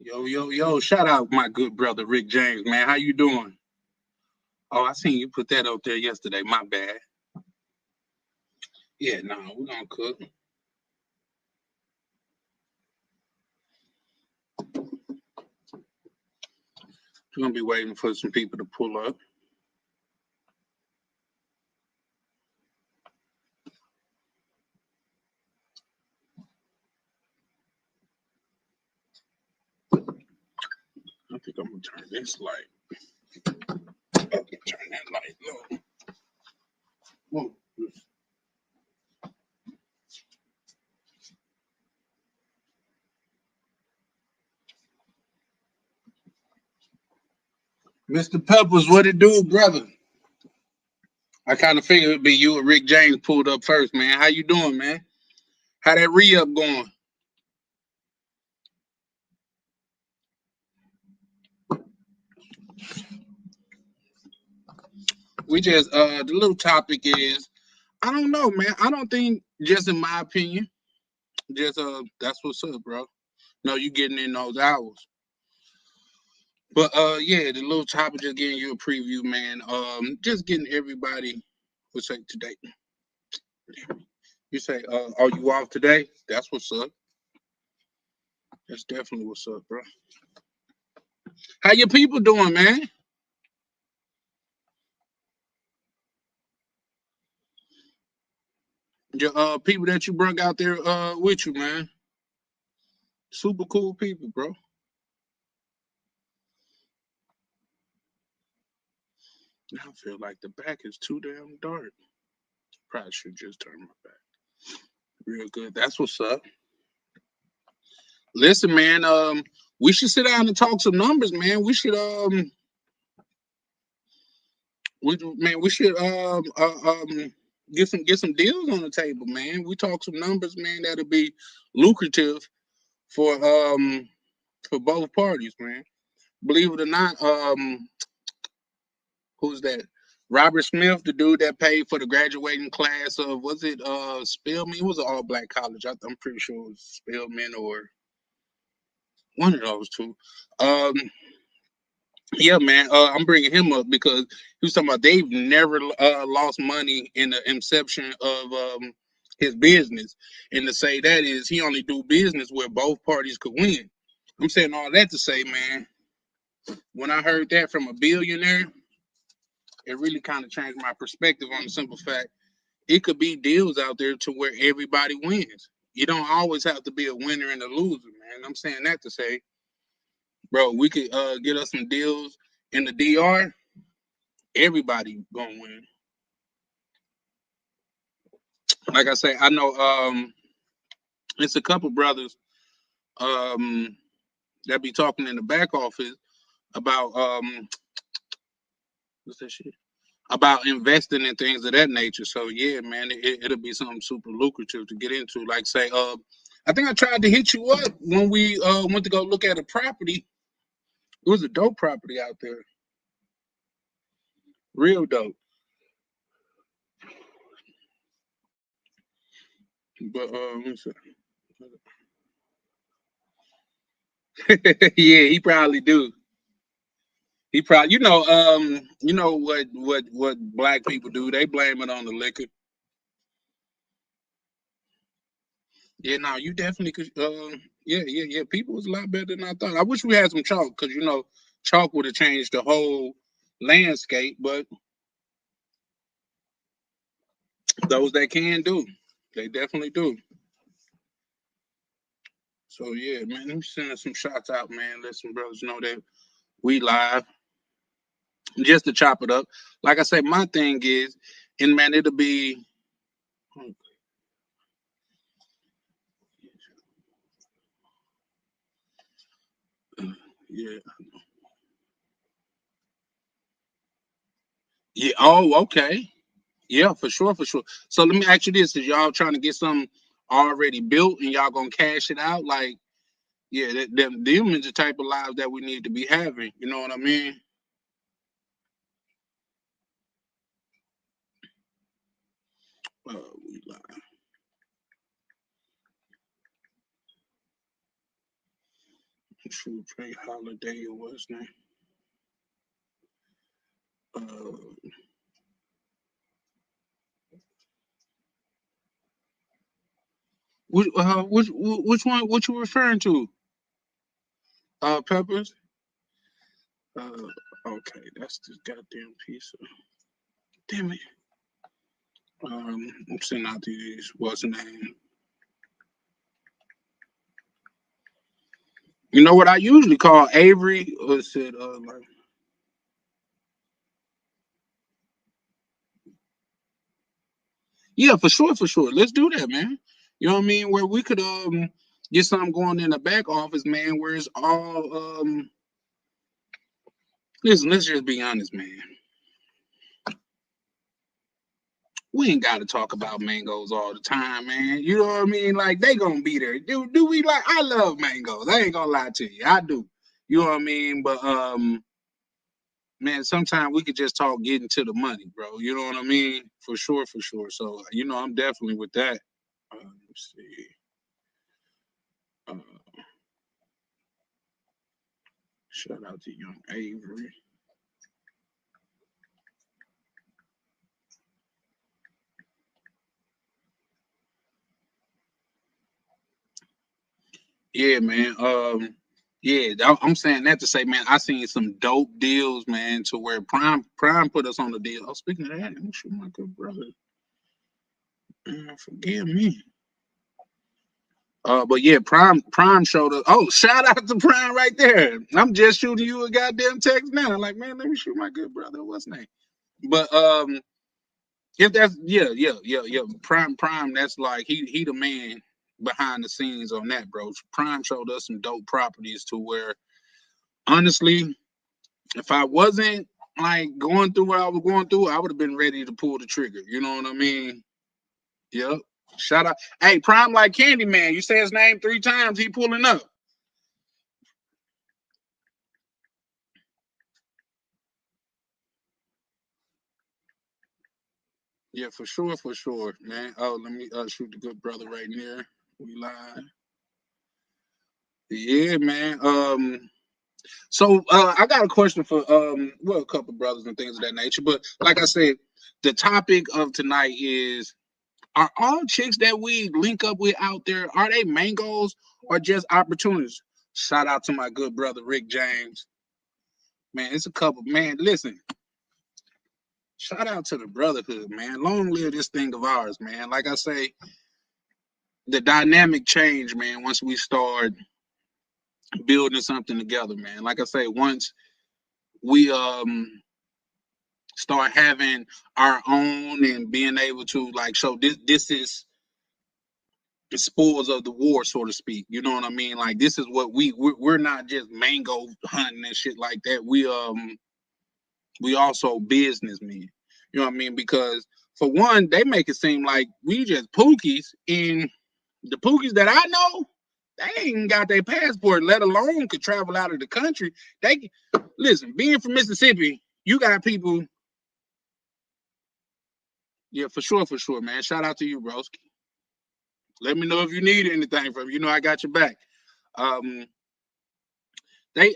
Yo, yo, yo, shout out my good brother Rick James, man. How you doing? Oh, I seen you put that up there yesterday. My bad. Yeah, nah, we're gonna cook. We're gonna be waiting for some people to pull up. I think I'm gonna turn this light. Turn that light low. Whoa. Mr. Peppers, what it do, brother? I kind of figured it'd be you and Rick James pulled up first, man. How you doing, man? How that re-up going? We just the little topic is I don't know, man. I don't think just in my opinion, just that's what's up, bro. No, you getting in those hours. But yeah, the little topic just getting you a preview, man. Just getting everybody what's say today. You say, are you off today? That's what's up. That's definitely what's up, bro. How your people doing, man? Your people that you brought out there with you, man. Super cool people, bro. Now I feel like the back is too damn dark. Probably should just turn my back. Real good. That's what's up. Listen, man. We should sit down and talk some numbers, man. We should we should get some deals on the table, man. We talk some numbers, man. That'll be lucrative for for both parties, man. Believe it or not, who's that? Robert Smith, the dude that paid for the graduating class of was it Spelman? It was an all black college. I'm pretty sure it was Spelman or one of those two. Um, Yeah, man. I'm bringing him up because he was talking about they've never lost money in the inception of his business, and to say that is he only do business where both parties could win. I'm saying all that to say, man. When I heard that from a billionaire, it really kind of changed my perspective on the simple fact it could be deals out there to where everybody wins. You don't always have to be a winner and a loser, man. I'm saying that to say, bro, we could get us some deals in the DR. Everybody gonna win. Like I say, I know it's a couple brothers um that be talking in the back office about what's that shit? About investing in things of that nature. So yeah, man, it'll be something super lucrative to get into. Like say, I think I tried to hit you up when we went to go look at a property. It was a dope property out there, real dope. But let me see. Yeah, he probably do. He probably, you know what black people do? They blame it on the liquor. Yeah, no, you definitely could. Yeah. People was a lot better than I thought. I wish we had some chalk because chalk would have changed the whole landscape. But those that can do, they definitely do. So yeah, man, let me send some shots out, man. Let some brothers know that we live. Just to chop it up. Like I say, my thing is, and man, it'll be. Yeah. Yeah. Oh, okay. Yeah, for sure, for sure. So let me ask you this: is y'all trying to get something already built and y'all gonna cash it out? Like, yeah, them is the type of lives that we need to be having. You know what I mean? We live. Shoot, Trey Holiday or what's his name? Uh, which one? What you referring to? Peppers. Uh, okay, that's this goddamn piece of. Damn it. I'm sending out these. What's the name? You know what I usually call Avery? Or is it like? Yeah, for sure, for sure. Let's do that, man. You know what I mean? Where we could get something going in the back office, man. Where it's all listen. Let's just be honest, man. We ain't got to talk about mangoes all the time, man. You know what I mean? Like they gonna be there. Do we like? I love mangoes. I ain't gonna lie to you. I do. You know what I mean? But man, sometimes we could just talk getting to the money, bro. You know what I mean? For sure, for sure. So I'm definitely with that. Let's see. Uh, Shout out to young Avery. Yeah, man. Yeah, I'm saying that to say, man, I seen some dope deals, man, to where Prime put us on the deal. Oh, speaking of that, I'm sure my good brother. Forgive me. But yeah, Prime showed us. Oh, shout out to Prime right there. I'm just shooting you a goddamn text now. I'm like, man, let me shoot my good brother. What's his name? But if that's yeah. Prime, that's like he the man behind the scenes on that, bro. Prime showed us some dope properties to where honestly, if I wasn't like going through what I was going through, I would have been ready to pull the trigger. You know what I mean? Yep. Shout out. Hey, Prime like Candyman. You say his name 3 times, he pulling up. Yeah, for sure, man. Oh, let me shoot the good brother right here. We live. Yeah, man. So I got a question for well, a couple brothers and things of that nature. But like I said, the topic of tonight is: are all chicks that we link up with out there, are they mangoes or just opportunities? Shout out to my good brother Rick James. Man, it's a couple. Man, listen. Shout out to the brotherhood, man. Long live this thing of ours, man. Like I say, the dynamic change, man, once we start building something together, man. Like I say, once we start having our own and being able to like show this is the spoils of the war, so to speak. You know what I mean? Like this is what we're not just mango hunting and shit like that. We also businessmen. You know what I mean? Because for one, they make it seem like we just pookies, and the pookies that I know, they ain't got their passport, let alone could travel out of the country. They listen, being from Mississippi, you got people. Yeah, for sure, man. Shout out to you, broski. Let me know if you need anything from me. You know I got your back. Um, they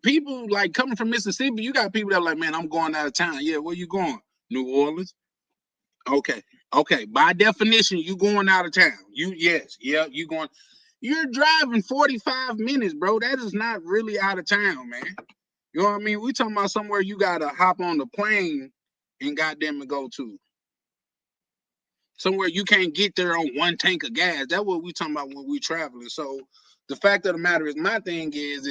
people like coming from Mississippi. You got people that are like, man, I'm going out of town. Yeah, where you going? New Orleans. Okay, okay. By definition, you going out of town. You going. You're driving 45 minutes, bro. That is not really out of town, man. You know what I mean? We talking about somewhere you gotta hop on the plane and goddamn it go to. Somewhere you can't get there on one tank of gas. That's what we talking about when we traveling. So the fact of the matter is, my thing is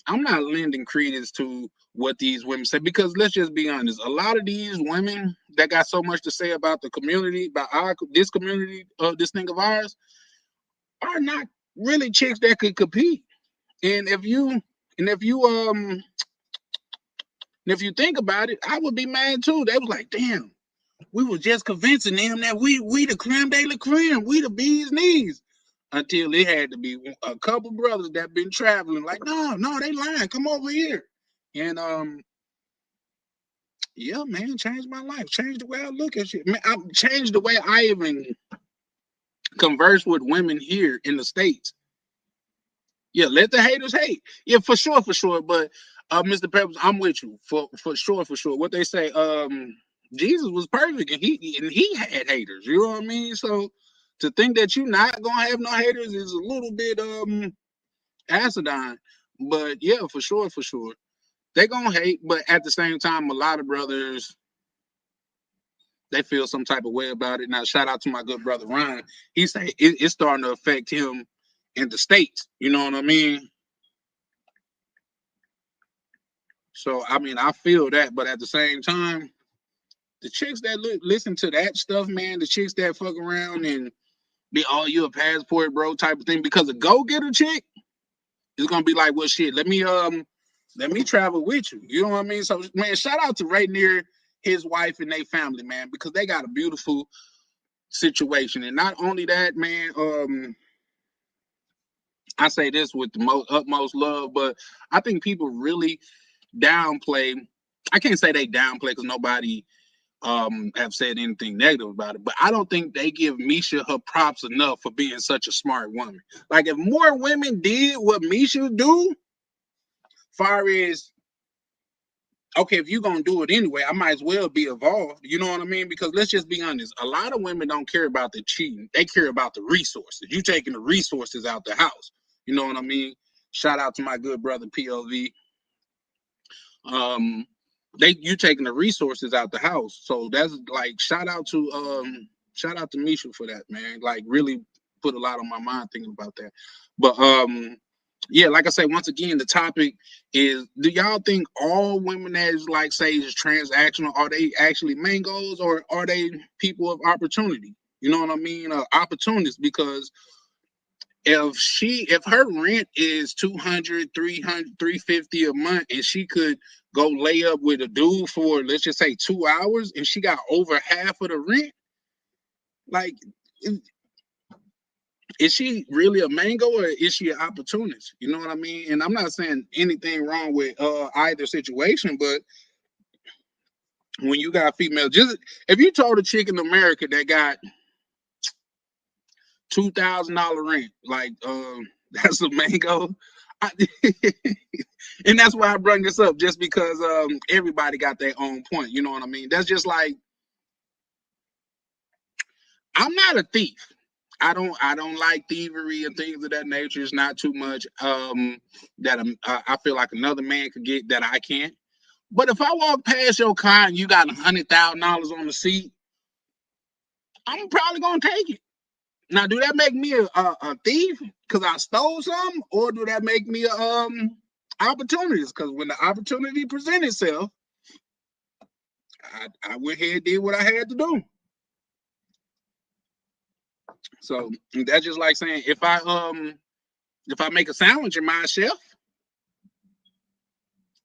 I'm not lending credence to what these women say because let's just be honest. A lot of these women that got so much to say about the community, about this community, this thing of ours, are not really chicks that could compete. And if you think about it, I would be mad too. They was like, damn, we was just convincing them that we the creme de la creme, we the bee's knees. Until it had to be a couple brothers that been traveling, like, no, they lying. Come over here. And yeah, man, changed my life. Changed the way I look at shit. Man, I changed the way I even converse with women here in the States. Yeah, let the haters hate. Yeah, for sure, for sure. But Mr. Peppers, I'm with you for sure, for sure. What they say, Jesus was perfect and he had haters. You know what I mean? So to think that you're not gonna have no haters is a little bit acidine. But yeah, for sure, for sure. They gonna hate, but at the same time, a lot of brothers they feel some type of way about it. Now, shout out to my good brother Ryan. He say it's starting to affect him in the states. You know what I mean? So I mean, I feel that, but at the same time, the chicks that listen to that stuff, man, the chicks that fuck around and be all you a passport, bro, type of thing, because a go getter chick is gonna be like, well, shit, let me travel with you. You know what I mean? So, man, shout out to right near his wife and their family, man, because they got a beautiful situation. And not only that, man, I say this with the utmost love, but I think people really downplay. I can't say they downplay because nobody have said anything negative about it, but I don't think they give Misha her props enough for being such a smart woman. Like if more women did what Misha do, far as okay, if you're gonna do it anyway, I might as well be involved. You know what I mean? Because let's just be honest, a lot of women don't care about the cheating; they care about the resources. You taking the resources out the house. You know what I mean? Shout out to my good brother POV. Um, they you taking the resources out the house, so that's like shout out to Misha for that, man. Like really put a lot on my mind thinking about that. But yeah, like I say, once again, the topic is: do y'all think all women that is like say is transactional are they actually mangoes or are they people of opportunity? You know what I mean? Opportunists, because if her rent is 200, 300, 350 a month and she could go lay up with a dude for let's just say 2 hours and she got over half of the rent, like is she really a mango or is she an opportunist? You know what I mean? And I'm not saying anything wrong with either situation, but when you got female, just if you told a chick in America that got $2,000 rent, like that's a mango. I, and that's why I bring this up, just because everybody got their own point. You know what I mean? That's just like I'm not a thief. I don't like thievery and things of that nature. It's not too much that I feel like another man could get that I can't. But if I walk past your car and you got $100,000 on the seat, I'm probably gonna take it. Now, do that make me a thief because I stole something, or do that make me a opportunist? Because when the opportunity presents itself, I went ahead and did what I had to do. So that's just like saying if I make a sandwich in my chef,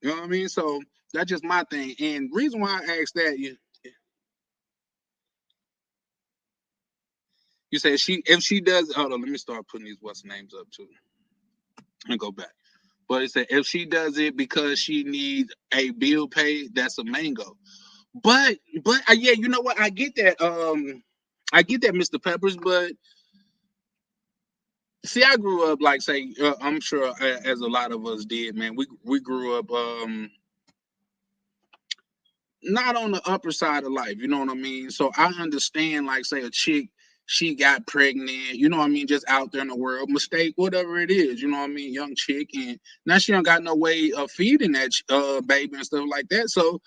you know what I mean? So that's just my thing. And reason why I asked that you say she if she does hold on, let me start putting these what's names up too. And go back. But it said if she does it because she needs a bill paid, that's a mango. But yeah, you know what? I get that. I get that, Mr. Peppers. But see, I grew up like say, I'm sure as a lot of us did, man. We grew up not on the upper side of life. You know what I mean? So I understand, like say, a chick she got pregnant. You know what I mean? Just out there in the world, mistake, whatever it is. You know what I mean? Young chick, and now she don't got no way of feeding that baby and stuff like that. So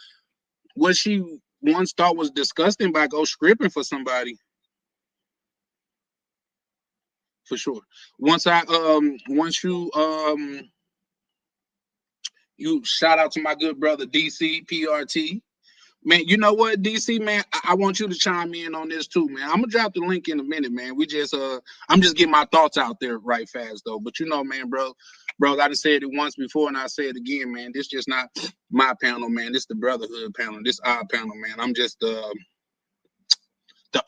what she once thought was disgusting by go scripting for somebody, for sure. Once you shout out to my good brother DC PRT. Man, you know what, DC man, I want you to chime in on this too, man. I'm gonna drop the link in a minute, man. I'm just getting my thoughts out there right fast though. But you know, man, bro, I done said it once before and I say it again, man. This just not my panel, man. This the brotherhood panel. This our panel, man. I'm just the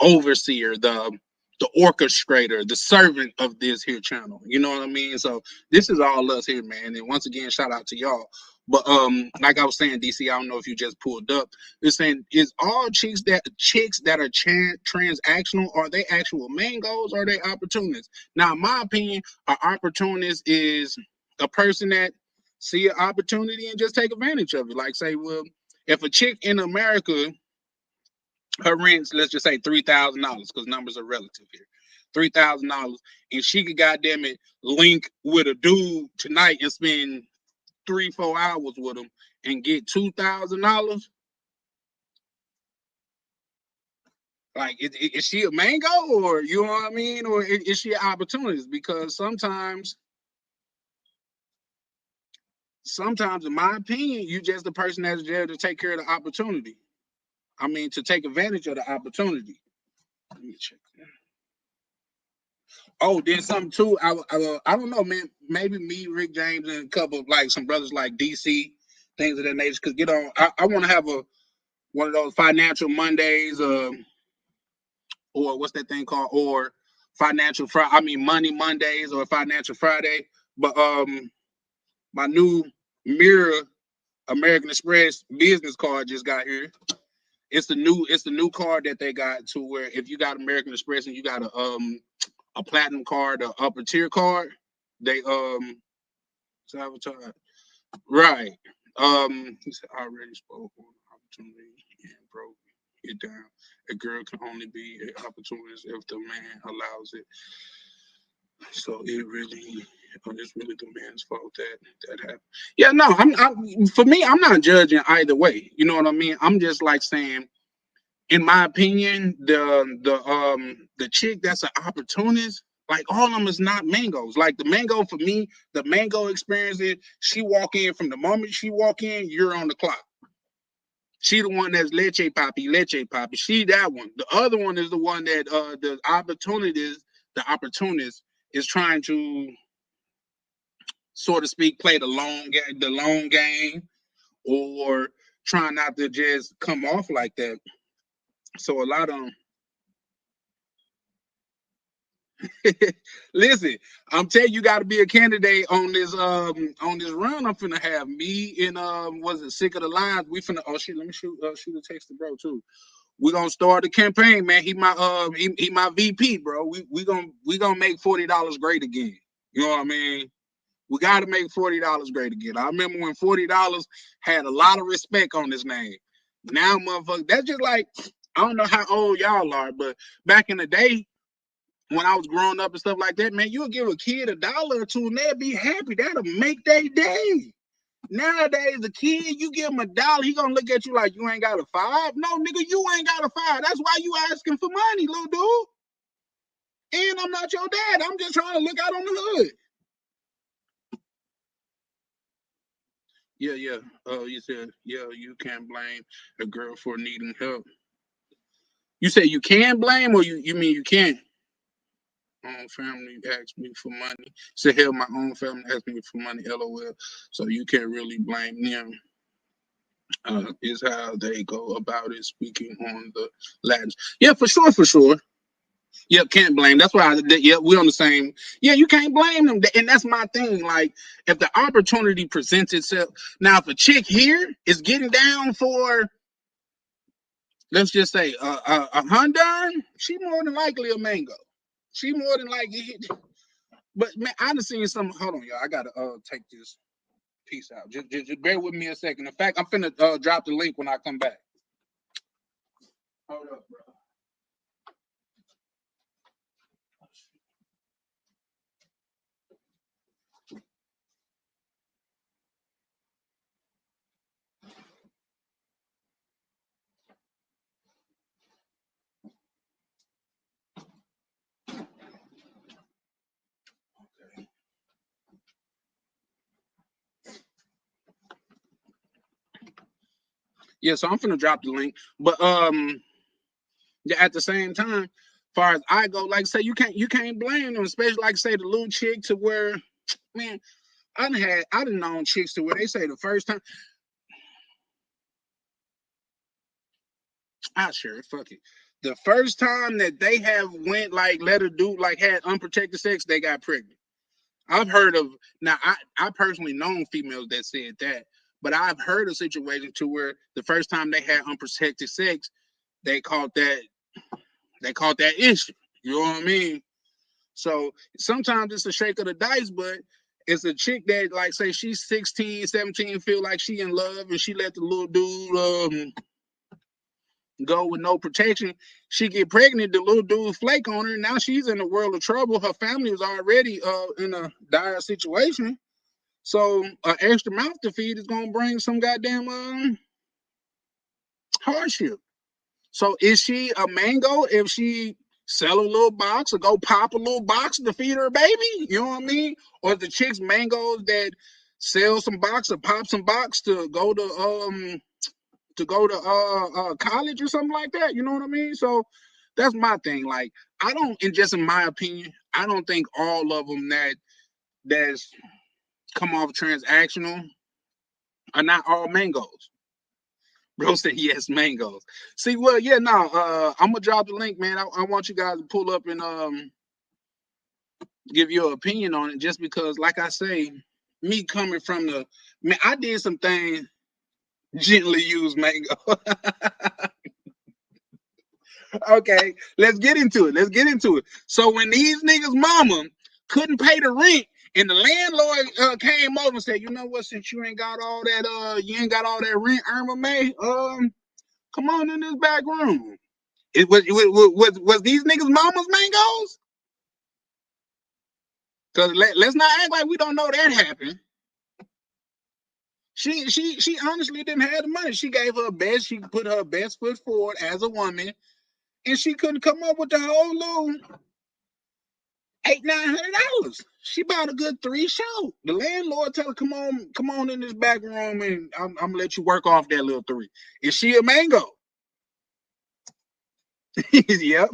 overseer, the orchestrator, the servant of this here channel. You know what I mean? So this is all us here, man. And once again, shout out to y'all. But like I was saying, DC, I don't know if you just pulled up. It's saying is all chicks that are transactional, are they actual mangos or are they opportunists? Now, in my opinion, an opportunist is a person that see an opportunity and just take advantage of it. Like say, well, if a chick in America, her rent's, let's just say $3,000, because numbers are relative here. $3,000, and she could goddamn it link with a dude tonight and spend 3-4 hours with him and get $2,000. Like, is she a mango, or you know what I mean, or is she an opportunist? Because sometimes, in my opinion, you just the person that's there to take care of the opportunity. I mean, to take advantage of the opportunity. Let me check. Oh, then something too. I don't know, man. Maybe me, Rick James, and a couple of like some brothers like DC, things of that nature. Because I want to have one of those financial Mondays, or what's that thing called, or financial Friday. I mean, Money Mondays or Financial Friday. But my new Mirror American Express business card just got here. It's the new card that they got, to where if you got American Express and you got a platinum card, a upper tier card, they sabotage. Right. He said, I already spoke on opportunity and broke it down. A girl can only be an opportunist if the man allows it. So it's really the man's fault that happened. Yeah, no, for me, I'm not judging either way. You know what I mean? I'm just like saying, in my opinion, the chick that's an opportunist, like all of them is not mangoes. Like the mango for me, the mango experience is she walk in, from the moment she walk in, you're on the clock. She the one that's leche poppy, leche poppy. She that one. The other one is the one that the opportunist is trying to, so to speak, play the long game, or trying not to just come off like that. So a lot of them. Listen, I'm telling you, got to be a candidate on this run. I'm finna have me and was it Sick of the Lines? We finna, oh shit, let me shoot a text to bro too. We gonna start the campaign, man. He my VP, bro. We gonna make $40 great again. You know what I mean? We gotta make $40 great again. I remember when $40 had a lot of respect on his name. Now, motherfucker, that's just like, I don't know how old y'all are, but back in the day, when I was growing up and stuff like that, man, you'll give a kid $1 or two and they'll be happy. That'll make their day. Nowadays, the kid, you give him $1, he gonna look at you like you ain't got a five. No, nigga, you ain't got a five. That's why you asking for money, little dude. And I'm not your dad. I'm just trying to look out on the hood. Yeah, yeah. You said, yeah, you can't blame a girl for needing help. You say you can blame, or you mean you can't? Own family asked me for money. Say, hell, my own family asked me for money, LOL. So you can't really blame them. Is how they go about it, speaking on the Latin. Yeah, for sure, for sure. Yep, can't blame. That's why. Yeah, we're on the same. Yeah, you can't blame them, and that's my thing. Like, if the opportunity presents itself, now if a chick here is getting down for, let's just say, a Honduran, she more than likely a mango. She more than likely. But man, I done seen some. Hold on, y'all. I gotta take this piece out. Just bear with me a second. In fact, I'm finna drop the link when I come back. Hold up, bro. Yeah, so I'm finna drop the link. But yeah, at the same time, far as I go, like say you can't blame them, especially like say the little chick, to where, man, I done known chicks to where they say the first time, sure, fuck it. The first time that they have went, like, let her do, like, had unprotected sex, they got pregnant. I've heard of, now I personally known females that said that, But I've heard of situations to where the first time they had unprotected sex, they caught that issue. You know what I mean? So sometimes it's a shake of the dice, but it's a chick that, like, say she's 16, 17, feel like she in love, and she let the little dude go with no protection. She get pregnant, the little dude flake on her. Now she's in a world of trouble. Her family was already in a dire situation. So an extra mouth to feed is gonna bring some goddamn hardship. So is she a mango if she sell a little box or go pop a little box to feed her baby? You know what I mean? Or the chicks mangoes that sell some box or pop some box to go to college or something like that. You know what I mean? So that's my thing. Like, I don't, and just in my opinion, I don't think all of them that's come off transactional are not all mangoes. Bro said yes, mangoes. See, well, yeah, no, I'm gonna drop the link, man. I want you guys to pull up and give your opinion on it, just because, like I say, me coming from the man, I did some things gently used mango. Okay, let's get into it. Let's get into it. So when these niggas' mama couldn't pay the rent, and the landlord came over and said, "You know what? Since you ain't got all that, you ain't got all that rent, Irma May, come on in this back room." Was these niggas' mamas mangoes? Cause let's not act like we don't know that happened. She honestly didn't have the money. She gave her best. She put her best foot forward as a woman, and she couldn't come up with the whole little $800-900. She bought a good 3 show. The landlord tell her, come on in this back room, and I'm gonna let you work off that little 3. Is she a mango? Yep.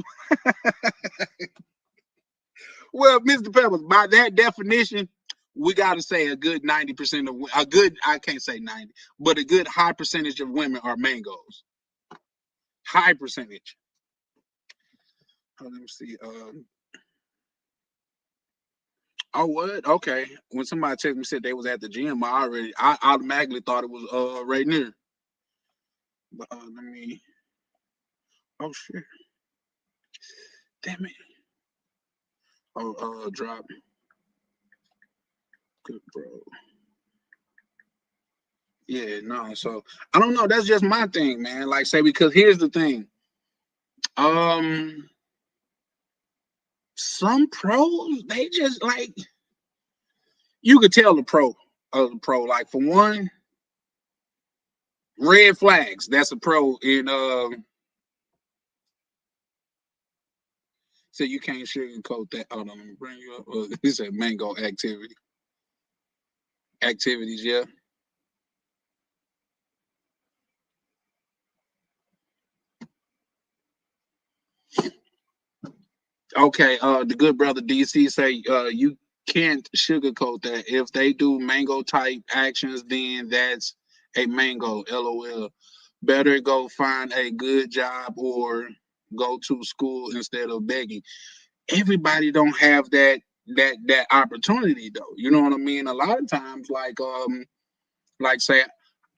Well, Mr. Peppers, by that definition, we got to say a good 90% of a good, I can't say 90, but a good high percentage of women are mangoes. High percentage. Oh, let me see. Oh, what? Okay. When somebody texted me said they was at the gym, I automatically thought it was right near. But let me. Oh shit! Damn it! Oh, drop. Good bro. Yeah, no. So I don't know. That's just my thing, man. Like, say, because here's the thing. Um, some pros, they just like, you could tell the pro of the pro. Like, for one, red flags. That's a pro in so you can't sugarcoat that. Hold on, let me bring you up. He said mango activities, yeah. Okay, the good brother DC say you can't sugarcoat that. If they do mango type actions, then that's a mango. LOL. Better go find a good job or go to school instead of begging. Everybody don't have that opportunity though. You know what I mean? A lot of times, like say,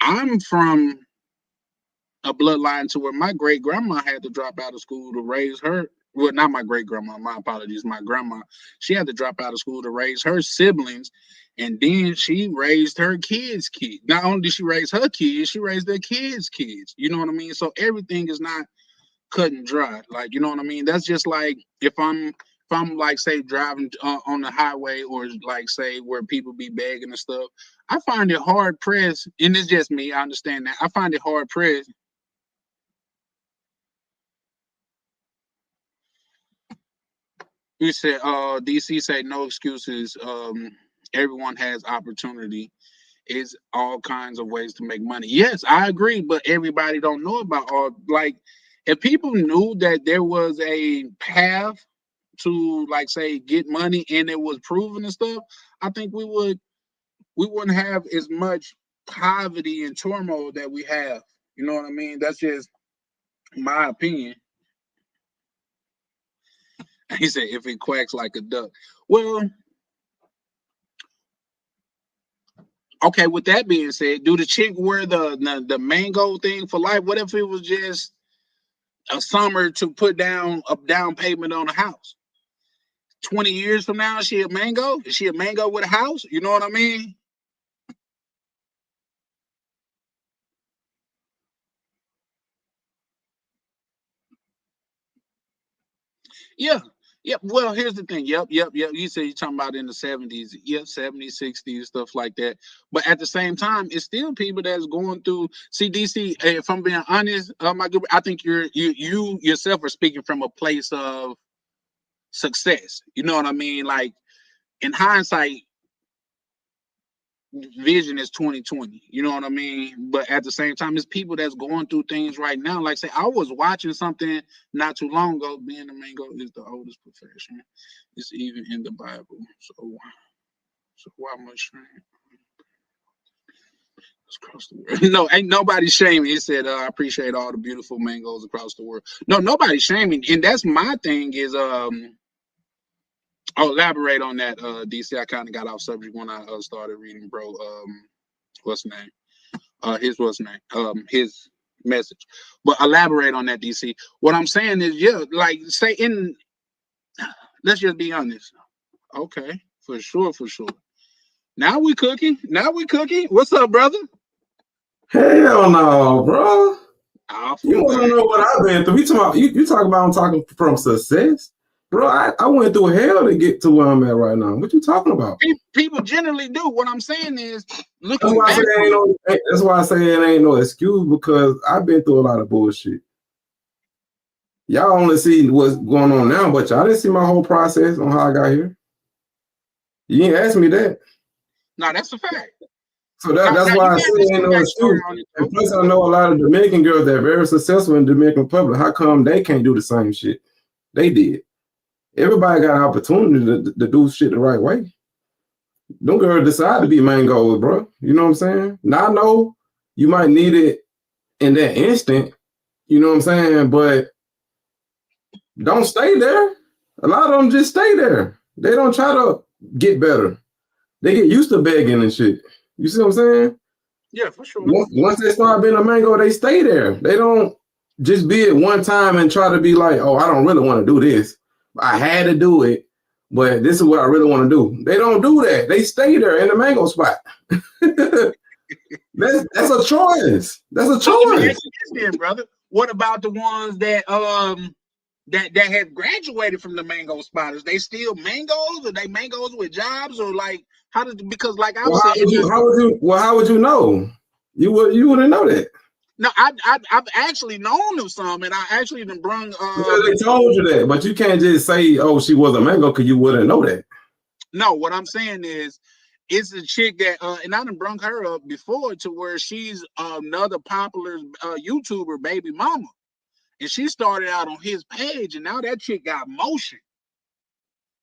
I'm from a bloodline to where my great grandma had to drop out of school to raise her. Well, not my great grandma. My apologies. My grandma. She had to drop out of school to raise her siblings, and then she raised her kids' kids. Not only did she raise her kids, she raised their kids' kids. You know what I mean? So everything is not cut and dry. Like, you know what I mean? That's just like if I'm like, say, driving on the highway, or like, say, where people be begging and stuff. I find it hard pressed, and it's just me. I understand that. I find it hard pressed. You said, DC say no excuses. Everyone has opportunity. It's all kinds of ways to make money. Yes, I agree, but everybody don't know about all. Like, if people knew that there was a path to, like, say, get money, and it was proven and stuff, I think we wouldn't have as much poverty and turmoil that we have. You know what I mean? That's just my opinion. He said, if it quacks like a duck. Well, Okay, with that being said, do the chick wear the mango thing for life? What if it was just a summer to put down a down payment on a house? 20 years from now, is she a mango? Is she a mango with a house? You know what I mean? Yeah. Yep. Well, here's the thing. Yep. You said you're talking about in the 70s. Yep, 70s, 60s, stuff like that. But at the same time, it's still people that's going through CDC. If I'm being honest, my good, I think you yourself are speaking from a place of success. You know what I mean? Like in hindsight, vision is 2020. You know what I mean? But at the same time, it's people that's going through things right now. Like say, I was watching something not too long ago. Being a mango is the oldest profession. It's even in the Bible. So why much shame? Across the world. No, ain't nobody shaming. It said, I appreciate all the beautiful mangoes across the world. No, nobody's shaming. And that's my thing is I'll elaborate on that, DC. I kind of got off subject when I started reading, bro. What's his name? His message. But elaborate on that, DC. What I'm saying is, yeah, like say in. Let's just be honest. Okay, for sure. Now we cooking. What's up, brother? Hell no, bro. Awful. You want to know what I've been through? You talking about I'm talking from success, bro. I went through hell to get to where I'm at right now. What you talking about? People generally do. What I'm saying is, That's looking why I back, say that's why I say it ain't no excuse because I've been through a lot of bullshit. Y'all only see what's going on now, but y'all didn't see my whole process on how I got here. You didn't ask me that. no, that's a fact. So that's Now why you I got say this ain't no backstory excuse. on it, And though. plus, I know a lot of Dominican girls that are very successful in the Dominican Republic. How come they can't do the same shit they did? Everybody got an opportunity to do shit the right way. Them girls decide to be mangoes, bro. You know what I'm saying? Now I know you might need it in that instant. You know what I'm saying? But don't stay there. A lot of them just stay there. They don't try to get better. They get used to begging and shit. You see what I'm saying? Yeah, for sure. Once they start being a mango, they stay there. They don't just be it one time and try to be like, oh, I don't really want to do this. I had to do it, but this is what I really want to do. They don't do that. They stay there in the mango spot. that's a choice. That's a But let me ask choice. you this then, brother. What about the ones that have graduated from the mango spotters? They still mangoes, or they mangoes with jobs, or like how did because like I've Well, said, how would you know? You wouldn't know that. no, I've actually known of some, and I actually even brung Because they told you that, but you can't just say, "Oh, she was a mango," because you wouldn't know that. no, what I'm saying is it's a chick that and I done brung her up before to where she's another popular YouTuber baby mama. And she started out on his page, and now that chick got motion.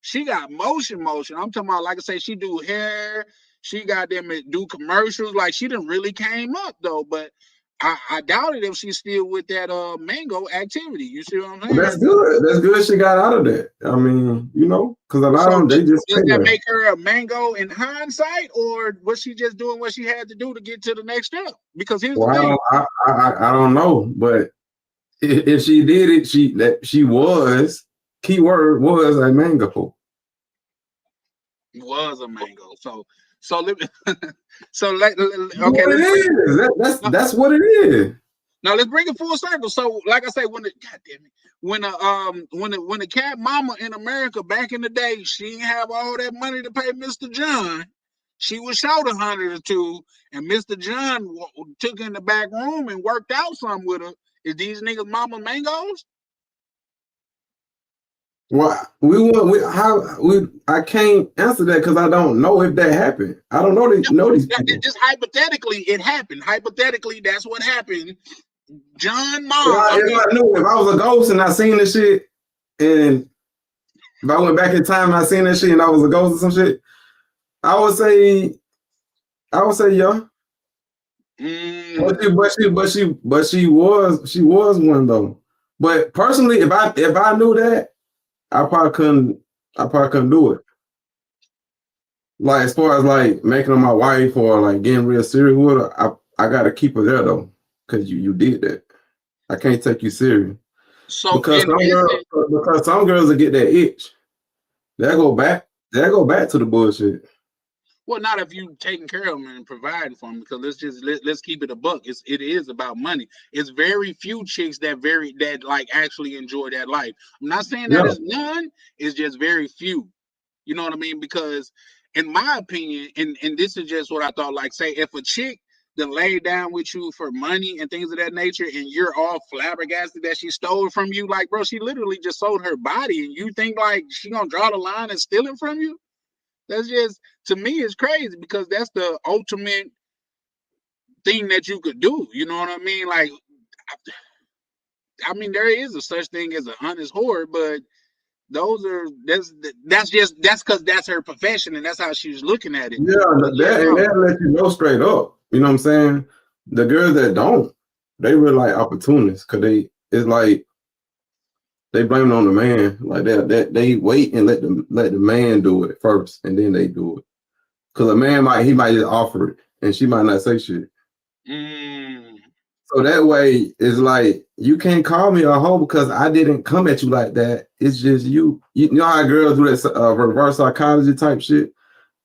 She got motion. I'm talking about, like I say, she do hair. She got them do commercials. Like she done really came up though, but I doubt it if she's still with that mango activity. You see what I'm saying? That's good. That's good. She got out of that. I mean, because a lot So of them they just does stay that there. make her a mango in hindsight, or was she just doing what she had to do to get to the next step? Because here's the Well, thing. I don't know, but if she did it, she was keyword was a mango. Was a mango. So let me, so okay, What it let's bring is. no, That's what it is. now let's bring it full circle. So, like I say, when the God damn it, when the cat mama in America back in the day, she didn't have all that money to pay Mr. John. She was short 100 or two, and Mr. John took her in the back room and worked out something with her. Is these niggas mama mangoes? Well, I can't answer that because I don't know if that happened. I don't know these people. Just hypothetically, it happened. Hypothetically, that's what happened. John If mom, I, I if mean, I knew if I was a ghost and I seen this shit, and if I went back in time and I seen that shit and I was a ghost or some shit, I would say yeah. But she was one though. But personally, if I knew that, I probably couldn't do it. Like as far as like making her my wife or like getting real serious with her, I gotta keep her there though, because you did that. I can't take you serious So in essence, because some girls will get that itch. They go back. They go back to the bullshit. well, not if you taking care of them and providing for them. Because let's keep it a buck. It is about money. It's very few chicks that like actually enjoy that life. I'm not saying that Yeah, it's none. It's just very few. You know what I mean? Because in my opinion, and this is just what I thought. Like, say if a chick that laid down with you for money and things of that nature, and you're all flabbergasted that she stole it from you, like, bro, she literally just sold her body, and you think like she gonna draw the line and steal it from you? That's just, to me, it's crazy because that's the ultimate thing that you could do. You know what I mean? Like, I mean, there is a such thing as an honest whore, but those are that's because that's her profession and that's how she's looking at it. yeah, But yeah, no, that let you know straight up. You know what I'm saying? The girls that don't, they really like opportunists because it's like they blame it on the man. Like they wait and let the man do it first, and then they do it. Because a man might just offer it, and she might not say shit. mm, So that way, it's like you can't call me a hoe because I didn't come at you like that. It's just you. You know how girls do that reverse psychology type shit.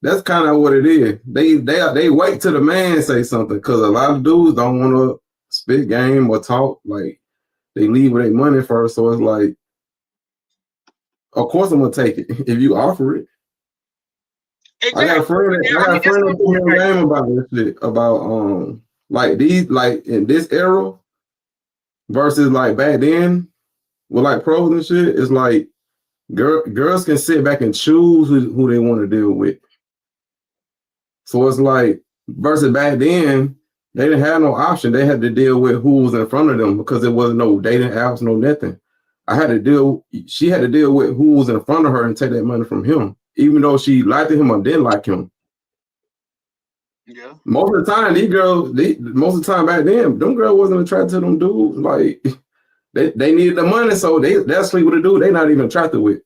That's kind of what it is. They wait till the man say something because a lot of dudes don't want to spit game or talk. Like they leave with their money first. So it's like, of course I'm gonna take it if you offer it. I got a exactly. friend. Yeah, I I got mean, a that's friend that no put me point on right game about this shit. About like these like in this era versus like back then with like pros and shit. It's like girls can sit back and choose who they want to deal with. So it's like versus back then, they didn't have no option. They had to deal with who was in front of them because there wasn't no dating apps, no nothing. She had to deal with who was in front of her and take that money from him, even though she liked him or didn't like him. now. Yeah. Most of the time, most of the time back then, them girls wasn't attracted to them dudes. Like they needed the money, so they'll sleep with a dude they not even attracted with.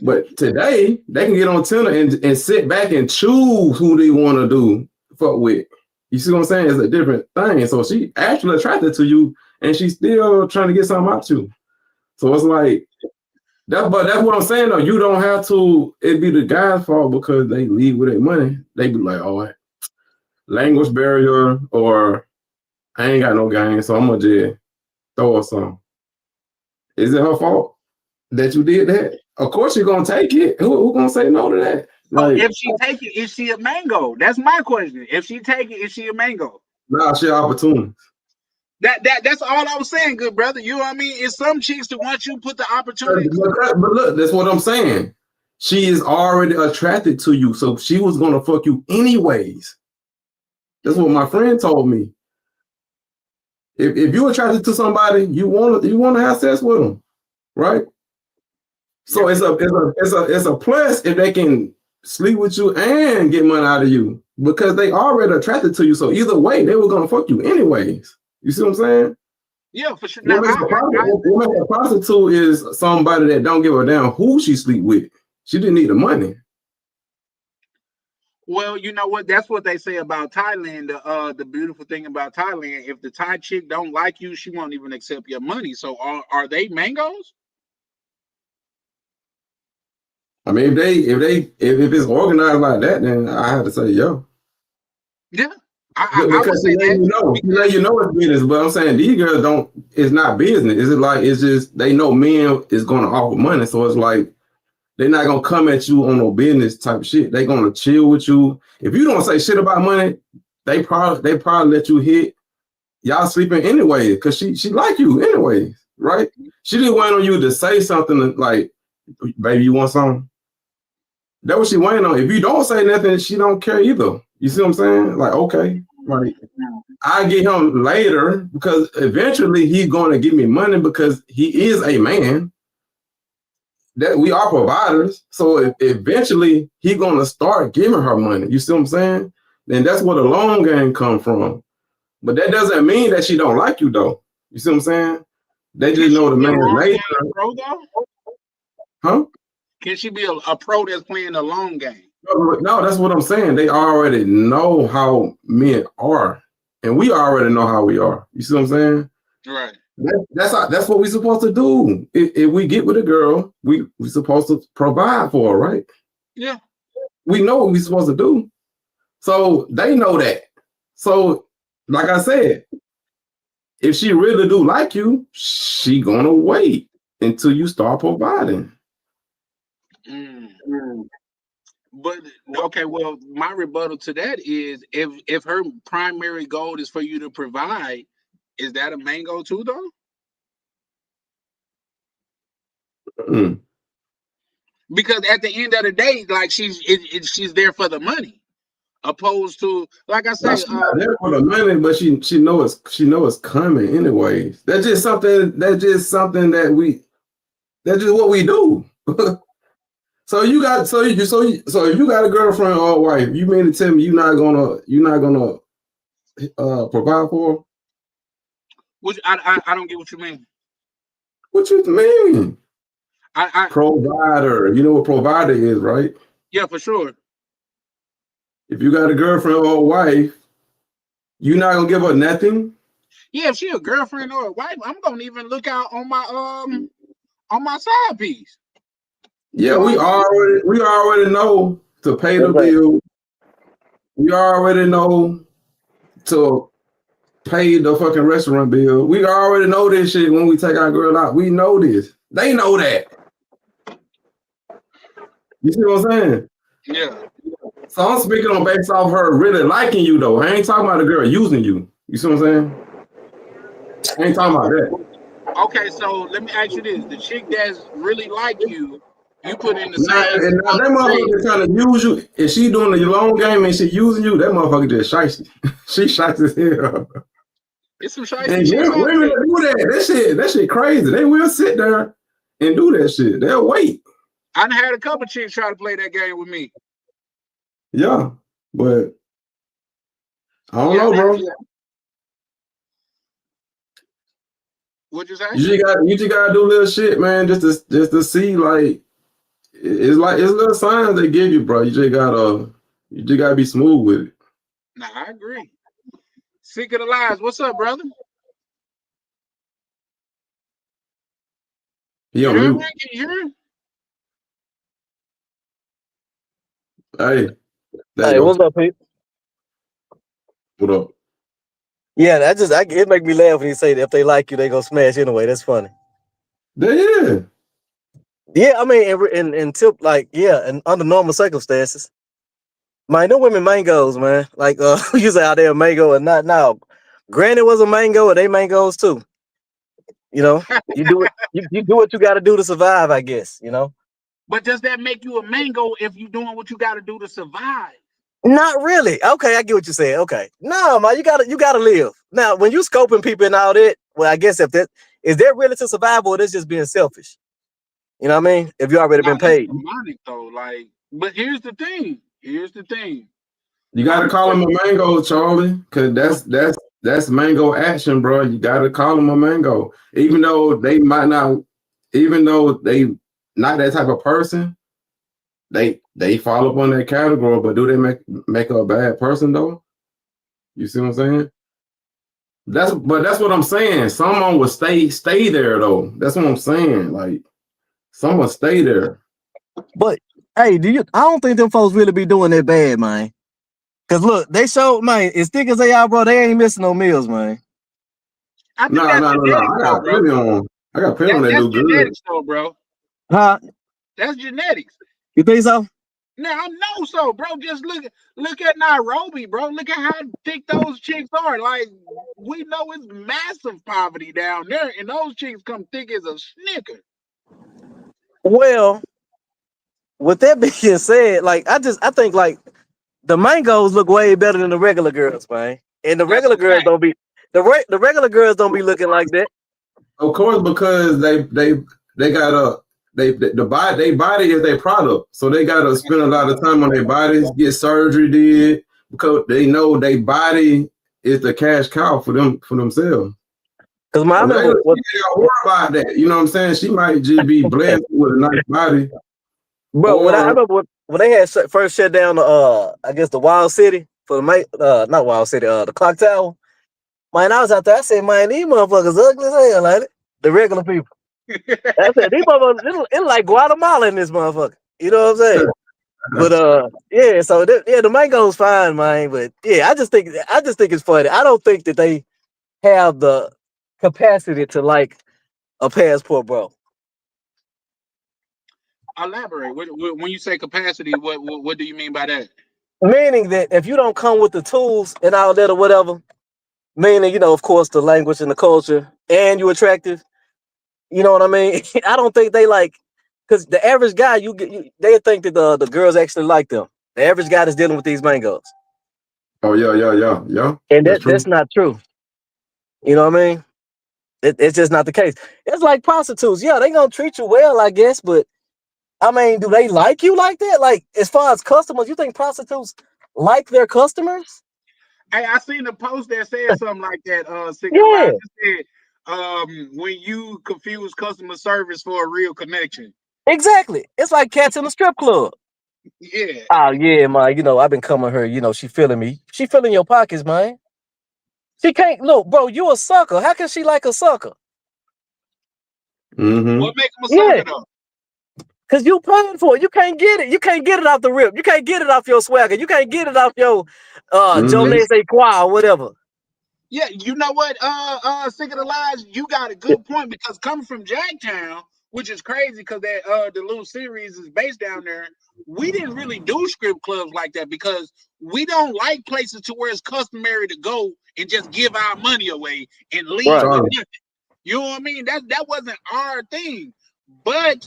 But today, they can get on Tinder and sit back and choose who they want to do fuck with. You see what I'm saying? It's a different thing. So she actually attracted to you, and she's still trying to get something out you. So it's like that's what I'm saying though. You don't have to. It be the guy's fault because they leave with their money. They be like, oh, language barrier, or I ain't got no game, so I'm gonna just throw her some. Is it her fault that you did that? Of course you're gonna take it. Who gonna say no to that? So Like, if she take it, is she a mango? That's my question. If she take it, is she a mango? nah, shit opportunity. That's all I was saying, good brother. You know what I mean? It's some chicks that once you put the opportunity. But look, that's what I'm saying. She is already attracted to you, so she was gonna fuck you anyways. That's what my friend told me. If you're attracted to somebody, you wanna have sex with them, right? Yeah, So it's a plus if they can sleep with you and get money out of you because they already attracted to you. So either way, they were gonna fuck you anyways. You see what I'm saying? yeah, for sure. Now I What makes a prostitute is somebody that don't give a damn who she sleep with. She didn't need the money. well, you know what? That's what they say about Thailand. The beautiful thing about Thailand, if the Thai chick don't like you, she won't even accept your money. So are they mangoes? I mean, if it's organized like that, then I have to say yo. Yeah, I would Because say that she let because you know it's business. But I'm saying these girls don't. It's not business. Is it like it's just they know men is going to offer money, so it's like they're not gonna come at you on no business type of shit. They're gonna chill with you. If you don't say shit about money, they probably let you hit. Y'all sleeping anyway, because she like you anyways, right? She didn't wait on you to say something like, baby, you want something? That what she waiting on. If you don't say nothing, she don't care either. You see what I'm saying? Like, okay, like I get him later because eventually he's gonna give me money because he is a man. That we are providers. So eventually he's gonna start giving her money. You see what I'm saying? Then that's where the long game come from. But that doesn't mean that she don't like you though. You see what I'm saying? They can just she know the be a man's long nature, game pro though? huh? Can she be a pro that's playing the long game? No, that's what I'm saying. They already know how men are, and we already know how we are. You see what I'm saying? Right. That's what we're supposed to do. If we get with a girl, we supposed to provide for her, right? Yeah. We know what we're supposed to do. So they know that. So, like I said, if she really do like you, she gonna wait until you start providing. Mm. But okay, well, my rebuttal to that is if her primary goal is for you to provide, is that a mango too though? Mm. Because at the end of the day, like she's there for the money, opposed to like I Now say, she not there for the money, but she know it's coming anyways. That's just something that's just what we do. So you got so if you got a girlfriend or a wife, you mean to tell me you're not gonna provide for her? which I don't get what you mean. What you mean? I Provider. You know what provider is, right? yeah, for sure. If you got a girlfriend or a wife, you're not gonna give her nothing. Yeah, if she a girlfriend or a wife, I'm gonna even look out on my side piece. Yeah, You know we what I mean? already know to pay the What's that? bill. We already know to pay the fucking restaurant bill. We already know this shit when we take our girl out. We know this. They know that. You see what I'm saying? Yeah. So I'm speaking on based off her really liking you though. I ain't talking about the girl using you. You see what I'm saying? I ain't talking about that. Okay, so let me ask you this: the chick that's really like you put in the Now, same and now that rate. motherfucker trying to use you. If she doing the long game and she using you, that motherfucker just shicey. She shicey as hell. It's some shiesty And chicks out women there. that do that, that shit crazy. They will sit there and do that shit. They'll wait. I done had a couple chicks try to play that game with me. Yeah. But I don't Yeah, know, bro. what'd you say? You just gotta do little shit, man, just to see it's little signs they give you, bro. You just gotta be smooth with it. Nah, I agree. Sick of the lies. What's up, brother? He You on hear me? mute. Can you hear? Hey, there you Hey, go. what's up, Pete? What up? Yeah, it make me laugh when you say that if they like you, they gonna smash anyway. That's funny. Yeah. Yeah, I mean, in tip like yeah, and under normal circumstances, man, no women mangoes, man. Like you say out there mango or not now. Granny was a mango, and they mangoes too. You know, you do what you got to do to survive, I guess. You know. But does that make you a mango if you doing what you got to do to survive? Not really. Okay, I get what you're saying. Okay. No, man, you gotta live. Now, when you scoping people and all that, well, I guess if that is that really to survive or that's just being selfish. You know what I mean? If you already Nah, been that's paid. demonic though. Like, but here's the thing. Here's the thing. You gotta I'm call him just a mango, Charlie, cause what that's mango action, bro. You gotta call him a mango, even though they not that type of person. They fall up on that category, but do they make her a bad person though? You see what I'm saying? That's what I'm saying. Someone will stay there though. That's what I'm saying. Like someone stay there. But hey, I don't think them folks really be doing that bad, man. Cause look, they show man, as thick as they are, bro, they ain't missing no meals, man. I think No, that's no, no, no. genetics I though, got bro. plenty on. I got plenty on that That's do good. genetics though, bro. Huh? That's genetics. You think so? Now I know so, bro. Just look at Nairobi, bro. Look at how thick those chicks are. Like we know it's massive poverty down there, and those chicks come thick as a snicker. Well, with that being said, like I think like the mangoes look way better than the regular girls, man. And the That's regular a girls fact. don't be the regular girls don't be looking like that. Of course, because they gotta the body is their product, so they gotta spend a lot of time on their bodies, get surgery did because they know their body is the cash cow for themselves. Cause I A remember regular what she ain't gotta worry about that. You know what I'm saying? She might just be blessed with a nice body, Bro, when I Or remember when they had first shut down I guess the Wild City for the not Wild City, the Clock Tower. Man, I was out there. I said, man, these motherfuckers ugly as hell, ain't it? The regular people. I said, these motherfuckers, it's like Guatemala in this motherfucker. You know what I'm saying? But yeah. So yeah, the mango's fine, man. But yeah, I just think it's funny. I don't think that they have the capacity to like a passport, bro. Elaborate. When you say capacity, what do you mean by that? Meaning that if you don't come with the tools and all that or whatever, meaning of course the language and the culture, and you attractive. You know what I mean? I don't think they like because the average guy they think that the girls actually like them. The average guy that's dealing with these mangoes, oh yeah. and That's that's true. not true. You know what I mean? It's just not the case. It's like prostitutes. Yeah, they gonna treat you well, I guess, but I mean, do they like you like that? Like as far as customers, you think prostitutes like their customers? Hey, I seen a post that said something like that. Sick of Yeah, Lies. It said, when you confuse customer service for a real connection. exactly. It's like cats in a strip club. Yeah. Oh yeah, man. I've been coming her. She feeling me. She feeling your pockets, man. She can't look, bro. You a sucker. How can she like a sucker? Mm-hmm. What make them a Yeah, sucker though? cause you paying for it. You can't get it. You can't get it off the rip. You can't get it off your swagger. You can't get it off your Joe Mm-hmm. Les or whatever. Yeah, you know what? Sick of the Lies. You got a good point because coming from Jacktown, which is crazy because that the little series is based down there. We didn't really do strip clubs like that because we don't like places to where it's customary to go and just give our money away and leave Right. with Charlie. nothing. You know what I mean? That wasn't our thing. But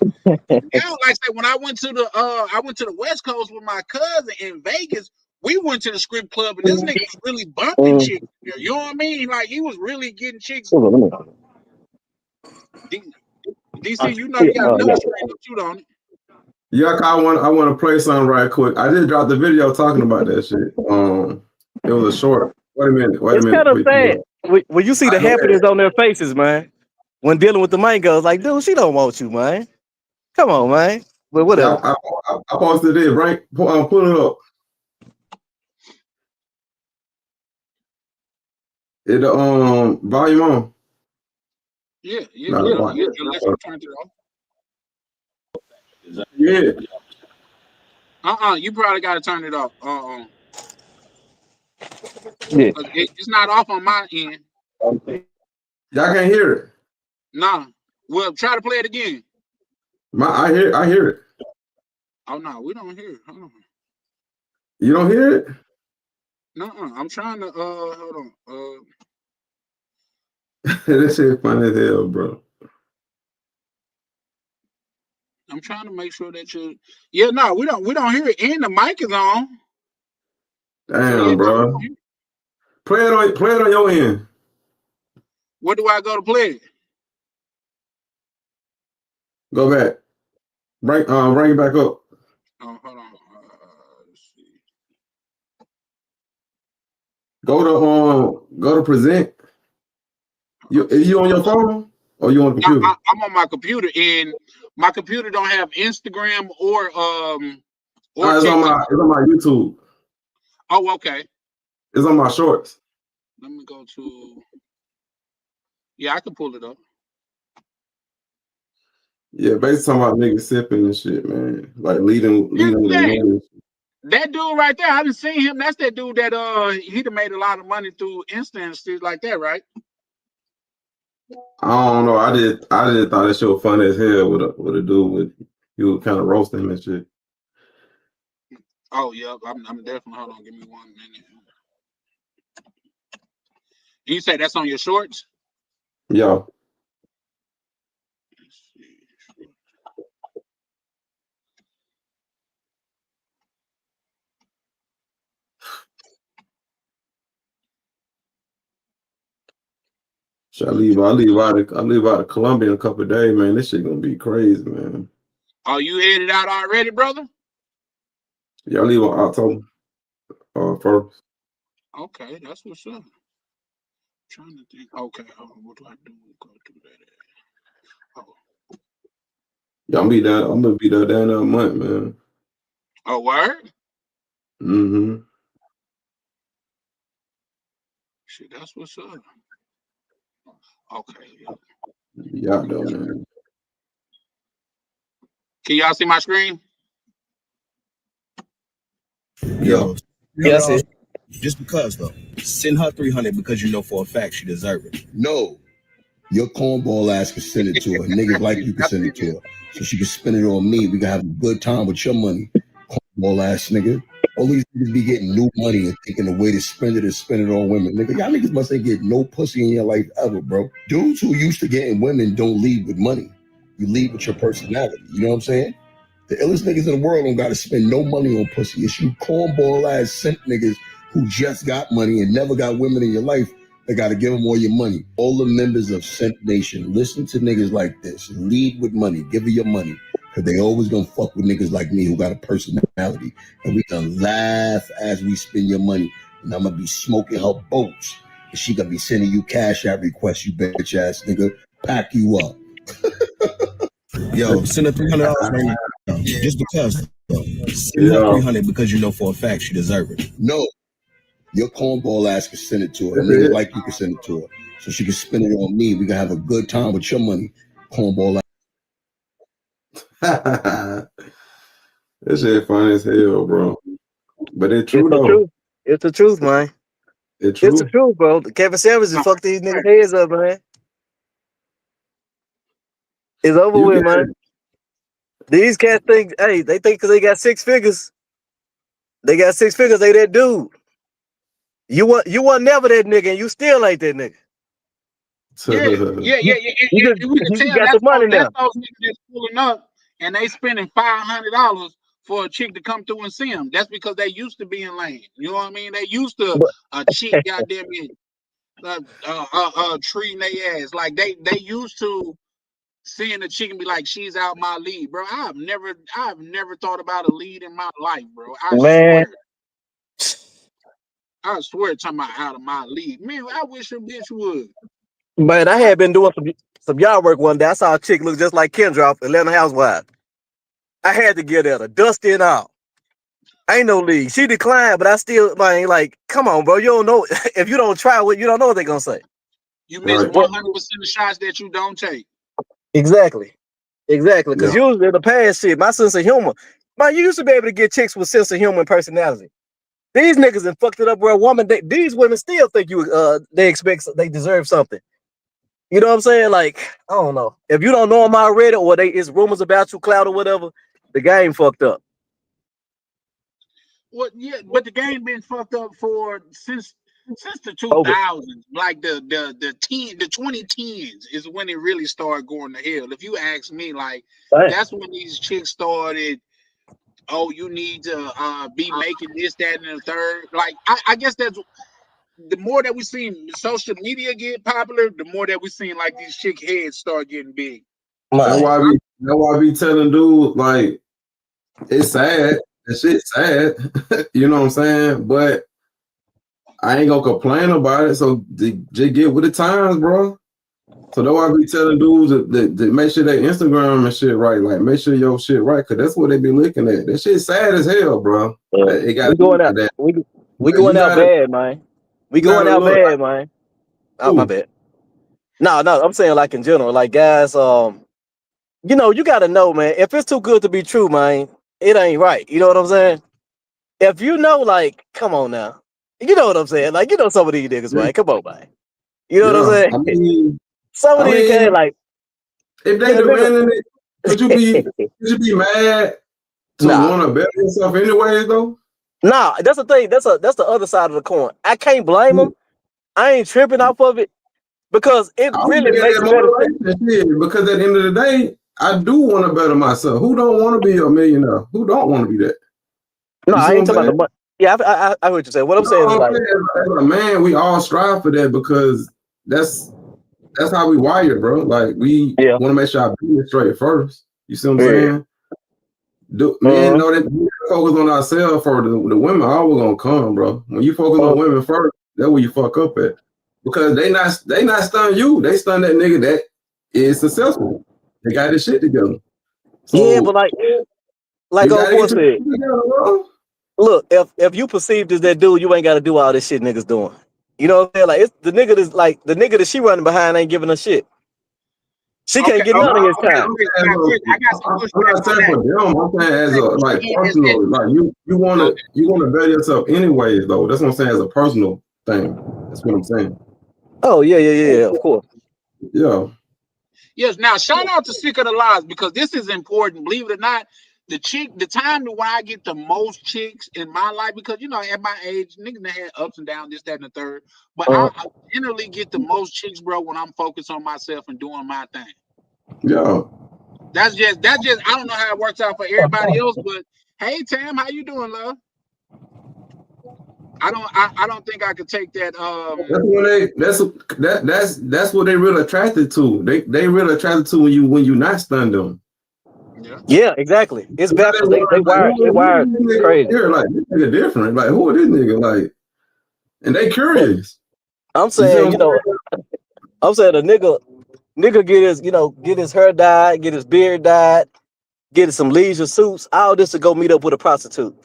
now, like I said, when I went to the West Coast with my cousin in Vegas. We went to the strip club and this nigga was really bumping Mm. chicks there. You know what I mean? Like he was really getting chicks. Hold on, let D- DC, you know me- you got yeah. another screen up too, don't it? Yeah, I want to play something right quick. I just dropped the video talking about that shit. It was a short. Wait a minute. Wait a It's minute. kind of Before you sad go. when you see I the go ahead. happiness on their faces, man. When dealing with the mangoes, like, dude, she don't want you, man. Come on, man. But Yeah, whatever. I posted it. Right. Pull it up. It volume on. Yeah. No, Unless you turned it off. yeah. You probably got to turn it off. Yeah. 'Cause it's not off on my end. Y'all can't hear it. Nah. Well, try to play it again. I hear it. Oh no, we don't hear it. Hold on. You don't hear it? No, I'm trying to. Hold on. That shit funny as hell, bro. I'm trying to make sure that you. Yeah, no, we don't hear it, and the mic is on. So yeah, Damn, no, we don't bro. hear it. Play it on your end. Where do I go to play it? Go back. Bring it back up. Oh, hold on. Let's see. Go to present. You on your phone or you on the computer? I'm on my computer, and my computer don't have Instagram or TikTok. It's on my YouTube. Oh, okay. It's on my shorts. Let me go to. Yeah, I can pull it up. Yeah, basically talking about niggas sipping and shit, man. Like leading with a Yeah, man. that dude right there. I didn't see him. That's that dude that he done made a lot of money through Insta and shit like that, right? I don't know. I just thought that shit was funny as hell with a dude with you was kind of roasting him and shit. Oh, yeah. I'm definitely. Hold on, give me 1 minute. You say that's on your shorts? Yeah. Let's see. Should I leave out of Colombia in a couple of days, man. This shit gonna be crazy, man. Oh, you headed out already, brother? Yeah, I leave on October 1st. Okay, that's what's up. Trying to think. Okay, hold on. What do I do? Go do that. Oh, Yeah, I'm gonna be there down that month, man. Oh, word? Mm-hmm. Shit, that's what's up. Okay. Yeah, though, man. Can y'all see my screen? Yo, Yes, it. just because though, send her 300 because you know for a fact she deserve it. No, your cornball ass can send it to her. Niggas like you can send it to her, so she can spend it on me. We can have a good time with your money, cornball ass nigga. All these niggas be getting new money and thinking the way to spend it is spend it on women. Nigga, y'all niggas must ain't get no pussy in your life ever, bro. Dudes who used to getting women don't lead with money. You lead with your personality. You know what I'm saying? The illest niggas in the world don't gotta spend no money on pussy. It's you cornball ass simp niggas who just got money and never got women in your life that gotta give them all your money. All the members of Simp Nation, listen to niggas like this. Lead with money. Give her your money. Cause they always gonna fuck with niggas like me who got a personality. And we gonna laugh as we spend your money. And I'm gonna be smoking her boats. And she gonna be sending you cash out requests, you bitch ass nigga. Pack you up. Yo, send her $300 right now. Just because. Send her 300 because you know for a fact she deserve it. No, your cornball ass can send it to her. Niggas like you can send it to her, so she can spend it on me. We can have a good time with your money, cornball That shit funny as hell, bro. But it's true It's the though. truth. It's the truth, man. It's It's the true. truth, bro. Kevin Samuels just fucked these niggas' heads up, man. It's over You with, can man. These cats think, hey, they think because they got 6 figures, they got 6 figures, they that dude. You want never that nigga, and you still ain't that nigga. Yeah. You just And we can you tell got the money that's now. those niggas that's pulling up and they spending $500 for a chick to come through and see them. That's because they used to being lame. You know what I mean? They used to But a chick goddamn it, treating their ass like they used to seeing a chick and be like, she's out my league, bro. I've never thought about a lead in my life, bro. man, I swear, talking about out of my league, man. I wish a bitch would. I had been doing some yard work one day. I saw a chick look just like Kendra off Atlanta Housewives. I had to get at her, dusty and all. Ain't no league. She declined, but I still like, come on, bro. You don't know if you don't try what you don't know what they're gonna say. You miss Right. 100% of shots that you don't take. Exactly. Because Yeah. usually in the past shit, my sense of humor, man, you used to be able to get chicks with sense of humor and personality. These niggas have fucked it up where a woman, these women still think they expect they deserve something. You know what I'm saying? Like, I don't know. If you don't know them already, or it's rumors about you, clout or whatever, the game fucked up. Well, yeah, but the game been fucked up for since the Over. 2000s. Like the 2010s is when it really started going to hell. If you ask me, like Damn. that's when these chicks started. Oh, you need to be making this, that, and the third. Like I guess that's the more that we seen social media get popular, the more that we seen like these chick heads start getting big. That's Man. why I be telling dudes like it's sad. That shit's sad. You know what I'm saying? But I ain't gonna complain about it. So just get with the times, bro. So that's why I be telling dudes that make sure they Instagram and shit right. Like make sure your shit right, cause that's what they be looking at. That shit sad as hell, bro. It got We going out. that. We But going out bad, man. We you going gotta out look. bad, man. Oh, my Ooh. bad. No, I'm saying like in general, like guys, you gotta know, man. If it's too good to be true, man, it ain't right. You know what I'm saying? If you know, like, come on now. You know what I'm saying? Like, some of these niggas, man. Come on, man. You know what I'm Yeah, saying? Some of these guys, like, if they yeah, nigga. demanding it, could you be mad to Nah, want to better yourself anyways though? nah. That's the thing. That's the other side of the coin. I can't blame them. I ain't tripping off of it because it I was really looking at makes that a better. motivation shit because at the end of the day, I do want to better myself. Who don't want to be a millionaire? Who don't want to be that? No, You see I what ain't I'm talking about saying? the money. Yeah, I heard what you say. What I'm No, saying is I'm like, saying as a man, we all strive for that because that's how we wired, bro. Like we yeah, want to make sure our business straight first. You see what I'm yeah. saying? Men know that we focus on ourselves for the women always gonna come, bro. When you focus on women first, that's where you fuck up at. Because they not stun you, they stun that nigga that is successful. They got this shit together. Yeah, So but like you old gotta boy get your said, shit together, bro. look, if you perceived as that dude, you ain't got to do all this shit niggas doing. You know what I'm saying? Like it's the nigga that she running behind ain't giving a shit. She can't Okay, get No, none of his I'm time. okay. saying, Now, Chris, I got some I'm pushback not on saying that. for them. I'm saying as a like She is personal, like you wanna better yourself anyways though. That's what I'm saying as a personal thing. That's what I'm saying. Oh yeah, of course. Yeah. yes. Now, shout out to Sick of the Lies because this is important. Believe it or not, the time to when I get the most chicks in my life, because you know, at my age, niggas done had ups and downs, this, that, and the third. But I generally get the most chicks, bro, when I'm focused on myself and doing my thing. Yeah. That's just I don't know how it works out for everybody else, but hey Tam, how you doing, love? I don't think I could take that That's when that's what they really attracted to. They really attracted to when you not stunned them. Yeah, exactly. It's backwards. They wired Who is this nigga crazy. here? Like this nigga different. Like who is this nigga? Like and they curious. I'm You see saying, what I'm I'm saying a nigga get his hair dyed, get his beard dyed, get some leisure suits, all this to go meet up with a prostitute.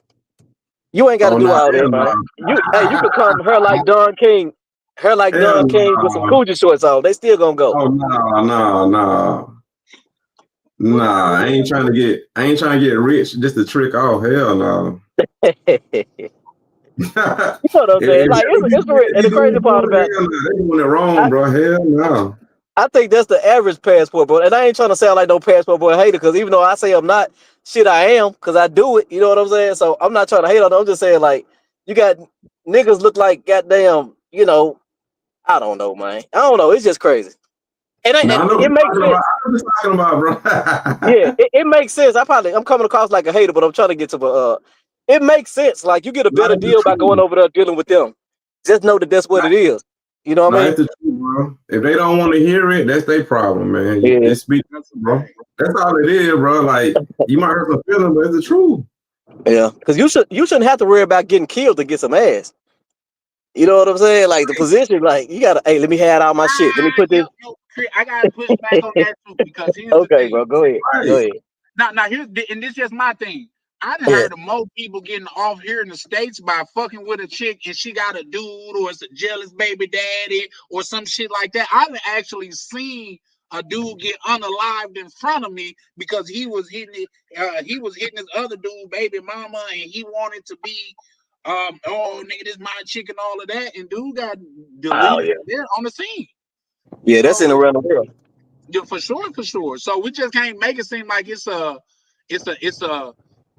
You ain't got to oh do nah, all that, hell man. You nah. could come hair like Hell Don King with some nah. Coogee shorts on. They still gonna go. Oh nah. I ain't trying to get rich just to trick off. Hell no. You know what I'm saying? Like and the crazy part about hell no. They doing it wrong, I, bro. Hell no. I think that's the average passport, bro. And I ain't trying to sound like no passport boy hater, because even though I say I'm not, shit I am, because I do it. You know what I'm saying? So I'm not trying to hate on them. I'm just saying, like, you got niggas look like goddamn, I don't know, man. I don't know. It's just crazy. And Nah, I know what it you're makes talking about. sense. I know what you're talking about, Yeah, bro. it makes sense. I'm coming across like a hater, but I'm trying to get to it makes sense. Like you get a Nah, better it's the deal by going truth. over there dealing with them. Just know that that's what Nah, it is. You know what I nah, mean? it's the truth, bro. If they don't want to hear it, that's their problem, man. Yeah. Just speak, that's a bro. fact. That's all it is, bro. Like you might hurt some feelings, but it's the truth. Yeah. Because you shouldn't have to worry about getting killed to get some ass. You know what I'm saying? Like the position, like you gotta, hey, let me have all my shit. Let me put this. Yo, Chris, I gotta push back on that too because here's the Okay, thing. bro. Go ahead. Go Right. ahead. Now and this is just my thing. I done Yeah. heard of more people getting off here in the States by fucking with a chick and she got a dude or it's a jealous baby daddy or some shit like that. I've actually seen a dude get unalived in front of me because he was hitting his other dude baby mama and he wanted to be oh nigga this my chick and all of that and dude got Oh deleted yeah. there on the scene. Yeah, that's in So around the world. yeah, for sure. So we just can't make it seem like it's a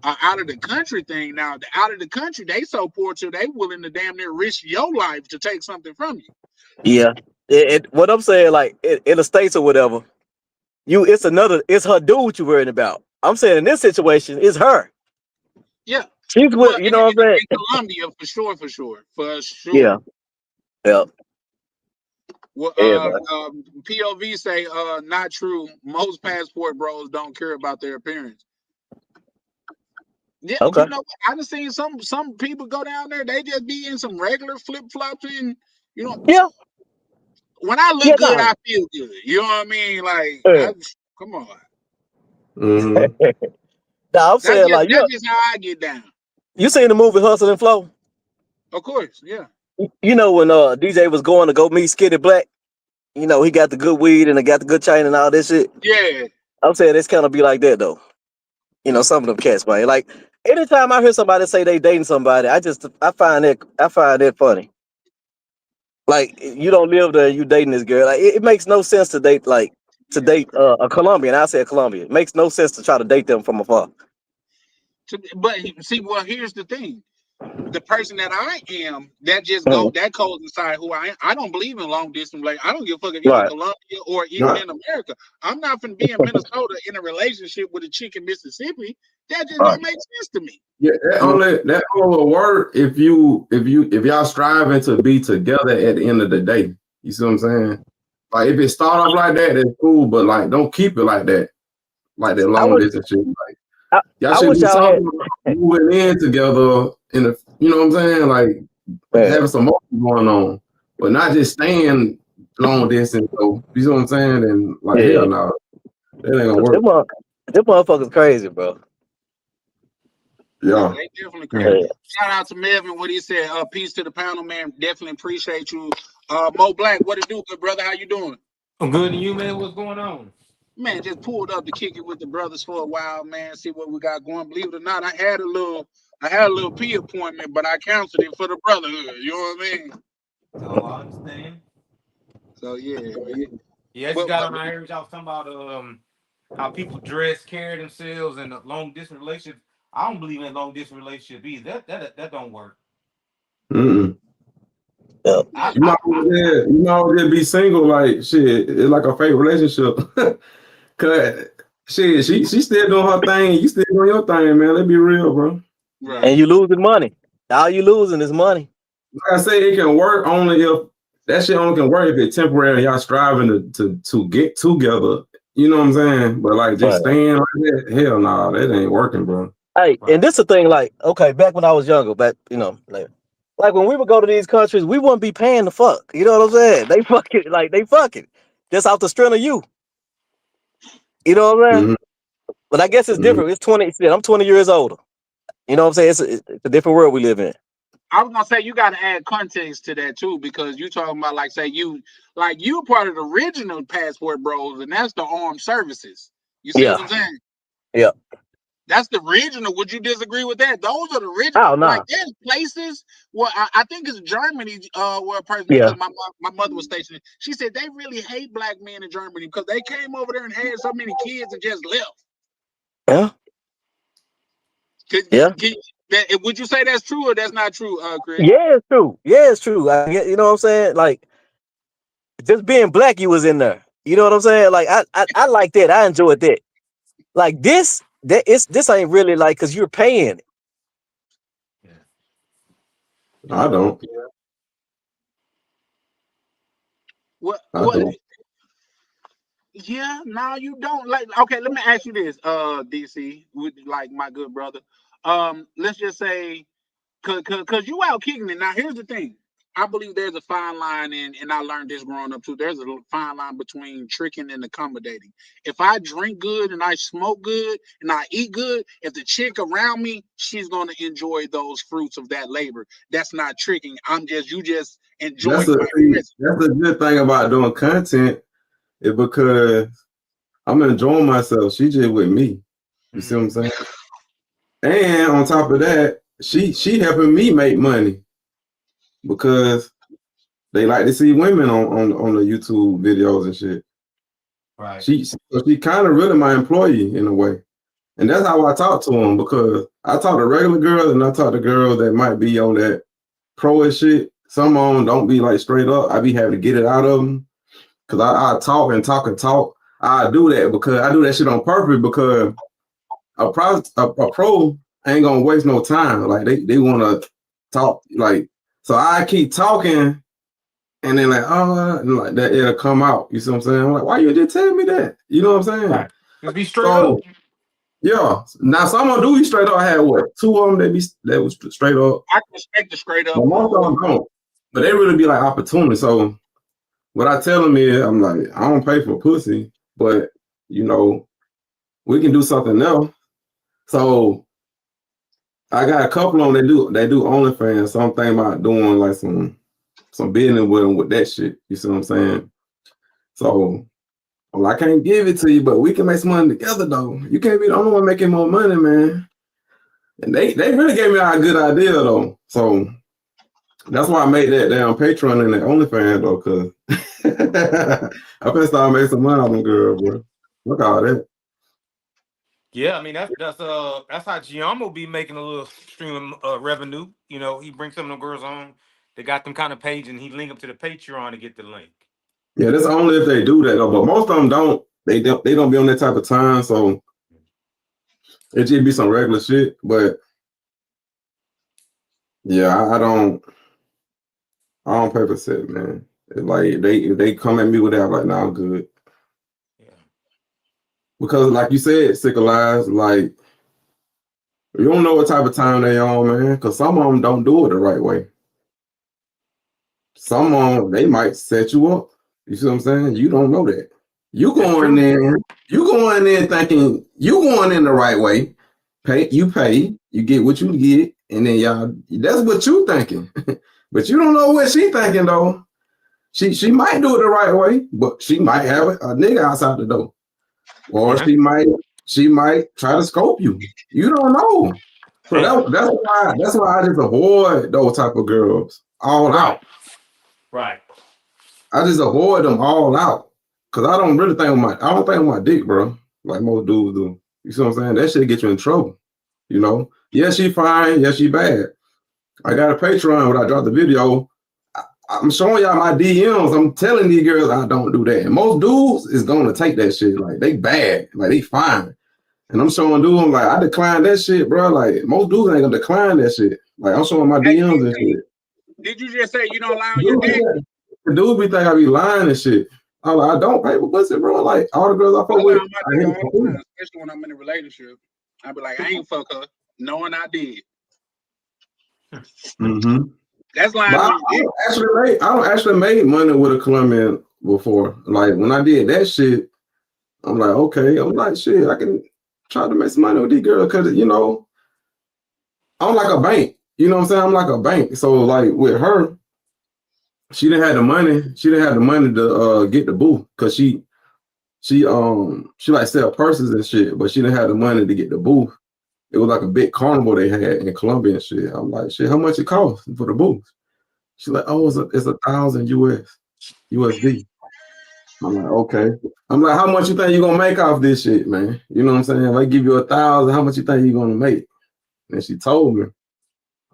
out of the country thing. Now, the out of the country, they so poor too, they willing to damn near risk your life to take something from you. Yeah. What I'm saying, like in the States or whatever, it's her dude you worrying about. I'm saying in this situation, it's her. Yeah. She's Well, with, you know what I'm saying? in Colombia, for Yeah. sure. Yeah. Well, Yeah, man. POV say, not true. Most passport bros don't care about their appearance. Yeah, you Okay. know what? I just seen some people go down there. They just be in some regular flip flops and you know. Yeah. When I Yeah, look good, no. I feel good. You know what I mean? Like, Yeah. come on. Mm-hmm. Nah, I'm saying like That's just how I get down. you seen the movie Hustle and Flow? Of course, yeah. You know when DJ was going to go meet Skinny Black, he got the good weed and he got the good chain and all that shit. Yeah. I'm saying it's kind of be like that though. Some of them cats, man. Like anytime I hear somebody say they dating somebody, I find that funny. Like you don't live there, you dating this girl. Like it makes no sense to date Yeah, that's crazy. a Colombian. I say a Colombian. It makes no sense to try to date them from afar. But see, well, here's the thing. The person that I am, Mhm. that goes inside who I am. I don't believe in long distance. Like I don't give a fuck if you in Right. Colombia or even Right. in America. I'm not gonna be in Minnesota in a relationship with a chick in Mississippi. That just Right. don't make sense to me. Yeah, that only will work if y'all striving to be together at the end of the day. You see what I'm saying? Like if it start off like that, that's cool, but like don't keep it like that I long wish distance shit. Like I, y'all I should wish be y'all had. talking about moving in together in a you know what I'm saying? Like Man, having some motion going on, but not just staying long distance. So you know what I'm saying? And like hell yeah. no, that ain't gonna 'Cause work. Them motherfuckers crazy, bro. No, Yeah. they definitely Yeah. crazy. Shout out to Melvin, what he said. Peace to the panel, man. Definitely appreciate you. Mo Black, what it do, good brother? How you doing? I'm good, and you, man? What's going on? Man, just pulled up to kick it with the brothers for a while, man. See what we got going. Believe it or not, I had a little P appointment, but I canceled it for the brotherhood. You know what I mean? Oh, I understand. So yeah, man. Yeah, I just But, got but on. I heard y'all talking about how people dress, carry themselves, and long distance relationships. I don't believe in long distance relationship either. That don't work. Mm-mm. Yeah. I, You I, might I just be single, like shit. It's like a fake relationship. Cause shit, she still doing her thing. You still doing your thing, man. Let's be real, bro. right. And you losing money. All you losing is money. Like I say, it can work only if that shit only can work if it's temporary. Y'all striving to get together. You know what I'm saying? But like just Right. staying like that, hell nah, that ain't working, bro. Hey, right. and this the thing, like, okay, back when I was younger, back, like when we would go to these countries, we wouldn't be paying the fuck. You know what I'm saying? They fucking just off the strength of you. You know what I'm saying? Mm-hmm. But I guess it's Mm-hmm. different. It's 20. Shit, I'm 20 years older. You know what I'm saying? It's a different world we live in. I was gonna say you got to add context to that too, because you talking about like say you part of the original Passport Bros, and that's the armed services. You see what Yeah, I'm saying? yeah. That's the original. Would you disagree with that? Those are the original. Oh Like no. there's places where I think it's Germany, where a person Yeah, because my mother was stationed. She said they really hate black men in Germany because they came over there and had so many kids and just left. yeah, Could, yeah. could, would you say that's true or that's not true, Chris? Yeah, it's true. Yeah, it's true. You know what I'm saying? Like just being black, you was in there. You know what I'm saying? Like I like that. I enjoyed that. Like this ain't really like because you're paying. Yeah. I don't. What I what? don't. Yeah, no, you don't like. Okay, let me ask you this, DC, with like my good brother. Let's just say, cause you out kicking it. Now, here's the thing. I believe there's a fine line, and I learned this growing up too. There's a fine line between tricking and accommodating. If I drink good and I smoke good and I eat good, if the chick around me, she's gonna enjoy those fruits of that labor. That's not tricking. You just That's enjoying my presence. a good thing about doing content is because I'm enjoying myself. She just with me. You see what I'm saying? And on top of that, she helping me make money because they like to see women on the YouTube videos and shit. Right. She kind of really my employee in a way. And that's how I talk to them because I talk to regular girls and I talk to girls that might be on that pro and shit. Some of them don't be like straight up. I be having to get it out of them because I talk and talk and talk. I do that because I do that shit on purpose because a pro ain't gonna waste no time. Like they want to talk like so. I keep talking and then like and like that it'll come out. You see what I'm saying? I'm like, why you didn't tell me that? You know what I'm saying? Right. Just be straight So up. yeah. Now some of them do be straight up. I had what 2 of them that was straight up. I can respect the straight up. But most of them don't. But they really be like opportunity. So what I tell them is, I'm like, I don't pay for pussy, but you know, we can do something else. So I got a couple on they do OnlyFans. So I'm thinking about doing like some business with them with that shit. You see what I'm saying? So well, I can't give it to you, but we can make some money together though. You can't be the only one making more money, man. And they really gave me a good idea though. So that's why I made that damn Patreon and that OnlyFans though, cause I been start making some money on them girl, bro. Look at all that. Yeah, I mean that's how Giammo be making a little stream of revenue. You know, he brings some of them girls on. They got them kind of page, and he link them to the Patreon to get the link. Yeah, that's only if they do that though. But most of them don't. They don't be on that type of time, so it just be some regular shit. But yeah, I don't pay for set, man. It's like if they come at me with that, I'm like, nah, I'm good. Yeah. Because like you said, sick of lies, like you don't know what type of time they on, man. Because some of them don't do it the right way. Some of them they might set you up. You see what I'm saying? You don't know that. You going there thinking you going in the right way. You get what you get, and then y'all, that's what you thinking. But you don't know what she thinking though. She might do it the right way, but she might have a nigga outside the door. Or she might try to scope you. You don't know. So that's why I just avoid those type of girls all out. Right. I just avoid them all out. Cause I don't think with my dick, bro. Like most dudes do. You see what I'm saying? That shit get you in trouble. You know? Yeah, she fine. Yeah, she bad. I got a Patreon when I dropped the video. I'm showing y'all my DMs. I'm telling these girls I don't do that. And most dudes is gonna take that shit. Like they bad. Like they fine. And I'm showing dudes like I decline that shit, bro. Like most dudes ain't gonna decline that shit. Like I'm showing my DMs and shit. Did you just say you don't lie on your dick? The dudes be think I be lying and shit. I'm like, I don't pay for pussy, bro. Like all the girls I fuck with, especially when I'm in a relationship. I be like, I ain't fuck her, knowing I did. Mm-hmm. That's lying. I don't actually made money with a Colombian before. Like when I did that shit, I'm like, okay. I'm like, shit, I can try to make some money with these girls because you know, I'm like a bank. You know what I'm saying? I'm like a bank. So like with her, she didn't have the money. She didn't have the money to get the booth because she like sell purses and shit, but she didn't have the money to get the booth. It was like a big carnival they had in Colombia and shit. I'm like, shit, how much it costs for the booth? She's like, oh, it's 1,000 USD. I'm like, okay. I'm like, how much you think you're gonna make off this shit, man? You know what I'm saying? If I give you 1,000, how much you think you're gonna make? And she told me.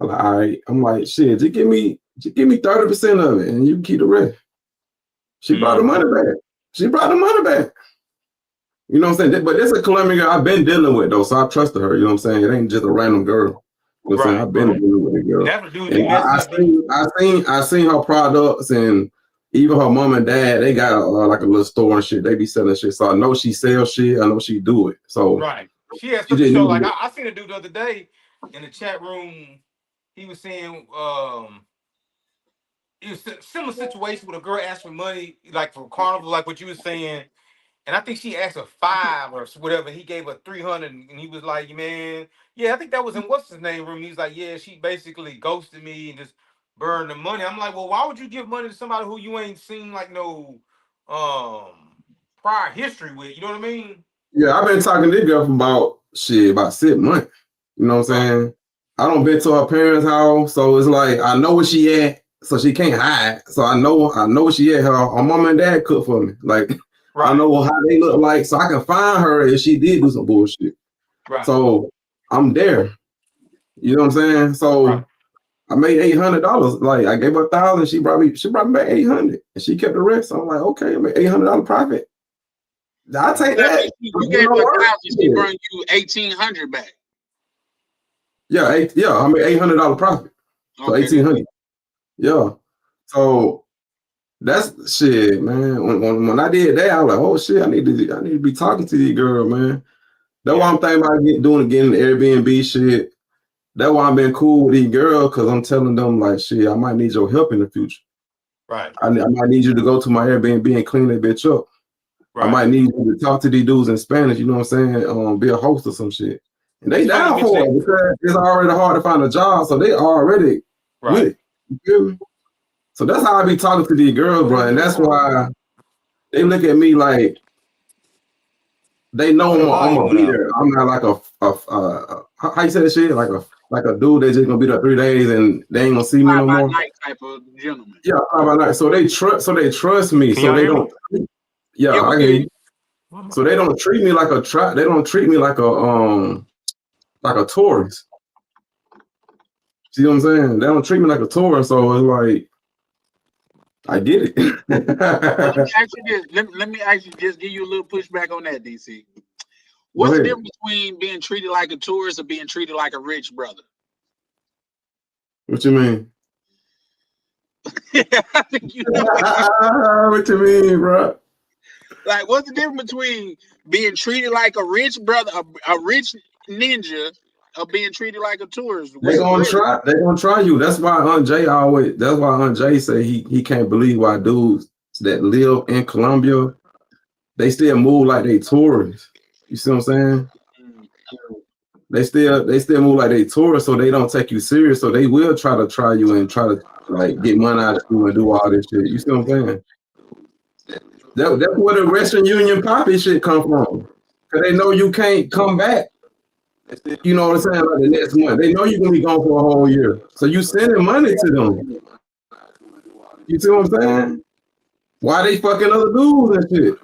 I'm like, all right. I'm like, shit, just give me 30% of it and you can keep the rest. She brought the money back. You know what I'm saying? But this is a Colombian girl I've been dealing with though, so I trusted her. You know what I'm saying? It ain't just a random girl. You know what I'm saying? I've been dealing with the girl. And I seen her products, and even her mom and dad, they got like a little store and shit. They be selling shit, so I know she sells shit. I know she do it. So she has something to show. Like I seen a dude the other day in the chat room. He was saying it was a similar situation with a girl asked for money, like for carnival, like what you were saying. And I think she asked her 5 or whatever. He gave her 300, and he was like, "Man, yeah, I think that was in what's his name room." He's like, "Yeah, she basically ghosted me and just burned the money." I'm like, "Well, why would you give money to somebody who you ain't seen like no prior history with?" You know what I mean? Yeah, I've been talking to this girl for about 6 months. You know what I'm saying? I don't been to her parents' house, so it's like I know where she at, so she can't hide. So I know where she at. Her mom and dad cook for me, like. I know how they look like, so I can find her if she did do some bullshit. So I'm there. You know what I'm saying? So I made $800. Like I gave her 1,000, she brought me back 800, and she kept the rest. So I'm like, okay, I made $800 profit. I'll take that. You gave her 1,000, she brought you 1,800 back. Yeah, I made $800 profit. So 1,800. Yeah. So that's shit, man. When I did that, I was like, oh shit, I need to be talking to these girls, man. That's why I'm thinking about doing again the Airbnb shit. That's why I've been cool with these girls, because I'm telling them like, shit, I might need your help in the future. Right. I might need you to go to my Airbnb and clean that bitch up. Right. I might need you to talk to these dudes in Spanish, you know what I'm saying? Be a host or some shit. And they down for it because it's already hard to find a job, so they already with it. You feel me? So that's how I be talking to these girls, bro, and that's why they look at me like they know I'm a beater. I'm not like a how you say that shit? Like a dude that's just gonna be there 3 days and they ain't gonna see me no more. Night type of gentleman. Yeah, by night. So they trust me. So they don't. Yeah, I hear you. So they don't treat me like a They don't treat me like a tourist. See what I'm saying? They don't treat me like a tourist. So it's like, I get it. let me actually just give you a little pushback on that, DC. What's the difference between being treated like a tourist or being treated like a rich brother? What you mean? I think you know what you mean, bro? Like, what's the difference between being treated like a rich brother, a rich ninja, or being treated like a tourist? They gonna try you. That's why Aunt Jay say he can't believe why dudes that live in Colombia they still move like they tourists. You see what I'm saying? They still move like they tourists, so they don't take you serious. So they will try you and try to like get money out of you and do all this shit. You see what I'm saying? That's where the Western Union poppy shit come from. Cause they know you can't come back. You know what I'm saying? Like the next month, they know you're gonna be gone for a whole year. So you sending money to them. You see what I'm saying? Why they fucking other dudes and shit?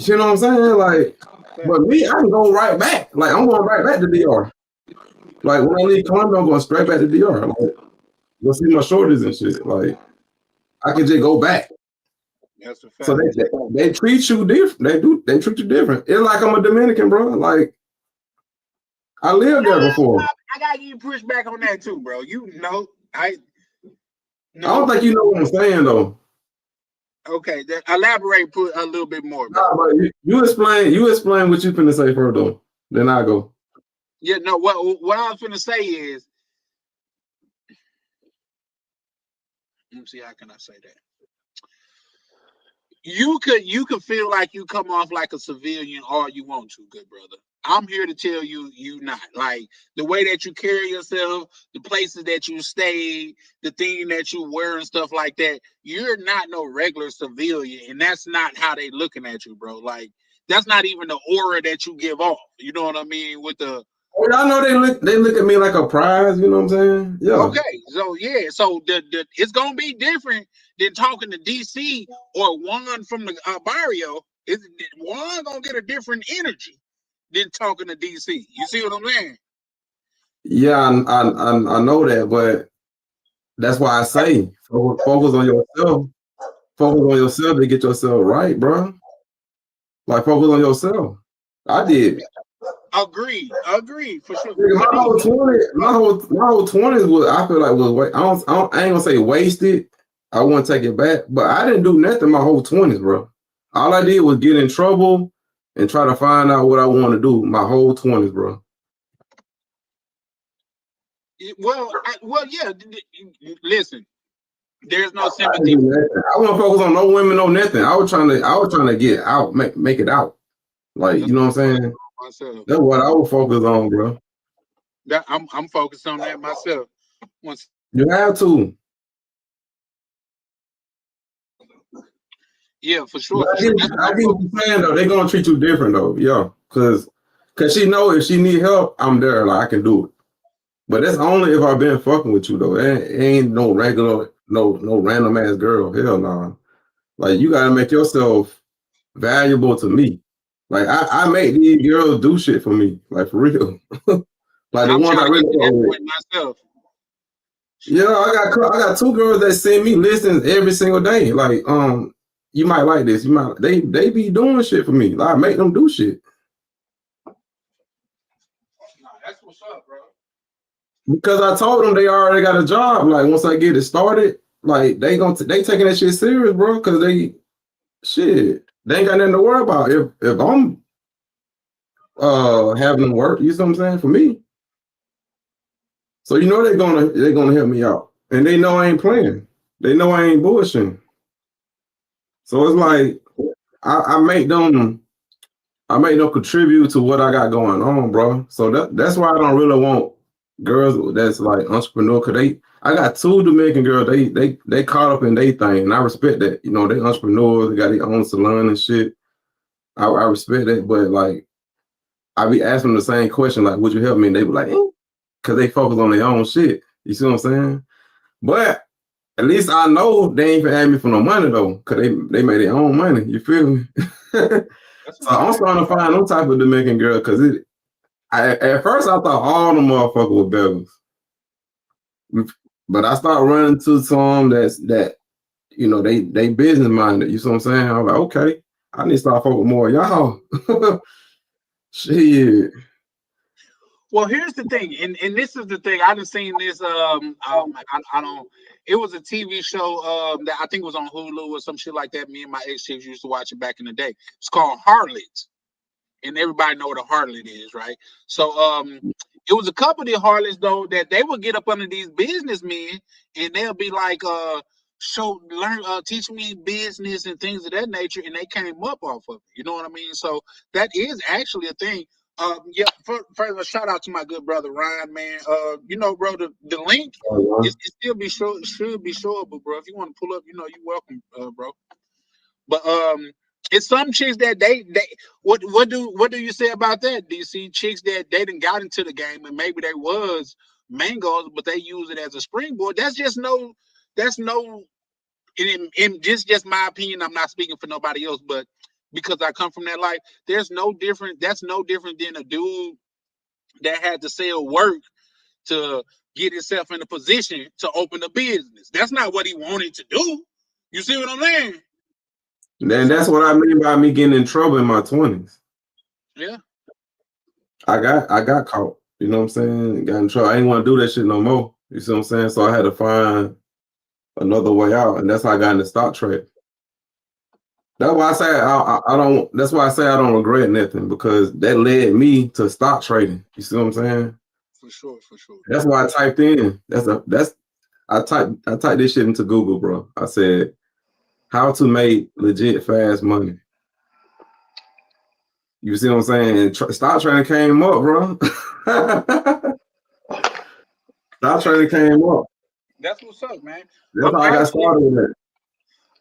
You know what I'm saying? Like, but me, I can go right back. Like I'm going right back to DR. Like when I leave Columbia, I'm going straight back to DR. Like, go see my shorties and shit. Like I can just go back. That's a fact. So they treat you different. They treat you different. It's like I'm a Dominican, bro. Like I lived there before. I gotta get you pushed back on that too, bro. You know, I don't think you know what I'm saying though. Okay, then elaborate, put a little bit more. Nah, but you explain what you finna say first though. Then I go. Yeah, no. What I was finna say is, let me see, how can I say that? You could feel like you come off like a civilian all you want to, good brother. I'm here to tell you, you not. Like the way that you carry yourself, the places that you stay, the thing that you wear and stuff like that. You're not no regular civilian, and that's not how they looking at you, bro. Like that's not even the aura that you give off. You know what I mean? With the y'all know they look at me like a prize. You know what I'm saying? Yeah. Okay, so yeah, so the it's gonna be different than talking to DC or Juan from the barrio. Juan gonna get a different energy than talking to DC. You see what I'm saying? Yeah, I know that, but that's why I say focus on yourself. Focus on yourself to get yourself right, bro. Like focus on yourself. I did. Agreed for sure. My whole 20s was, I feel like was I ain't gonna say wasted. I wouldn't take it back, but I didn't do nothing my whole 20s, bro. All I did was get in trouble and try to find out what I want to do my whole 20s, bro. Well, yeah. Listen, there's no sympathy. I wasn't focused on no women, no nothing. I was trying to get out, make it out. Like, you know what I'm saying? Myself. That's what I was focused on, bro. I'm focused on that myself. You have to. Yeah, for sure. I get what you're saying though. They're gonna treat you different though, yeah. Cause she know if she need help, I'm there. Like I can do it. But that's only if I've been fucking with you though. It ain't no regular, no random ass girl. Hell no. Nah. Like you gotta make yourself valuable to me. Like I make these girls do shit for me, like for real. Like the ones I really fuck with myself. Yeah, I got two girls that send me listens every single day. Like, you might like this. You might they be doing shit for me. Like, I make them do shit. That's what's up, bro. Because I told them they already got a job. Like once I get it started, like they taking that shit serious, bro. Because they ain't got nothing to worry about. If I'm having them work, you see what I'm saying, for me. So you know they're gonna help me out, and they know I ain't playing. They know I ain't bullshitting. So it's like I make them contribute to what I got going on, bro. So that's why I don't really want girls that's like entrepreneur. Cause I got two Dominican girls. They caught up in their thing, and I respect that. You know, they entrepreneurs. They got their own salon and shit. I respect that, but like I be asking them the same question, like, "Would you help me?" And they be like, "Cause they focus on their own shit." You see what I'm saying? But at least I know they ain't ask me for no money though, cause they made their own money. You feel me? So I'm starting to find them type of Dominican girl, cause at first I thought all the motherfuckers were beggars, but I started running to some that you know they business minded. You see what I'm saying? I'm like, okay, I need to start focusing more y'all. Shit. Well, here's the thing, and this is the thing. I done seen this. I don't. It was a TV show that I think was on Hulu or some shit like that. Me and my ex chicks used to watch it back in the day. It's called Harlots, and everybody know what a harlot is, right? So it was a couple of the harlots though that they would get up under these businessmen, and they'll be like teach me business and things of that nature, and they came up off of it. You know what I mean? So that is actually a thing. Yeah. First, a shout out to my good brother Ryan, man. Bro, the link it still should be showable, bro. If you want to pull up, you're welcome, bro. But it's some chicks that they what do you say about that? Do you see chicks that they done got into the game and maybe they was mangoes, but they use it as a springboard? That's no in just my opinion. I'm not speaking for nobody else, but because I come from that life, that's no different than a dude that had to sell work to get himself in a position to open a business. That's not what he wanted to do. You see what I'm saying? And that's what I mean by me getting in trouble in my 20s. Yeah. I got caught. You know what I'm saying? Got in trouble. I ain't want to do that shit no more. You see what I'm saying? So I had to find another way out, and that's how I got into stock trade. That's why I say I don't. That's why I say I don't regret nothing, because that led me to stock trading. You see what I'm saying? For sure. That's why I typed in. I typed this shit into Google, bro. I said how to make legit fast money. You see what I'm saying? And stock trading came up, bro. Stock trading came up. That's what's up, man. That's how I got started with it.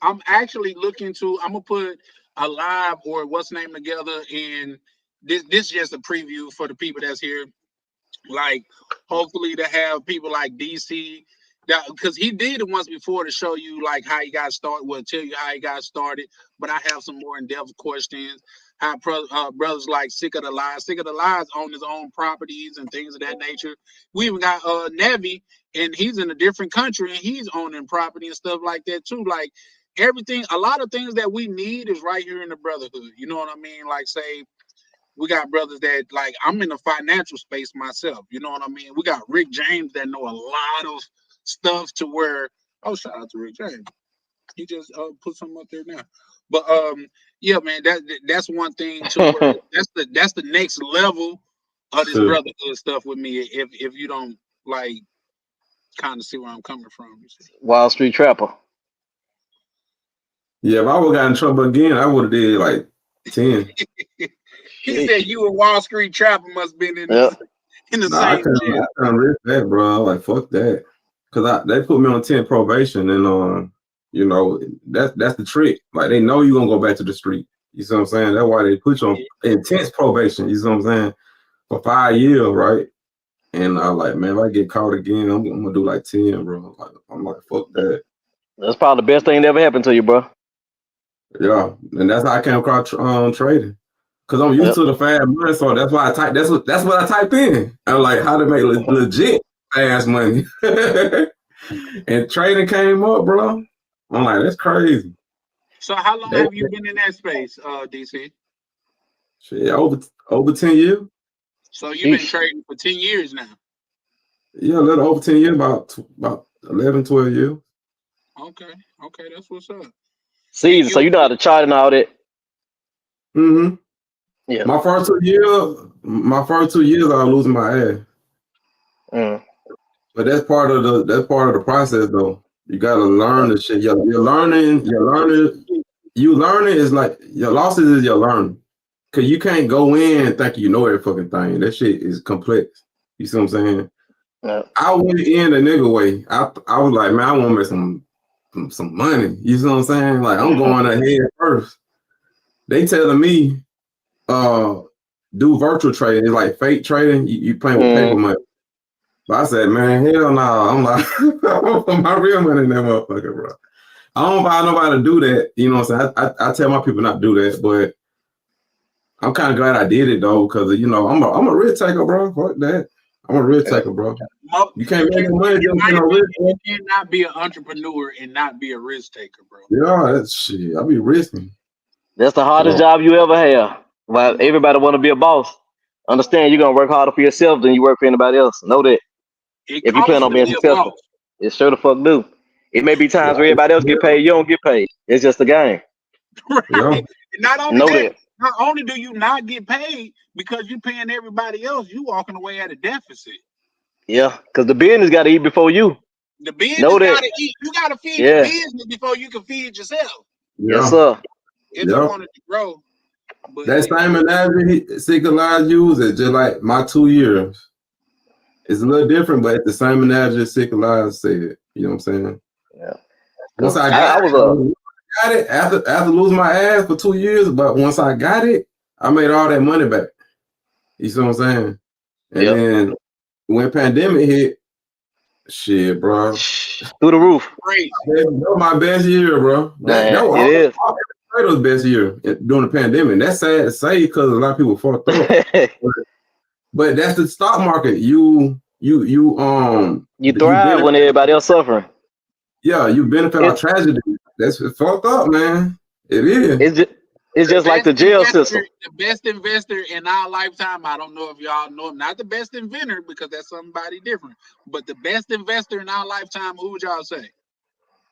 I'm actually looking to. I'm gonna put a live or what's name together, and this is just a preview for the people that's here. Like, hopefully to have people like DC, that because he did it once before to show you like how he got started. Well, tell you how he got started. But I have some more in-depth questions. How brothers like Sick of the Lies own his own properties and things of that nature. We even got Nevi, and he's in a different country and he's owning property and stuff like that too. Like everything, a lot of things that we need is right here in the brotherhood. You know what I mean? Like, say we got brothers that, like, I'm in the financial space myself. You know what I mean? We got Rick James that know a lot of stuff to where, oh, shout out to Rick James. He just put something up there now. But yeah, man, that's one thing to where that's the next level of this brotherhood stuff with me. If you don't like kind of see where I'm coming from. You see? Wall Street Trapper. Yeah, if I would have got in trouble again, I would have did like 10. He said you and Wall Street Trapper must have been in the same I couldn't risk that, bro. I'm like, fuck that. Because they put me on 10 probation, and that's the trick. Like, they know you're gonna go back to the street. You see what I'm saying? That's why they put you on intense probation. You see what I'm saying? For 5 years, right? And I'm like, man, if I get caught again, I'm gonna do like 10, bro. I'm like, fuck that. That's probably the best thing that ever happened to you, bro. Yeah, and that's how I came across trading. Cause I'm used to the fast money, so that's why I type. That's what I typed in. I'm like, how to make legit fast money. And trading came up, bro. I'm like, that's crazy. So how long have you been in that space, DC? Shit, over 10 years. So you've been trading for 10 years now? Yeah, a little over 10 years, about 11, 12 years. Okay, that's what's up. See, so you know how to chart and all that. Mm-hmm. Yeah. My first 2 years, I was losing my ass. But that's part of the process, though. You gotta learn the shit. You're learning. Is like your losses is your learning. Cause you can't go in thinking you know every fucking thing. That shit is complex. You see what I'm saying? Yeah. I went in the nigga way. I was like, man, I want to make some money. You see what I'm saying? Like, I'm going ahead first. They telling me, do virtual trading. It's like fake trading. You playing with paper money. But I said, man, hell no. I'm like, I'm gonna put my real money in that motherfucker, bro. I don't find nobody to do that. You know what I'm saying? I tell my people not to do that, but I'm kind of glad I did it though, because I'm a risk taker, bro. Fuck that. I'm a risk taker, bro. You can't make no money. You cannot be an entrepreneur and not be a risk taker, bro. Yeah, that's shit. I be risking. That's the hardest job you ever have. Well, everybody want to be a boss. Understand, you're gonna work harder for yourself than you work for anybody else. Know that. If you plan on being successful, it sure the fuck do. It may be times where everybody else get paid, you don't get paid. It's just a game. Right. Yeah. Not only do you not get paid because you're paying everybody else, you walking away at a deficit. Yeah, because the business got to eat before you. The business Know that. gotta eat. You gotta feed the Yeah. business before you can feed yourself. Yes, Yeah. sir. If you wanted to grow. But That same analogy Sikalai uses, just like my 2 years. It's a little different, but it's the same analogy Sikalai said. You know what I'm saying? Yeah. Once I I got it after losing my ass for 2 years, but once I got it, I made all that money back. You see what I'm saying? And then when pandemic hit, shit, bro. through the roof. crazy. That was my best year, bro. Man, that was it is. all best year during the pandemic. That's sad to say because a lot of people fucked up. But that's the stock market. You thrive when everybody else suffering. Yeah, you benefit our tragedy. That's fucked up, man. It is. It's just like the jail system. The best investor in our lifetime, I don't know if y'all know him, not the best inventor because that's somebody different, but the best investor in our lifetime, who would y'all say?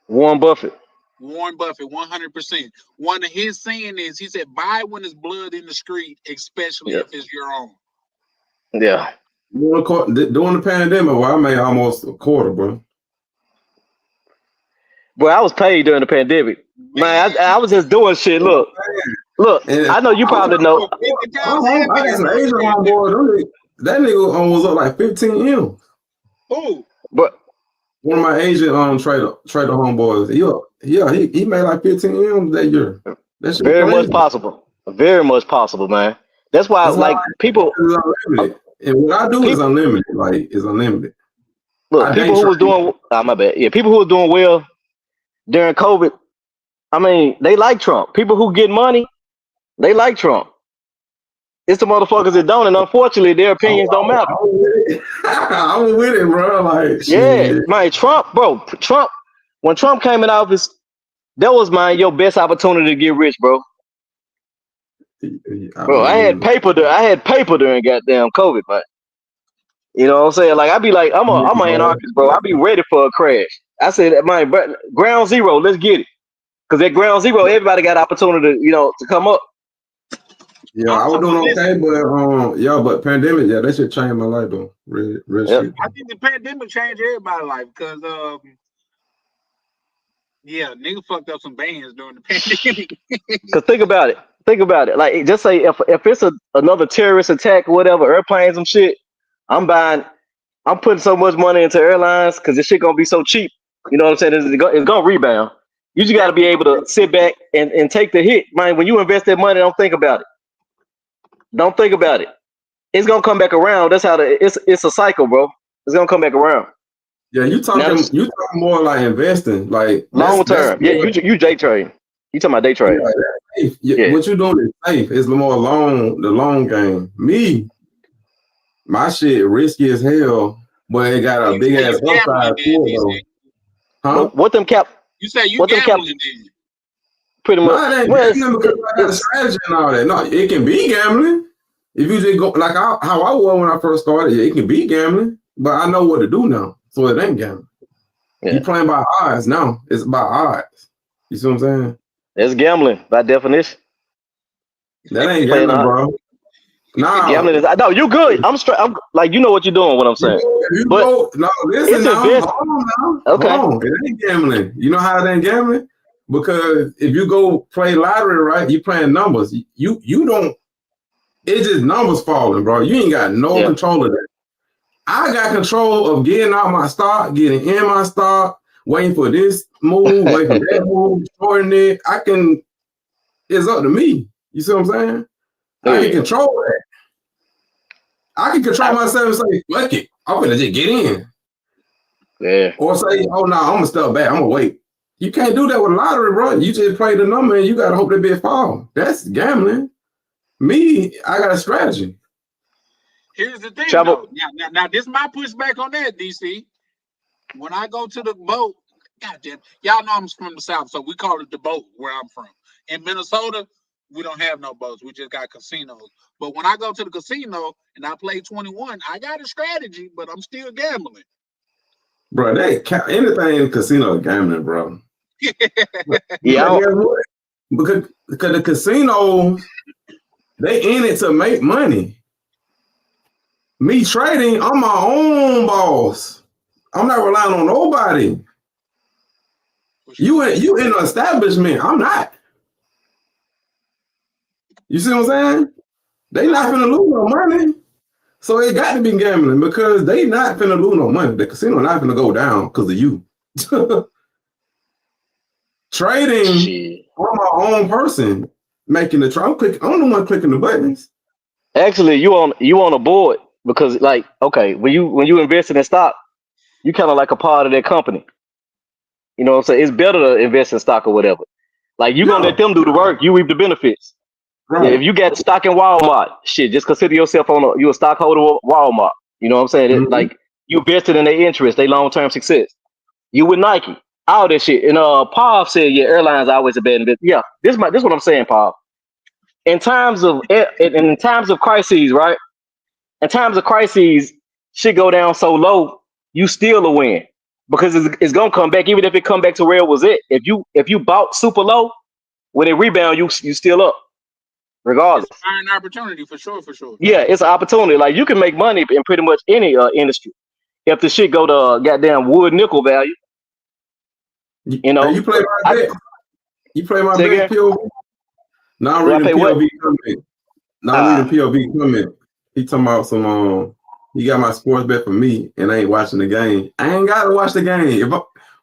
Warren Buffett. Warren Buffett, 100%. One of his saying is, he said, buy when there's blood in the street, especially if it's your own. Yeah. During the pandemic, I made almost a quarter, bro. Bro, I was paid during the pandemic. Man, I was just doing shit. Look. And I know you probably know. I got some Asian homeboys. That nigga was up like 15 M. Who? But one of my Asian trader homeboys. He made like 15 M that year. That's very much possible. Very much possible, man. That's why people. And what I do is unlimited. Like, it's unlimited. Look, people who was doing. My bad. Yeah, people who were doing well during COVID. I mean, they like Trump. People who get money, they like Trump. It's the motherfuckers that don't, and unfortunately, their opinions don't matter. I'm with it, bro. Like, yeah, man, Trump. When Trump came in office, that was your best opportunity to get rich, bro. Bro, I had paper during goddamn COVID, man. You know what I'm saying? Like, I be like, I'm an anarchist, bro. I be ready for a crash. I said, man, ground zero, let's get it. Because at ground zero, everybody got opportunity, to come up. Yeah, I was doing okay, but pandemic, that shit changed my life, though. Real shit. I think the pandemic changed everybody's life because, nigga fucked up some bands during the pandemic. Because think about it. Like, just say if it's another terrorist attack or whatever, airplanes and shit, I'm putting so much money into airlines because this shit gonna be so cheap. You know what I'm saying? It's gonna rebound. You just gotta be able to sit back and take the hit. Man, when you invest that money, don't think about it. Don't think about it. It's gonna come back around. That's how it's a cycle, bro. It's gonna come back around. Yeah, you talking more like investing, like long term. Yeah, you day trade. You talking about day trade? Yeah, what you doing is safe. It's more the long game. Me, my shit risky as hell, but it got a big ass upside to it, though. Huh? What them cap? You say you gambling then? Pretty much. No, it ain't gambling because I got a strategy and all that. No, it can be gambling. If you just go like how I was when I first started, it can be gambling, but I know what to do now, so it ain't gambling. Yeah. You playing by odds now. It's by odds. You see what I'm saying? It's gambling by definition. That ain't gambling, bro. Nah, gambling is. No, you good. I'm straight. I'm like, you know what you're doing. What I'm saying. Listen now. Hold on. Okay. It ain't gambling. You know how it ain't gambling? Because if you go play lottery, right, you playing numbers. You don't. It's just numbers falling, bro. You ain't got no control of that. I got control of getting out my stock, getting in my stock, waiting for this move, waiting for that move, shorting it. It's up to me. You see what I'm saying? I can control that. I can control myself and say, fuck it. I'm gonna just get in. Yeah. Or say, oh no, I'm gonna step back. I'm gonna wait. You can't do that with lottery, bro. You just play the number and you gotta hope that bit fall. That's gambling. Me, I got a strategy. Here's the thing, though. Now, this is my pushback on that, DC. When I go to the boat, goddamn, y'all know I'm from the South, so we call it the boat where I'm from. In Minnesota, we don't have no boats. We just got casinos. But when I go to the casino and I play 21, I got a strategy, but I'm still gambling. Bro, anything in the casino is gambling, bro. Yeah. Because the casinos, they in it to make money. Me trading, I'm my own boss. I'm not relying on nobody. You in an establishment. I'm not. You see what I'm saying? They not finna lose no money. So it got to be gambling because they not finna lose no money. The casino not finna go down because of you. Trading Shit. on my own person, making the trade. I'm the one clicking the buttons. Actually, you on a board because like okay, when you invest in stock, you kind of like a part of that company. You know what I'm saying? It's better to invest in stock or whatever. Like you gonna Yeah, let them do the work, you reap the benefits. Yeah, if right. you got stock in Walmart, shit, just consider yourself you a stockholder of Walmart. You know what I'm saying? Mm-hmm. Like you invested in their interest, their long term success. You with Nike, all that shit. And Paul said, yeah, airlines always a bad investment. Yeah, this what I'm saying, Paul. In times of crises, right? In times of crises, shit go down so low, you still a win because it's gonna come back. Even if it come back to where it was it. If you bought super low, when it rebound, you still up It's regardless. a buying opportunity for sure, for sure. Yeah, it's an opportunity. Like you can make money in pretty much any industry. If the shit go to goddamn wood nickel value, you Hey, know. you play my I bet. You play my say bet, again. POV. Now I'm Do I reading pay what? POV comment. Now I'm reading Ah, POV comment. He talking about some. He got my sports bet for me, and I ain't watching the game. I ain't gotta watch the game.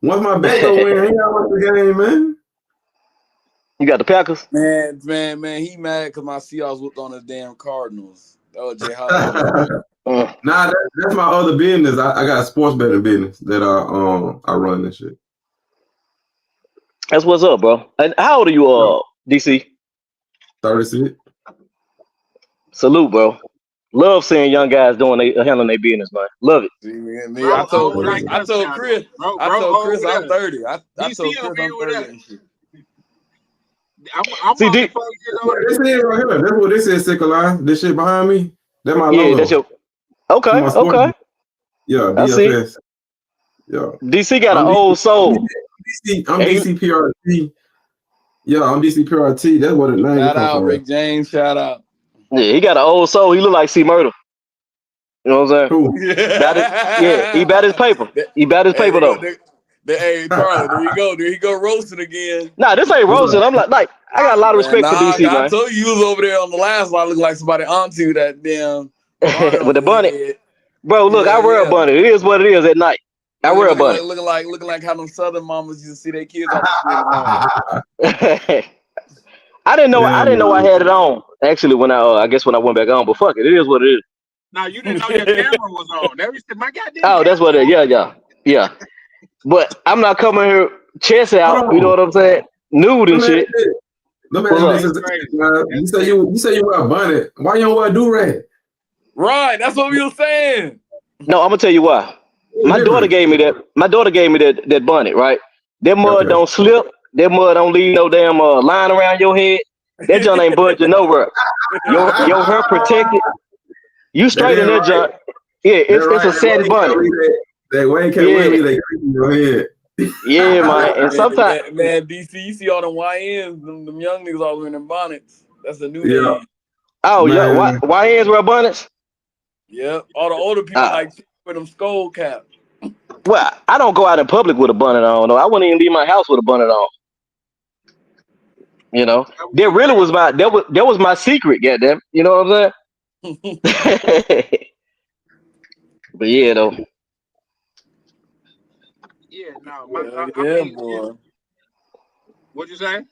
Once my bet go in, I ain't gotta watch the game, man. you got the Packers. Man, he mad because my Seahawks whooped on the damn Cardinals. That was Jay Holiday. Uh, Nah, that's my other business. I got a sports betting business that I run and shit. that's what's up, bro. And how old are you, DC? 36. Salute, bro. Love seeing young guys handling their business, man. Love it. See, me, Bro, old like I us told now, though. Chris, Bro, old with I'm us. 30. I DC told over Chris here I'm with 30 us. and shit. I'm See, only 4 years older This than is you. right here. That's what this is, Sickle. This shit behind me. That's my yeah, that's logo. your. For Okay, my sports. okay. Yeah, I see. DFS. Yeah. DC got an I'm DC, old soul. I'm And DC PRT. Yeah, I'm DC PRT. That's where the name Shout come out, from. Rick James. Shout out. he got an old soul. He look like C Murder. You know what I'm saying? Who? About it. Yeah, he about his paper. That- He about his hey, paper though. hey, Charlie, there you go. There you go roasting again. Nah, this ain't What's roasting. up? I'm like I got a lot of Man, respect for nah, DC, I man. told you was over there on the last line looking like somebody onto you that damn bonnet With on the your bunny. head. Bro, look, I Yeah, wear a yeah. bunny. It is what it is at night. I wear a bunny. Looking like how them Southern mamas used to see their kids off the street in the morning. I didn't know I had it on. Actually, when I guess when I went back on, but fuck it, it is what it is. Now you didn't know your camera was on. That was my goddamn Oh, that's camera. what it is. Yeah. But I'm not coming here chest Hold out. You know on. what I'm saying? Nude Let and me ask shit. you this. Let me ask What's you up? this. That's crazy. You That's say crazy. you wear a bonnet. Why you don't wear a do-rag? Right, that's what we were saying. No, I'm gonna tell you why. What's My daughter different? gave me that. My daughter gave me that bunny, right? That mud Okay. don't slip. That mud don't leave no damn line around your head. That joint ain't budging nowhere. Your hair protected. You That straight in ain't that right. joint. Yeah, That it's right. a satin bunny. That Wayne can't Yeah, leave that creep in your head. yeah, man. And sometimes, Man, DC, you see all them YNs, them young niggas all wearing them bonnets. That's the new Yeah, age. oh yeah, man. why hands wear bonnets? Yep. All the older people Uh, like with them skull caps. well, I don't go out in public with a bonnet on. No, I wouldn't even leave my house with a bonnet on. You know, That was that your really girl. was that was my secret. Goddamn, you know what I'm saying? But yeah, though. Yeah, no, I Yeah, mean, boy. what'd you say?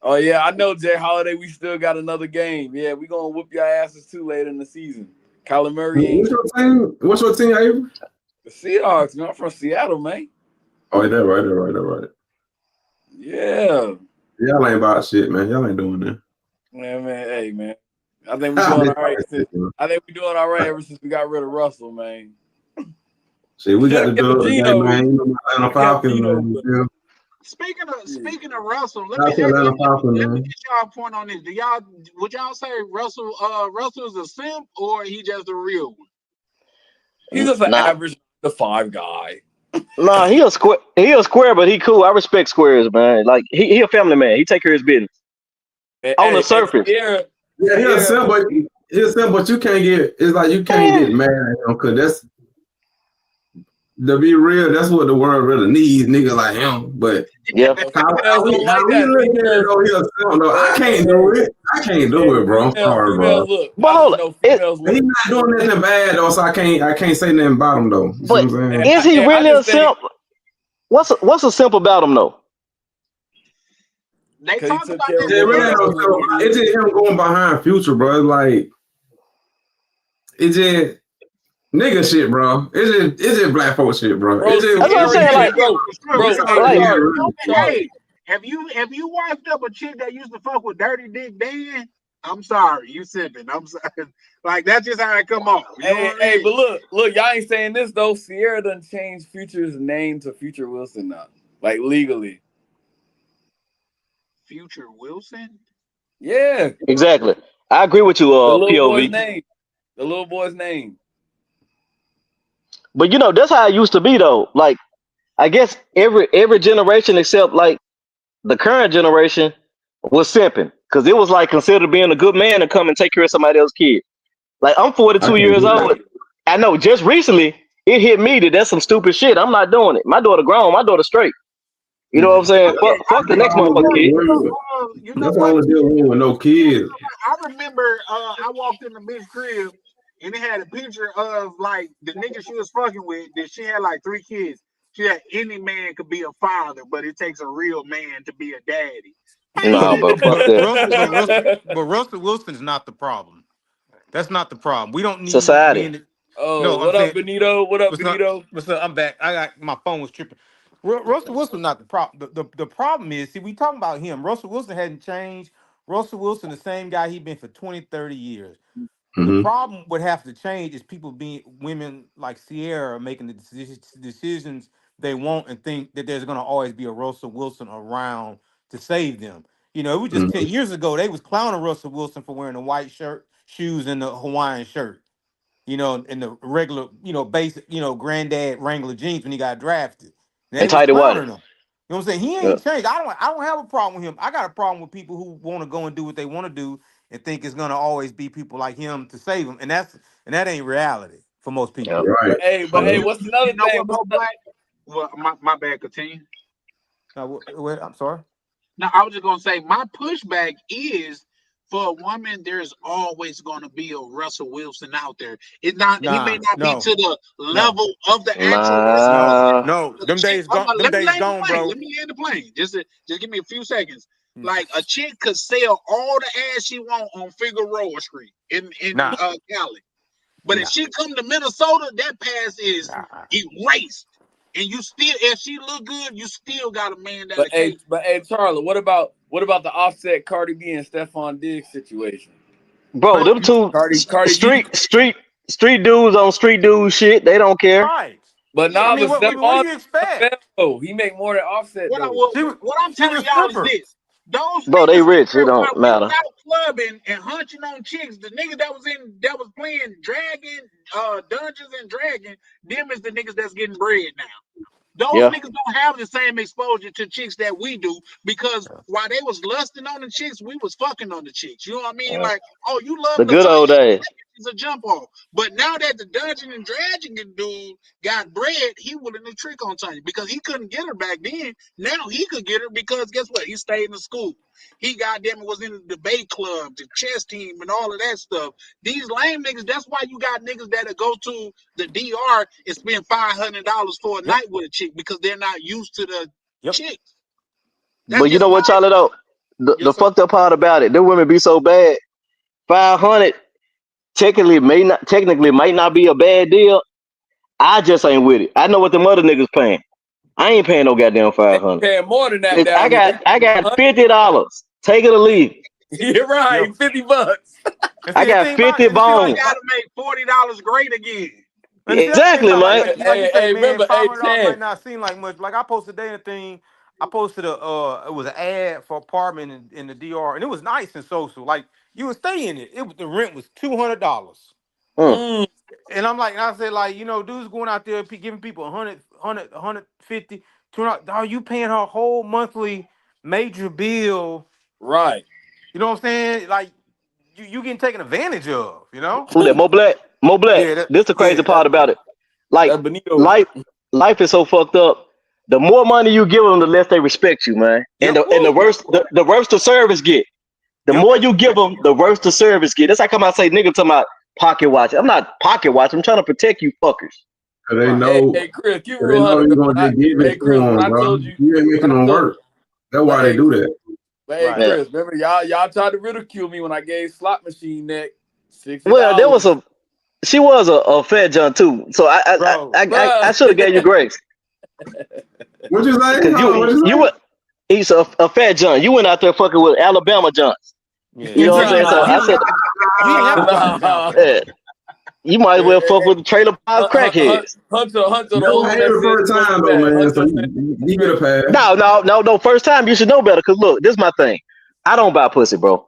Oh yeah, I know Jay Holiday. We still got another game. Yeah, we gonna whoop your asses too later in the season. Kyler Murray ain't What's your team? What's your team, Avery? the Seahawks. Man, I'm from Seattle, man. Oh, that right. Yeah, Y'all ain't about shit, man. Y'all ain't doing that. man. Hey, man. I think we're doing all right. I think we're doing all right ever since we got rid of Russell, man. Shit, we got Should the have kept dub today, Geno. man. You know, Atlanta Kept Falcons, Geno, man. but Yeah. Speaking of Russell, let Shout me out to Atlanta Falcons, let me man. get y'all a point on this. Would y'all say Russell's a simp or he just a real one? he's just an Nah, average the 5 guy. nah, he a square. He a square, but he cool. I respect squares, man. Like he a family man. He take care of his business on the And surface. Yeah, he'll sell, but you can't get. It's like you can't Eh, get mad at him because To be real, that's what the world really needs, nigga like him. But Yeah. how we Females don't like look at that. it, Females, though, he'll sound, though. I can't do it. I can't do it, bro. I'm sorry, bro. females look. But I hold just on. know females He look. not doing nothing bad though, so I can't say nothing about him though. You see But what I'm saying? is he I really a just think simp? What's a simp about him though? They because he talk took about care that of Yeah, a it woman really that ain't no wasn't Sierra. really stuff. It's his. just him going behind Future, bro. It's like it's just nigga shit, bro. It's just black folk shit, bro. Bro, It's just That's what I'm Sierra, saying. Like, bro, it's all hey, it like, is, Charlie, really. Charlie. Hey, have you watched up a chick that used to fuck with Dirty Dick Dan? I'm sorry, you sipping. I'm sorry. Like that's just how it come off. You know what I Hey, mean? but look, y'all ain't saying this though. Sierra done changed Future's name to Future Wilson now, like legally. Future Wilson. Yeah, exactly. I agree with you, the little boy's POV. name. The little boy's name. But that's how it used to be though. Like, I guess every generation except like the current generation was simping because it was like considered being a good man to come and take care of somebody else's kid. Like I'm I 42 can't years do that. old. I know just recently it hit me that that's some stupid shit. I'm not doing it. My daughter grown. My daughter straight. You know what I'm saying? Yeah, Fuck the That's next all I'm motherfucking dealing kid. with. you know That's what? all I'm dealing with no kids. I remember I walked in the bitch crib and it had a picture of like the nigga she was fucking with. That she had like 3 kids. She had any man could be a father, but it takes a real man to be a daddy. Nah, bro. Fuck But that. Russell Wilson's not the problem. That's not the problem. We don't need Society. men. Oh, No, I'm what up, saying Benito? What up, what's up? Benito? What's up? I'm back. I got my phone was tripping. Russell Wilson not the problem. The problem is, see, we talking about him. Russell Wilson hadn't changed. Russell Wilson, the same guy he been for 20, 30 years. The Mm-hmm. problem would have to change is people being women like Sierra making the decisions they want and think that there's going to always be a Russell Wilson around to save them. It was just 10 Mm-hmm. years ago they was clowning Russell Wilson for wearing a white shirt, shoes, and the Hawaiian shirt. And the regular, basic, granddad Wrangler jeans when he got drafted. They And was tighty whitey. clowning him. You know what I'm saying? He Yeah. ain't changed. I don't have a problem with him. I got a problem with people who want to go and do what they want to do and think it's gonna always be people like him to save them. And that ain't reality for most Yeah. people. Right. Hey, but But hey, Yeah. what's you another know thing? what, Mo Black? Well, my bad. Continue. Now, I'm sorry. Now, I was just gonna say my pushback is for a woman. There's always gonna be a Russell Wilson out there. It's not. He may Nah, not be no, to the no, level of the actual Russell no, Wilson. Nah. no. Them days gone. Them Let me days land the gone, plane. bro. Let me land the plane. Just give me a few seconds. Hmm. Like a chick could sell all the ass she want on Figueroa Street in Nah, Cali, but if nah, she come to Minnesota, that pass is nah. erased. And you still, if she look good, you still got a man that'll cake. But hey, Charlie, what about the Offset Cardi B and Stephon Diggs situation? Bro, But them two Cardi B, street dudes on street dude shit, they don't care. right. but Yeah, I nah, mean, but what do Stephon you fell expect? though. He make more than Offset though. She was what I'm she telling was y'all is stripper. this: those Bro, they niggas rich. It while don't we was matter. out clubbing and hunching on chicks, the nigga that was playing Dragon, Dungeons and Dragons, them is the niggas that's getting bread now. Those Yeah. niggas don't have the same exposure to chicks that we do because while they was lusting on the chicks, we was fucking on the chicks. You know what I mean? Yeah. Like, oh, you love The good lasagna, old days. is a jump off. But now that the Dungeon and Dragon dude got bread, he willing to trick on Tanya because he couldn't get her back then. Now he could get her because guess what? He stayed in the school. He goddamn was in the debate club, the chess team, and all of that stuff. These lame niggas, that's why you got niggas that'll go to the DR and spend $500 for a Yep, night with a chick because they're not used to the yep. chicks. That's But you just know my what, Charlie, though? The yes, sir. fucked up part about it, them women be so bad. 500 technically might not be a bad deal. I just ain't with it. I know what them other niggas paying. I ain't paying no goddamn They 500. paying more than that If down there. They I got paying $50. Take it or leave it. You're Yep. right, $50. And I see the got thing about 50 it, and see You like, bones. gotta make $40 great again. and see the other thing Exactly, about man. like you say, man, Remember, hey $500 might Chad. not seem like much. Like I posted today a thing. I posted it was an ad for apartment in the DR, and it was nice and social. Like you would stay in it. The rent was $200. Mm. Mm, And I'm like, and I said, like, dudes going out there giving people 150, 200. Are you paying her whole monthly major bill? right. You know what I'm saying? Like, you getting taken advantage of, Who that? Mo Black? Mo Black. Yeah, This the crazy yeah. part about it. Like That's Benito. life. life is so fucked up. The more money you give them, the less they respect you, man. And Yep. the worse the worse the service get. The Yep. more you give them, the worse the service get. That's like I say, nigga, talking about pocket watch. I'm not pocket watch. I'm trying to protect you fuckers. Cause they Right. know, Hey, Chris, keep it cause they real know 100. you're gonna just give it to Chris, when them, I bro. told you, You ain't making when I them told, work. That's but why they hey, do that. but hey, Right. Yeah. Chris, remember y'all tried to ridicule me when I gave slot machine neck Well, there was $60. she was a fat John too. So Bro. I should have gave you grace. What you say? Cause Hold on, what you you say? were he's a fat John. You went out there fucking with Alabama Johns. Yeah. You know what I'm saying? So You I ain't said, have to. You ain't have to drop it down, Nah. fam. yeah, you might as well fuck with the trailer park crackheads. Hunter, That the only was one ain't that the said first it wasn't time though, bad. man. So Hunter said you get a pass. No. First time you should know better. Cause look, this is my thing. I don't buy pussy, bro.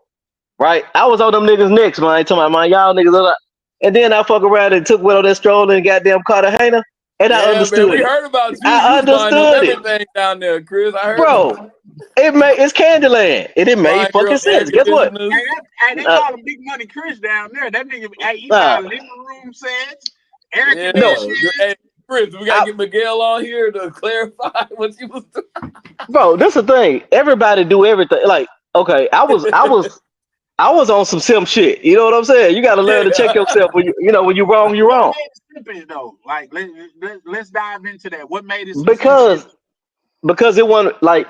Right? I was on them niggas next, man. I ain't talking about man, y'all niggas. And then I fuck around and took one on that stroll and goddamn Cartagena, and I yeah, man, we understood it. heard about you. You I was buying them understood it, everything down there, Chris. I heard bro. about it. It's Candyland, and it made Buying fucking girls air sense. Guess what? conditioners. Hey, they Uh, call him Big Money Chris down there. That nigga, hey, he buy uh, living room sets, air Yeah. no, conditioning. Hey, Chris, we gotta I, get Miguel on here to clarify what you was bro. This the thing. Everybody do everything. Like, okay, doing. I was on some sim shit. You know what I'm saying? You got to learn to check Yeah. yourself when you wrong, you What wrong. made it simple though? Like, let's dive into that. What made it some simple? Because it wasn't like,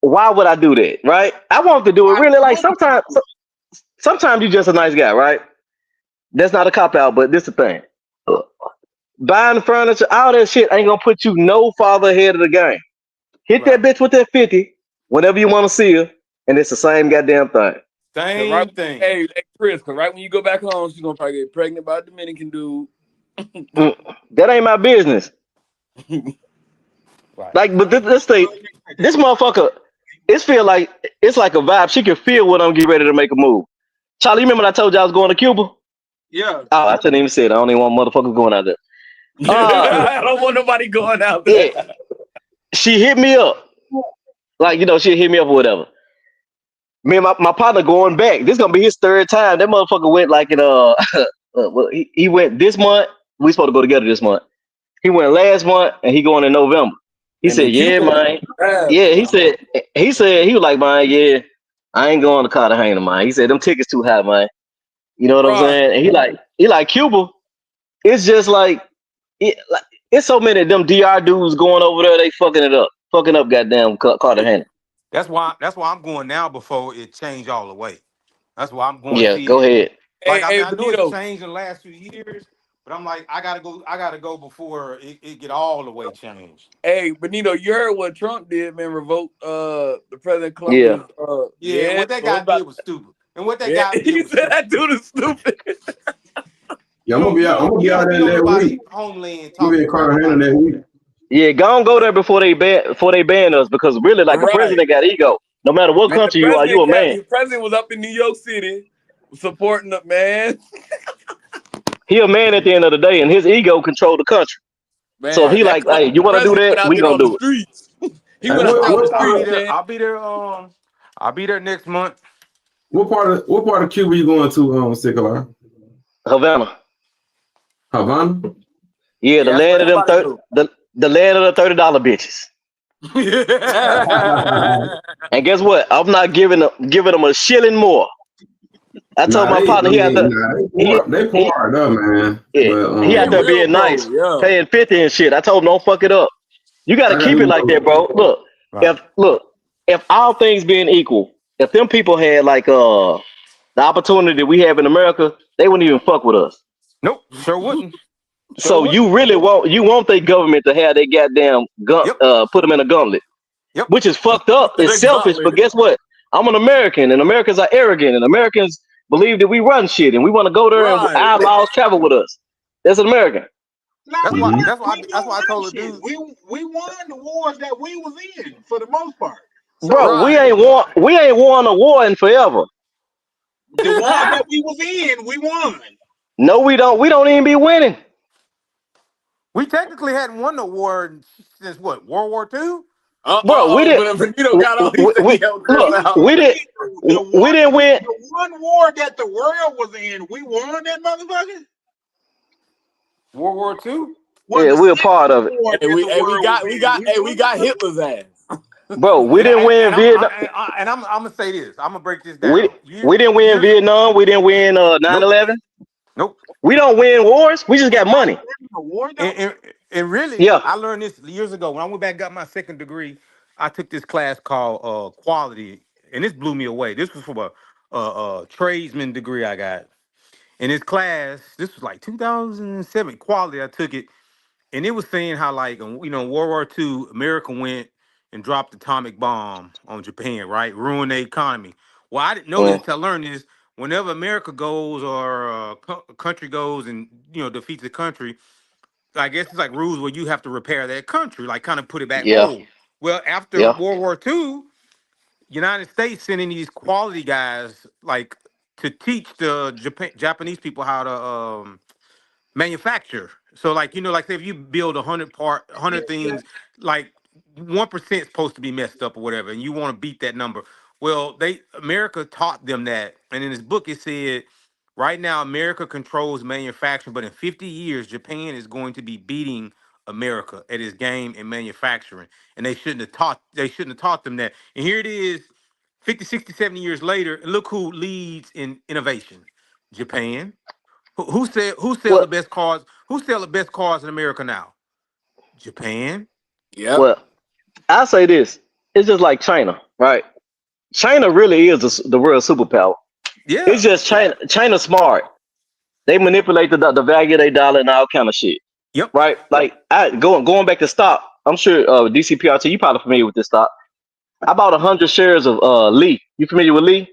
why would I do that? Right? I want to do it Why really. Like would you do it? sometimes you just a nice guy, right? That's not a cop out, but this the thing. Buying furniture, all that shit ain't gonna put you no farther ahead of the game. Hit that Right. bitch with that 50 whenever you want to see her, and it's the same goddamn thing. Cause right, Same thing. hey, Chris, cause right when you go back home, she's gonna probably get pregnant by a Dominican dude. That ain't my business. Right. Like, but this thing, this motherfucker, it's like a vibe. She can feel when I'm getting ready to make a move. Charlie, you remember when I told you I was going to Cuba? Yeah. Oh, I shouldn't even say it. I don't even want motherfuckers going out there. I don't want nobody going out Yeah, there. she hit me up. Like, she hit me up or whatever. Me and my partner going back. This gonna be his third time. That motherfucker went like in well, he went this month. We supposed to go together this month. He went last month and he going in November. He And said, then "Yeah, Cuba, man. bad, Yeah." bro. He said he was like, "Man, yeah, I ain't going to Cartagena, man." He said them tickets too high, man. You know what I'm Right. saying? And he like Cuba. It's just like it's so many of them DR dudes going over there. They fucking up, goddamn Cartagena. That's why I'm going now before it change all the way. That's why I'm going to Yeah, see go it. ahead. Like I mean, Hey, I know it's Benito. changed in the last few years, but I'm like, I gotta go before it get all the way changed. Hey, Benito, you heard what Trump did, man? Revoke the president of Yeah. Colombia's Yeah, yeah. what that So guy it's about did was stupid. And what that yeah. guy did He was said stupid. that dude is stupid. Yeah, I'm gonna You be out don't there be on that week. nobody homeland I'm gonna be talking in crap Cartagena about that them. week. Yeah, go and go there before they ban us because really, like a Right. president got ego. No matter what Man, country you are, you a man. the president was up in New York City supporting the man. He a man at the end of the day, and his ego control the country. So if Man, he Right. that like, hey, you Colombian want to do president went that? out We there gonna on the do it. streets. He Hey, went out there on the I'll be streets, there. man. I'll be there next month. what part of Cuba you going to, Sickler? Havana. Havana? Yeah, the Yeah, that's land where of them everybody 30, go. the land of the $30 bitches. And guess what? I'm not giving them a shilling more. I told Nah, my partner he they he poured up, man. yeah, But he They out there real being poor, nice, yeah. paying 50 and shit. I told him don't fuck it up. You got to I got keep it like that, bro. Right. If all things being equal, if them people had like the opportunity we have in America, they wouldn't even fuck with us. Nope. Sure wouldn't. Sure So wouldn't. you want their government to have their goddamn gun Yep. put them in a gauntlet, Yep. which is fucked up. It's The selfish, but gauntlet. guess what? I'm an American, and Americans are arrogant, and Americans believe that we run shit, and we want to go there and Right. our laws travel with us. That's an American. Now That's we why. Mhm. run, That's why. we do That's why I run told the shit. dude. We won the wars that we was in for the most part. Bro, So Right. we ain't won a war in forever. the ones that we was in, we won. No, we don't. We don't even be winning. We technically hadn't won the war since what? World War II? Bro, we didn't. But Benito got on. He said We he helped Chris look. We out. We didn't. the We one didn't win. the one war that the world was in, we won that motherfucker. World War II? Well, Yeah, the we're a Second part of it. War Hey, is the we world got we we in. got hey, we got Hitler's ass. Bro, we didn't win Vietnam. I'm gonna say this. I'm gonna break this We down. we didn't win Years. Vietnam. We didn't win Nope. 9/11. Nope. We don't win wars. We just Was got money. 9/11 a war though? And really, Yeah. I learned this years ago when I went back and got my second degree. I took this class called quality, and this blew me away. This was from a tradesman degree I got. In this class, this was like 2007 quality. I took it, and it was saying how like World War II, America went and dropped the atomic bomb on Japan, right? Ruined their economy. Well, I didn't know this Mm, until I learned this. Whenever America goes or a country goes and defeats a country, I guess it's like rules where you have to repair that country, like kind of put it back yeah. whole. Well, after Yeah. World War II, United States sending these quality guys like to teach the Japanese people how to manufacture. So like like say if you build 100 things, like 1% is supposed to be messed up or whatever, and you want to beat that number. Well, America taught them that, and in his book it said, right now America controls manufacturing, but in 50 years Japan is going to be beating America at its game in manufacturing, and they shouldn't have taught them that. And here it is, 50, 60, 70 years later, and look who leads in innovation: Japan. Who sell the Well, best cars? Who sell the best cars in America now? Japan. Yep. well, I say this. It's just like China, right? China really is the world superpower. It's Yeah. just China. China's smart. They manipulate the value of their dollar and all kind of shit, Yep. right? Like going back to stock. I'm sure DCPRT. You probably familiar with this stock. I bought 100 shares of Lee. You familiar with Lee?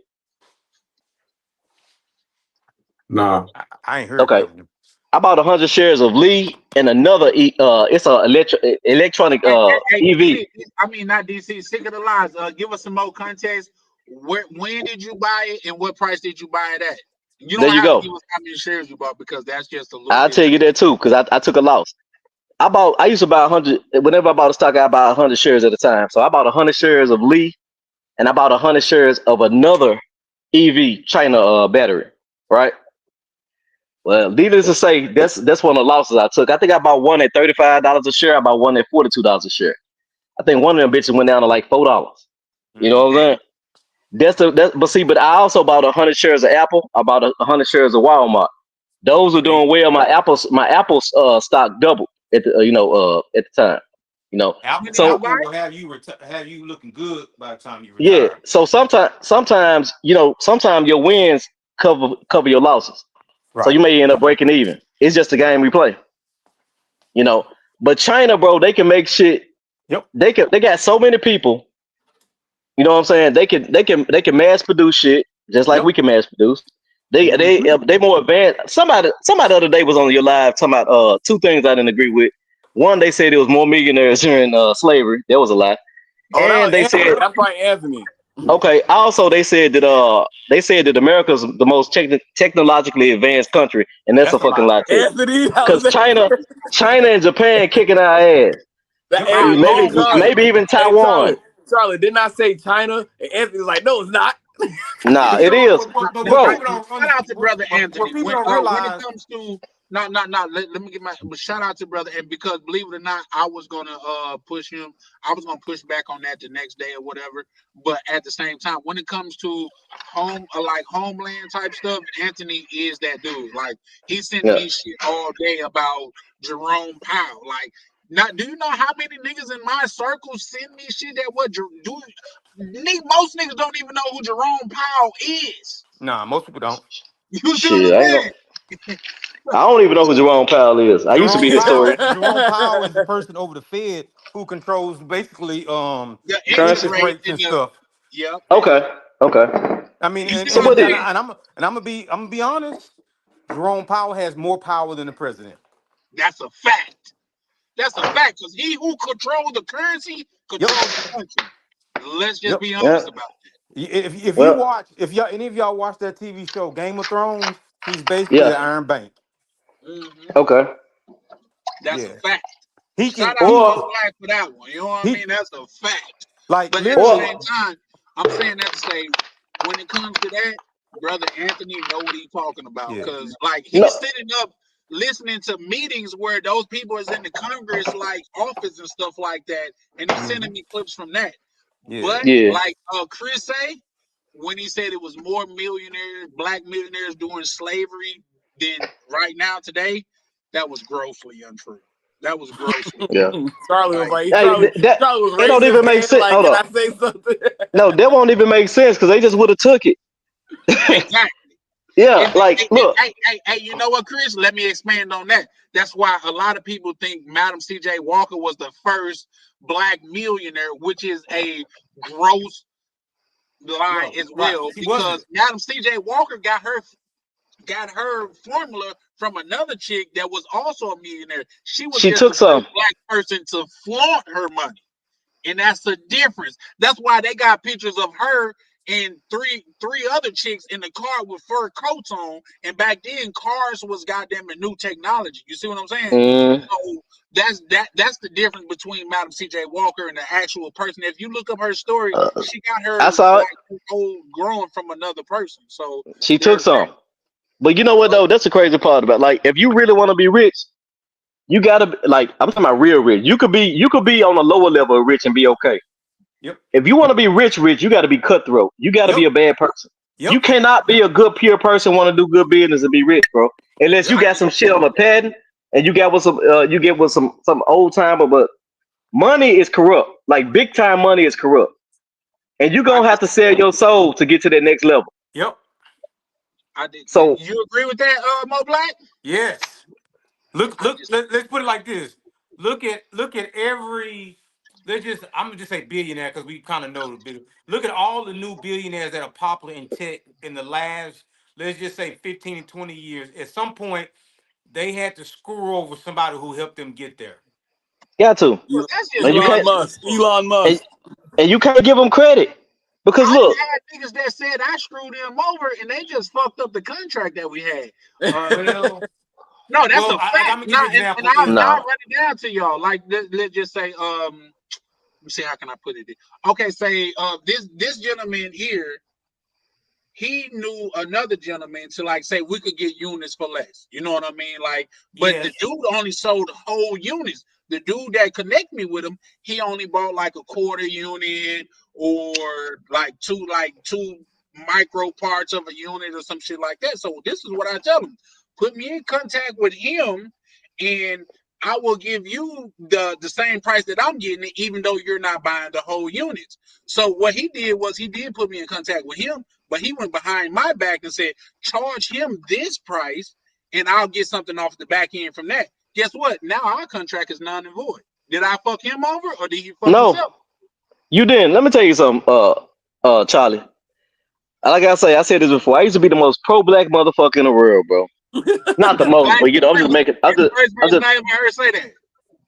Nah. I ain't heard Okay. that one. I bought 100 shares of Lee and another. It's a electronic Hey, EV. DC, I mean not DC. Sick of the lies. Give us some more context. When did you buy it, and what price did you buy it at? You There don't you have to give go. us how many shares you bought because that's just a little I'll bit. tell you that too, because I took a loss. I used to buy 100. Whenever I bought a stock, I buy 100 shares at a time. So I bought 100 shares of Lee, and I bought 100 shares of another EV China battery. Right. Well, needless to say, that's one of the losses I took. I think I bought one at $35 a share. I bought one at $42 a share. I think one of them bitches went down to like $4. You know what I'm Mm-hmm. saying? But see, but I also bought 100 shares of Apple. I bought 100 shares of Walmart. Those are See, doing well. My Apple's stock doubled at the at the time. You know, How many Apple did you so buy? Apple will have you looking good by the time you yeah. retire. So sometimes your wins cover your losses. So you Right. may end up breaking even. It's just a game we play. You know, but China, bro, they can make shit. Yep. They got so many people. You know what I'm saying? They can mass produce shit just like Yep. we can mass produce. Mm-hmm. They more advanced. Somebody the other day was on your live talking about two things I didn't agree with. One, they said it was more millionaires during slavery. That was a lie. Oh, that And was they Anthony. said That's right, Anthony. okay. Also, they said that America's the most technologically advanced country, and that's a That's a fucking lie. lie too. Anthony, that Because was China and Japan kicking our ass. that. Yep. Hey, How hey, long Charlie. ago? Maybe even Hey, Taiwan. Charlie. Didn't I say China? And Anthony was like, no, it's not. Nah, But it is, but what bro. people don't Shout out to brother what Anthony. people When don't when it realize. comes to not let me get my but shout out to brother, and because believe it or not, I was gonna push him. I was gonna push back on that the next day or whatever. But at the same time, when it comes to like homeland type stuff, Anthony is that dude. Like he sent Yeah. me shit all day about Jerome Powell. Like not do you know how many niggas in my circle send me shit that most niggas don't even know who Jerome Powell is. Nah, most people don't. You see what Shit, I ain't gonna. I'm saying? I don't even know who Jerome Powell is. I used to be Jerome his story. Powell. Jerome Powell is the person over the Fed who controls basically The interest Currency. interest rate rates in and the stuff. yep. Okay. Okay. I mean, You see So what what I'm did? saying? I'm gonna be honest. Jerome Powell has more power than the president. That's a fact. That's a fact. Because he who controls the currency Yep. controls the country. Let's just Yep. be Yeah. honest about If you Well. watch, if y'all any of y'all watch that TV show Game of Thrones, he's basically the Yeah. Iron Bank. that. Okay. That's a Yeah. fact. He Shout can out he Kodak Or Black for that one. You know what I he mean? That's a fact. like But at the literally. same or time, I'm saying that to say when it comes to that, brother Anthony know what he's talking about. Yeah. Cause like no. he's sitting up. listening to meetings where those people is in the Congress like office and stuff like that, and he's sending me clips from that. Yeah. But Yeah. like Chris say, when he said it was more millionaires, black millionaires during slavery than right now today, that was grossly untrue. That was grossly Yeah. Charlie was like, like, Hey, Charlie was that don't raising his even make hand sense. like, Hold can up. I say something? No, that won't even make sense because they just would have took it. exactly. Yeah, like look. Hey, you know what, Chris? Let me expand on that. That's why a lot of people think Madam C.J. Walker was the first black millionaire, which is a gross lie No, as right. well, She wasn't. because Madam C.J. Walker got her formula from another chick that was also a millionaire. She was She just the took some. first black person to flaunt her money. And that's the difference. That's why they got pictures of her and three other chicks in the car with fur coats on. And back then, cars was goddamn a new technology. You see what I'm saying? So that's the difference between Madam C.J. Walker and the actual person. If you look up her story, she got her I saw it. like old growing from another person. So She took there's that. some. But you know what though? That's the crazy part about like if you really want to be rich, you gotta like I'm talking about real rich. You could be on a lower level of rich and be okay. Yep. If you want to be rich, you got to be cutthroat. You got to Yep. be a bad person. You Yep. cannot be a good pure person want to do good business and be rich, bro. Unless you got some shit on a patent and you got with some you get with some old timer, but money is corrupt. Like big time money is corrupt. And you're I gonna have to sell your soul to get to that next level. Yep. did. So You agree with that, Mo Black? Yes. Let's put it like this. Look at every. Let's just. I'm gonna just say billionaire because we kind of know the big. Look at all the new billionaires that are popular in tech in the last. Let's just say 15 and 20 years. At some point, they had to screw over somebody who helped them get there. got to. Well, that's just And you Elon can't nasty. Musk. Elon and, Musk. and you can't give them credit. Because I done look, had niggas that said I screwed them over and they just fucked up the contract that we had. Well, No, that's a I'm fact. gonna give Now, you an and example. Is I'll no. run it down to y'all. Like, let's just say, let me see, how can I put it? Okay, say, this gentleman here, he knew another gentleman to like say we could get units for less. You know what I mean? Like, but the yes. dude only sold whole units. The dude that connect me with him, he only bought like a quarter unit or like two micro parts of a unit or some shit like that. So this is what I tell him: put me in contact with him, and I will give you the same price that I'm getting it, even though you're not buying the whole units. So what he did was he did put me in contact with him, but he went behind my back and said, charge him this price and I'll get something off the back end from that. Guess what? Now our contract is non and void. Did I fuck him over or did he fuck himself? No, you didn't. Let me tell you something, Charlie. I said this before. I used to be the most pro-black motherfucker in the world, bro. Not the most, Black but I'm just supremacy. making. You're the first I'm person just I ever heard say that.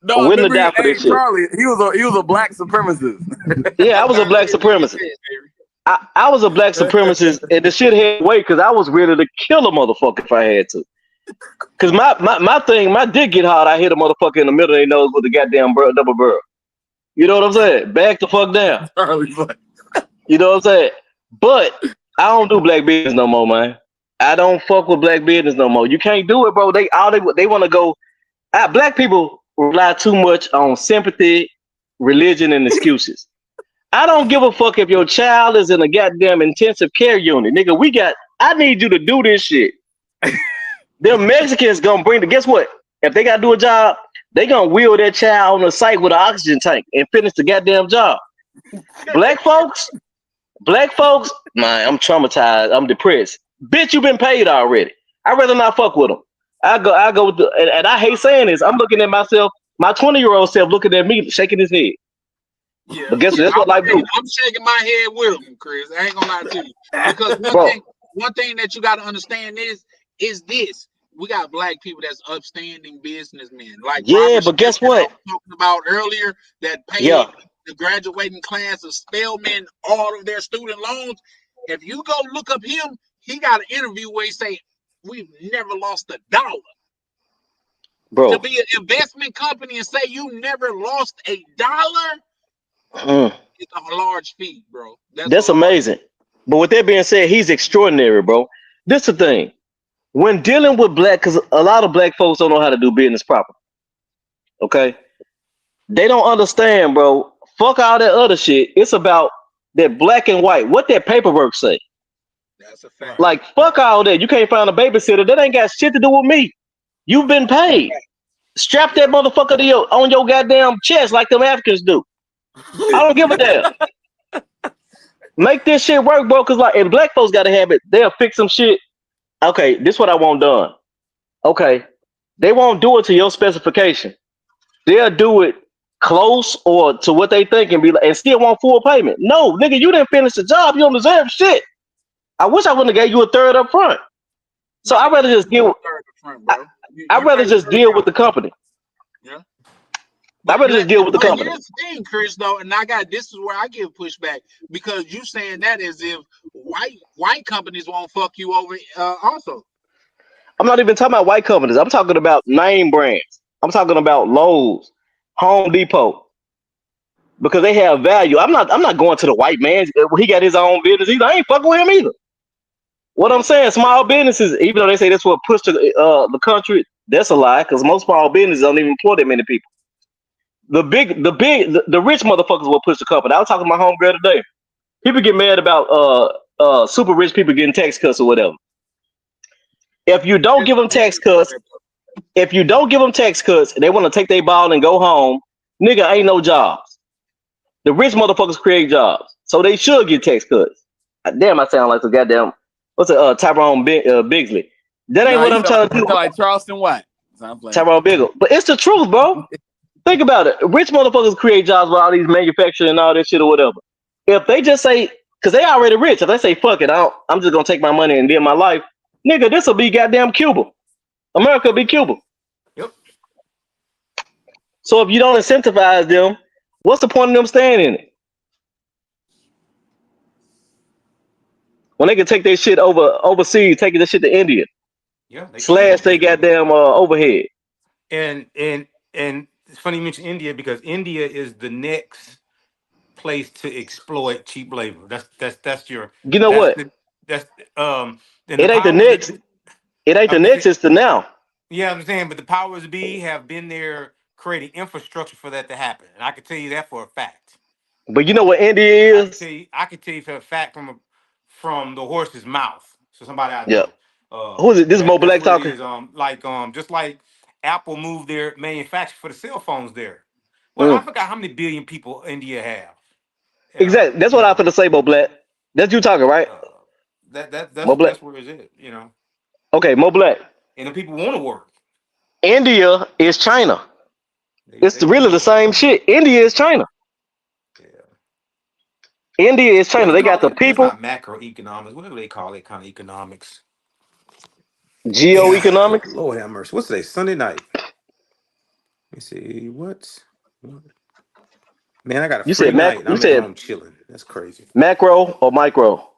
No, I willing to remember. die for Hey, this shit. Charlie, he was a black supremacist. Yeah, I was a Sometimes black it is what it supremacist. says, baby. I was a black supremacist, and the shit had weight because I was ready to kill a motherfucker if I had to. Because my dick get hard, I hit a motherfucker in the middle of their nose with a goddamn double barrel. You know what I'm saying? Back the fuck down. Charlie's like, You know what I'm saying? But I don't do black business no more, man. I don't fuck with black business no more. You can't do it, bro. They want to go. Black people rely too much on sympathy, religion, and excuses. I don't give a fuck if your child is in a goddamn intensive care unit, nigga. I need you to do this shit. Them Mexicans gonna guess what? If they gotta do a job, they gonna wheel that child on the site with an oxygen tank and finish the goddamn job. Black folks, man, I'm traumatized. I'm depressed. Bitch, you been paid already. I'd rather not fuck with them. I go with and I hate saying this. I'm looking at myself, my 20-year-old self looking at me, shaking his head. yeah. But guess what? That's what life do. I'm shaking my head with him, Chris. I ain't gonna lie to you. Because Bro, one thing that you gotta understand is this. We got black people that's upstanding businessmen. Like yeah, Robert but Smith guess that I what? was talking about earlier that Yeah. paid the graduating class of Spelman all of their student loans. If you go look up him, he got an interview where he say, we've never lost a dollar. To Bro. be an investment company and say you never lost a dollar, Mm, it's a large feat, bro. That's a that's large. amazing. But with that being said, he's extraordinary, bro. This the thing. when dealing with black, because a lot of black folks don't know how to do business proper. Okay, they don't understand, bro. Fuck all that other shit. It's about that black and white. What that paperwork say? That's a fact. Like fuck all that. You can't find a babysitter. That ain't got shit to do with me. You've been paid. Strap that motherfucker to on your goddamn chest like them Africans do. I don't give a damn. Make this shit work, bro. Cause like, and black folks got to have it. They'll fix some shit. Okay, this what I want done. Okay, they won't do it to your specification. They'll do it close or to what they think and be like, and still want full payment. No, nigga, you didn't finish the job. You don't deserve shit. I wish I wouldn't have gave you a third up front. So I'd rather just deal. I'd rather just deal with the company. Yeah. I'd rather just deal with the company. Here's the thing, Chris, though, and this is where I give pushback because you saying that as if white companies won't fuck you over also. I'm not even talking about white companies. I'm talking about name brands. I'm talking about Lowe's, Home Depot, because they have value. I'm not going to the white man. He got his own business either. I ain't fucking with him either. What I'm saying, small businesses, even though they say that's what pushed the country, that's a lie because most small businesses don't even employ that many people. The rich motherfuckers will push the company. I was talking to my homegirl today. People get mad about super rich people getting tax cuts or whatever. If you don't give them tax cuts, they want to take their ball and go home. Nigga, ain't no jobs. The rich motherfuckers create jobs, so they should get tax cuts. Damn, I sound like the goddamn what's it? Tyrone Bigsley. That ain't what I'm trying to do. Like Charleston White. Tyrone Biggle, but it's the truth, bro. Think about it. Rich motherfuckers create jobs with all these manufacturing and all that shit or whatever. If they just say, because they already rich, if they say, fuck it, I'm just going to take my money and live my life, nigga, this will be goddamn Cuba. America will be Cuba. Yep. So if you don't incentivize them, what's the point of them staying in it? When they can take their shit overseas, taking this shit to India. Yeah. Slash they goddamn overhead. And it's funny you mention India because India is the next place to exploit cheap labor. That's your. You know what? It ain't the next. It ain't the next. It's the now. Yeah, I'm saying, but the powers be have been there creating infrastructure for that to happen, and I can tell you that for a fact. But you know what India is? I can tell you for a fact from the horse's mouth. So somebody I know. Who is it? This is Mo Black talking. Just like Apple moved their manufacturer for the cell phones there. Well, I forgot how many billion people India have. Exactly. That's what I was going to say, Mo Black. That's you talking, right? That's where it's at, you know. Okay, Mo Black. And the people want to work. India is China. It's really the same shit. India is China. Yeah. India is China. They got the people. Not macroeconomics. Whatever they call it, kind of economics. Geoeconomics. Lord have mercy. What's today? Sunday night. Let me see. What? Man, I got a free night. I'm at home chilling. That's crazy. Macro or micro?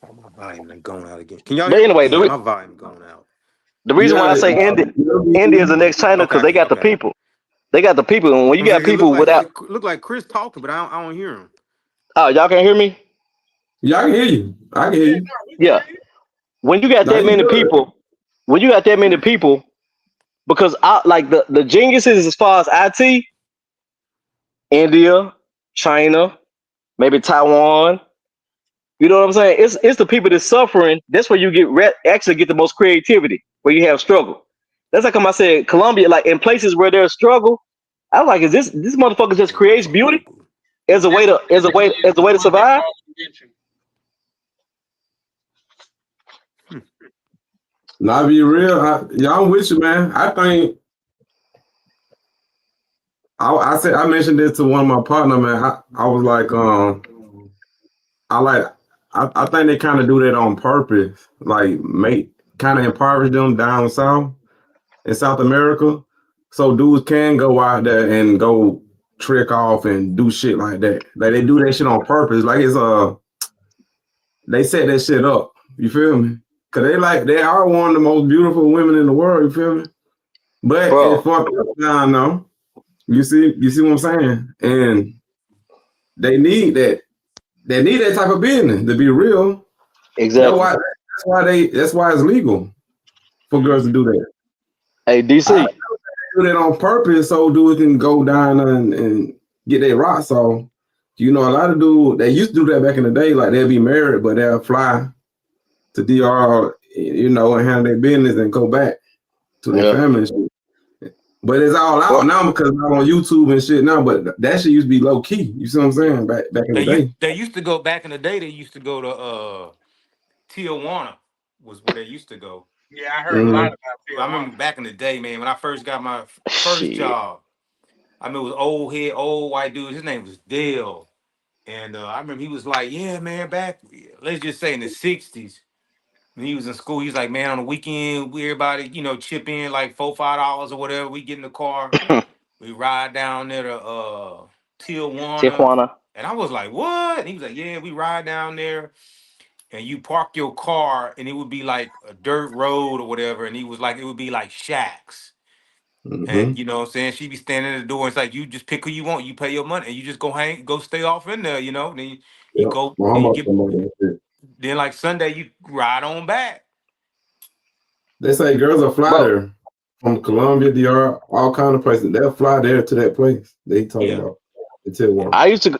Oh, my volume going out again. Can y'all? But anyway, my volume going out. The reason why I say India is the next China because they got the people. They got the people, and when you got people without, look like Chris talking, but I don't hear him. Oh, y'all can't hear me? Yeah, I can hear you. I can hear you. Yeah. When you got that many people, because like the geniuses as far as IT, India, China, maybe Taiwan. You know what I'm saying? It's the people that's suffering. That's where you actually get the most creativity, where you have struggle. That's like I said, Colombia, like in places where there's struggle, I was like, is this motherfucker just creates beauty as a way to survive? Nah, be real. I'm with you, man. I think I mentioned this to one of my partner, man. I was like, I think they kind of do that on purpose, like kind of impoverish them down south in South America, so dudes can go out there and go trick off and do shit like that. Like they do that shit on purpose. Like it's they set that shit up. You feel me? Cause they are one of the most beautiful women in the world. You feel me? But it's fucked up down though. You see what I'm saying? And they need that. They need that type of business to be real. Exactly. That's why it's legal for girls to do that. Hey, DC. Do that on purpose so dudes can go down and get their rocks off. You know, a lot of dudes, they used to do that back in the day, like they'll be married, but they'll fly to DR, you know, and handle their business and go back to their family and shit. But it's all out now because I'm on YouTube and shit now, but that shit used to be low key. You see what I'm saying? Back in the day. They used to go back in the day. They used to go to Tijuana was where they used to go. Yeah, I heard a lot about I remember back in the day, man, when I first got my first job. I mean, it was old white dude. His name was Dale. And I remember he was like, yeah, man, back, let's just say in the 60s, when he was in school, he was like, man, on the weekend, everybody, you know, chip in like $4-5 or whatever. We get in the car, we ride down there to Tijuana. And I was like, what? And he was like, yeah, we ride down there and you park your car and it would be like a dirt road or whatever. And he was like, it would be like shacks. And you know what I'm saying? She be standing at the door. And it's like you just pick who you want. You pay your money, and you just go stay off in there. You know. Then you go. Then you get. Then like Sunday, you ride on back. They say girls are fly there from Colombia, DR, all kind of places. They'll fly there to that place. They talk about the Tijuana. I used to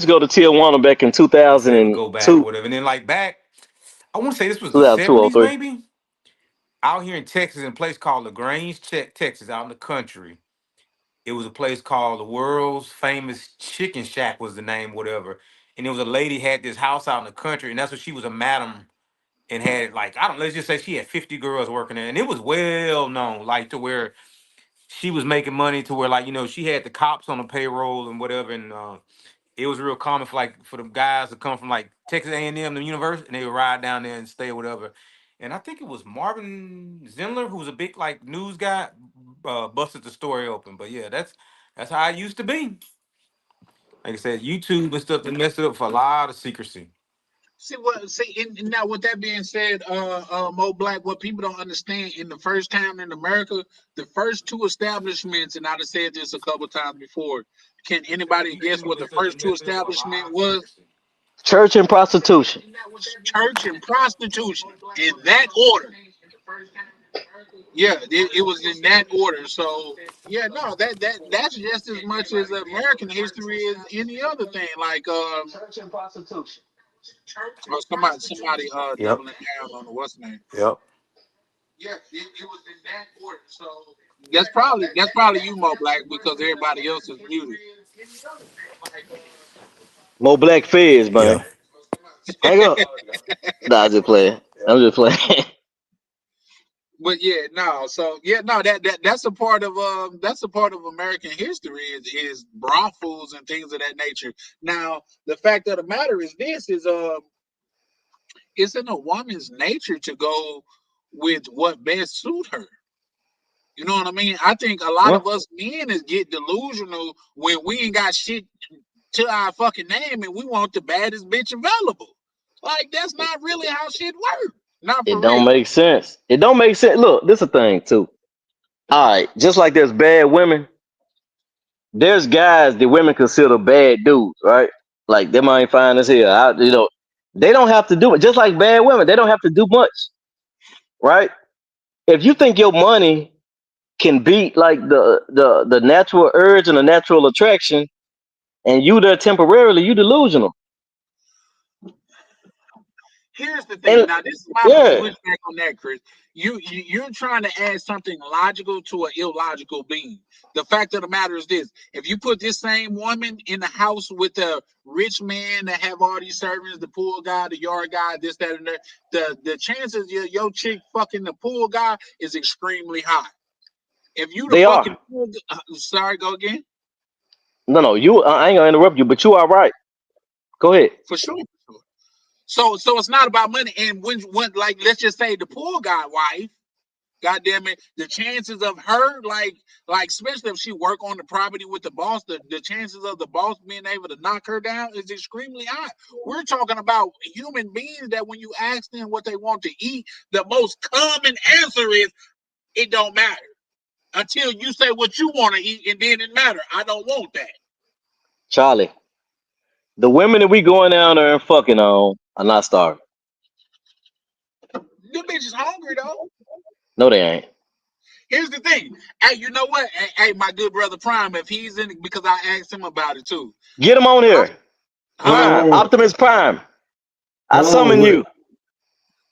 go to Tijuana back in 2002. Go back or whatever, and then like back. I want to say this was the 70s, maybe. Out here in Texas, in a place called LaGrange, Texas, out in the country. It was a place called the World's Famous Chicken Shack was the name, whatever. And it was a lady had this house out in the country, and that's what she was a madam and had like, let's just say she had 50 girls working there. And it was well known, like to where she was making money to where like, you know, she had the cops on the payroll and whatever. And it was real common for the guys to come from like Texas A&M, the university, and they would ride down there and stay or whatever. And I think it was Marvin Zindler, who was a big like news guy, busted the story open. But yeah, that's how it used to be. Like I said, YouTube and stuff that messed it up for a lot of secrecy. And now with that being said, Mo Black, what people don't understand in the first time in America, the first two establishments, and I've said this a couple times before. Can anybody guess what the first two establishment was? Church and prostitution. Church and prostitution in that order. Yeah, it was in that order. So yeah, no, that's just as much as American history as any other thing. Like Church and prostitution. Somebody doubling down on the what's name. Yep. Yeah, it was in that order. So that's probably you, Mo Black, because everybody else is muted. Mo Black Fizz, man. Yeah. Hang up. Nah, I'm just playing. But yeah, no. So yeah, no. That's a part of American history is brothels and things of that nature. Now, the fact of the matter is this is it's in a woman's nature to go with what best suit her. You know what I mean? I think a lot of us men get delusional when we ain't got shit to our fucking name and we want the baddest bitch available. Like that's not really how shit works. It don't make sense. It don't make sense. Look, this is a thing too. All right, just like there's bad women, there's guys that women consider bad dudes, right? Like they might find us here. You know, they don't have to do it. Just like bad women, they don't have to do much, right? If you think your money can beat like the natural urge and the natural attraction, and you there temporarily, you delusional. Here's the thing. Now, this is my pushback on that, Chris. You're trying to add something logical to an illogical being. The fact of the matter is this: if you put this same woman in the house with a rich man that have all these servants, the pool guy, the yard guy, this, that, and that, the chances your chick fucking the pool guy is extremely high. If you pool, sorry, go again. No, I ain't gonna interrupt you, but you are right. Go ahead. For sure. So it's not about money. And when like let's just say the poor guy wife, God damn it, the chances of her like especially if she work on the property with the boss, the chances of the boss being able to knock her down is extremely high. We're talking about human beings that when you ask them what they want to eat, the most common answer is it don't matter. Until you say what you want to eat, and then it matter. I don't want that. Charlie, the women that we going down there and fucking on are not starving. Them bitches hungry though. No, they ain't. Here's the thing. Hey, you know what? Hey, my good brother Prime, if he's in, because I asked him about it too. Get him on here. Huh? Prime, Optimus Prime. I Hold on, summon you.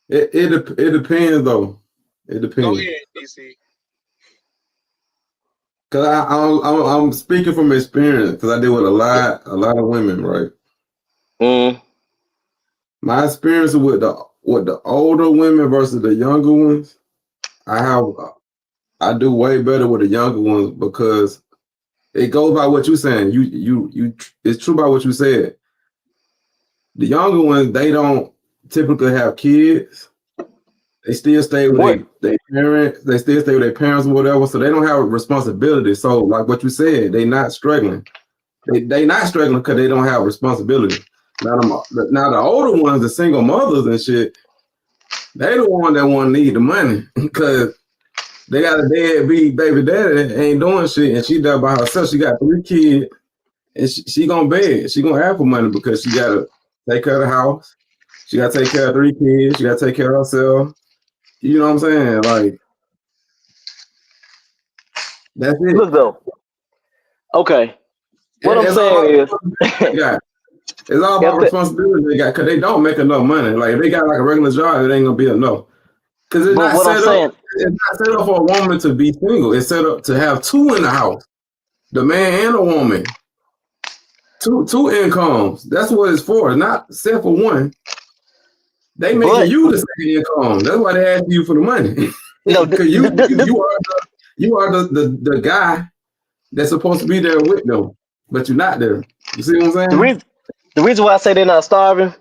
It depends though. It Go depends. ahead, DC. Cause I'm speaking from experience because I deal with a lot of women, right? Mm. My experience with the older women versus the younger ones, I do way better with the younger ones because it goes by what you're saying. You it's true by what you said. The younger ones, they don't typically have kids. They still stay with their parents. They still stay with their parents or whatever. So they don't have responsibility. So like what you said, they not struggling. They not struggling because they don't have responsibility. Now the older ones, the single mothers and shit, they the one that want to need the money because they got a deadbeat baby daddy that ain't doing shit, and she there by herself. She got 3 kids, and she gonna beg. She gonna ask for money because she gotta take care of the house. She gotta take care of 3 kids. She gotta take care of herself. You know what I'm saying? Like that's it. Look though. Okay. What I'm saying is, it's all about responsibility they got because they don't make enough money. Like if they got like a regular job, it ain't gonna be enough. Because it's not set up. It's not set up for a woman to be single. It's set up to have 2 in the house, the man and a woman. Two incomes. That's what it's for. It's not set for one. They making you the second income. That's why they ask you for the money. No, because you are the guy that's supposed to be there with them, but you're not there. You see what I'm saying? The reason why I say they're not starving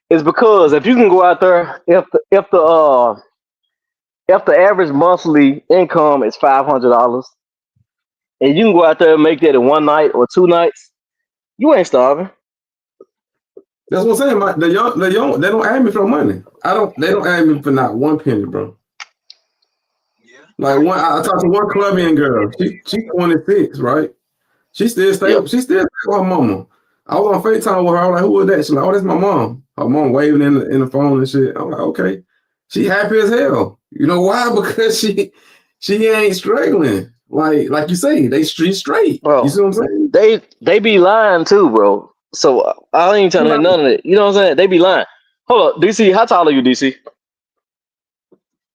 is because if you can go out there, if the average monthly income is $500, and you can go out there and make that in 1 night or 2 nights, you ain't starving. That's what I'm saying. The young, they don't ask me for money. They don't ask me for not 1 penny, bro. Yeah. Like I talked to one Colombian girl. She's 26, right? She still stay with her mama. I was on FaceTime with her. I was like, who was that? She's like, oh, that's my mom. Her mom waving in the phone and shit. I'm like, okay. She happy as hell. You know why? Because she ain't struggling. Like you say, she's straight. Bro, you see what I'm saying? They be lying too, bro. So I ain't telling none of it. You know what I'm saying? They be lying. Hold up, DC, how tall are you, DC?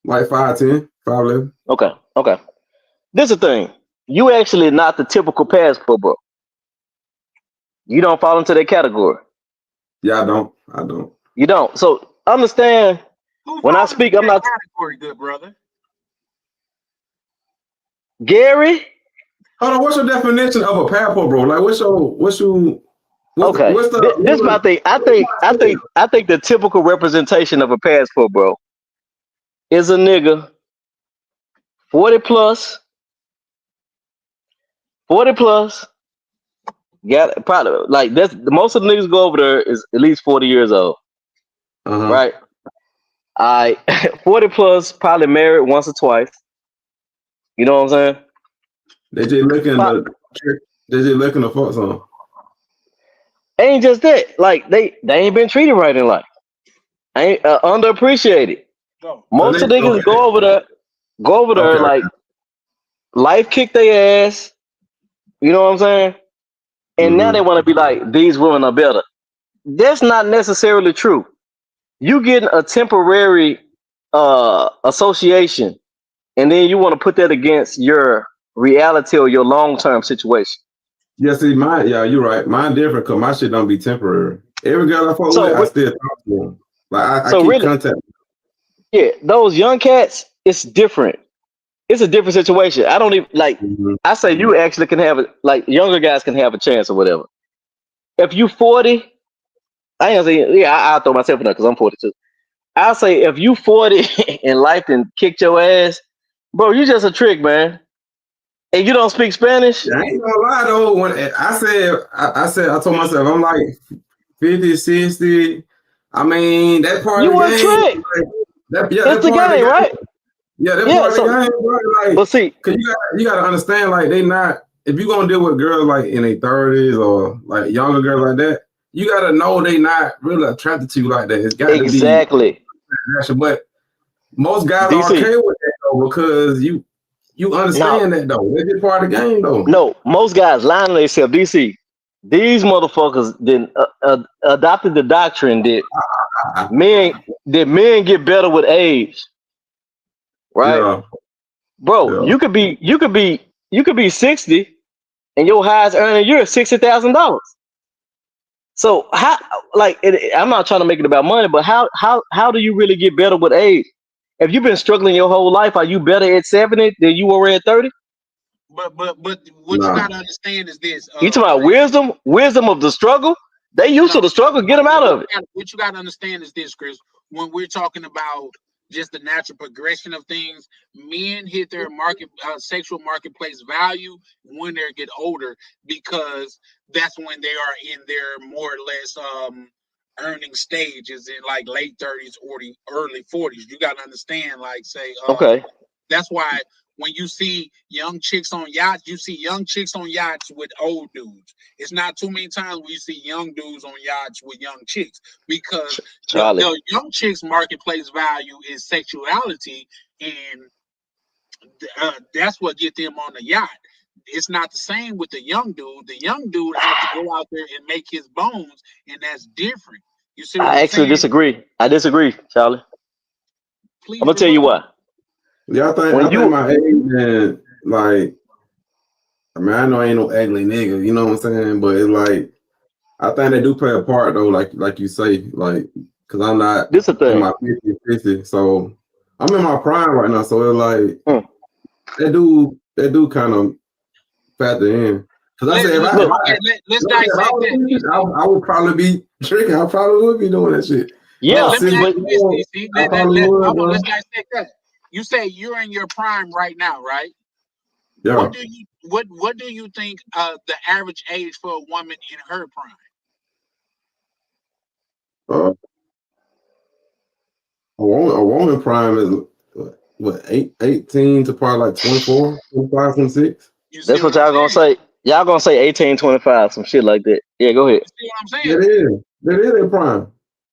Like 5'10", 5'11". Okay. This is the thing. You actually not the typical passport, bro. You don't fall into that category. Yeah, I don't. You don't. So understand when I speak, I'm not category, good brother. Gary. Hold on, what's your definition of a passport, bro? Like what's okay. This is my thing. I think the typical representation of a passport, bro, is a nigga 40 plus. Got probably like that's most of the niggas go over there is at least 40 years old. Right? 40 plus, probably married once or twice. You know what I'm saying? They just looking to fuck some. Ain't just that. Like they ain't been treated right in life. Ain't underappreciated. Most of the niggas go over there like life kicked their ass. You know what I'm saying? And now they want to be like, these women are better. That's not necessarily true. You getting a temporary association, and then you want to put that against your reality or your long-term situation. Yeah, see, you're right. Mine different because my shit don't be temporary. Every girl I fuck with, I still talk to them. Like I keep really, contact. Yeah, those young cats, it's different. It's a different situation. I don't even like. I say you actually can have like younger guys can have a chance or whatever. If you 40, I ain't gonna say I'll throw myself in there because I'm 42. I'll say if you 40 and life and kicked your ass, bro, you just a trick, man. And you don't speak Spanish. I ain't gonna lie though. When I told myself I'm like 50, 60. I mean that part you of the game. Trick. It's the game, right? Yeah, that part of the game, bro. Like, but see, cause you gotta understand, like they not. If you gonna deal with girls like in their 30s or like younger girls like that, you gotta know they not really attracted to you like that. It's got to be exactly. But Most guys are DC. okay with that though because you understand that though. That's just part of the game though. No, most guys lying to themselves. DC. These motherfuckers then adopted the doctrine men men get better with age, right? Yeah, Bro, yeah. you could be 60 and your highest earning year is $60,000. So how I'm not trying to make it about money, but how do you really get better with age? If you've been struggling your whole life, are you better at 70 than you were at 30? But what you Nah. gotta understand is this, You talking about Chris. wisdom of the struggle? They used to No, the struggle, get them out of it. what you gotta understand is this, Chris. When we're talking about just the natural progression of things, men hit their sexual marketplace value when they get older because that's when they are in their more or less earning stages in like late 30s or the early 40s. You gotta understand, like say Okay. that's why when you see young chicks on yachts, you see young chicks on yachts with old dudes. It's not too many times where you see young dudes on yachts with young chicks because Charlie. the young chicks' marketplace value is sexuality, and that's what get them on the yacht. It's not the same with the young dude. The young dude has to go out there and make his bones, and that's different. You see what I I'm actually saying? disagree. I disagree, Charlie. I'm Please gonna tell you rebut. why. Yeah, I When think you my age and like I mean I know I ain't no ugly nigga, you know what I'm saying? But it's like I think they do play a part though, like you say, like because I'm not this a in thing. my 50, so I'm in my prime right now. So it's like Mm. they do kind of factor in. Because I said if Look, Let's I dissect was that, thinking, DC. I would probably be drinking. I probably would be doing that shit. If I yeah, was Let me sitting ask but you this, home, DC. I probably would, Hold on, let's bro. dissect that. You say you're in your prime right now, right? Yeah. What do you think the average age for a woman in her prime? Uh, a woman prime is what 18 to probably like 24, 25, 26. You see that's what what I'm y'all gonna saying? say. Y'all gonna say 1825, some shit like that. Yeah, go ahead. You see what I'm saying? That is their prime.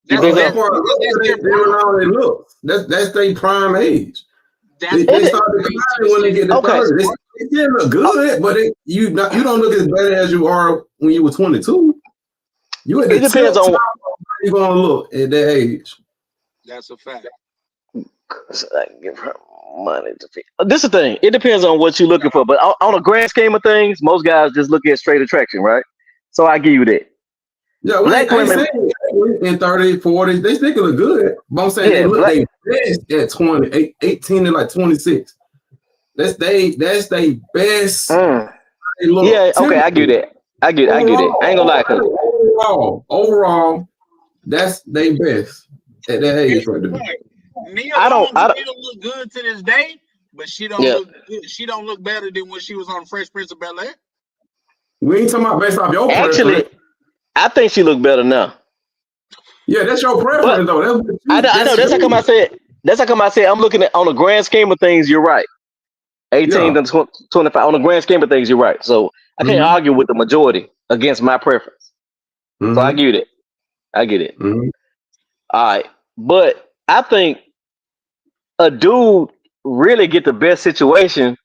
You That's think As so? that's far as because that's their they run prime. out they look. That's their prime age. That's They Is it start wait, declining when they TC. get to okay? 30. They still look good, but you don't look as bad as you are when you were 22. You at the It tip depends top on. of how you gonna look at that age. That's a fact. So I can give her money to pay. This is the thing. It depends on what you're looking for. But on a grand scheme of things, most guys just look at straight attraction, right? So I give you that. Yeah, Black I ain't women, saying in 30, 40, they still look good. But I'm saying they yeah, look black. they best at 20, 18 to like 26. That's they best Mm, they look yeah, okay, I get typically. that. I get that. I ain't gonna lie, cause Overall, that's they best at that age Case right in there. point, Nia I don't. Long I don't. still look good to this day, but she don't Yeah, look good. She don't look better than when she was on Fresh Prince of Bel Air. We ain't talking about based off your actually, preference. I think she look better now. Yeah, that's your But preference though. I know That's that's how come I you. said. That's how come I said I'm looking at on the grand scheme of things. You're right. 18 Yeah. to 25 on the grand scheme of things. You're right. So I can't Mm-hmm. argue with the majority against my preference. So I Mm-hmm. get it. I get it. Mm-hmm. All right, but I think a dude really get the best situation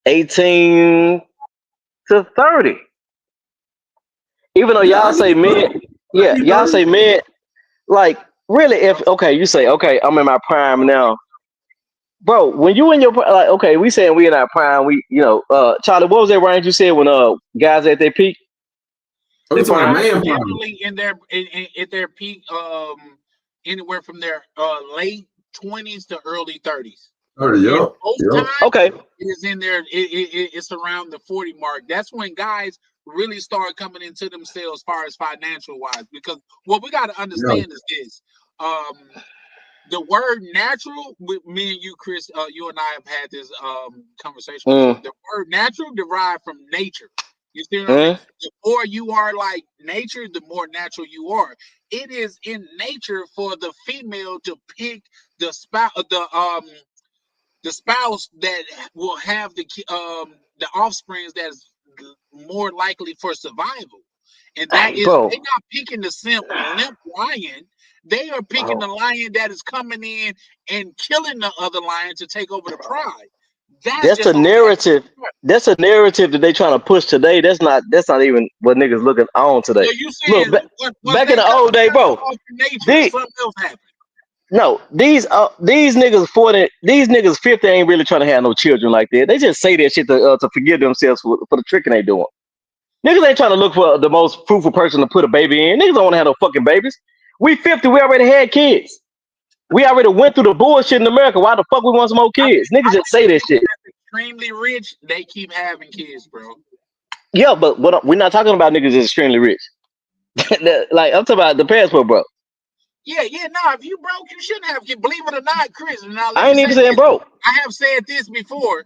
18 to 30. Even though Yeah, y'all I say get men, 30. I yeah, get y'all 30. say men like really if okay, you say okay, I'm in my prime now. Bro, when you in your like okay, we saying we in our prime, we Charlie, what was that range you said when guys at their peak? Oh, Their you talking about prime? Guys man prime? generally in their at their peak, anywhere from their late 20s to early 30s. 30, And yup. most Yup. times Okay. it is in there. It's around the 40 mark. That's when guys really start coming into themselves, as far as financial wise. Because what we got to Yeah. understand is this: the word natural. With me and you, Chris, you and I have had this conversation before. Mm, The word natural derived from nature. You see what I mean? mm. The more you are like nature, the more natural you are. It is in nature for the female to pick the spouse, the spouse that will have the offspring that's more likely for survival. And that Hey, is bro. they're not picking the limp lion. They are picking the lion that is coming in and killing the other lion to take over the pride. That's a narrative. That's a narrative that they trying to push today. That's not even what niggas looking on today. So you Look, saying back in the old day, bro. Nature, something else happened. No, these niggas 40, these niggas 50 ain't really trying to have no children like that. They just say that shit to forgive themselves for the tricking they doing. Niggas ain't trying to look for the most fruitful person to put a baby in. Niggas don't want to have no fucking babies. We 50, we already had kids. We already went through the bullshit in America. Why the fuck we want some more kids? Niggas just say that shit. Extremely rich, they keep having kids, bro. Yeah, but we're not talking about niggas that's extremely rich. Like, I'm talking about the passport, bro. Yeah, nah, if you broke, you shouldn't have kids. Believe it or not, Chris. Now, I ain't even saying broke. I have said this before.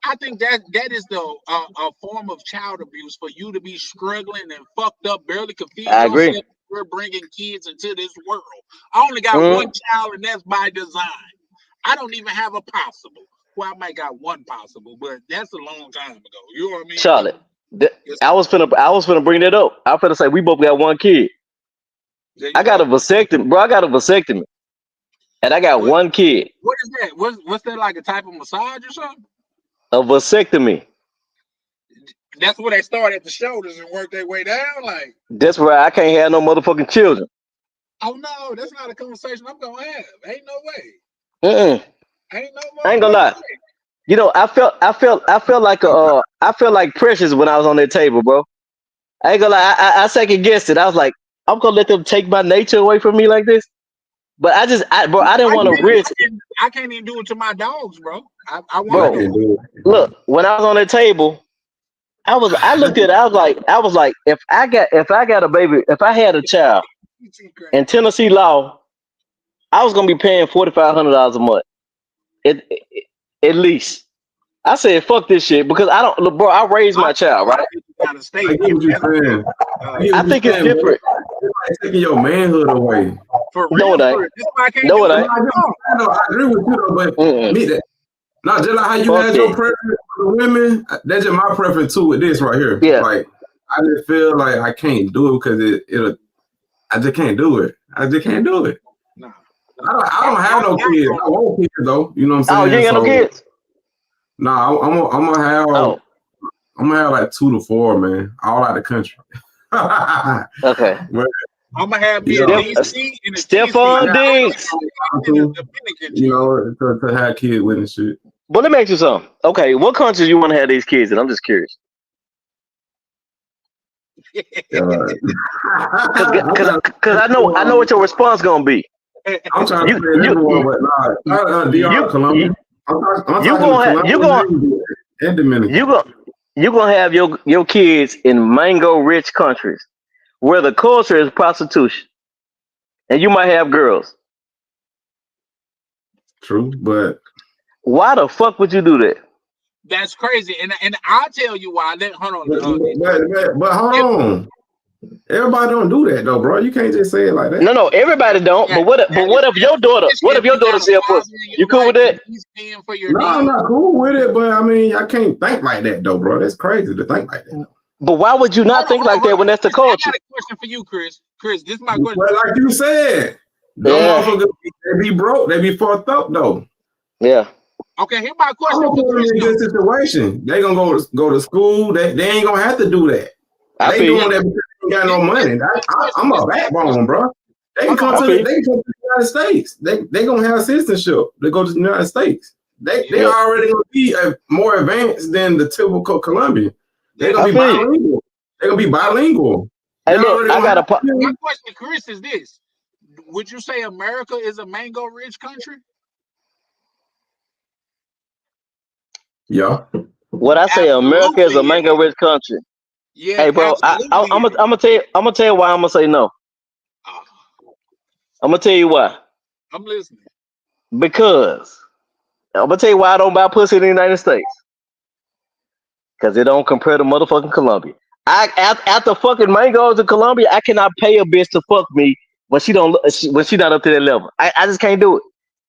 I think that is a form of child abuse for you to be struggling and fucked up, barely can feed yourself. We're bringing kids into this world. I only got one child, and that's by design. I don't even have a possible. Well, I might got one possible, but that's a long time ago. You know what I mean? Charlotte, I was finna bring that up. I was finna say we both got one kid. I got a vasectomy, bro. I got a vasectomy, and I got one kid. What is that? What's that, like a type of massage or something? A vasectomy. That's where they start at the shoulders and work their way down. Like, that's where I can't have no motherfucking children. Oh no, that's not a conversation I'm gonna have. Ain't no way. Ain't no way. I ain't gonna lie. You know, I felt like Precious when I was on that table, bro. I ain't gonna lie. I second guessed it. I was like, I'm gonna let them take my nature away from me like this. But I didn't want to risk. I can't even do it to my dogs, bro. I want to do it. Look, when I was on that table, I looked at it. I was like, if I got a baby, if I had a child in Tennessee law, I was gonna be paying $4,500 a month, at least. I said, fuck this shit because I don't, look, bro. I raised my child, right? I get what you're saying. I think it's different. It's taking your manhood away. For real, no, it ain't. No, it ain't. I agree with you though, but me that. Not just like how you had your preference for women. That's just my preference too with this right here. Yeah. Like I just feel like I can't do it because I just can't do it. I just can't do it. No. I don't have no kids. I want kids though. You know what I'm saying? Oh, you ain't got no kids? Nah, I'm gonna have. Oh. I'm gonna have like 2 to 4, man, all out of the country. Okay. But, I'm gonna have me a DC and a Stephon Diggs. You know, to have kids with and shit. But let me ask you something. Okay, what countries you want to have these kids in? I'm just curious. Because I know what your response gonna be. I'm trying to say everyone, but nah, Colombia. You gonna have your kids in mango rich countries where the culture is prostitution, and you might have girls. True, but why the fuck would you do that? That's crazy, and I'll tell you why. Hold on. But hold on. Everybody don't do that though, bro. You can't just say it like that. No, everybody don't. But what if your daughter? What if your daughter said, "You cool with that?" No, I'm not cool with it, but I mean, I can't think like that though, bro. That's crazy to think like that. But why would you not think like that when that's the culture? I got a question for you, Chris. Chris, this is my question. Well, like you said, them motherfuckers, they be broke, they be fucked up though. Yeah. Okay, here's my question. I'm gonna in a good situation. They gonna go to school. They ain't gonna have to do that. They doing that because they ain't got no money. I'm a backbone, bro. They can come to the United States. They gonna have citizenship. They go to the United States. They already gonna be more advanced than the typical Colombian. They gonna be bilingual. They gonna be bilingual. Hey, look, I got a my question, Chris, is this: would you say America is a mango-rich country? Yeah. What I say, America is a mango-rich country. Yeah. Hey, bro, I'm gonna tell you why I'm gonna say no. I'm gonna tell you why. I'm listening. Because I'm gonna tell you why I don't buy pussy in the United States. Because it don't compare to motherfucking Colombia. After fucking mangoes in Colombia, I cannot pay a bitch to fuck me when she not up to that level. I just can't do it.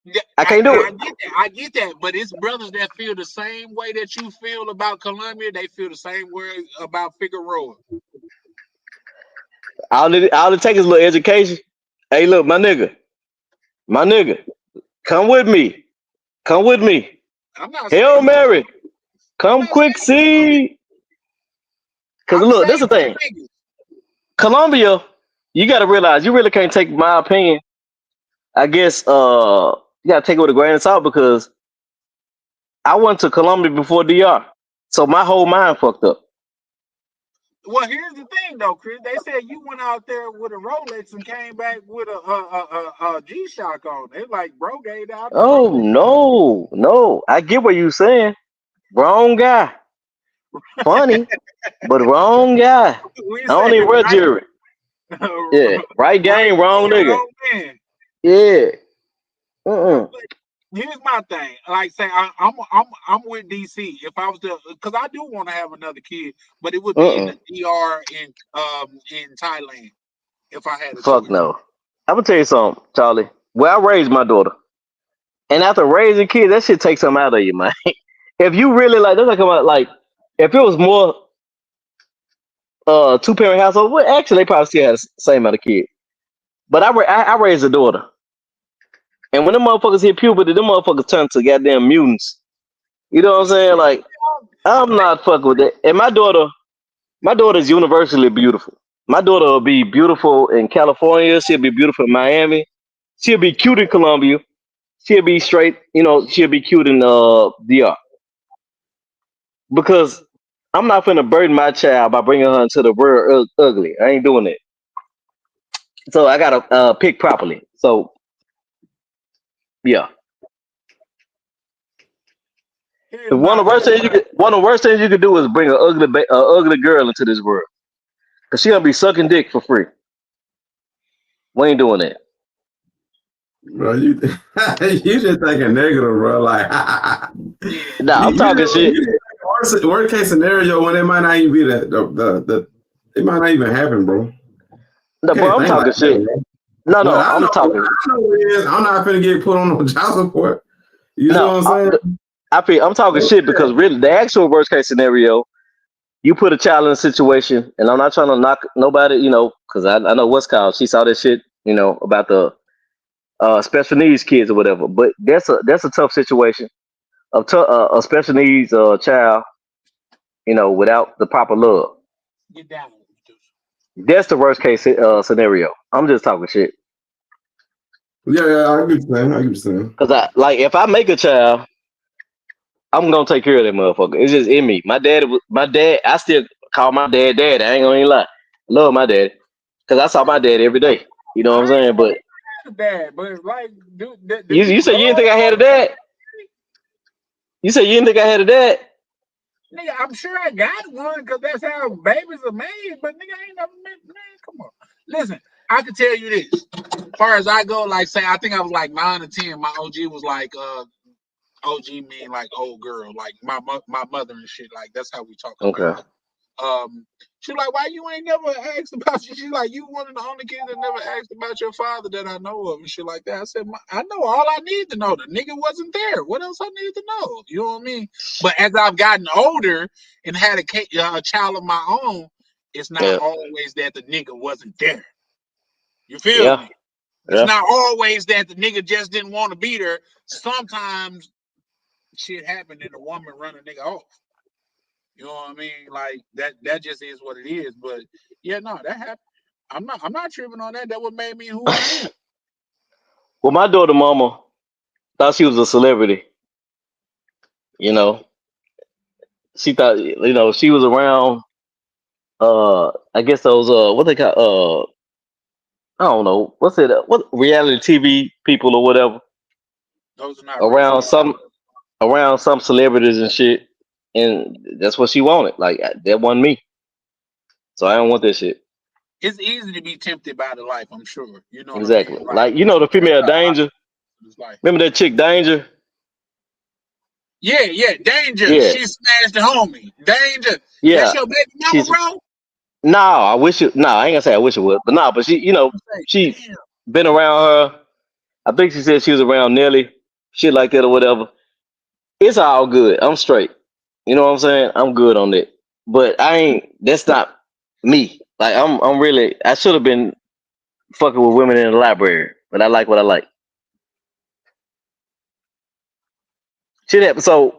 Yeah, I can't do it. I get that, but it's brothers that feel the same way that you feel about Colombia. They feel the same way about Figueroa. All it takes is a little education. Hey, look, my nigga, come with me, come with me. I'm not Hail saying you. Mary, I'm come not saying quick, you do it. see. Cause I'm look, saying this is the for thing. niggas. Colombia, you got to realize you really can't take my opinion. I guess you got to take it with a grain of salt because I went to Colombia before DR, so my whole mind fucked up. Well, here's the thing, though, Chris. They said you went out there with a Rolex and came back with a G-Shock on. They like, bro, gave out the Oh Rolex. no, no, I get what you saying. Wrong guy. Funny, but wrong guy. We I don't say even wear right, jewelry. Yeah, right right game, wrong man, nigga. wrong man. Yeah. No, Uh-uh. but here's my thing. Like, say, I'm with DC. If I was to, because I do want to have another kid, but it would be in Uh-uh. the DR in Thailand if I had a Fuck choice. no. I'm gonna tell you something, Charlie. Well, I raised my daughter, and after raising kids, that shit takes something out of you, man. If you really like, that's like about like, if it was more two parent household, well, actually, they probably still had the same amount of kids. But I raised a daughter, and when them motherfuckers hit puberty, them motherfuckers turn to goddamn mutants. You know what I'm saying? Like, I'm not fucking with that. And my daughter's universally beautiful. My daughter will be beautiful in California. She'll be beautiful in Miami. She'll be cute in Colombia. She'll be straight. She'll be cute in DR. Because I'm not finna burden my child by bringing her into the world ugly. I ain't doing it. So I gotta pick properly. So yeah, Here's my one of the worst thing. things you could do is bring an ugly girl into this world. Cause she gonna be sucking dick for free. We ain't doing that. Bro, you you just thinking negative, bro. Like Yeah, Nah, I'm talking shit. you worst case scenario when it might not even be the it might not even happen, bro. You No, bro, can't I'm think like talking that, shit. bro. No, What no, I I'm know, talking. is I'm not gonna get put on no child support. You see No, what I'm saying? I'm talking shit because really, the actual worst case scenario, you put a child in a situation, and I'm not trying to knock nobody, because I know what's called. She saw this shit, about the special needs kids or whatever. But that's a tough situation. A special needs child, without the proper love. get down. That's the worst case scenario. I'm just talking shit. Yeah, I get what you're saying. I get what you're saying. Cause if I make a child, I'm gonna take care of that motherfucker. It's just in me. My dad. I still call my dad dad. I ain't gonna even lie. Love my dad, cause I saw my dad every day. You know what I'm I ain't saying? But mad at that, but like, do you you said you didn't love think I had a your dad. You said you didn't think I had a dad. nigga? I'm sure I got one because that's how babies are made. But nigga, I ain't never met. Man, come on. Listen, I can tell you this. As far as I go, like, say, I think I was like 9 or 10. My OG was like, OG mean like old girl, like my mother and shit. Like that's how we talk about Okay. her. She's like, why you ain't never asked about you? She's like, you one of the only kids that never asked about your father that I know of and shit like that. I said, I know all I need to know. The nigga wasn't there. What else I need to know? You know what I mean? But as I've gotten older and had a child of my own, it's not Yeah. always that the nigga wasn't there. You feel Yeah. me? It's Yeah. not always that the nigga just didn't want to be there. Sometimes shit happened and the woman run a nigga off. You know what I mean? Like that just is what it is. But yeah, no, that happened. I'm not tripping on that. That what made me who I am. Well, my daughter mama thought she was a celebrity. You know, she thought she was around. I guess those what they call I don't know what's it what reality TV people or whatever Those are not real around celebrities. some celebrities and shit, and that's what she wanted. Like that wasn't me, so I don't want that shit. It's easy to be tempted by the life, I'm sure. You know what I mean? Exactly. Like Like the you female got a lot Danger. of this life. Remember that chick Danger? Yeah, danger. Yeah, She smashed the homie. Danger. That's yeah. your baby mama, She's bro? no. I wish it. No, I ain't gonna say I wish it would, but no. But she, I say, she damn. been around her. I think she said she was around Nelly, shit like that or whatever. It's all good. I'm straight. You know what I'm saying? I'm good on that. But I ain't. That's not me. Like I'm really. I should have been fucking with women in the library, but I like what I like. Shit. So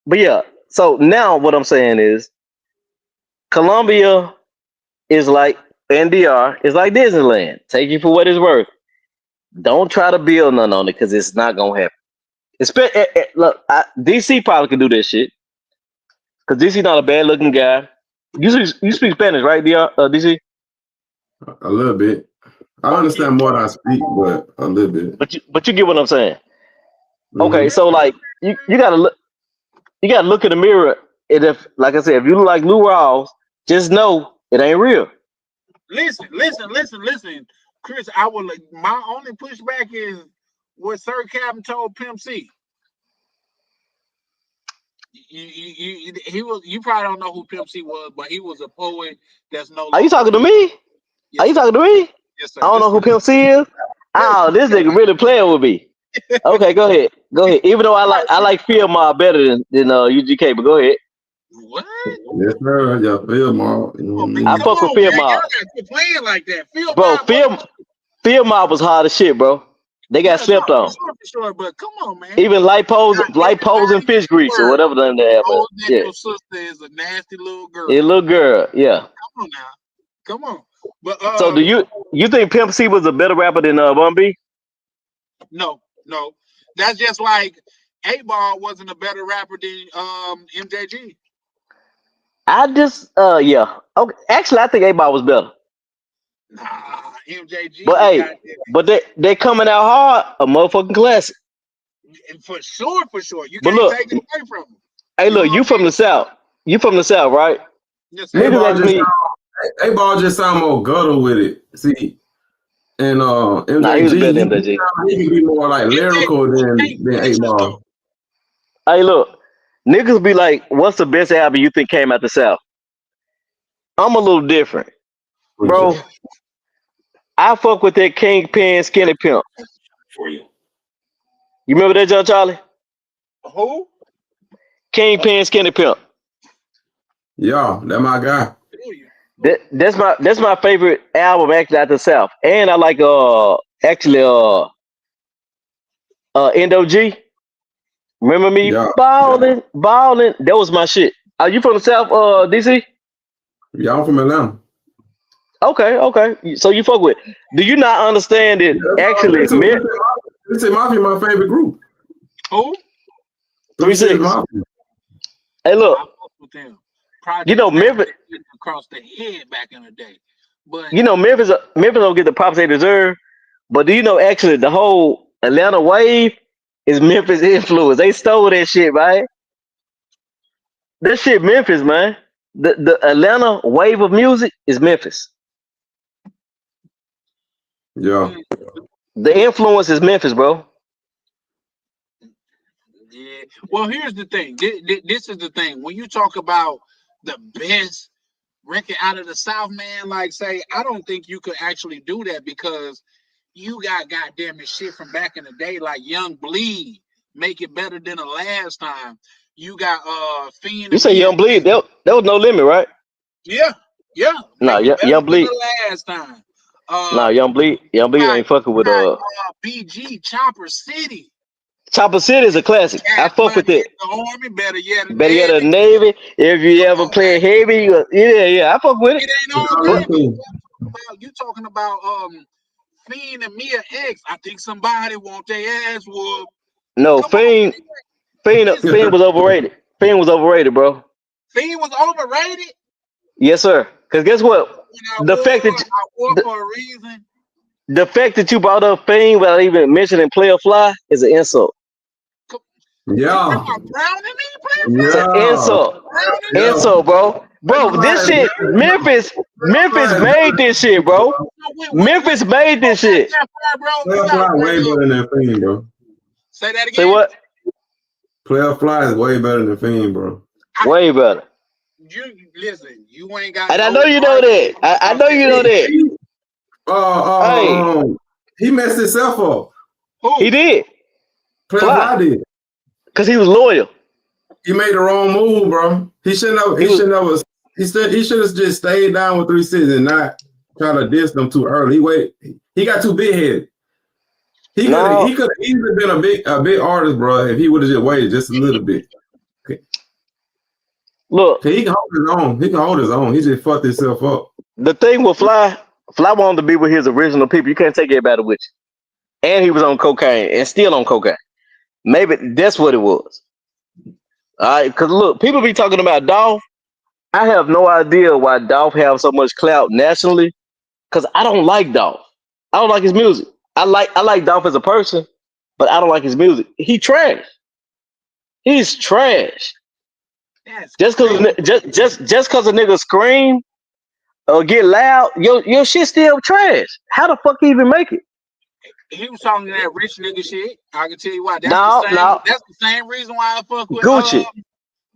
but yeah. So now what I'm saying is Colombia is like NDR is like Disneyland. Take you for what it's worth. Don't try to build none on it because it's not gonna happen. Look, DC probably could do this shit because DC not a bad looking guy. You speak Spanish, right, DC? A little bit. I Oh yeah. understand more than I speak, but a little bit. But you get what I'm saying. Mm-hmm. Okay, so like you gotta look in the mirror, and if like I said, if you look like Lou Rawls, just know it ain't real. Listen, Chris. I will. My only pushback is what Sir Captain told Pimp C. He was. You probably don't know who Pimp C was, but he was a poet that's no Are you longer. talking to me? Are Yes, you sir. talking to me? Yes, sir. I don't know who Listen. Pimp C is. Oh, this nigga really playing with me. Okay, go ahead. Go ahead. Even though I like Field Mob better than UGK, but go ahead. What? Yes, sir. Yeah, feel more. Oh man, I Mm-hmm. come fuck with on, man! Field Y'all Mob. got to quit playing like that. Feel Bro, my boy. Field Mob was hard as shit, bro. They got Yeah, no, slept on. for sure. But come on, man. Even light pose and Everybody in fish the grease or world whatever they have. But knows that yeah, your sister is a nasty little girl. a little girl. Yeah. Come on now. Come on. But So do you think Pimp C was a better rapper than Bun B? no. That's just like 8Ball wasn't a better rapper than MJG. I just yeah. Okay. Actually, I think 8 Ball was better. Nah, MJG But is hey, goddamn but they coming out hard, a motherfucking classic. for sure. You But can't look, take it away from him. hey, You know look, what you I'm from saying? the south. You from the south, right? Yes, sir. Niggas ask me, A-Ball just sound more gutter with it. See, and nah, he was MJG, better he than MJG. can be more like lyrical than Listen 8 Ball. though. Hey, look, niggas be like, what's the best album you think came out the south? I'm a little different, bro. I fuck with that Kingpin Skinny Pimp. For you. You remember that, John Charlie? Who? Kingpin Skinny Pimp. Yeah, that my guy. That's my favorite album actually out the south. And I like actually Endo G. Remember me Yeah, balling. That was my shit. Are you from the south, DC? yeah, I'm from Atlanta. Okay. So you fuck with. Do you not understand it? Yeah, that's all. Actually, This is Mafia, my favorite group. Who? 3-6. Mafia. Hey, look. I fuck with them. You Project know Memphis. across the head back in the day. But You know Memphis don't get the props they deserve. But do you know actually the whole Atlanta wave is Memphis influence? They stole that shit, right? That shit Memphis, man. The Atlanta wave of music is Memphis. Yeah. The influence is Memphis, bro. yeah. Well, here's the thing. This is the thing. When you talk about the best record out of the South, man, like say, I don't think you could actually do that because you got goddamn it shit from back in the day, like Young Bleed, make it better than the last time. You got Fiend You and say Mia. Young Bleed? There was no limit, right? Yeah, Nah, make it better Young than Bleed. the last time. Nah, Young Bleed ain't fucking with BG Chopper City. Chopper City is a classic. I Cash fuck Money with in it. the Army, better yet the Better get a Navy. Navy. If you Come ever on, play man. heavy, yeah, I fuck with it. It ain't all But that. You talking about Fiend and Mia X. I think somebody want their ass whooped. no, Come on, Fiend was overrated. Fiend was overrated, bro. Fiend was overrated. Yes, sir. Cause guess what? When I wore The, for a reason. the fact that you brought up Fiend without even mentioning Player Fly is an insult. You talking Yeah. about Brown and me, Player It's Fly? an Yeah. insult. Brown and me? Yeah. Insult, bro. Bro, this shit, Memphis made this shit, bro. Memphis made this shit. You Player gotta Fly way better than Fiend, bro. say that again. Say what? Player Fly is way better than Fiend, bro. Way better. You listen. You ain't got. And I no know you know that. I know you know that. Hey, He messed himself up. Who? he did. Player Fly. Fly did. Cause he was loyal. He made the wrong move, bro. He should have. He should have just stayed down with 3-6 and not trying to diss them too early. He got too big headed. He could have easily been a big artist, bro, if he would have just waited just a little bit. Okay. Look, he can hold his own. He can hold his own. He just fucked himself up. The thing with Fly wanted to be with his original people. You can't take everybody with you. And he was on cocaine and still on cocaine. Maybe that's what it was. All right, because look, people be talking about Dolph. I have no idea why Dolph have so much clout nationally. Because I don't like Dolph. I don't like his music. I like Dolph as a person, but I don't like his music. He trash. He's trash. Just because a nigga scream or get loud, your shit still trash. How the fuck he even make it? He was talking that rich nigga shit. I can tell you why. That's the same reason why I fuck with Gucci.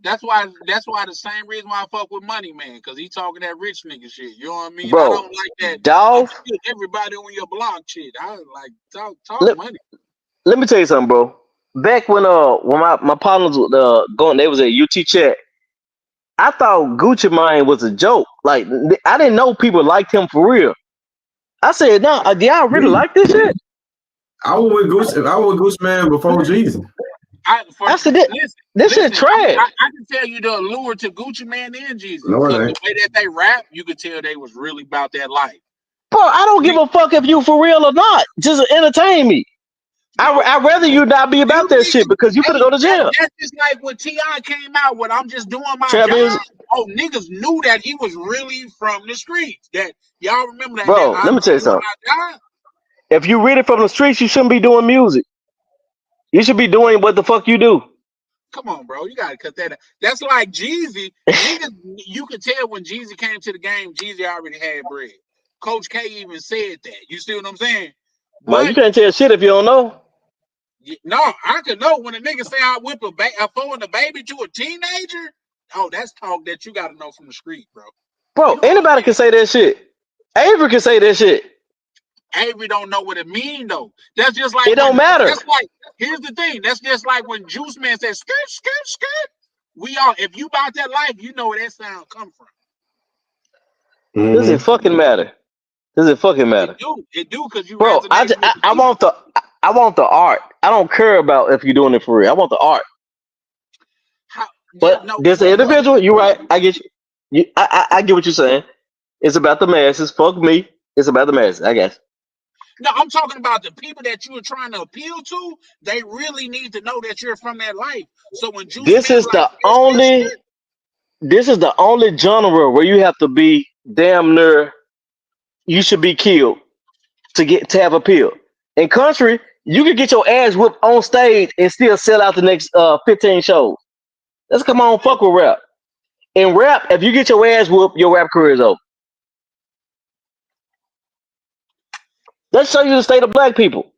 That's why the same reason why I fuck with Money Man, because he talking that rich nigga shit. You know what I mean? Bro, I don't like that. Dolph, everybody on your block shit. I like talk money. Let me tell you something, bro. Back when my partners going, they was at UT Chat. I thought Gucci Mane was a joke. Like I didn't know people liked him for real. I said, no, do y'all really like this shit? I was with Gucci Mane before Jesus. I said, this shit trash. I can tell you the allure to Gucci Mane and Jesus. Because the way that they rap, you could tell they was really about that life. Bro, I don't give a fuck if you for real or not. Just entertain me. I'd rather you not be about that shit because you could go to jail. That's just like when T.I. came out with I'm just doing my job. Oh, niggas knew that he was really from the streets. That y'all remember that. Bro, let me tell you something. If you read it from the streets, you shouldn't be doing music. You should be doing what the fuck you do. Come on, bro. You gotta cut that out. That's like Jeezy. Niggas, you could tell when Jeezy came to the game, Jeezy already had bread. Coach K even said that. You see what I'm saying? Well, you can't tell shit if you don't know. No, I could know when a nigga say I whip a phone a baby to a teenager. Oh, that's talk that you got to know from the street, bro. Bro, anybody can say that shit. Avery can say that shit. Avery don't know what it mean though. That's just like it don't matter. That's like here's the thing. That's just like when Juice Man says skirt, skirt, skirt. We all if you about that life, you know where that sound come from. Does it fucking matter? Does it fucking matter? It do because you. Bro, I want the art. I don't care about if you're doing it for real. I want the art. But there's an individual. You're right. I get you. I get what you're saying. It's about the masses. Fuck me. It's about the masses. I guess. No, I'm talking about the people that you are trying to appeal to. They really need to know that you're from that life. So when this is the only genre where you have to be damn near. You should be killed to have appeal. In country, you can get your ass whipped on stage and still sell out the next 15 shows. Let's come on, fuck with rap. In rap, if you get your ass whooped, your rap career is over. Let's show you the state of black people.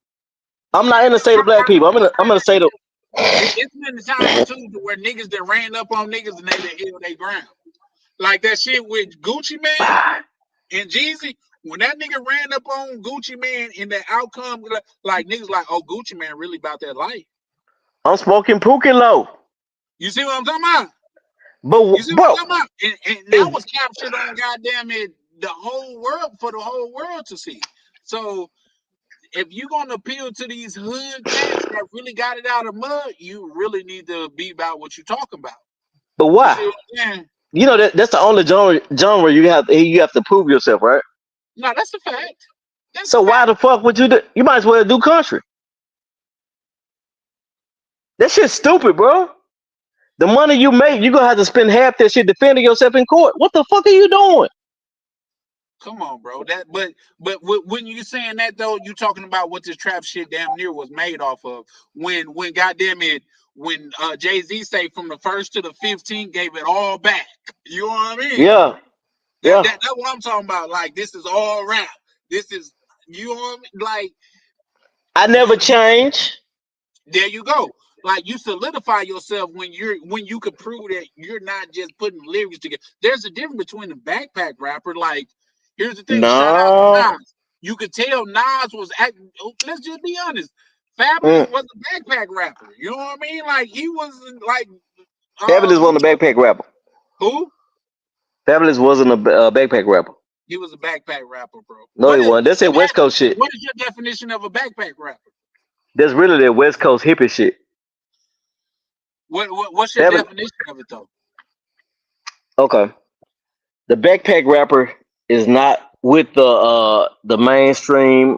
I'm not in the state of black people. I'm in the state of. It's been the time too where niggas that ran up on niggas and they held their ground. Like that shit with Gucci Man and Jeezy. When that nigga ran up on Gucci Man in the outcome, like niggas like, oh, Gucci Man really about that life. I'm smoking Pookie Low. You see what I'm talking about? But you see what I'm talking about? And that was captured on goddamn it the whole world for the whole world to see. So if you're gonna appeal to these hood cats that really got it out of mud, you really need to be about what you're talking about. But why? You know that's the only genre you have to prove yourself, right? No, that's a fact. So why the fuck would you do? You might as well do country. That shit's stupid, bro. The money you make, you're gonna have to spend half that shit defending yourself in court. What the fuck are you doing? Come on, bro. But when you saying that though, you talking about what this trap shit damn near was made off of. When goddamn it, when Jay-Z say from the 1st to the 15th gave it all back. You know what I mean? Yeah. That's what I'm talking about. Like this is all rap. This is you know what I mean? Like I never change. There you go. Like you solidify yourself when you could prove that you're not just putting lyrics together. There's a difference between a backpack rapper. Like, here's the thing. Shout out to Nas. You could tell Nas was acting. Let's just be honest. Fabulous was a backpack rapper. You know what I mean? Like he was like. Fabulous wasn't a backpack rapper. Who? Fabulous wasn't a backpack rapper. He was a backpack rapper, bro. No, he wasn't. That's that West Coast shit. What is your definition of a backpack rapper? That's really that West Coast hippie shit. What's your definition of it though? Okay. The backpack rapper is not with the mainstream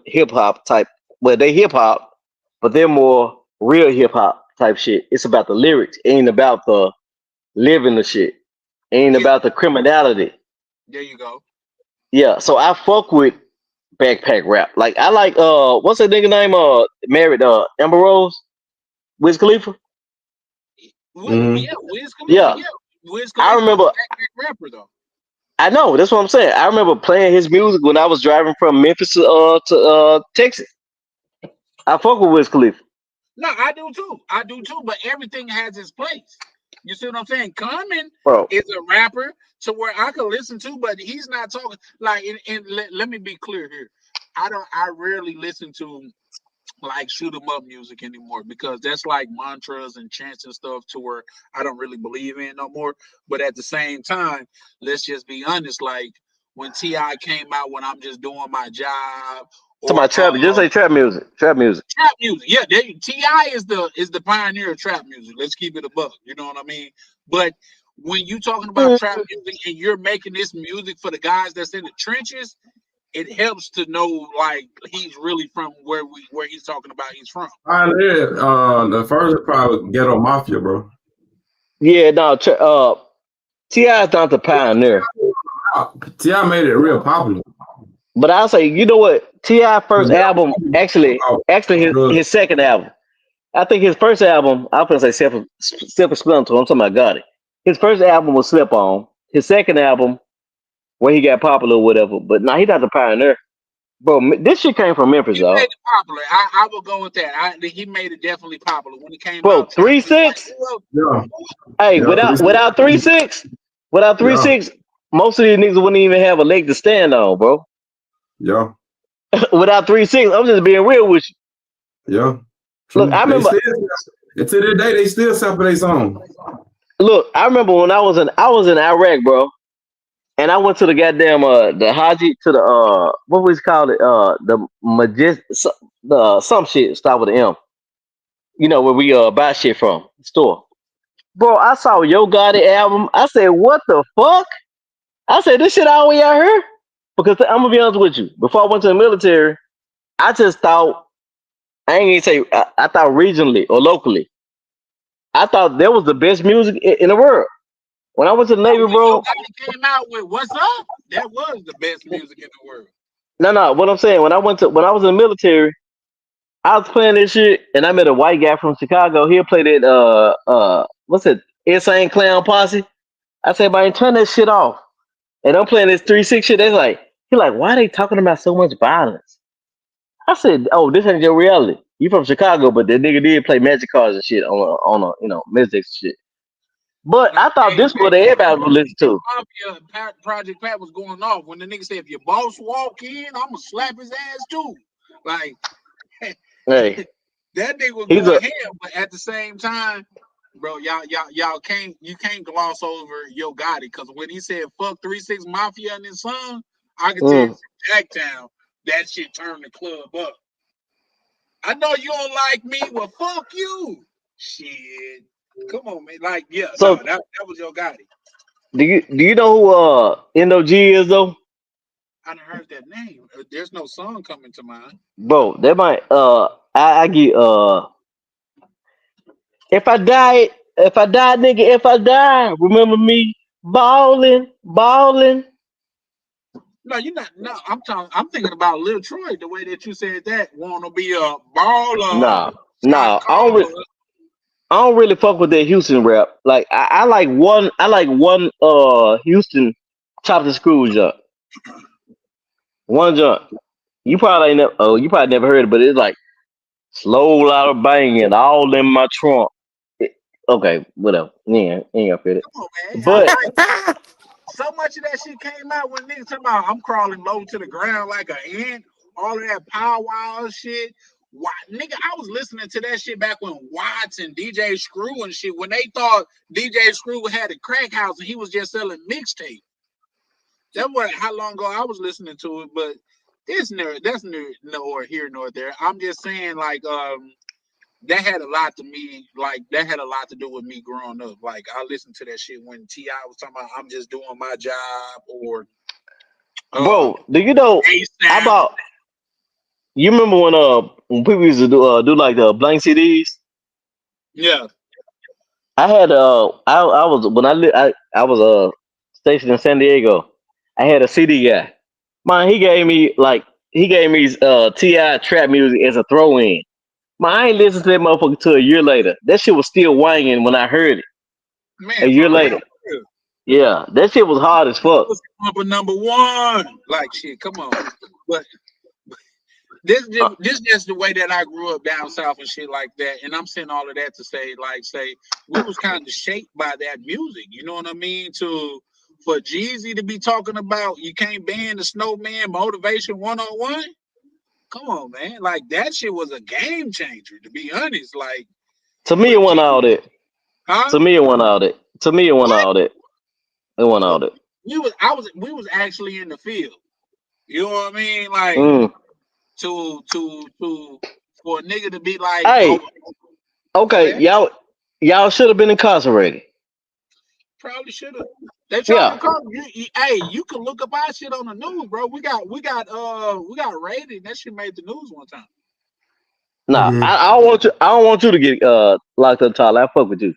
hip hop type. Well, they hip hop, but they're more real hip hop type shit. It's about the lyrics. It ain't about the living the shit. It ain't about the criminality. There you go. Yeah, so I fuck with backpack rap. Like I like what's that nigga name? Married Amber Rose, Wiz Khalifa. Yeah, Wiz Khalifa. Yeah. Wiz Khalifa. I remember backpack rapper though. I know, that's what I'm saying. I remember playing his music when I was driving from Memphis to Texas. I fuck with Wiz Khalifa. No, I do too. But everything has its place. You see what I'm saying? Common is a rapper to where I could listen to, but he's not talking like. Let me be clear here. I rarely listen to like shoot 'em up music anymore because that's like mantras and chants and stuff to where I don't really believe in no more. But at the same time, let's just be honest. Like when T.I. came out, when I'm just doing my job. To my trap, just say trap music. Trap music. Trap music, yeah. T.I. is the pioneer of trap music. Let's keep it a buck. You know what I mean? But when you talking about trap music and you're making this music for the guys that's in the trenches, it helps to know like he's really from where he's talking about he's from. The first probably Ghetto Mafia, bro. Yeah, no. T.I. is not the pioneer. T.I. made it real popular. But I'll say, you know what? T.I. first album, actually his second album. I think his first album, I was gonna say self-explanatory. I'm talking about Gotti. His first album was Slip On. His second album, when he got popular or whatever. But now he's not the pioneer. Bro, this shit came from Memphis, though. He made it popular. I will go with that. He made it definitely popular when he came out. 3-6. Yeah. Hey, without 3-6, most of these niggas wouldn't even have a leg to stand on, bro. Yeah. Without 3-6, I'm just being real with you. Yeah. True. Look, I remember until this day they still sample their song. Look, I remember when I was in Iraq, bro, and I went to the goddamn the Haji to the what was called it the some shit start with an M. You know where we buy shit from store. Bro, I saw Yo Gotti album. I said, what the fuck? I said, this shit all the way out here? Because I'm gonna be honest with you. Before I went to the military, I just thought I ain't gonna say I thought regionally or locally. I thought that was the best music in the world. When I went to the Navy, bro, came out with "What's Up." That was the best music in the world. No. What I'm saying, when I was in the military, I was playing this shit, and I met a white guy from Chicago. He'll play that what's it? Insane Clown Posse. I said, man, turn that shit off. And I'm playing this 3-6 shit. He's like, why are they talking about so much violence? I said, oh, this ain't your reality. You from Chicago, but that nigga did play magic cards and shit on a music shit. But I thought this was what everybody would listen to. Project Pat was going off when the nigga said, if your boss walk in, I'm gonna slap his ass too. Like, hey, that nigga was going ham, but at the same time, bro, y'all can't gloss over Yo Gotti, because when he said fuck 3-6 Mafia and his son, I can tell you from Jacktown, that shit turned the club up. I know you don't like me, well fuck you. Shit. Come on, man. Like, yeah, so, that was Yo Gotti. Do you know who NOG is though? I done heard that name. There's no song coming to mind. Bro, that might I get if I die, nigga, if I die, remember me balling. No, you're not. No, I'm thinking about Lil Troy. The way that you said that, wanna be a baller. Nah. I don't really fuck with that Houston rap. Like I like one Houston Chop the Screw jump. One jump. You probably never heard it, but it's like slow loud banging all in my trunk. Okay, whatever. Yeah, ain't gonna fit it. Come on, man. But so much of that shit came out when niggas talking about I'm crawling low to the ground like an ant. All of that powwow shit. Why, nigga, I was listening to that shit back when Watts and DJ Screw and shit, when they thought DJ Screw had a crack house and he was just selling mixtape. That was how long ago I was listening to it, but that's nor here nor there. I'm just saying, like, that had a lot to me, like that had a lot to do with me growing up. Like I listened to that shit when T.I. was talking about I'm just doing my job, or Bro, do you know ASAP. about you remember when people used to do like the blank CDs? Yeah, I had I was when I was stationed in San Diego. I had a CD guy. Man, he gave me Ti trap music as a throw in. Man, I ain't listened to that motherfucker till a year later. That shit was still wanging when I heard it a man, year for real. later. Yeah, that shit was hard as fuck. Pussy Pumper #1. Like shit, come on. But this just the way that I grew up down south and shit like that. And I'm saying all of that to say, like, we was kind of shaped by that music. You know what I mean? For Jeezy to be talking about you can't ban the snowman motivation 101. Come on, man. Like that shit was a game changer, to be honest. Like To me, for it wasn't Jeezy, all that. huh? To me, it wasn't all that. To me, it wasn't What? all that. It wasn't all that. We was actually in the field. You know what I mean? Like Mm. to for a nigga to be like, Hey, oh, go okay, ahead. y'all should have been incarcerated. Probably should have. They tried to Yeah. call hey, you can look up our shit on the news, bro. We got raided. That shit made the news one time. Nah, Mhm. I don't want you. I don't want you to get locked up, Tyler. I fuck with you.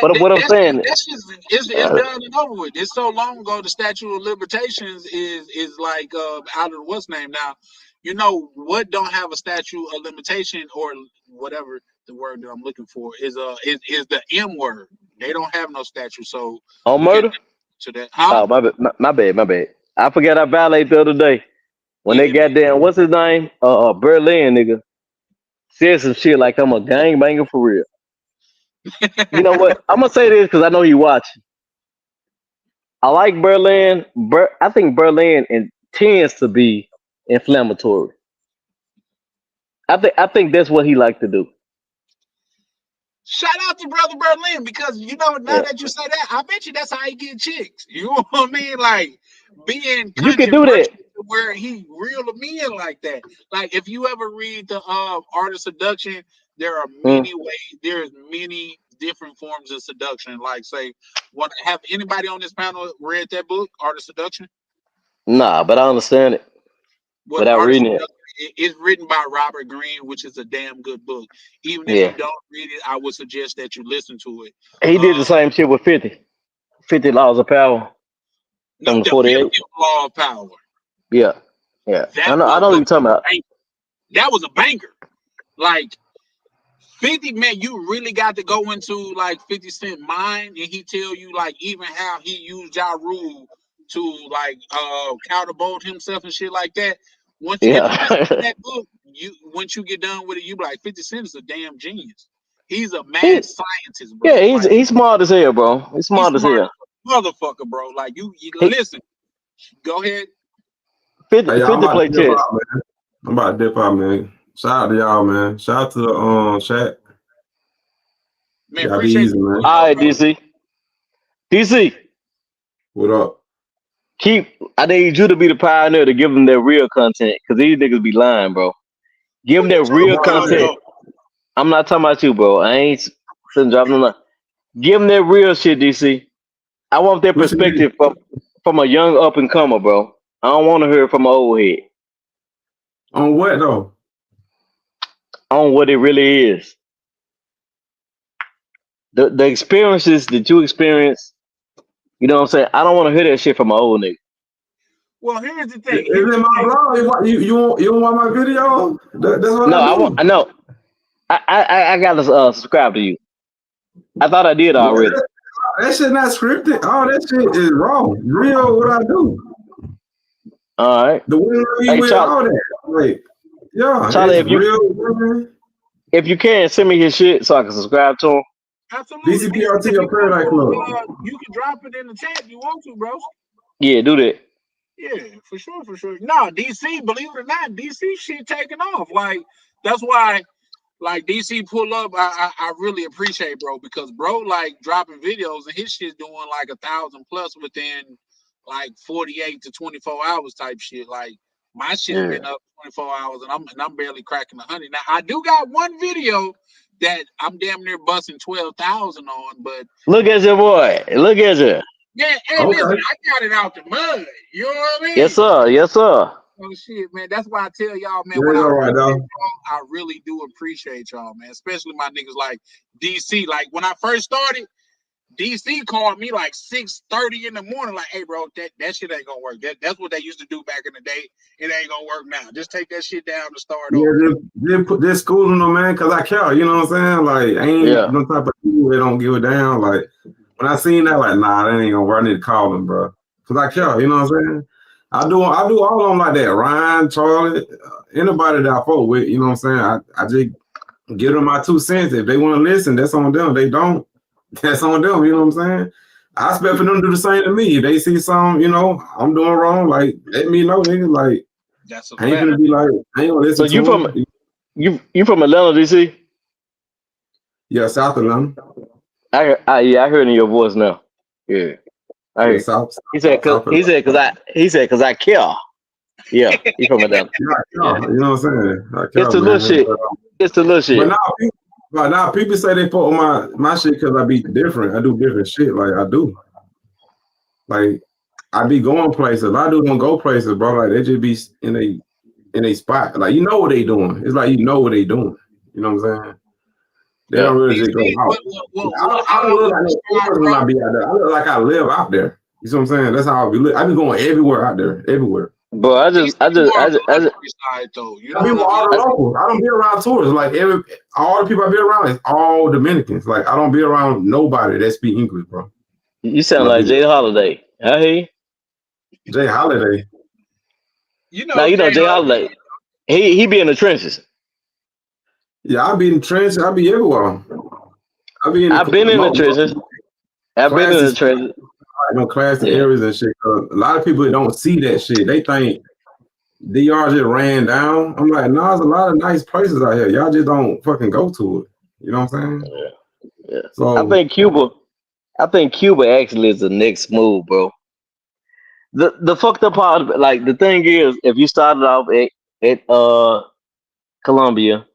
But what I'm saying, That shit is uh, done and over with. It's so long ago. The statute of limitations is like out of what's name now. You know what? Don't have a statute of limitation or whatever the word that I'm looking for is the M word. They don't have no statute, so on you can't murder. to that, huh? Oh my bad, my bad. I forgot I violated the other day when they Yeah, man. goddamn what's his name? Berlin nigga said some shit like I'm a gangbanger for real. You know what? I'm gonna say this because I know you watching. I like Berlin. I think Berlin tends to be inflammatory. I think that's what he like to do. Shout out to Brother Berlin because you know now Yeah, that you say that, I bet you that's how he get chicks. You know what I mean? Like being you can do controversial that. to where he reel them in like that. Like if you ever read the Art of Seduction, there are Mm. many ways. There's many different forms of seduction. Like say, what have anybody on this panel read that book, Art of Seduction? Nah, but I understand it Well, without Art of reading it. Seduction is written by Robert Greene, which is a damn good book. Even if you Yeah, don't read it, I would suggest that you listen to it. he did Uh, the same shit with 50 laws of power no, from the the 48. 50th Law of Power. Yeah, yeah. That I book know what was you're talking a about. banger. That was a banger. Like 50, man, you really got to go into like 50 Cent mind and he tell you like even how he used Ja Rule to like counterbolt himself and shit like that. Once if you listen to Yeah, that book, once you get done with it, you be like 50 Cent is a damn genius. He's a mad he, scientist, yeah, bro. Like he's smart as hell, bro. He's he's smart as smart hell. as a motherfucker, bro. Like you He listen, go ahead. 50, Hey, y'all, I'm 50 about play to dip chess. out, man. I'm about to dip out, man. Shout out to y'all, man. Shout out to the chat. Man, Y'all be appreciate easy, you man. as All well, right, bro. DC, What up? keep. I need you to be the pioneer to give them their real content because these niggas be lying, bro. Give Who them you their What real talking wrong about with content. that? though? I'm not talking about you, bro. I ain't sitting dropping them. Give them their real shit, DC. I want their What you mean? perspective from a young up and comer, bro. I don't want to hear it from an old head On what though? on what it really is. The experiences that you experience, you know what I'm saying? I don't want to hear that shit from an old nigga. Well, here's the thing. Is it my blog? You don't want my video? That's what No, I do. I know. I gotta subscribe to you. I thought I did Yeah, already. that shit not scripted. All that shit is raw. Real what I do. All right. The way we Hey, with all that. Like, yeah, Charlie, it's real. Man. if you can send me his shit so I can subscribe to him. Absolutely. DC, DCPRT if or you want Paradise Club. to, you can drop it in the chat if you want to, bro. Yeah, do that. Yeah, for sure, for sure. No, DC, believe it or not, DC shit taking off. Like, that's why, like, DC pull up, I really appreciate, bro, because bro, like, dropping videos and his shit doing like 1,000 plus within like 48 to 24 hours type shit. Like my shit's been up 24 hours and I'm barely cracking 100. Now I do got one video that I'm damn near busting 12,000 on, but look at your boy. Look at you. yeah, hey, listen, I got it out the mud. You know what I mean? Yes, sir. Yes, sir. Oh shit, man. That's why I tell y'all, man, Yeah, when right, I really do appreciate y'all, man. Especially my niggas like DC. Like when I first started, DC called me like 6:30 in the morning, like, hey bro, that shit ain't gonna work. That's what they used to do back in the day. It ain't gonna work now. Just take that shit down to start over. Just put this school on them, man, because I care, you know what I'm saying? Like, I ain't no type of people that don't give it down. Like, when I seen that, like, nah, that ain't gonna work. I need to call them, bro. Because I care, you know what I'm saying? I do all of them like that. Ryan, Charlie, anybody that I fought with, you know what I'm saying? I just give them my 2 cents. If they want to listen, that's on them. They don't, that's on them, you know what I'm saying? I expect for them to do the same to me. If they see something, you know, I'm doing wrong, like, let me know, nigga. Like, that's a I ain't gonna be like, I ain't gonna listen so you to from them. you from Atlanta, DC? Yeah, South Atlanta. I heard in your voice now. Yeah, I Yeah, heard. South. He said because I care. Yeah, he from Atlanta. Yeah, you know what I'm saying? I care, It's the little man. shit. It's the little shit. But now people say they put on my shit because I be different. I do different shit. Like I do. Like I be going places. A lot of dudes don't go places, bro. Like they just be in a spot. Like you know what they doing. It's like you know what they doing. You know what I'm saying? They don't really just go out. I don't look like no tourist when I be out there. I look like I live out there. You see what I'm saying? That's how I be living. I be going everywhere out there, everywhere. But I just though, you know I be with all the locals. I don't be around tourists. Like all the people I be around is all Dominicans. Like I don't be around nobody that speak English, bro. You sound like Jay Holiday. I hear you. Jay Holiday. You know, Now you know Jay Holiday. He be in the trenches. Yeah, I be in the trenches. I be everywhere. I've been in the trenches. I've been in the trenches. No classy areas and shit. A lot of people don't see that shit. They think DR just ran down. I'm like, no, there's a lot of nice places out here. Y'all just don't fucking go to it. You know what I'm saying? Yeah. So I think Cuba actually is the next move, bro. The fucked up part, like the thing is, if you started off at Colombia,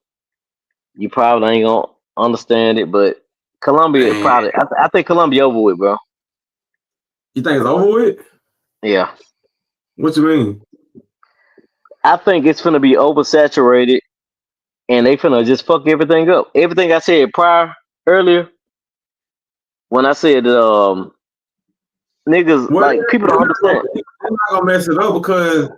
you probably ain't gonna understand it, but Colombia man, probably I think Colombia over with, bro. you think it's over with? Yeah. What you mean? I think it's gonna be oversaturated and they finna just fuck everything up. Everything I said earlier, when I said niggas Well, like people don't understand. they're not gonna mess it up because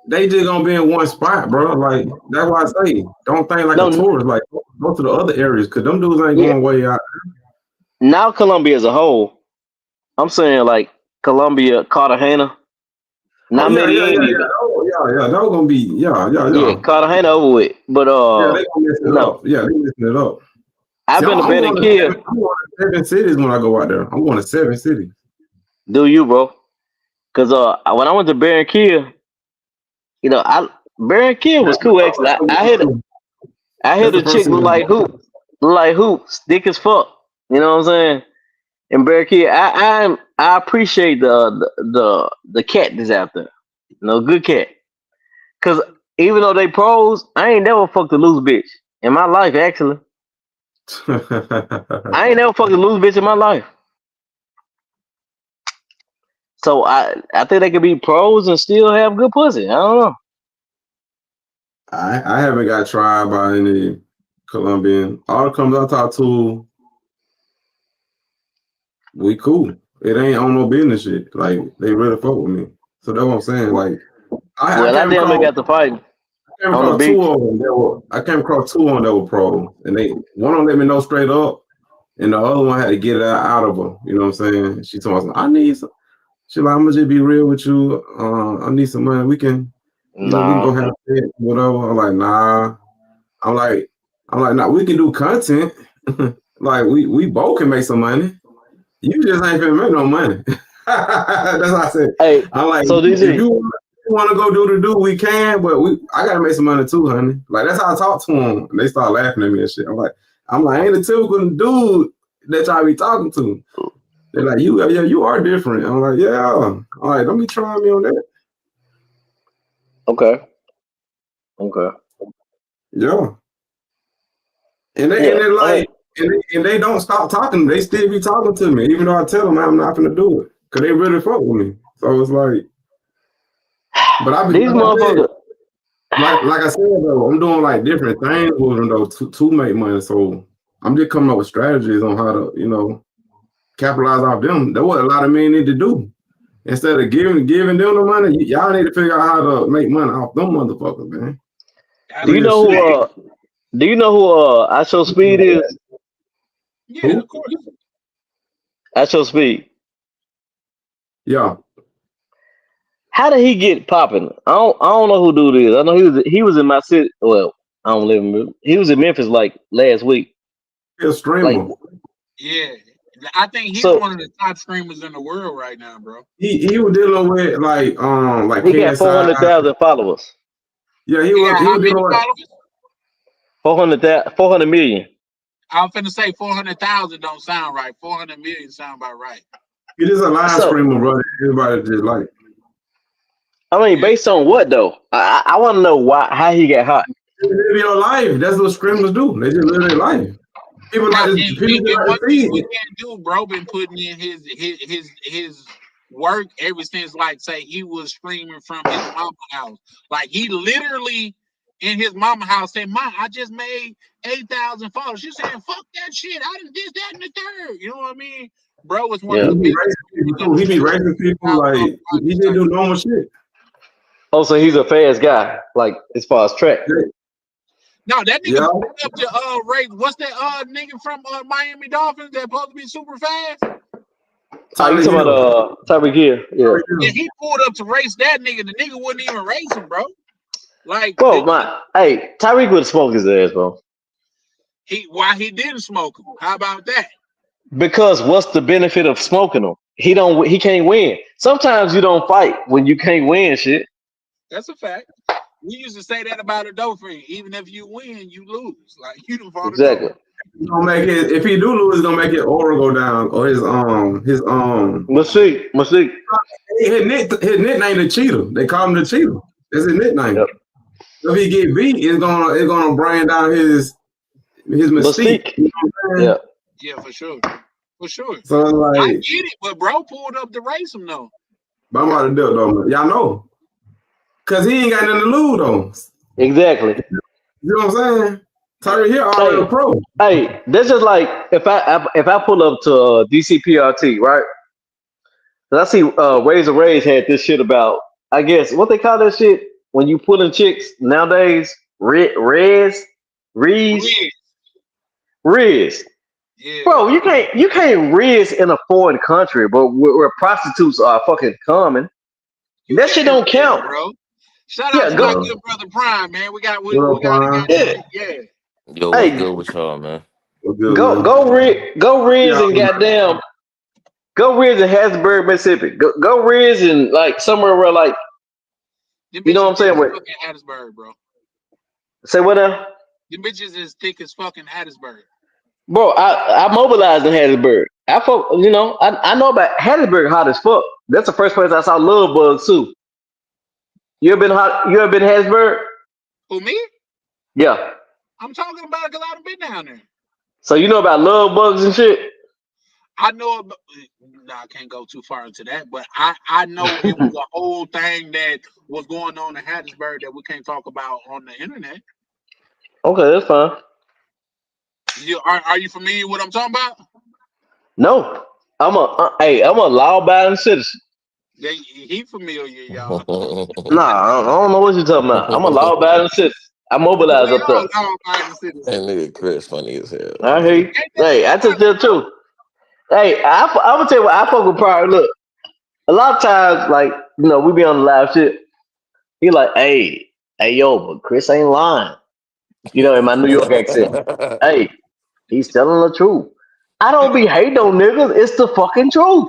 they just gonna be in one spot, bro. Like that's why I say don't think like a tourist. Like go to the other areas because them dudes ain't going way out. Now Colombia as a whole, I'm saying like Colombia, Cartagena, not Medellin. They're gonna be Yeah, Cartagena over with. But they gonna mess it up. Yeah, they messing it up. I've been to Barranquilla. I'm going to 7 cities when I go out there. I'm going to 7 cities. Do you, bro? Because when I went to Barranquilla, you know, Barranquilla was cool actually. I had a chick look like hoops, thick as fuck. You know what I'm saying? And Barranquilla, I appreciate the cat that's out there. You know, good cat. Cause even though they pros, I ain't never fucked a loose bitch in my life. Actually, I ain't never fucked a loose bitch in my life. So I think they could be pros and still have good pussy. I don't know. I haven't got tried by any Colombian. All the Colombians I talk to, we cool. It ain't on no business shit. Like they really fuck with me. So that's what I'm saying. Like I damn near got to fight on the beach. I came across 2 of them that were pros, and one of them let me know straight up, and the other one had to get it out of her. You know what I'm saying? She told me, I need some. She like, I'm gonna just be real with you. I need some money. We can, we can go have it, whatever. I'm like, nah. I'm like, nah. We can do content. Like we both can make some money. You just ain't finna make no money. That's what I said. Hey, I'm like, so if you want to go do, we can, but I gotta make some money too, honey. Like that's how I talk to them. And they start laughing at me and shit. I'm like, I ain't the typical dude that y'all be talking to. They're like, you are different. I'm like, yeah. All right, don't be trying me on that. Okay. Yeah. And Yeah. they're like, and they don't stop talking. They still be talking to me, even though I tell them I'm not gonna do it. Cause they really fuck with me. So it's like, but I be These motherfuckers. like I said though, I'm doing like different things with them though to make money. So I'm just coming up with strategies on how to, capitalize off them. That's what a lot of men need to do. Instead of giving them the money, y'all need to figure out how to make money off them motherfuckers, man. Do you Real know shit. who? Do you know who? I Show Speed is. Yeah, Who? of course. I Show Speed. Yeah. How did he get popping? I don't know who dude is. I know he was in my city. Well, I don't live in. He was in Memphis like last week. He a Like streamer. Yeah, I think he's so, one of the top streamers in the world right now, bro. He was dealing with like he got KSI. 400,000 followers. Yeah, he He got how was many dealing with. followers? 400 million. I was finna say 400,000 don't sound right. 400 million sound about right. He is a live So streamer, brother. Everybody just like. I mean, Yeah. based on what though? I want to know how he got hot. They live your life. That's what streamers do. They just live their life. People Now, like and, people and, just and like one to thing see we it. can't do, bro, been putting in his work ever since, like, say he was streaming from his mama house. Like, he literally in his mama house said, "Ma, I just made 8,000 followers." She saying, "Fuck that shit. I done this, that, and the third." You know what I mean? Bro was one of Yeah. the He be biggest racing people in too. the He be street. racing people like he didn't do normal shit. Oh, so he's a fast guy, like as far as track. No, that nigga Yeah. pulled up to race. What's that nigga from Miami Dolphins that supposed to be super fast? Oh, you Tyreek talking Hill. about Tyreek Hill? Yeah. Tyreek Yeah, Hill. he pulled up to race that nigga. The nigga wouldn't even race him, bro. Like Bro, hey, Tyreek would smoke his ass, bro. why he didn't smoke him? How about that? Because what's the benefit of smoking him? He can't win. Sometimes you don't fight when you can't win shit. That's a fact. We used to say that about a Dauphin. Even if you win, you lose. Like you done fought a Dauphin. Exactly. He's gonna make it. If he do lose, he's gonna make it aura go down or his. We'll see. His nickname the cheater. They call him the cheater. That's his nickname. Yep. If he get beat, it's gonna bring down his mystique. You know what I'm saying? Yeah. Yeah, for sure. For sure. So it's I like, get it, but bro pulled up to race him though. but I'm about to do it though. Y'all know. Cause he ain't got nothing to lose though. Exactly. You know what I'm saying? Tyreek Hill already a pro. Hey, that's just like if I pull up to DCPRT, right? 'Cause I see Razor Rays had this shit about, I guess what they call that shit when you pulling chicks nowadays, Riz. Yeah. Bro, you can't Riz in a foreign country, but where prostitutes are fucking common. That shit don't count, bro. Shout Yeah, out to go- my good brother Prime, man. We got Prime? Yeah. Yo, what's good with y'all, man? Go Riz and goddamn go Riz in Hattiesburg, Mississippi. Go Riz in like somewhere where like Them you know what I'm saying? bitches fucking Hattiesburg, bro. Say what now? Them bitches is thick as fucking Hattiesburg. Bro, I mobilized in Hattiesburg. I know about Hattiesburg hot as fuck. That's the first place I saw love bugs too. You ever been to Hattiesburg? Who, me? Yeah. I'm talking about it because I done been down there. So you know about love bugs and shit? I know about, I can't go too far into that, but I know it was a whole thing that was going on in Hattiesburg that we can't talk about on the internet. Okay, that's fine. Are you familiar with what I'm talking about? No. I'm a law-abiding citizen. He familiar, y'all. Nah, I don't know what you're talking about. I'm a law-abiding citizen. I mobilize up there. That nigga Chris funny as hell. I hear you. Hey, I just tell too. Hey, I'm gonna tell you what I fuck with Pryor. Look, a lot of times, like, we be on the live shit. He like, hey, yo, but Chris ain't lying. In my New York accent. Hey, he's telling the truth. I don't be hating on niggas. It's the fucking truth.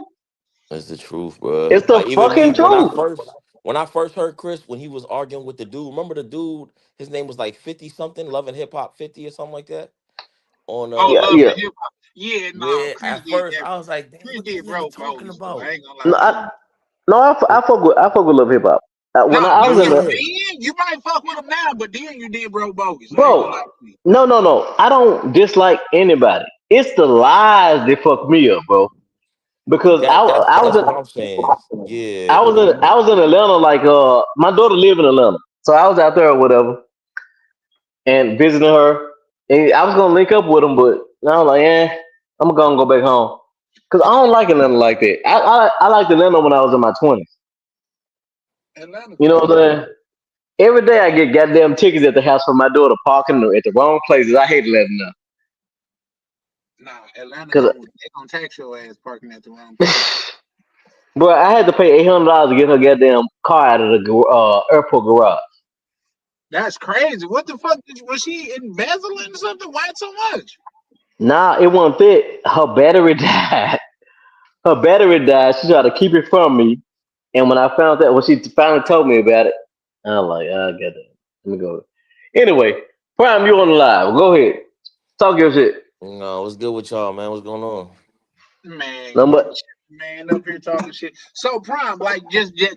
That's the truth, bro. It's the Like even me, fucking truth. when I first heard Chris when he was arguing with the dude. Remember the dude? His name was like 50 something, Love and Hip Hop 50 or something like that. On Yeah, Love yeah. and Hip Hop. Yeah, no, Yeah, Chris at did first that. I was like, damn, Chris what this did nigga broke talking bogus though. I about? ain't gonna lie No, to you. I fuck with hip hop. When No, I was in no, the Yeah. then you might fuck with him now, but then you did broke bogus. I ain't gonna lie bro, to you. no. I don't dislike anybody. It's the lies that fuck me up, bro. Because That that's I was that's what in I'm saying. Yeah. I was in Atlanta. Like my daughter lived in Atlanta, so I was out there or whatever and visiting her. And I was gonna link up with him, but I was like, I'm gonna go back home because I don't like Atlanta like that. I liked Atlanta when I was in my 20s. Atlanta You know what cool. I'm saying? Every day I get goddamn tickets at the house for my daughter parking at the wrong places. I hate Atlanta Nah, Atlanta because, they gonna tax your ass parking at the wrong place. bro, I had to pay $800 to get her goddamn car out of the airport garage. That's crazy. What the fuck was she embezzling or something? Why so much? Nah, it wasn't fit. Her battery died. Her battery died. She tried to keep it from me. And when I found that, when she finally told me about it, I was like, I get it. Let me go. Anyway, Prime, you on the live. Go ahead. Talk your shit. No, what's good with y'all, man? What's going on? Man, Number man, up here talking shit. So prime, like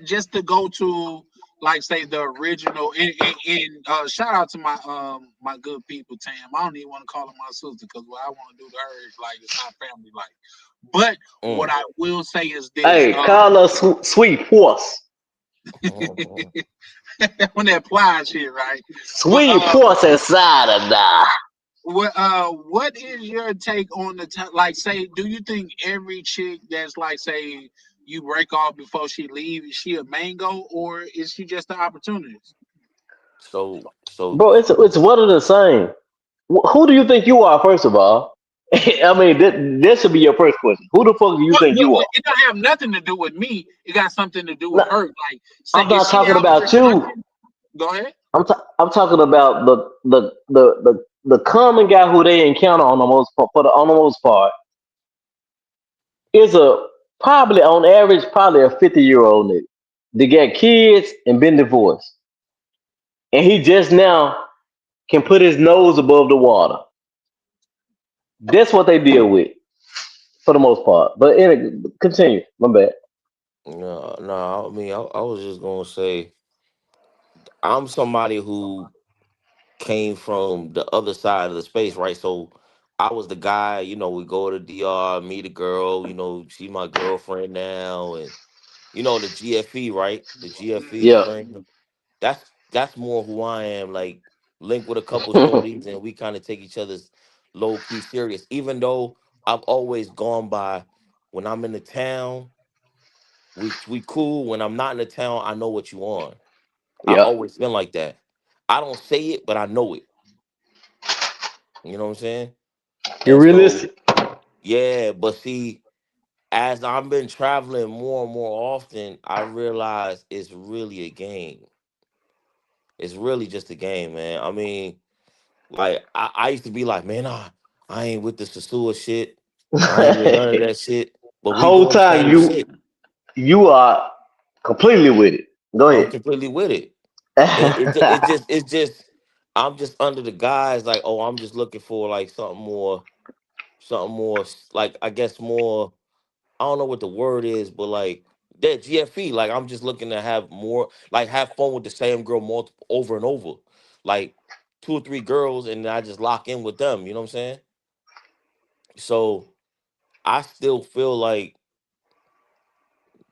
just to go to like say the original and shout out to my my good people, Tam. I don't even want to call her my sister because what I want to do to her is like it's not family like. But what Mm. I will say is this: Hey, call her sweet horse. Mhm. when that applies shit, right? But Sweet horse inside of that. what is your take on the like? Say, do you think every chick that's like, say, you break off before she leaves, is she a mango or is she just an opportunist? So Bro, it's one of the same. Who do you think you are, first of all? I mean, that should be your first question. Who the fuck do you think you are? It don't have nothing to do with me. It got something to do with No, her. Like, say, I'm if not she talking out here about you. fucking, go ahead. I'm talking about the common guy who they encounter on the on the most part is a probably on average probably a 50-year-old nigga. They got kids and been divorced, and he just now can put his nose above the water. That's what they deal with for the most part. But continue. My bad. no, I mean I was just gonna say I'm somebody who came from the other side of the space, right? So I was the guy, we go to DR, meet a girl, she my girlfriend now, and the GFE, right? The GFE Yeah. experience. That's more who I am. Like link with a couple shorties, and we kind of take each other's low key serious. Even though I've always gone by when I'm in the town, we cool. When I'm not in the town, I know what you on. I've Yeah. always been like that. I don't say it, but I know it. You know what I'm saying? You're And so, realistic. yeah, but see, as I've been traveling more and more often, I realize it's really a game. It's really just a game, man. I mean, like I used to be like, man, I ain't with the Sasua shit. I ain't with none of that shit. But we Whole doing the time same shit. you are completely with it. Go I'm ahead. completely with it. And it's just I'm just under the guise like, oh, I'm just looking for like something more like I guess more. I don't know what the word is, but like that GFE, like I'm just looking to have more, like have fun with the same girl multiple over and over, like two or three girls, and I just lock in with them. You know what I'm saying? So I still feel like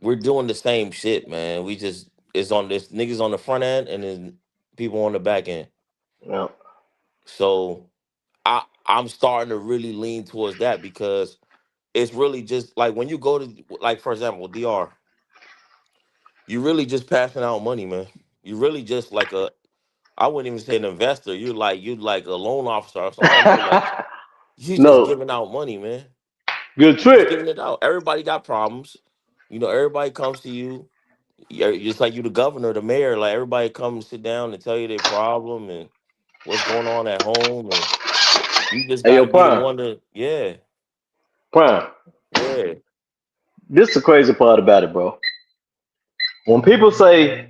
we're doing the same shit, man. We just it's on this niggas on the front end and then people on the back end. Yeah. So I'm starting to really lean towards that because it's really just like when you go to like for example DR, you really just passing out money, man. You really just like I wouldn't even say an investor. You like a loan officer or something. I don't know. Like you just No. giving out money, man. Good You just trick. giving it out. Everybody got problems. Everybody comes to you. You're just like you, the governor, the mayor. Like everybody comes sit down and tell you their problem and what's going on at home, and you just Hey got yo, to be the Prime. one to, yeah, Prime. yeah. This is the crazy part about it, bro. When people say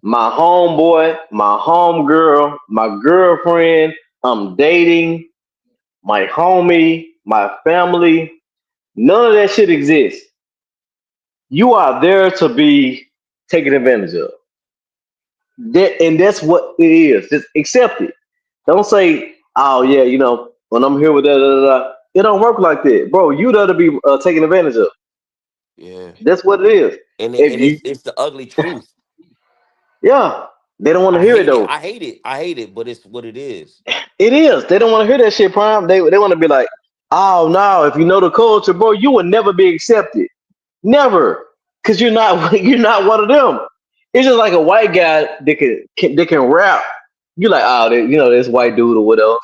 my homeboy, my homegirl, my girlfriend, I'm dating, my homie. my family, none of that shit exists. You are there to be taken advantage of. And that's what it is. Just accept it. Don't say, "Oh yeah, when I'm here with that." It don't work like that, bro. You there to be taken advantage of. Yeah. That's what it is. If And you, it's the ugly truth. yeah, they don't want to I hear it hate it. though. I hate it. I hate it, but it's what it is. It is. They don't want to hear that shit, Prime. They want to be like, "Oh no, if you know the culture, bro, you will never be accepted. Never, because you're not you're not one of them." It's just like a white guy that can rap. You like, oh, this white dude or whatever.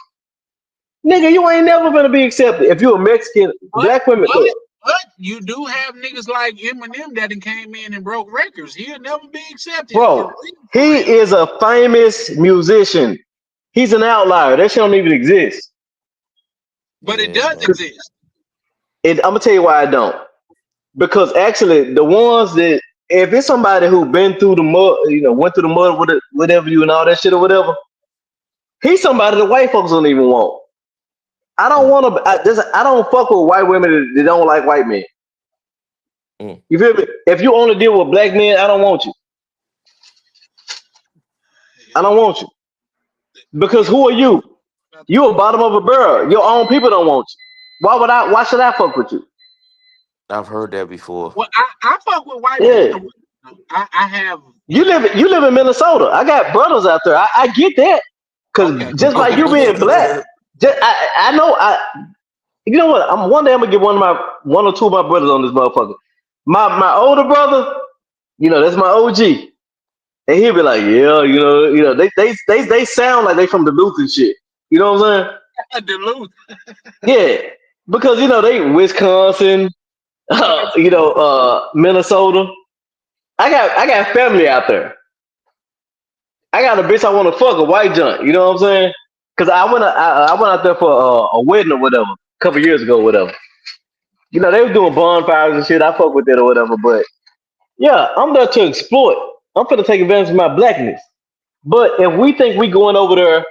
Nigga, you ain't never gonna be accepted. If you're a Mexican, But black women, but look, but you do have niggas like Eminem that done came in and broke records. He'll never be accepted for bro, real, for he real. is a famous musician. He's an outlier. That shit don't even exist. But it Yeah, does man. exist. I'm gonna tell you why I don't. Because actually, the ones that if it's somebody who been through the mud, went through the mud with it, whatever you and all that shit or whatever, he's somebody the white folks don't even want. I don't Mm, want to. I don't fuck with white women that don't like white men. mm. You feel me? If you only deal with black men, I don't want you. I don't want you because Yeah, who are you? about the You a truth. bottom of a barrel. Your own people don't want you. Why would I? Why should I fuck with you? I've heard that before. Well, I fuck with white men. Yeah, I have. you live in Minnesota. I got brothers out there. I get that because Okay. just like you being black, Yeah. I know. You know what? One day I'm gonna get one or two of my brothers on this motherfucker. My older brother, that's my OG. And he'll be like, yeah, they sound like they from Duluth and shit. You know what I'm Duluth. saying? Yeah, because they Wisconsin, Okay. Minnesota. I got family out there. I got a bitch I want to fuck, a white junk. You know what I'm saying? Because I went out there for a wedding or whatever a couple years ago, or whatever. They were doing bonfires and shit. I fuck with that or whatever. But yeah, I'm there to exploit. I'm finna take advantage of my blackness. But if we think we going over there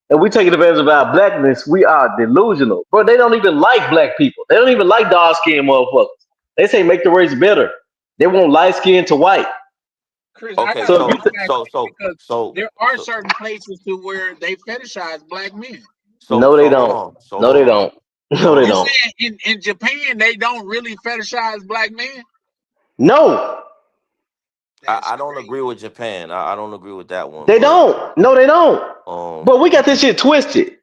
and we taking advantage of our blackness, we are delusional. Bro, they don't even like black people. They don't even like dark skinned motherfuckers. They say make the race better. They want light skin to white. Chris, I Okay, got a So if you so think, pushback on so you so because so there are so certain places to where they fetishize black men. no, they hold don't. on. So No, hold they on. don't. No, Hold they You on. don't. saying in Japan they don't really fetishize black men? No, That's I don't agree crazy. with Japan. I don't agree with that one. they But don't. No, they don't. um, But we got this shit twisted.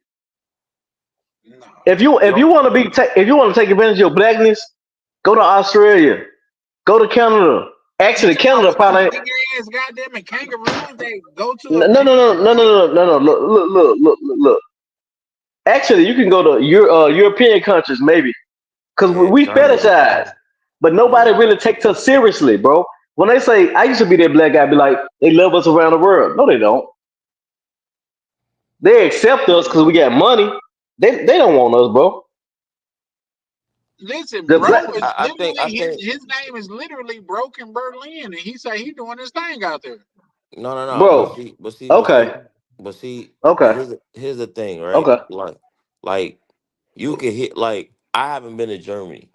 No. If you yo, want to if you want to take advantage of your blackness, go to Australia. Go to Canada. You Actually, talking about Canada with them probably big ass goddamn kangaroos? They go to no a no penguin? no no no no no no no look. Actually, you can go to European countries maybe because yeah, we Germany. fetishize, but nobody Yeah, really takes us seriously, bro. When they say I used to be that black guy, be like they love us around the world. No, they don't. They accept us because we got money. They don't want us, bro. Listen, The bro black is I literally think his name is literally Broken Berlin, and he say he doing his thing out there. no. But bro. see, but see, but Okay, see, but see. okay, Here's the thing, right? okay. Like you can hit like I haven't been to Germany,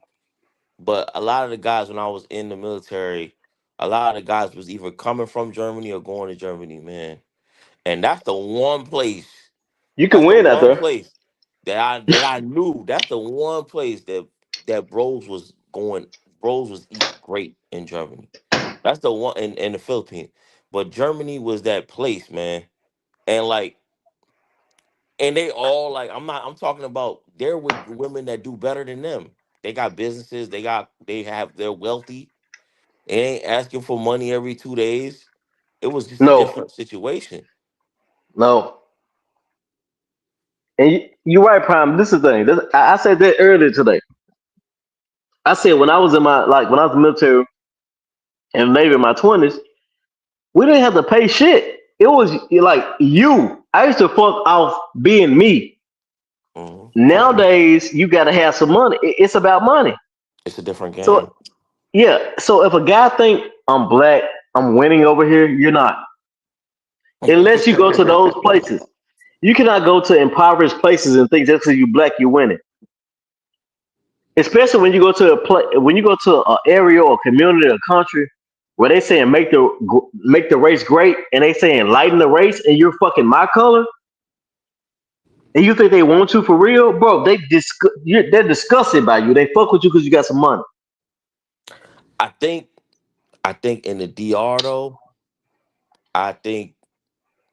but a lot of the guys when I was in the military, a lot of the guys was either coming from Germany or going to Germany, man. And that's the one place. You can That's the win out one there. place that I knew. That's the one place that Bros was eating great in Germany. That's the one in the Philippines. But Germany was that place, man. And like and they all like I'm talking about they're with women that do better than them. They got businesses, they're wealthy. They ain't asking for money every 2 days. It was just a No, different situation. no. And you're right, Prime. This is the thing. I said that earlier today. I said when I was when I was in the military and Navy in my 20s, we didn't have to pay shit. It was like you. I used to fuck off being me. Hmm. Nowadays, you got to have some money. It's about money. It's a different game. So yeah. So if a guy think I'm black, I'm winning over here. You're not. Unless you go to those places, you cannot go to impoverished places and think just because you black, you're winning. especially when you go to when you go to an area or community or country where they saying make the race great, and they saying lighten the race, and you're fucking my color, and you think they want you for real, bro? They're disgusted by you. They fuck with you because you got some money. I think I think in the DR though, I think,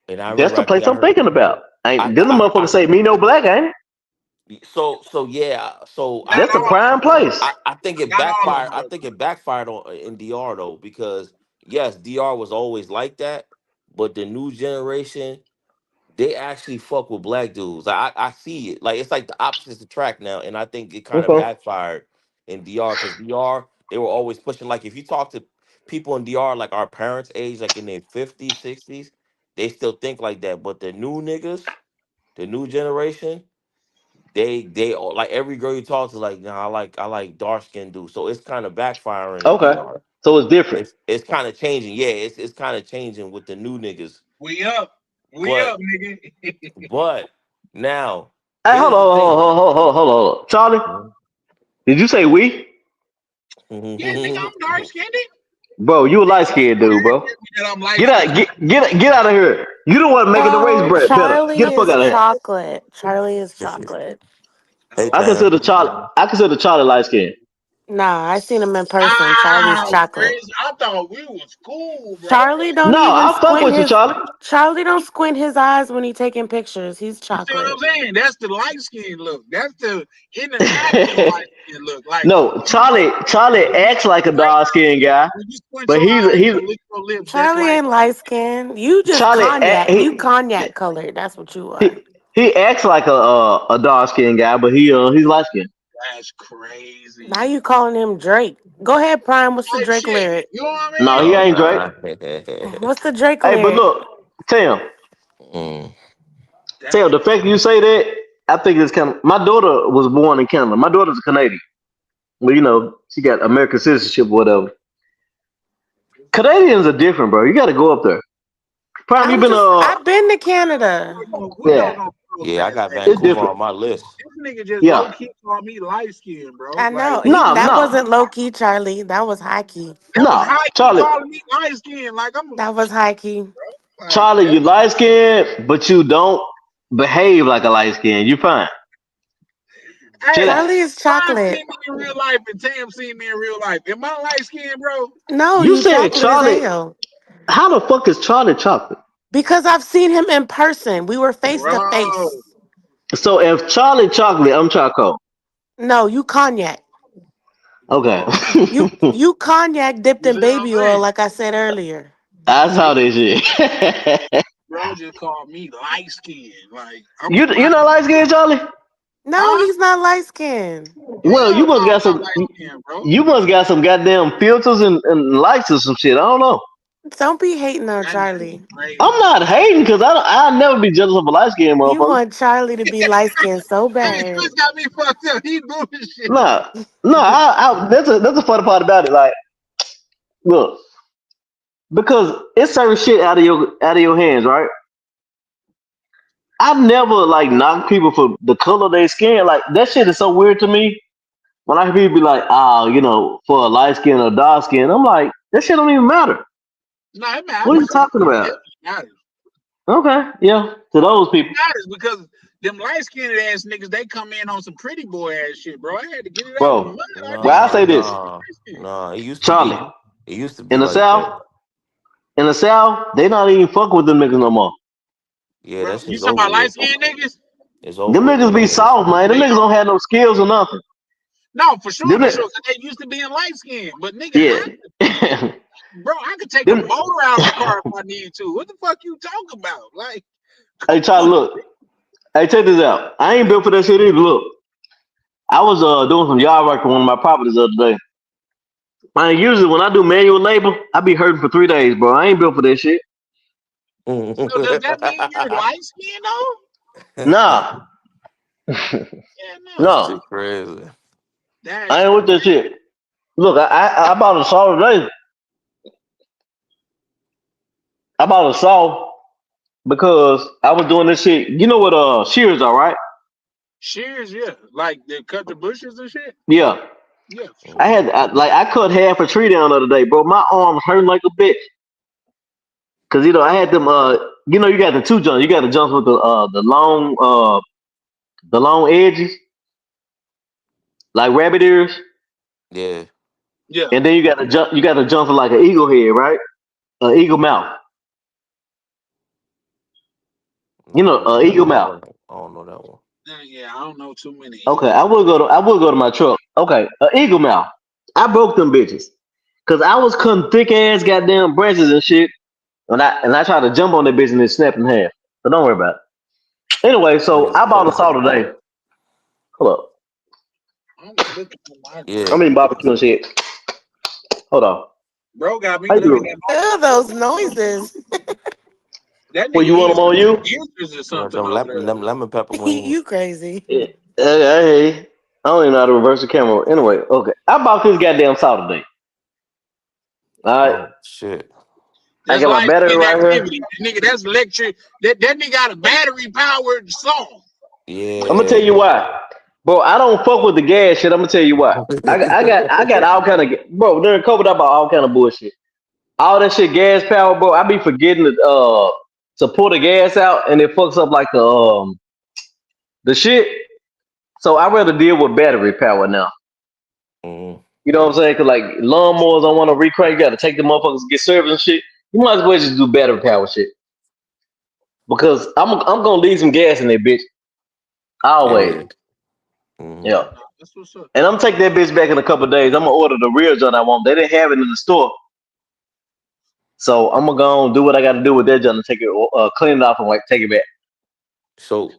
and I That's remember the I think place I I'm heard thinking about. Ain't this a I motherfucker say me no black, ain't it? so yeah, so Not That's a all of prime them, bro. place. I think it Not all of backfired. them, I though. think it backfired in DR though, because yes, DR was always like that, but the new generation, they actually fuck with black dudes. I see it. Like it's like the opposites attract now, and I think it kind of Okay. backfired in DR, because DR, they were always pushing. Like if you talk to people in DR like our parents' age, like in their 50s, 60s, they still think like that. But the new niggas, the new generation, they all like every girl you talk to like, nah, I like dark skinned dudes. So it's kind of backfiring in Okay. DR. So it's different. It's kind of changing. Yeah, it's kind of changing with the new niggas. We up. We But up, nigga. but now Hey, hold here's the on, thing. hold on. Charlie, did you say we? Yeah, nigga, I'm dark skinned. Bro, you a light Don't skinned nobody dude, ever bro. tell me that I'm light Get out, skinned. get out of here. You the one making the race No, better. Get Charlie the fuck is out of here. chocolate. Charlie is chocolate. Hey Oh, Tanner. I consider Charlie light skinned. Nah, I seen him in person. Charlie's wow, chocolate. Chris. I thought we was cool, bro. Charlie don't No, even I fuck squint with you, his Charlie. Charlie don't squint his eyes when he taking pictures. He's You see what I'm chocolate. saying? That's the light skin look. That's the international light skin look. Like No, Charlie when you acts like a squint, dark skinned guy, when you squint but your eyes he's and lick your lips, that's Charlie light ain't light skinned. You just Charlie. cognac. You cognac colored. That's what you are. He acts like a dark skinned guy, but he's light skinned. That's Now crazy. you calling him Drake. Go ahead, Prime. What's the Type Drake shit. lyric? You know what I No, he mean? Oh ain't Drake. nah. What's the Drake Hey, but lyric? look, Tim, Mm. That Tim, the fact you say that, I think it's kind of. My daughter was born in Canada. My daughter's a Canadian. Well, she got American citizenship or whatever. Canadians are different, bro. You got to go up there. Prime, you been I've been to Canada. we not yeah, gonna go Yeah, I past got that. it's Vancouver different. on my list. This nigga just low Yeah, key called me light skin, bro. I Like know. no, That no, wasn't low key, Charlie. That was high key. that was no, high key Charlie, calling me light skin. Like I'm That was high key. like Charlie, that. you light skinned, but you don't behave like a light skin. You fine. Hey, Chillax. Charlie is Brian chocolate. seen me in real life and Tam seen me in real life. Am I light skin, bro? No, You you said chocolate as Charlie. hell. How the fuck is Charlie chocolate? Because I've seen him in person. We were face to Bro. face. So if Charlie chocolate, I'm charcoal. No, you cognac. Okay. Oh. You cognac dipped You in see what I'm baby oil, saying? like I said earlier. I saw this shit. Bro just called me light skin. Like I'm a you light not light skin, Charlie? No, huh? he's not light skinned. Well, Hell you no, must I'm got not some. light skin, bro. You must got some goddamn filters and lights or some shit. I don't know. Don't be hating on That nigga Charlie. I'm crazy. not hating because I'll never be jealous of a light skinned You motherfucker. want Charlie to be light skinned so Hey, bad. Chris got me fucked up. He bullshit. Nah, no. That's a funny part about it. Like, look, because it's certain shit out of your hands, right? I've never like knocked people for the color of their skin. Like that shit is so weird to me. When I hear people be like, "Oh, for a light skin or dark skin," I'm like, that shit don't even matter. No, it What are you matters. talking It about? definitely matters. Okay, yeah, to those It people, matters because them light skinned ass niggas, they come in on some pretty boy ass shit, bro. I had to get it out the bro. mud. I Well, I told Nah, say you, this, nah, light skin. nah. It used to Charlie, be. It used to be in the like that. South, they not even fuck with them niggas no more. Yeah, Bro, that you shit's talking over about light with. skinned niggas? It's over Them with niggas them be niggas. soft, man. Them They niggas don't have no skills or nothing. no, for sure, Them, for ni- sure. 'Cause they used to being light skinned. But nigga, yeah. bro, I could take a them, motor out the car if I need to. What the fuck you talking about? Like, hey, come on. Charlie, look. Hey, check this out. I ain't built for that shit either. Look, I was doing some yard work on one of my properties the other day. Man, usually when I do manual labor, I be hurting for 3 days, bro. I ain't built for that shit. So does that mean you're light skinned though? Nah, Yeah, That no. no, shit crazy. That's I ain't with that crazy. shit. Look, I bought a saw today. I bought a saw because I was doing this shit. You know what shears are, right? Shears, yeah, like they cut the bushes and shit. Yeah, Yeah, for sure. I cut half a tree down the other day, bro. My arms hurt like a bitch. Cause I had them you got the two jumps. You got the jumps with the long edges, like rabbit ears, Yeah. Yeah, and then you got the jump for like an eagle head, right? An eagle mouth. You Nah, know, eagle mouth. I don't know that one. yeah. I don't know too many Okay, Eagle. I will go to my truck. Okay, an eagle mouth. I broke them bitches. Cause I was cutting thick ass goddamn branches and shit. And I tried to jump on that bitch and it snapped in half. But don't worry about it. Anyway, so Niggas I bought a cutting. saw today. Hold up. I'm looking at my Yeah. I'm grill. eating barbecue and shit. Hold on. Bro got me How you looking doing? at my Ugh, grill. those noises. That Well, nigga you want eating them on you? oysters or Yeah, something over there. them lemon pepper You wings. crazy. Yeah. Hey, I don't even know how to reverse the camera. Anyway, okay. I bought this goddamn saw today. All right. Oh shit. I That's got my light battery skin right here. activity. Nigga, that's electric. That nigga got a battery powered saw. I'm gonna tell Yeah. you why, bro. I don't fuck with the gas shit. I'm gonna tell you why. I got all kind of bro during COVID. I bought all kind of bullshit. All that shit gas power, bro. I be forgetting to pull the gas out, and it fucks up like the shit. So I rather deal with battery power now. Mhm. You know what I'm saying? Cause like lawnmowers, I want to recrank. You got to take the motherfuckers to get service and shit. You might as well just do battery power shit because I'm gonna leave some gas in there, bitch. Always, Yeah. Mhm. yeah. Nah, that's what's up. And I'm gonna take that bitch back in a couple of days. I'm gonna order the real joint I want. They didn't have it in the store, so I'm gonna go and do what I got to do with that joint and take it, clean it off and like take it back. So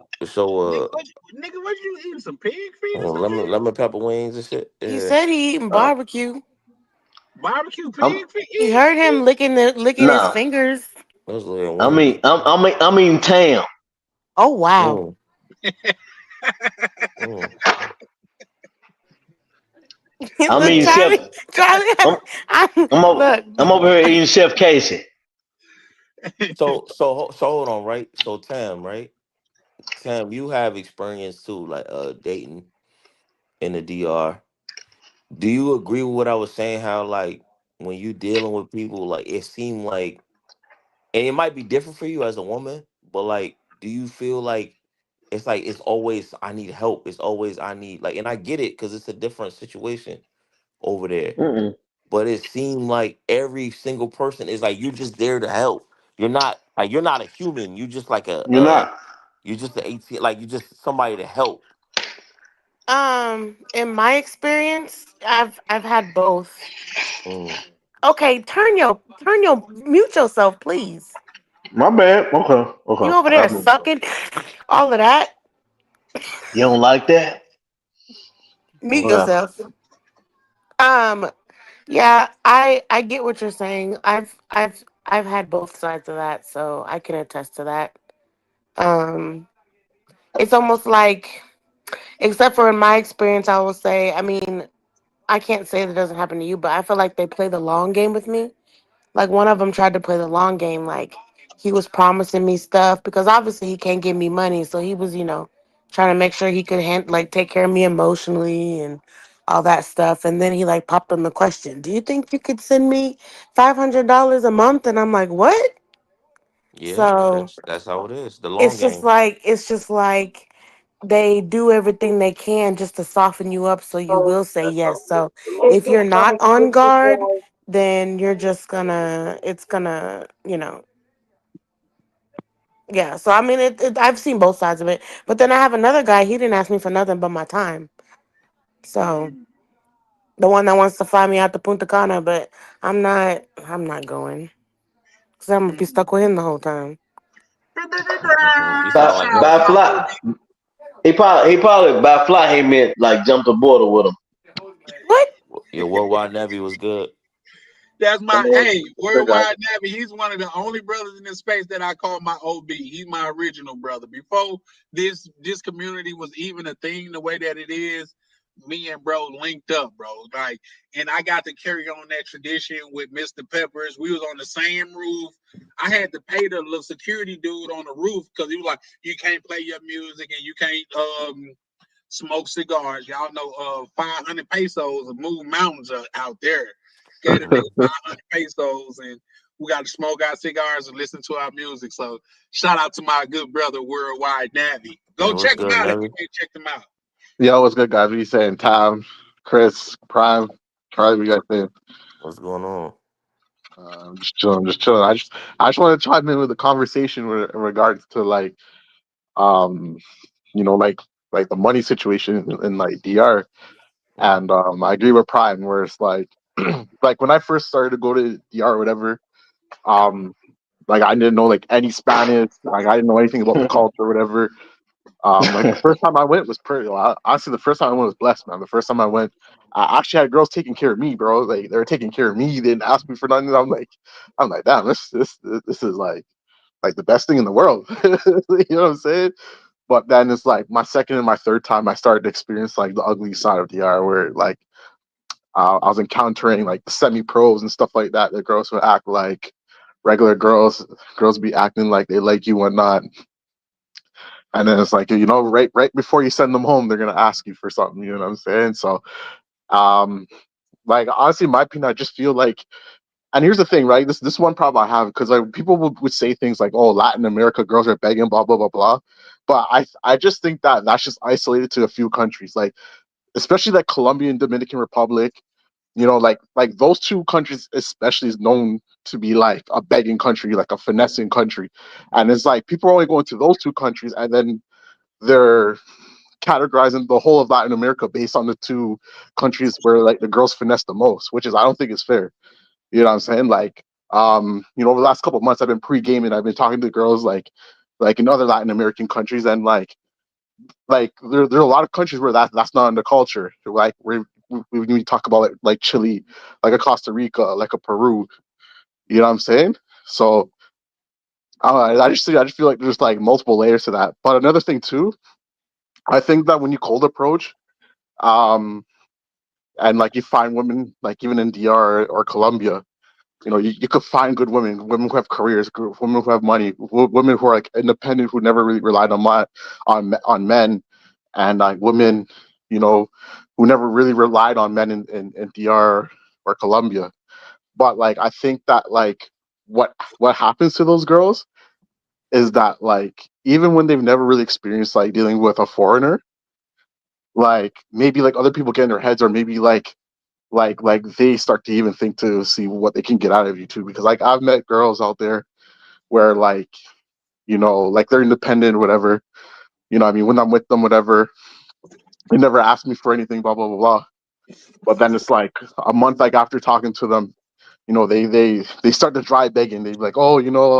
Nigga, what you eating? Some pig feet or some shit? lemon pepper wings and shit. He Yeah. said he eating Uh, barbecue. Barbecue I'm pig feet? He heard him Eat? licking his nah. fingers. Those little I mean, wings. I'm eating tam. Oh wow. Mm. Mm. I'm Look, eating Mm. chef. Charlie. I'm I'm look. I'm over here eating Chef Casey. So hold on, right? So Tam, right? Tam, you have experience too, like dating in the DR. Do you agree with what I was saying? How like when you dealing with people, like it seemed like, and it might be different for you as a woman, but like, do you feel like it's always I need help. It's always I need like, and I get it because it's a different situation over there. Mm-mm. But it seemed like every single person is like you're just there to help. You're not a human. You just like You're not. you're just the 18, like you just somebody to help. In my experience, I've had both. Mm. Okay, mute yourself, please. My bad. Okay. You Okay. over there sucking all of that. You don't like that? Mute Okay. yourself. Um, yeah, I get what you're saying. I've had both sides of that, so I can attest to that. Um, it's almost like, except for in my experience, I will say, I mean, I can't say that doesn't happen to you, but I feel like they play the long game with me. Like one of them tried to play the long game, like he was promising me stuff because obviously he can't give me money, so he was, trying to make sure he could like take care of me emotionally and all that stuff. And then he like popped on the question, "Do you think you could send me $500 a month?" And I'm like, "What?" Yeah, So that's how it is. The long it's just game. like they do everything they can just to soften you up so you will say yes. So if you're not on guard, then you're just gonna it's gonna, yeah. So I mean I've seen both sides of it. But then I have another guy, he didn't ask me for nothing but my time. So the one that wants to fly me out to Punta Cana, but I'm not going. Cause I'm gonna be stuck with him the whole time. You sound like Shout By out Los. my OB. fly, he probably by fly he meant like jump the border with him. What? Your worldwide Navy was good. That's I my mean, okay. worldwide Navy. He's one of the only brothers in this space that I call my OB. He's my original brother. Before this community was even a thing the way that it is, me and bro linked up, bro. Like, and I got to carry on that tradition with Mr. Peppers. We was on the same roof. I had to pay the little security dude on the roof because he was like, "You can't play your music and you can't smoke cigars. Y'all know 500 pesos and move mountains out there. Gave a nigga 500 pesos and we got to smoke our cigars and listen to our music. So shout out to my good brother Worldwide Navy. Go Hey, what's check them good, out if you Nelly? ain't checked them out. Yo, what's good, guys? What you saying? Tom, Chris, Prime, Charlie, what you guys saying? What's going on? Just chilling, just chilling. I just want to chime in with the conversation in regards to um, like the money situation in like DR, Mm. and I agree with Prime where it's like, like when I first started to go to DR or whatever, um, like I didn't know like any Spanish, like I didn't know anything about the culture or whatever. Like the first time I went was pretty. Well, honestly, the first time I went was blessed, man. The first time I went, I actually had girls taking care of me, bro. Like they were taking care of me. They didn't ask me for nothing. I'm like, damn, this is like the best thing in the world. You know what I'm saying? But then it's like my second and my third time, I started to experience like the ugly side of DR, where like I was encountering like the semi pros and stuff like that. The girls would act like regular girls. Girls be acting like they like you and not. And then it's like, right before you send them home, they're gonna ask you for something. You know what I'm saying? So, um, like honestly, in my opinion, I just feel like, and here's the thing, right? This one problem I have because like people would say things like, "Oh, Latin America girls are begging," blah blah blah blah. But I just think that that's just isolated to a few countries, like especially like Colombia and Dominican Republic. Like those two countries especially is known to be like a begging country, like a finessing country, and it's like people are only going to those two countries, and then they're categorizing the whole of Latin America based on the two countries where like the girls finesse the most, which is I don't think is fair. You know what I'm saying? Like, over the last couple of months, I've been pre-gaming. I've been talking to girls like in other Latin American countries, and like there are a lot of countries where that's not in the culture. Like when we talk about like Chile, like a Costa Rica, like a Peru. You know what I'm saying? So I just feel like there's like multiple layers to that. But another thing too, I think that when you cold approach, um, and like you find women like even in DR or Colombia, you could find good women, women who have careers, women who have money, women who are like independent, who never really relied on men, and like women, you know, who never really relied on men in DR or Colombia. But like I think that like what happens to those girls is that like even when they've never really experienced like dealing with a foreigner, like maybe like other people get in their heads, or maybe like they start to even think to see what they can get out of you too, because like I've met girls out there where like like they're independent, whatever. I mean, when I'm with them, whatever, they never ask me for anything, blah blah blah blah. But then it's like a month like after talking to them, they start to dry begging. They be like, oh,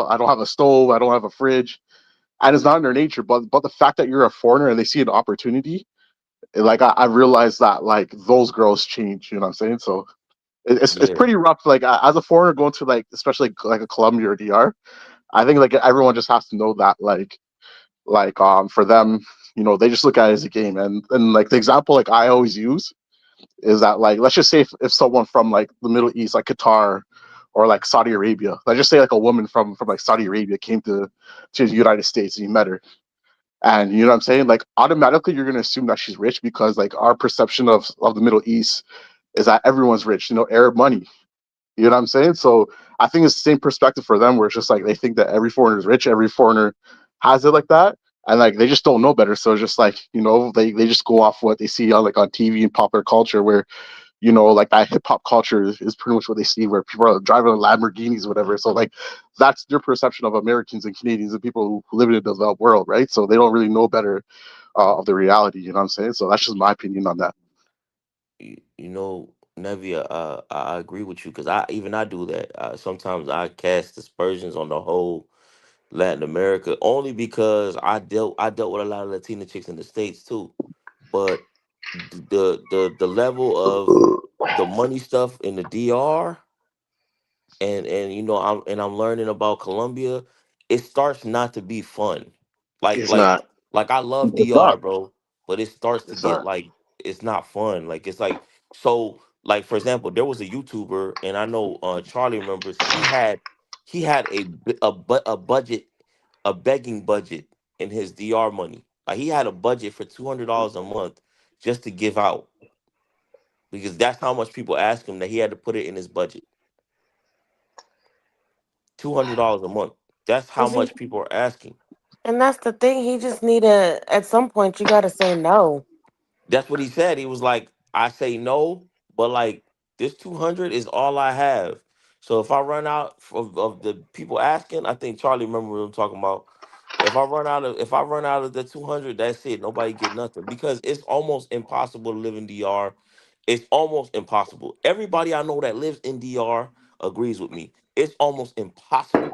I don't have a stove, I don't have a fridge, and it's not in their nature. But the fact that you're a foreigner and they see an opportunity, like I realized that like those girls change. You know what I'm saying? So it's Yeah, pretty rough. Like as a foreigner going to like especially like a Colombia or DR, I think like everyone just has to know that for them, they just look at it as a game. And like the example like I always use is that like let's just say if someone from like the Middle East, like Qatar or like Saudi Arabia, let's just say like a woman from like Saudi Arabia came to the United States and you met her. And you know what I'm saying? Like automatically you're gonna assume that she's rich because like our perception of the Middle East is that everyone's rich, Arab money. You know what I'm saying? So I think it's the same perspective for them, where it's just like they think that every foreigner is rich, every foreigner has it like that, and like they just don't know better. So it's just like they just go off what they see on like on TV and popular culture, where like that hip hop culture is pretty much what they see, where people are driving Lamborghinis, whatever. So like that's their perception of Americans and Canadians and people who live in the developed world, right? So they don't really know better of the reality. You know what I'm saying? So that's just my opinion on that. Nevia, I agree with you because I do that. Sometimes I cast aspersions on the whole Latin America only because I dealt with a lot of Latina chicks in the states too, but the level of the money stuff in the DR, and I'm learning about Colombia, it starts not to be fun. Like It's like not. like I love It's DR, not. bro, but it starts to It's get not. like it's not fun. Like it's like so like for example, there was a YouTuber and I know Charlie remembers he had a budget, a begging budget in his DR money. Like he had a budget for $200 a month just to give out because that's how much people ask him that he had to put it in his budget. $200 a month. That's how Cause he, much people are asking. and that's the thing. He just need to. At some point, you got to say no. That's what he said. He was like, I say no, but like this 200 is all I have. So if I run out of the people asking, I think Charlie remember what I'm talking about. If I run out of the 200, that's it. Nobody get nothing because it's almost impossible to live in DR. It's almost impossible. Everybody I know that lives in DR agrees with me. It's almost impossible.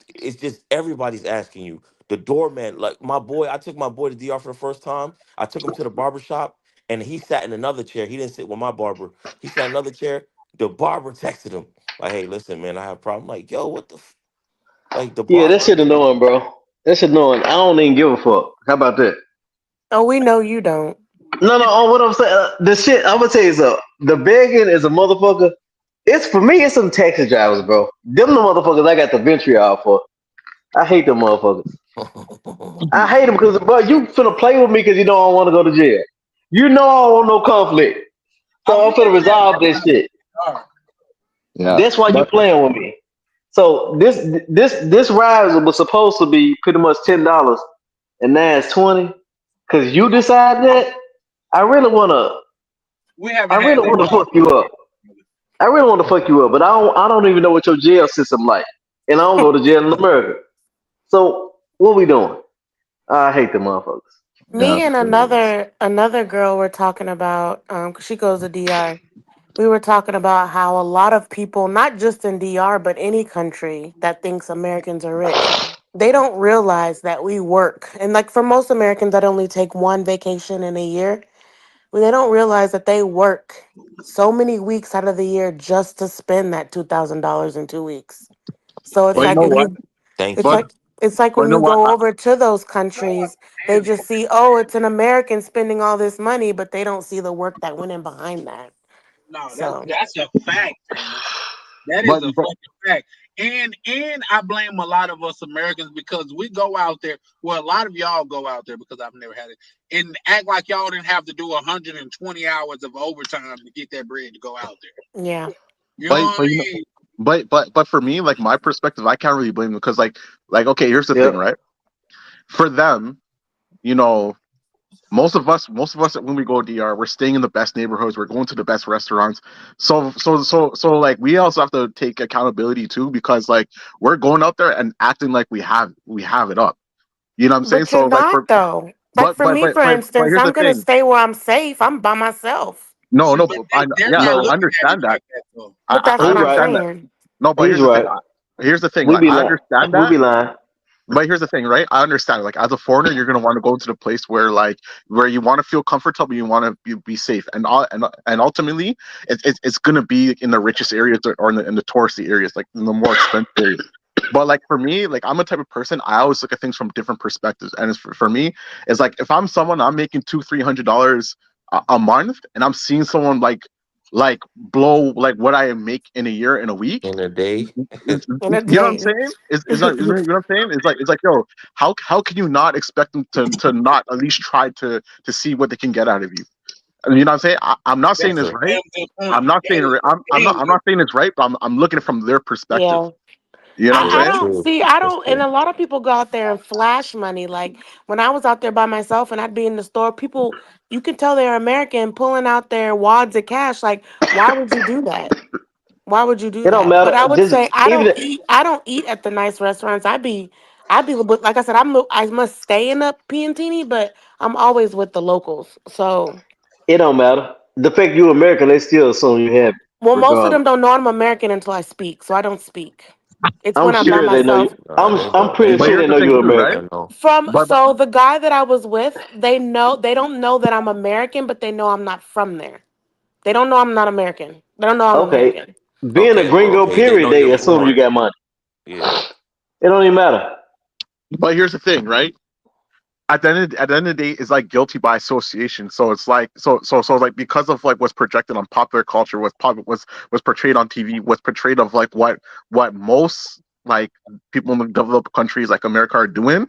It's just everybody's asking you. The doorman, like my boy, I took my boy to DR for the first time. I took him to the barber shop and he sat in another chair. He didn't sit with my barber. He sat in another chair. The barber texted him, like, hey, listen, man, I have a problem. I'm like, yo, what the like the Yeah, that barber? shit annoying, bro. That shit annoying. I don't even give a fuck. How about that? Oh, we know you don't. No, no. What I'm saying, the shit. I'm gonna tell you something. The begging is a motherfucker. It's for me. It's some taxi drivers, bro. Them the motherfuckers I got the vitriol for. I hate them motherfuckers. I hate them because, bro, you finna play with me because you know I don't want to go to jail. You know I don't want no conflict, so We I'm finna ain't never resolve had this shit. DR. Yeah, That's why you but playing with me. So this ride was supposed to be pretty much $10, and now it's 20. Cause you decide that. I really wanna. We I haven't had really that want to fuck you up. problem. I really want to fuck you up, but I don't even know what your jail system like, and I don't go to jail in America. So what we doing? I hate the motherfuckers. yeah, Me and another girl were talking about. 'Cause she goes to DR. We were talking about how a lot of people, not just in DR, but any country that thinks Americans are rich, they don't realize that we work. And like for most Americans that only take one vacation in a year, well, they don't realize that they work so many weeks out of the year just to spend that $2,000 in 2 weeks. So it's but you Thank like know you. when what? you, Thank it's But you. like it's like but you when know you what? go over to those God countries, they damn. just see, oh, it's an American spending all this money, but they don't see the work that went in behind that. No, So that's a fact, man. That is But a but fucking fact. And I blame a lot of us Americans because we go out there. Well, a lot of y'all go out there because I've never had it, and act like y'all didn't have to do 120 hours of overtime to get that bread to go out there. yeah. You know but what but you I know, mean? but for me, like my perspective, I can't really blame them because like okay, here's the thing, Yep. right? For them, you know, most of us when we go to DR, we're staying in the best neighborhoods, we're going to the best restaurants. So like we also have to take accountability too because like we're going out there and acting like we have it up. You know what I'm saying? But you're So like not for though. Like but for but me, but for but, but instance, here's I'm the gonna thing. stay where I'm safe. I'm by myself. No, no, But they're yeah, not I No, looking at it understand that. like that though. But I that's what he's I'm right. understand that. saying. No, but He's here's the thing. right. Here's the thing. We Like be I lying. understand We that. be lying. But here's the thing, right? I understand. Like as a foreigner, you're gonna want to go into the place where where you want to feel comfortable, you want to be safe, and ultimately, it's gonna be in the richest areas or in the touristy areas, like in the more expensive areas. But like for me, like I'm a type of person. I always look at things from different perspectives, and for me, it's like if I'm someone I'm making $200-300 a month, and I'm seeing someone like blow like what I make in a year in a week. In a day. You In a know what I'm day. saying? Is not you know what I'm saying? It's like yo, how can you not expect them to not at least try to see what they can get out of you? And you know what I'm saying? I'm not saying That's it's a Okay. right. damn good point. I'm not That saying is I'm a not damn I'm good not saying it's right, but I'm looking at it from their perspective. Yeah. You know what I'm Yeah, I that's saying? don't true. see, I That's don't, and true. a lot of people go out there and flash money. Like when I was out there by myself and I'd be in the store, people, you can tell they're American pulling out their wads of cash. Like, why would you do that? Why would you do It don't that? But I matter. would Just say even I don't eat at the nice restaurants. I be, but like I said, I must stay in the Piantini, but I'm always with the locals. So, it don't matter. The fact you American, they still assume you have it, well, most of regardless. them don't know I'm American until I speak, so I don't speak. It's I'm when I'm by sure they know you. myself. No, they I'm don't. They pretty But sure don't. they here's the know thing you're too, They right? American. don't know. But So the guy that I was with, they don't know that I'm American, but they know I'm not from there. They don't know I'm not American. They don't know I'm Okay, American. being a gringo, Okay. They period, know they you're assume you foreign. got money. Yeah. It don't even matter. here's the thing, right? At the end of the day, it's like guilty by association. So it's like so like because of like what's projected on popular culture, was portrayed on TV, what's portrayed of like what most like people in the developed countries like America are doing.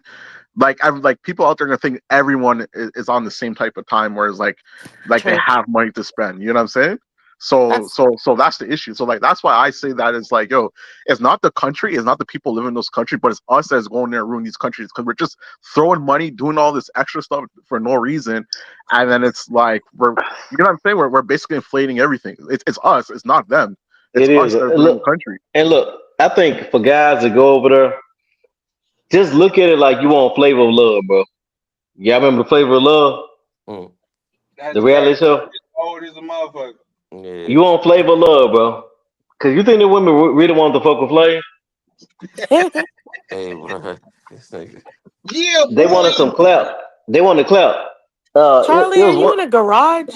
like I'm like people out there gonna think everyone is on the same type of time, whereas like they True. have money to spend. You know what I'm saying? So That's so so that's the issue. So like that's why I say that it's like, yo, it's not the country, it's not the people living in those countries, but it's us that's going there and ruining these countries because we're just throwing money, doing all this extra stuff for no reason, and then it's like you know what I'm saying? We're basically inflating everything. It's us, it's not them. It's It is. us that ruin the Look, country. and look. I think for guys to go over there, just look at it like you want Flavor of Love, bro. Y'all remember the Flavor of Love, Mm, That the trash. reality show? It's old as a motherfucker. You yeah. want Flavor of Love, bro? Cause you think the women really want to fuck with Flavor? Hey, bro. This nigga. Yeah, They boy. wanted some clap. They wanted clap. It Charlie, are was you one. in a garage?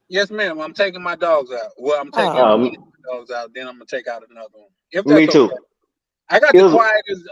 Yes, ma'am. I'm taking my dogs out. Well, I'm taking Oh, one Um, of my dogs out. Then I'm gonna take out another one. If me that's okay. too. I got It the was. quietest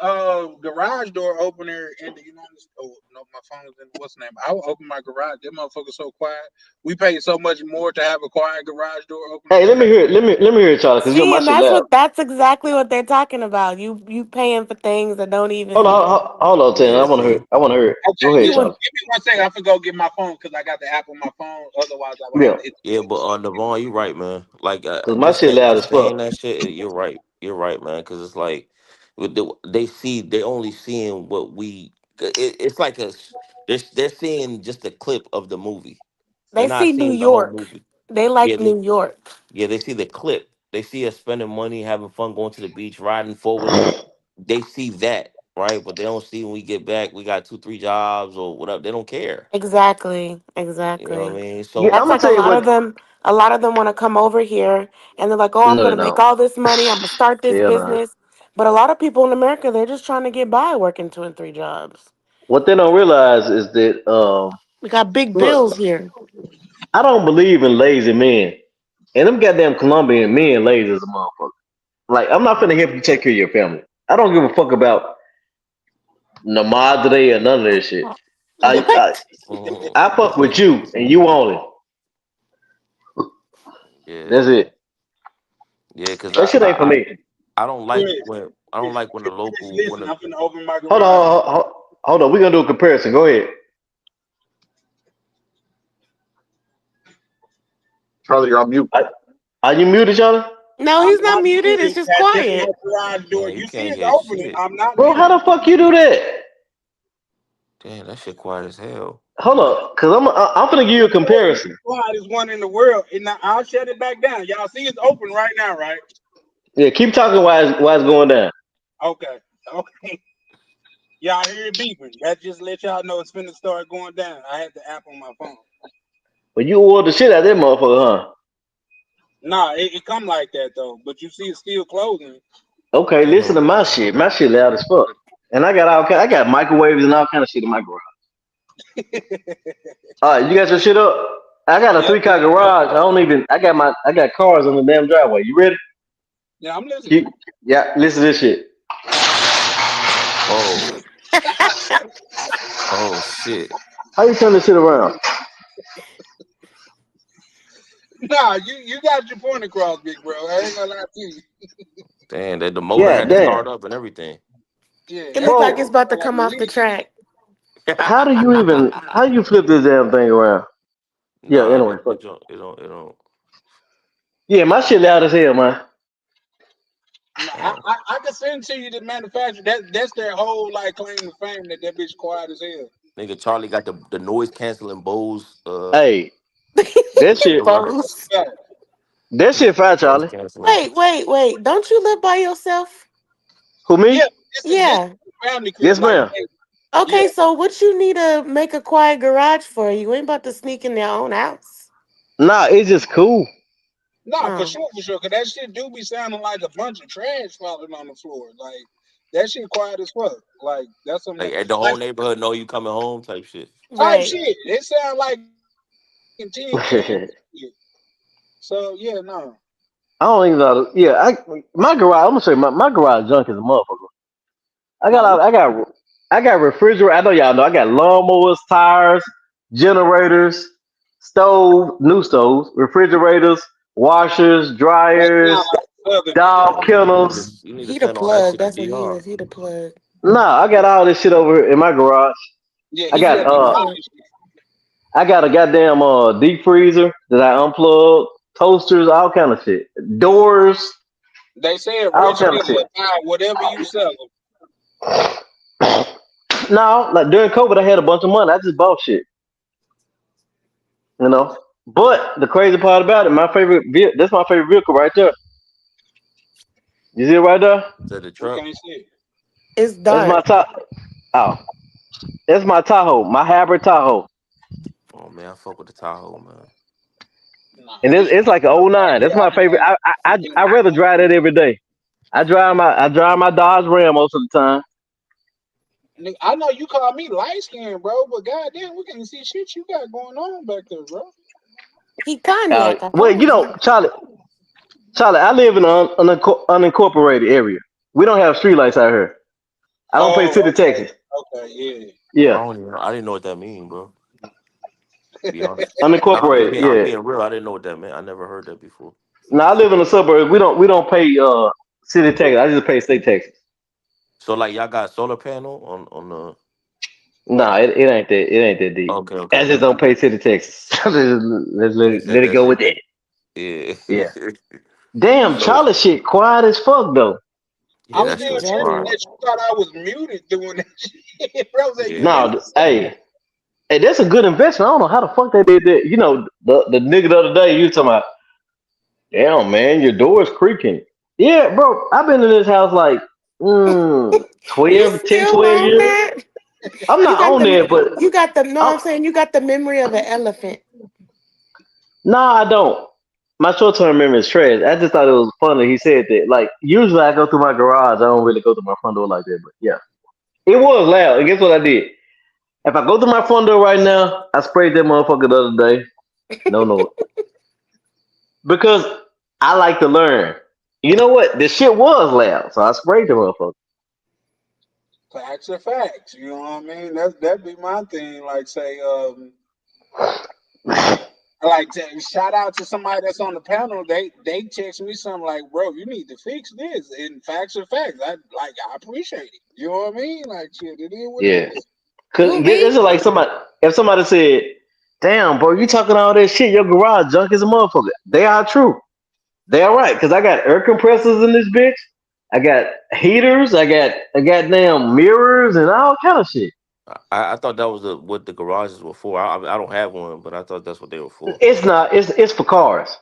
garage door opener in the United States. Oh no, my phone's in what's the name? I will open my garage. That motherfucker's so quiet. We pay so much more to have a quiet garage door opener Hey, than let me that. hear it. Let me hear it, Charlie. Cause you know see, my and shit loud. that's exactly what they're talking about. You paying for things that don't Hold even on, hold on, Tan. I Yeah, want to hear. see. It. I want to hear it. Okay, Go ahead, give you me would Charlie. give me 1 second. I forgot to get my phone because I got the app on my phone. Otherwise, I would have Yeah, to hit the Yeah, button. but Devon, you right, man. Like cause my shit loud as just fuck. saying that shit. You're right. You're right, man. Because it's like they only seeing what we. It's like they're seeing just a clip of the movie. They're they not see New seeing the whole York. movie. They Yeah, like New York. they see the clip. They see us spending money, having fun, going to the beach, riding 4 wheelers. They see that, right? But they don't see when we get back, we got 2, 3 jobs or whatever. They don't care. Exactly. You know what I Exactly. mean? Yeah, So I'm That's gonna like tell you what. a lot of them want to come over here and they're like, "Oh, I'm No, going they to make don't. all this money. I'm going to start this Hell no. business." But a lot of people in America, they're just trying to get by working 2 and 3 jobs. What they don't realize is that We got big look, bills here. I don't believe in lazy men, and them goddamn Colombian men lazy as a motherfucker. Like I'm not finna help you take care of your family. I don't give a fuck about no madre or none of that shit. I I, What? I fuck with you and you only. yeah, That's it. yeah, because That shit ain't for me. I don't like Chris, when the Chris, local when listen. the I'm finna open my Hold garage. on, hold on. We're gonna do a comparison. Go ahead. Charlie, you're on mute. I, are you muted, Charlie? No, I'm he's not not muted. It's muted. just That this is my quiet. garage door. man, you You see can't it's hear opening. shit. I'm not Bro, how muted. the fuck you do that? Damn, that shit quiet as hell. Hold up, cause I'm gonna give you a comparison. Quietest one in the world. And now I'll shut it back down. Y'all see it's open right now, right? Yeah, keep talking while it's going down. Okay. Okay. Y'all hear it beeping. That just let y'all know it's finna start going down. I had the app on my phone. But you ordered the shit out of that motherfucker, huh? Nah, it come like that though. But you see it's still closing. Okay, listen Damn. to my shit. My shit loud as fuck. And I got microwaves and all kind of shit in my garage. All right, you got your shit up. I got a Yeah, 3 car garage. I got cars on the damn driveway. You ready? yeah, I'm listening. You, yeah, listen to this shit. Oh, oh shit. How you turn this shit around? Nah, you got your point across, big bro. I ain't gonna lie to you. Damn, that the motor Yeah, had to damn. start up and everything. Yeah, It that looked bitch like it's Bro, about to like come off the leak. track. how you flip this damn thing around? Yeah, Nah, anyway, fuck. it don't. Yeah, my shit loud as hell, man. Nah, Damn. I can send to you the manufacturer. That's their whole like claim to fame that bitch quiet as hell. Nigga Charlie got the noise canceling Bose Hey, that shit headphones. Bose. Yeah, that shit fire, Noise Charlie. canceling. Wait. Don't you live by yourself? Who yeah. me? This Yeah. family crib. Yes, Like, ma'am. hey, yeah, Okay, so what you need to make a quiet garage for? You ain't about to sneak in their own house. Nah, it's just cool. nah, for Oh. sure, for sure. Cause that shit do be sounding like a bunch of trash falling on the floor. Like that shit quiet as fuck. Like that's some Like the like whole neighborhood know you coming home type shit. type Right. shit. It sound like in 10 kids. I So yeah, no. don't even know. Yeah, my garage. I'm gonna say my garage junk is a motherfucker. I got Nah, all- I got refrigerator. I know y'all know. I got lawnmowers, tires, generators, stove, new stoves, refrigerators, washers, that sound dryers, like Southern nigga. dog kennels. You need to He the send all that plug. shit to That's what he DR. is. He the plug. Nah, I got all this shit over here in my garage. Yeah, I he got got the uh Mm. polished shit. I got a goddamn deep freezer that I unplug, toasters, all kind of shit. Doors, They said all rich kind of people shit. will buy whatever you sell them. No, like during COVID I had a bunch of money. I just bought shit, you know. But the crazy part about it, that's my favorite vehicle right there. You see it right there? Is that the We truck? can't see it. It's That's my dark. top. Oh, that's my Tahoe, my hybrid Tahoe. Oh man, I fuck with the Tahoe, man. Nah, And it's like an '09. That's my favorite. I rather drive that every day. I drive my Dodge Ram most of the time. nigga, I know you call me light skinned, bro, but goddamn, we can't see shit you got going on back there, bro. He cognac. I Well, told you. Charlie, I live in an unincorporated area. We don't have streetlights out here. I don't pay city Oh, taxes. okay, yeah. Yeah, I didn't know what that mean, bro. To be honest. No, unincorporated. I'm Yeah. being real. I didn't know what that meant. I never heard that before. Now I live in the suburbs. We don't pay city taxes. I just pay state taxes. So like y'all got solar panel on the. Nah, it ain't that. It ain't that deep. Okay, I okay, just okay. don't pay city taxes. Let's Nigga said let it that go shit. with that. Yeah. Yeah. Damn, So Charlie shit quiet as fuck though. yeah, I'm that Just shit still was tripping quiet. Jenny. that you thought I was muted doing that shit. Bro, say you Yeah. didn't No, say hey, that's a good investment. I don't know how the fuck they did that. You know, the nigga the other day, you talking about, damn, man, your door's creaking. Yeah, bro, I've been in this house like You 12, 10, still 12 on years. that? I'm You not got on the there, but you got the no, I'm, I'm saying you got the memory of an elephant. nah, I don't. My short term memory is trash. I just thought it was funny. He said that. Like, usually I go through my garage. I don't really go through my front door like that. But yeah, it was loud. And guess what I did? If I go through my front door right now, I sprayed that motherfucker the other day. No, no. Because I like to learn. You know what? The shit was loud. So I sprayed the motherfucker. facts are facts. You know what I mean? That'd be my thing. Like say, like shout out to somebody that's on the panel. They text me something like, "Bro, you need to fix this." And facts are facts. I appreciate it. You know what I mean? Like shit, it is what it Yeah. is. Cause Who it's me? like if somebody said, damn, bro, you talking all that shit, your garage junk is a motherfucker. They are true. They are right. Cause I got air compressors in this bitch. I got heaters. I got damn mirrors and all kind of shit. I thought that was what the garages were for. I don't have one, but I thought that's what they were for. It's not. It's for cars.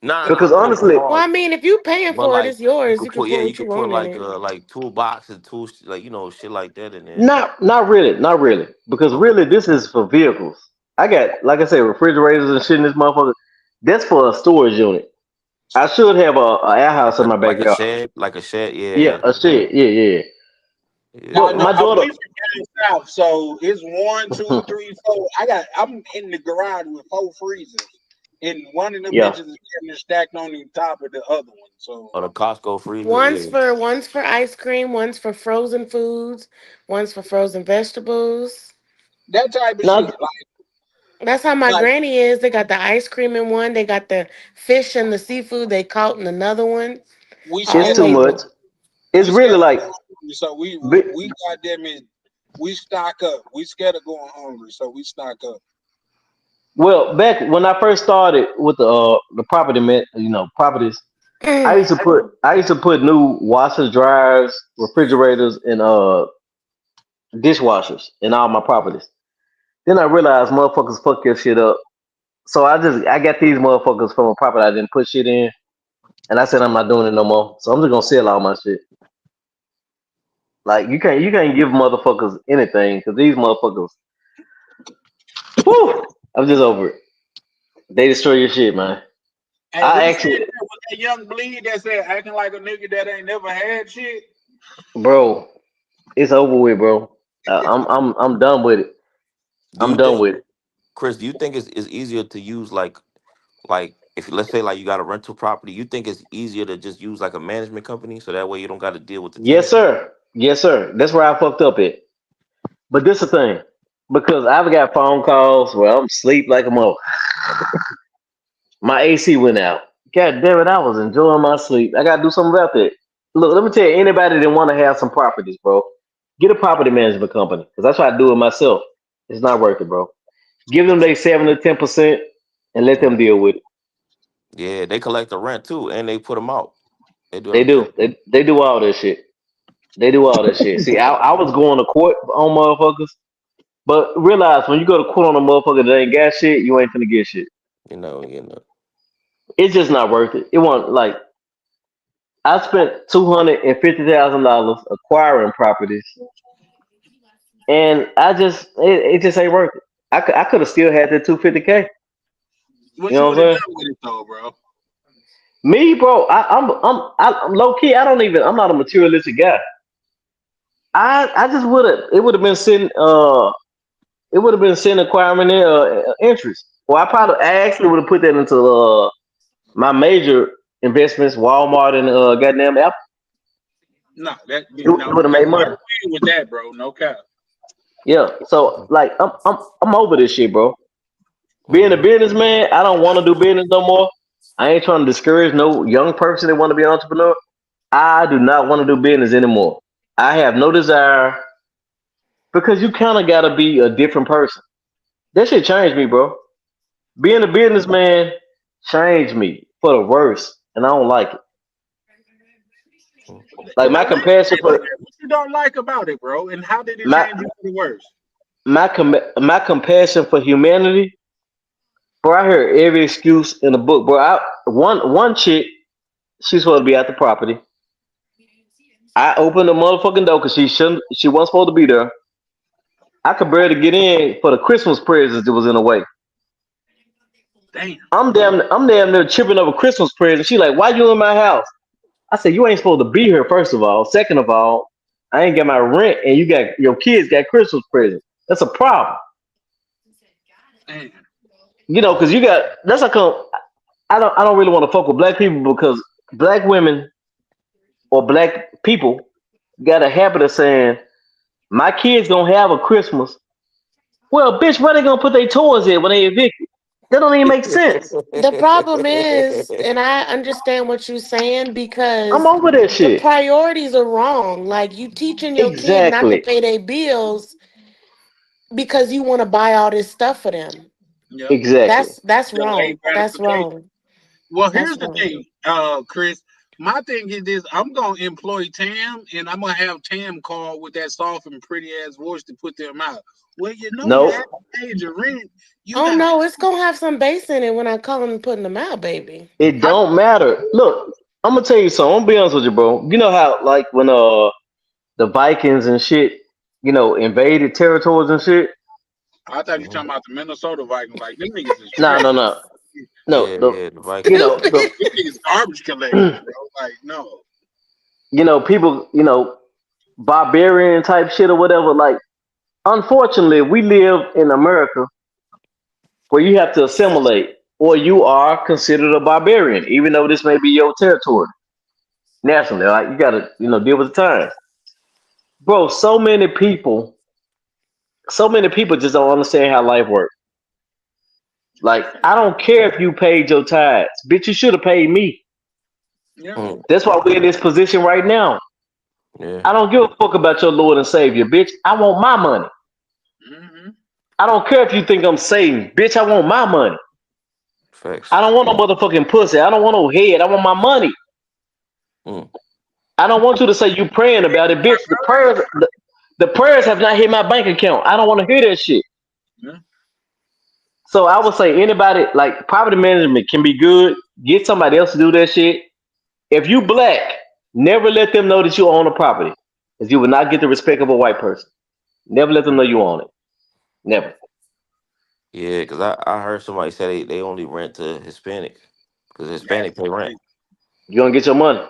Nah, Because I know it's for honestly, Well, I cars, mean, if you paying but for it, like it's yours. You can yeah, put you what you could put want in it. like toolbox and tools like shit like that in there. not really, not really. Because Okay. really, this is for vehicles. I got, like I said, refrigerators and shit in this motherfucker. That's for a storage unit. I should have a air house in my Like a backyard. shed, like a shed. Yeah, Yeah, a shed. Yeah, yeah. yeah. But No, my we daughter, from down south, so it's one, two, three, four. I'm in the garage with four freezers, and one of them yeah. bitches is getting stacked on the top of the other one. So Or the Costco freezer. One's Yeah. for one's for ice cream, one's for frozen foods, one's for frozen vegetables. that type of shit, Not, That's how my like granny is. They got the ice cream in one. They got the fish and the seafood they caught in another one. we it's scared too of Always. much. It's we really scared of like, going hungry, so bi- we got them in. We stock up. We scared of going hungry, so we stock up. well, back when I first started with the property, properties. I used to put new washers, dryers, refrigerators, and dishwashers in all my properties. Then I realized motherfuckers fuck your shit up. So I got these motherfuckers from a property I didn't put shit in, and I said I'm not doing it no more. So I'm just gonna sell all my shit. Like you can't give motherfuckers anything because these motherfuckers, whew, I'm just over it. They destroy your shit, man. Hey, I who said actually, that? Was that young bleed that said acting like a nigga that ain't never had shit? bro, it's over with, bro. I'm done with it. Do I'm you done think, with it. Chris? Do you think it's easier to use like if let's say like you got a rental property, you think it's easier to just use like a management company so that way you don't got to deal with the Yes, tenants? sir. Yes, sir. That's where I fucked up at. But this the thing, because I've got phone calls where I'm asleep like a mother. My AC went out. God damn it, I was enjoying my sleep. I gotta do something about that. Look, let me tell you, anybody that want to have some properties, bro, get a property management company. Because I try to do it myself. It's not worth it, bro. Give them their 7 to 10% and let them Mhm. deal with it. Yeah, they collect the rent too, and they put them out. They do They everything. do. They do all that shit. They do all that shit. See, I was going to court on motherfuckers, but realize when you go to court on a motherfucker that ain't got shit, you ain't finna get shit. You know. It's just not worth it. It wasn't like I spent $250,000 acquiring properties, and it just ain't worth it. I could have still had that 250K. You What you know would what I'm have saying? done with it though, bro? Me, bro, I'm low key. I don't even. I'm not a materialistic guy. I just would have. It would have been sitting acquiring their interest. Well, I actually would have put that into my major investments, Walmart and goddamn Apple. No, that It no. would have made I money. agree with that, bro. No cap. Yeah. So like I'm over this shit, bro. Being a Mm-hmm. businessman, I don't want to do business no more. I ain't trying to discourage no young person that want to be an entrepreneur. I do not want to do business anymore. I have no desire because you kind of got to be a different person. That shit changed me, bro. Being a businessman changed me for the worse, and I don't like it. Like my compassion Elaborate on for that. What you don't like about it, bro? And how did it my change you for the worse? my compassion for humanity, bro. I heard every excuse in the book, bro. One chick, she's supposed to be at the property. I opened the motherfucking door because she wasn't supposed to be there. I could barely get in for the Christmas presents that was in the way. Damn. I'm damn near tripping over Christmas presents. She like, why you in my house? I said, you ain't supposed to be here, first of all. Second of all, I ain't got my rent and you got your kids got Christmas presents. That's a problem. Damn. You know, because you got that's like I don't really want to fuck with black people because black women or black people got a habit of saying, my kids gonna have a Christmas. Well, bitch, where they gonna put their toys in when they evicted? That don't even make sense. The problem is, and I understand what you're saying I'm because over that the shit. priorities are wrong. Like you teaching your kid not to Exactly. pay their bills because you want to buy all this stuff for them. Yep. Exactly. That's Delayed wrong. That's gratification. wrong. Well, That's here's the wrong. thing, Chris. My thing is this: I'm gonna employ Tam, and I'm gonna have Tam call with that soft and pretty ass voice to put them out. Well, you know, you Nope. have paid your rent. You Oh got. no, it's gonna have some bass in it when I call them and putting them out, baby. It I, don't matter. Look, I'm gonna tell you something. I'm gonna be honest with you, bro. You know how like when the Vikings and shit, invaded territories and shit. I thought you Mhm. talking about the Minnesota Vikings. Like them niggas is No, trash. no, no, no. Yeah, The yeah, the you Vikings. know Yeah. the Stupid. Them niggas garbage collectors, bro. Like no. people barbarian type shit or whatever. Like, unfortunately, we live in America where you have to assimilate, or you are considered a barbarian, even though this may be your territory nationally. Like, you gotta deal with the times, bro. So many people just don't understand how life works. Like, I don't care if you paid your tithes, bitch. You should have paid me. Yeah. Mm, That's why we're in this position right now. yeah. I don't give a fuck about your Lord and Savior, bitch. I want my money. Hmm. I don't care if you think I'm Satan, bitch. I want my money. Facts. I don't want no motherfucking pussy. I don't want no head. I want my money. Mm. I don't want you to say you praying about it, bitch. The prayers have not hit my bank account. I don't want to hear that shit. Yeah. So I would say anybody like property management can be good. Get somebody else to do that shit. If you black, never let them know that you own a property, because you will not get the respect of a white person. Never let them know you own it. Never. Yeah, because I heard somebody say they only rent to Hispanic because That's Hispanic pay rent. crazy. You gonna get your money.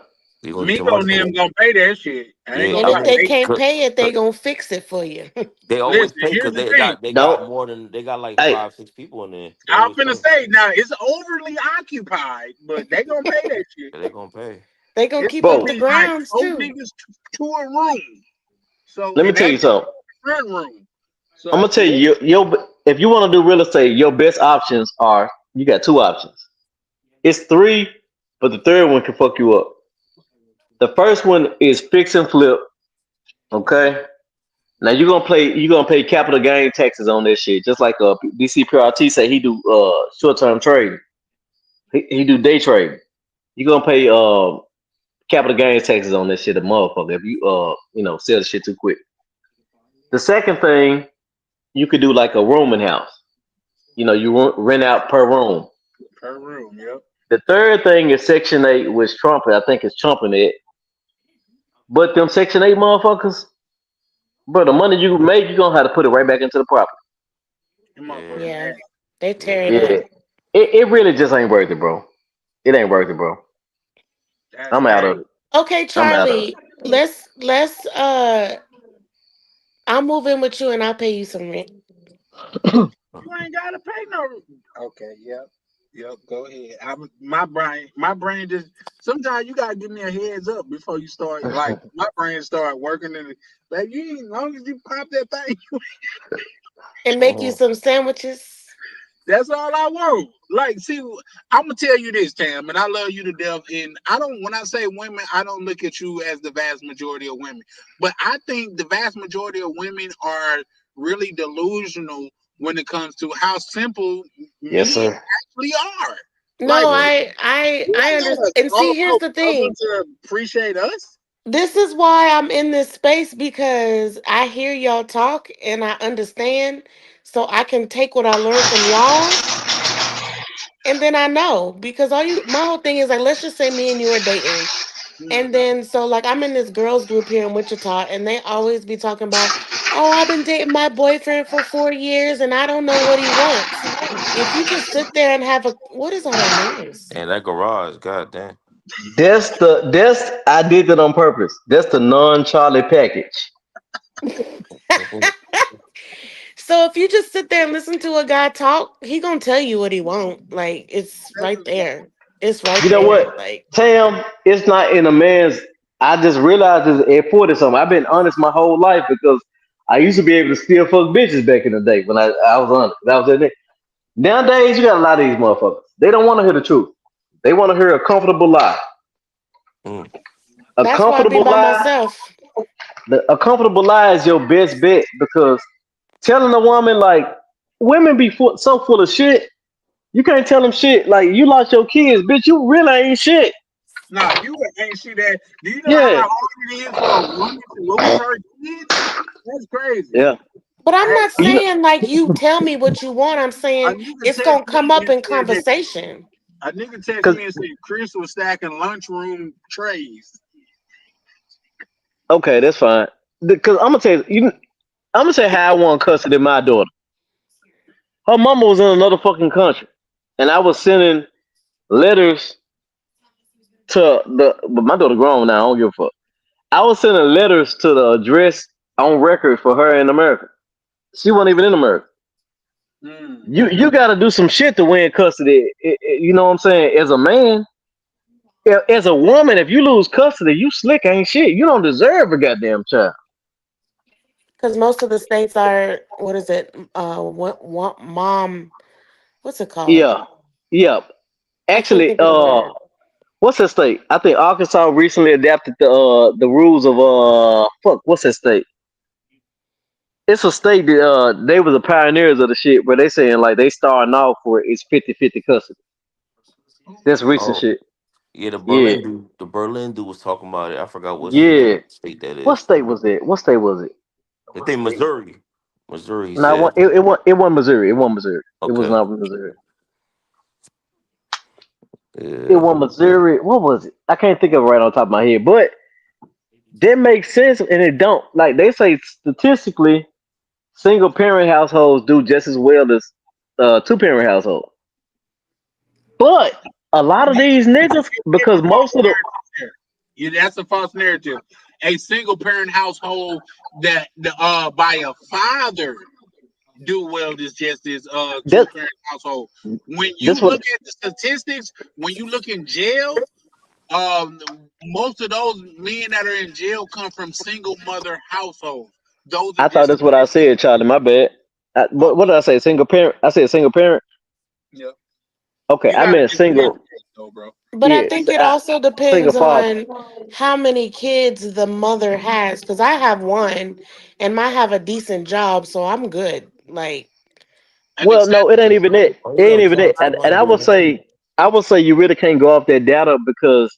You gonna get your Migo money and for them that. gonna pay that shit. I ain't Yeah, gonna And I if lie. they mean, They can't pay it, they gonna fix it for you. they always listen. pay Here's because the they thing. got they got No. more than they got like Hey, 5 6 people in there. They I'm always finna pay. say now it's overly occupied, but they gonna pay that shit. Yeah, they gonna pay. They gonna It's keep gonna up bro, the be like grounds four too. niggas to a room. So let me and tell that's you something. the front room. I'm So gonna tell yeah, you your if you want to do real estate, your best options are you got two options. It's three, but the third one can fuck you up. The first one is fix and flip. Okay. Now you're gonna pay capital gain taxes on this shit, just like DCPRT say he do short term trading. He do day trading. You're gonna pay capital gains taxes on this shit, a motherfucker, if you sell the shit too quick. The second thing, you could do like a rooming house. You rent out per room. Per room. Yep. The third thing is Section 8, which Trump, I think, is trumping it. But them Section 8 motherfuckers, bro, the money you make, you're gonna have to put it right back into the property. Them motherfuckers Yeah, Yeah, nasty. they tear it yeah. Yeah. up. It really just ain't worth it, bro. It ain't worth it, bro. That's I'm out crazy. of it. Okay, I'm out of Charlie, let's I'll move in with you and I'll pay you some rent. You ain't gotta pay no. Okay. Yep. Yep. Go ahead. My brain just. Sometimes you gotta give me a heads up before you start. Like it. my brain start working and like you ain't long as you pop that thing. And make you Mhm. some sandwiches. That's all I want. Like, see, I'm gonna tell you this, Tam, and I love you to death. And I don't, when I say women, I don't look at you as the vast majority of women, but I think the vast majority of women are really delusional when it comes to how simple Yes, men sir. actually are. Like, No, Yeah. we I ain't understand. gotta And see, here's the struggle thing. to appreciate us. This is why I'm in this space because I hear y'all talk and I understand. So I can take what I learned from y'all and then I know because my whole thing is like, let's just say me and you are dating. And Mhm. then so like I'm in this girls group here in Wichita and they always be talking about, oh, I've been dating my boyfriend for 4 years and I don't know what he wants. If you just sit there and have a what is all that noise? And that garage, goddamn. That's I did that on purpose. That's the non-Charlie package. So if you just sit there and listen to a guy talk, he gonna tell you what he want. Like it's That's right just that. there. It's right You know there. what, Like Tam? It's not in a man's. I just realized it's at 40 something. I've been honest my whole life because I used to be able to still fuck bitches back in the day when I was honest. That was it. Nowadays, you got a lot of these motherfuckers. They don't want to hear the truth. They want to hear a comfortable lie. Mm. A that's why I be comfortable by lie. myself. A comfortable lie is your best bet because telling a woman like women be so full of shit. You can't tell them shit like you lost your kids, bitch. You really ain't shit. Nah, you ain't see that. Do you know how Yeah, hard it is for a woman to lose her kids? That's crazy. yeah. But I'm Hey, not You know, saying like you tell me what you want. I'm a saying nigga it's text gonna come me up and in said that conversation. a nigga text cause me and said Chris was stacking lunchroom trays. okay, that's fine. Because I'm gonna tell you, I'm gonna say how I want custody of my daughter. Her mama was in another fucking country, and I was sending letters but my daughter grown now. I don't give a fuck. I was sending letters to the address on record for her in America. She wasn't even in America. Mm. You got to do some shit to win custody. You know what I'm saying? As a man, as a woman, if you lose custody, you slick ain't shit. You don't deserve a goddamn child. Because most of the states are what is it? What mom? What's it called? Yeah, yeah. I can't Actually, think of the word. what's that state? I think Arkansas recently adapted the rules of fuck. What's that state? It's a state that they was the pioneers of the shit, where they saying like they starting off where it's 50-50 custody. That's Okay. recent Oh, shit. yeah, Yeah, The Berlin dude was talking about it. I forgot what yeah. state that What is. state was it? What state was it? I What think state? Missouri. Missouri, he No, said. it wasn't Missouri. It wasn't Missouri. It was Okay. not Missouri. It Yeah. was Missouri. What was it? I can't think of it right on top of my head. But that makes sense, and it don't. Like they say, statistically, single parent households do just as well as two parent households. But a lot of these niggas, Give a because false most of the narrative there. Yeah, that's a false narrative. A single parent household that the by a father do well is just this two that parent household. When you this what look at the statistics, when you look in jail, um, most of those men that are in jail come from single mother households. Those are I thought just that's what I said, Charlie. My bad. oh, What did I say? Single parent. I said single parent. yeah. Okay, You I gotta meant give them single. everything though, bro. But I Yeah, think it I, also single depends father. on how many kids the mother has. Because I have one, and I have a decent job, so I'm good. Like, And Well, accept no, it ain't even it. Oh, It you got ain't a even job, it. save And money, I would man. say, you really can't go off that data because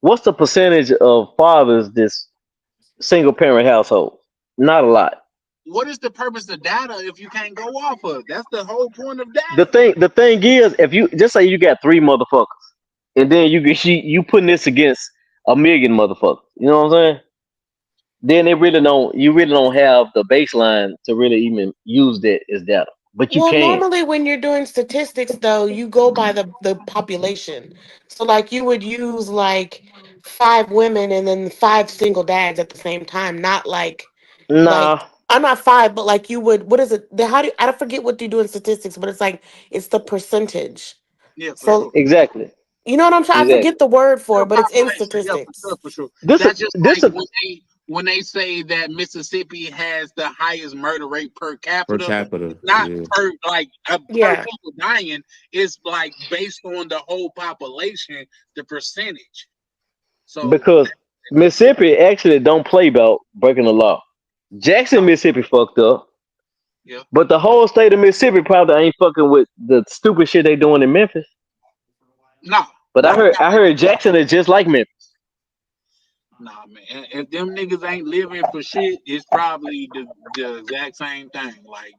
what's the percentage of fathers this single parent household? Not a lot. what is the purpose of data if you can't go off of? That's the whole point of The data. thing is, if you just say you got three motherfuckers, and then you putting this against a million motherfuckers, you know what I'm saying? Then you really don't have the baseline to really even use that as data, but you well, can. normally when you're doing statistics, though, you go by the population. So, like, you would use like 5 women and then 5 single dads at the same time, not like Nah, I'm not five, but like you would. What is it? How do I don't forget what you do in statistics, but it's like it's the percentage. Yeah, for So sure. exactly, you know what I'm trying. I exactly. forget the word for Real it, but it's in population. Yeah, for sure, statistics. for sure. This That's just this like a when they say that Mississippi has the highest murder rate per Per capita. capita, It's not yeah. per like per Yeah. people dying. It's like based on the whole population, the percentage. So because Mississippi actually don't play about breaking the law. no, Jackson, Mississippi fucked up, yeah, but the whole state of Mississippi probably ain't fucking with the stupid shit they doing in Memphis. no, But no. I heard Jackson is just like Memphis. Nah, man. If them niggas ain't living for shit, it's probably the exact same thing. Like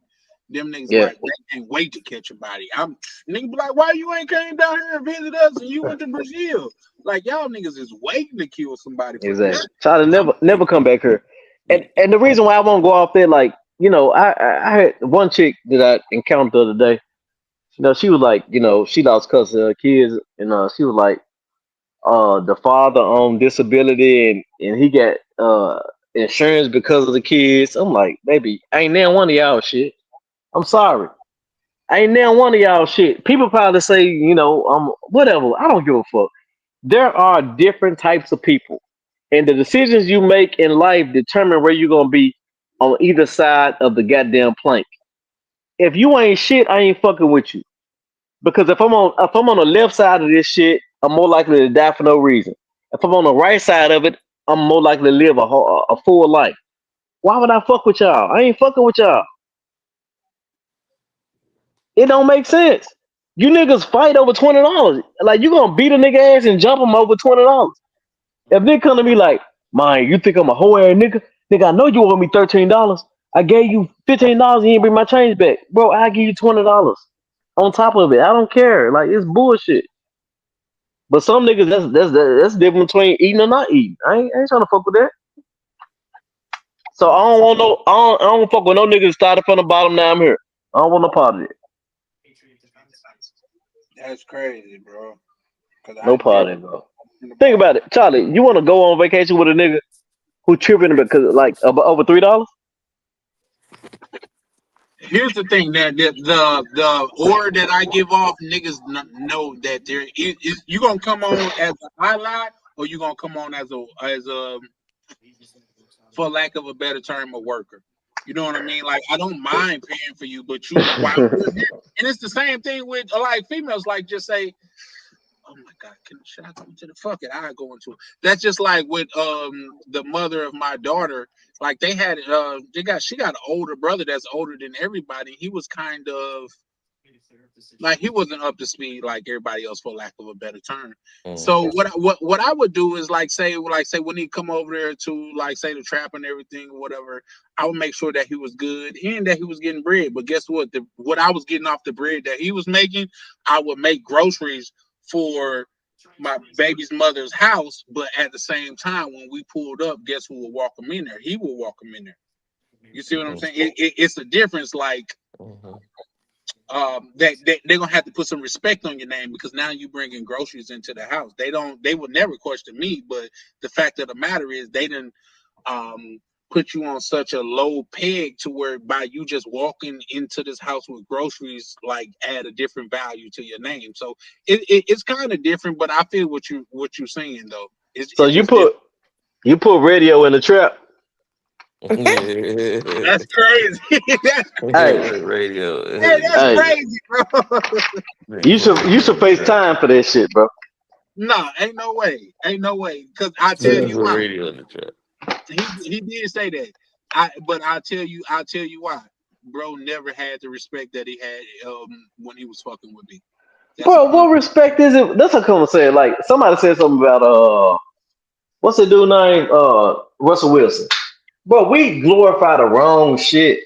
them niggas, Yeah, like they can't wait to catch a body. I'm nigga be like, why you ain't came down here and visit us and you went to Brazil? Like y'all niggas is waiting to kill somebody for exactly. nothing. Try to I'm never come back here. And the reason why I won't go off there, like I had one chick that I encountered the other day. She was like, she lost custody of her kids, and she was like, the father on disability, and he got insurance because of the kids. I'm like, baby, ain't now one of y'all shit. I'm sorry. Ain't now one of y'all shit. People probably say, whatever. I don't give a fuck. There are different types of people, and the decisions you make in life determine where you're gonna be on either side of the goddamn plank. If you ain't shit, I ain't fucking with you. Because if I'm on the left side of this shit, I'm more likely to die for no reason. If I'm on the right side of it, I'm more likely to live a full life. Why would I fuck with y'all? I ain't fucking with y'all. It don't make sense. You niggas fight over $20. Like you gonna beat a nigga ass and jump him over $20. If nigga come to me like, man, you think I'm a whole ass nigga? Nigga, I know you owe me $13. I gave you $15 and you didn't bring my change back. Bro, I give you $20 on top of it. I don't care. Like it's bullshit. But some niggas, that's different between eating or not eating. I ain't trying to fuck with that. So I don't want no, I don't fuck with no niggas started from the bottom. Now I'm here. I don't want no part of it. that's crazy, bro. Cause No I part never of it, bro. think Think about about it, Charlie. You want to go on vacation with a nigga who tripping because like over $3? here's the thing that the order that I give off, niggas know that you gonna come on as a highlight or you gonna come on as a for lack of a better term a worker. You know what I mean? Like I don't mind paying for you, but you while you're here, and it's the same thing with like females. Like just say, oh my god, should I go into the fuck it? I go into it. That's just like with the mother of my daughter. Like she got an older brother that's older than everybody. He was kind of like he wasn't up to speed like everybody else for lack of a better term. Mm. So what I would do is like say when he come over there to like say the trap and everything or whatever, I would make sure that he was good and that he was getting bread. But guess what? What I was getting off the bread that he was making, I would make groceries for my baby's mother's house. But at the same time, when we pulled up, guess who would walk him in there? He would walk him in there. You see what I'm saying? It's a difference. Like Mm-hmm. they're gonna have to put some respect on your name because now you bringing groceries into the house. They would never question me, but the fact of the matter is they didn't put you on such a low peg to where by you just walking into this house with groceries like add a different value to your name. So it's kind of different, but I feel what you're saying though. So It's you just different. put radio in the trap. That's crazy. That's Hey, hey, Radio. that's hey, crazy, bro. you should FaceTime for that shit, bro. Nah, ain't no way. Ain't no way. Cause I tell Yeah. you why. Radio in the trap. He did say that. But I'll tell you why. Bro never had the respect that he had when he was fucking with me. That's a Bro, what hundred. respect is it? That's what I'm saying. Like somebody said something about what's the dude name? Russell Wilson. Bro, we glorify the wrong shit.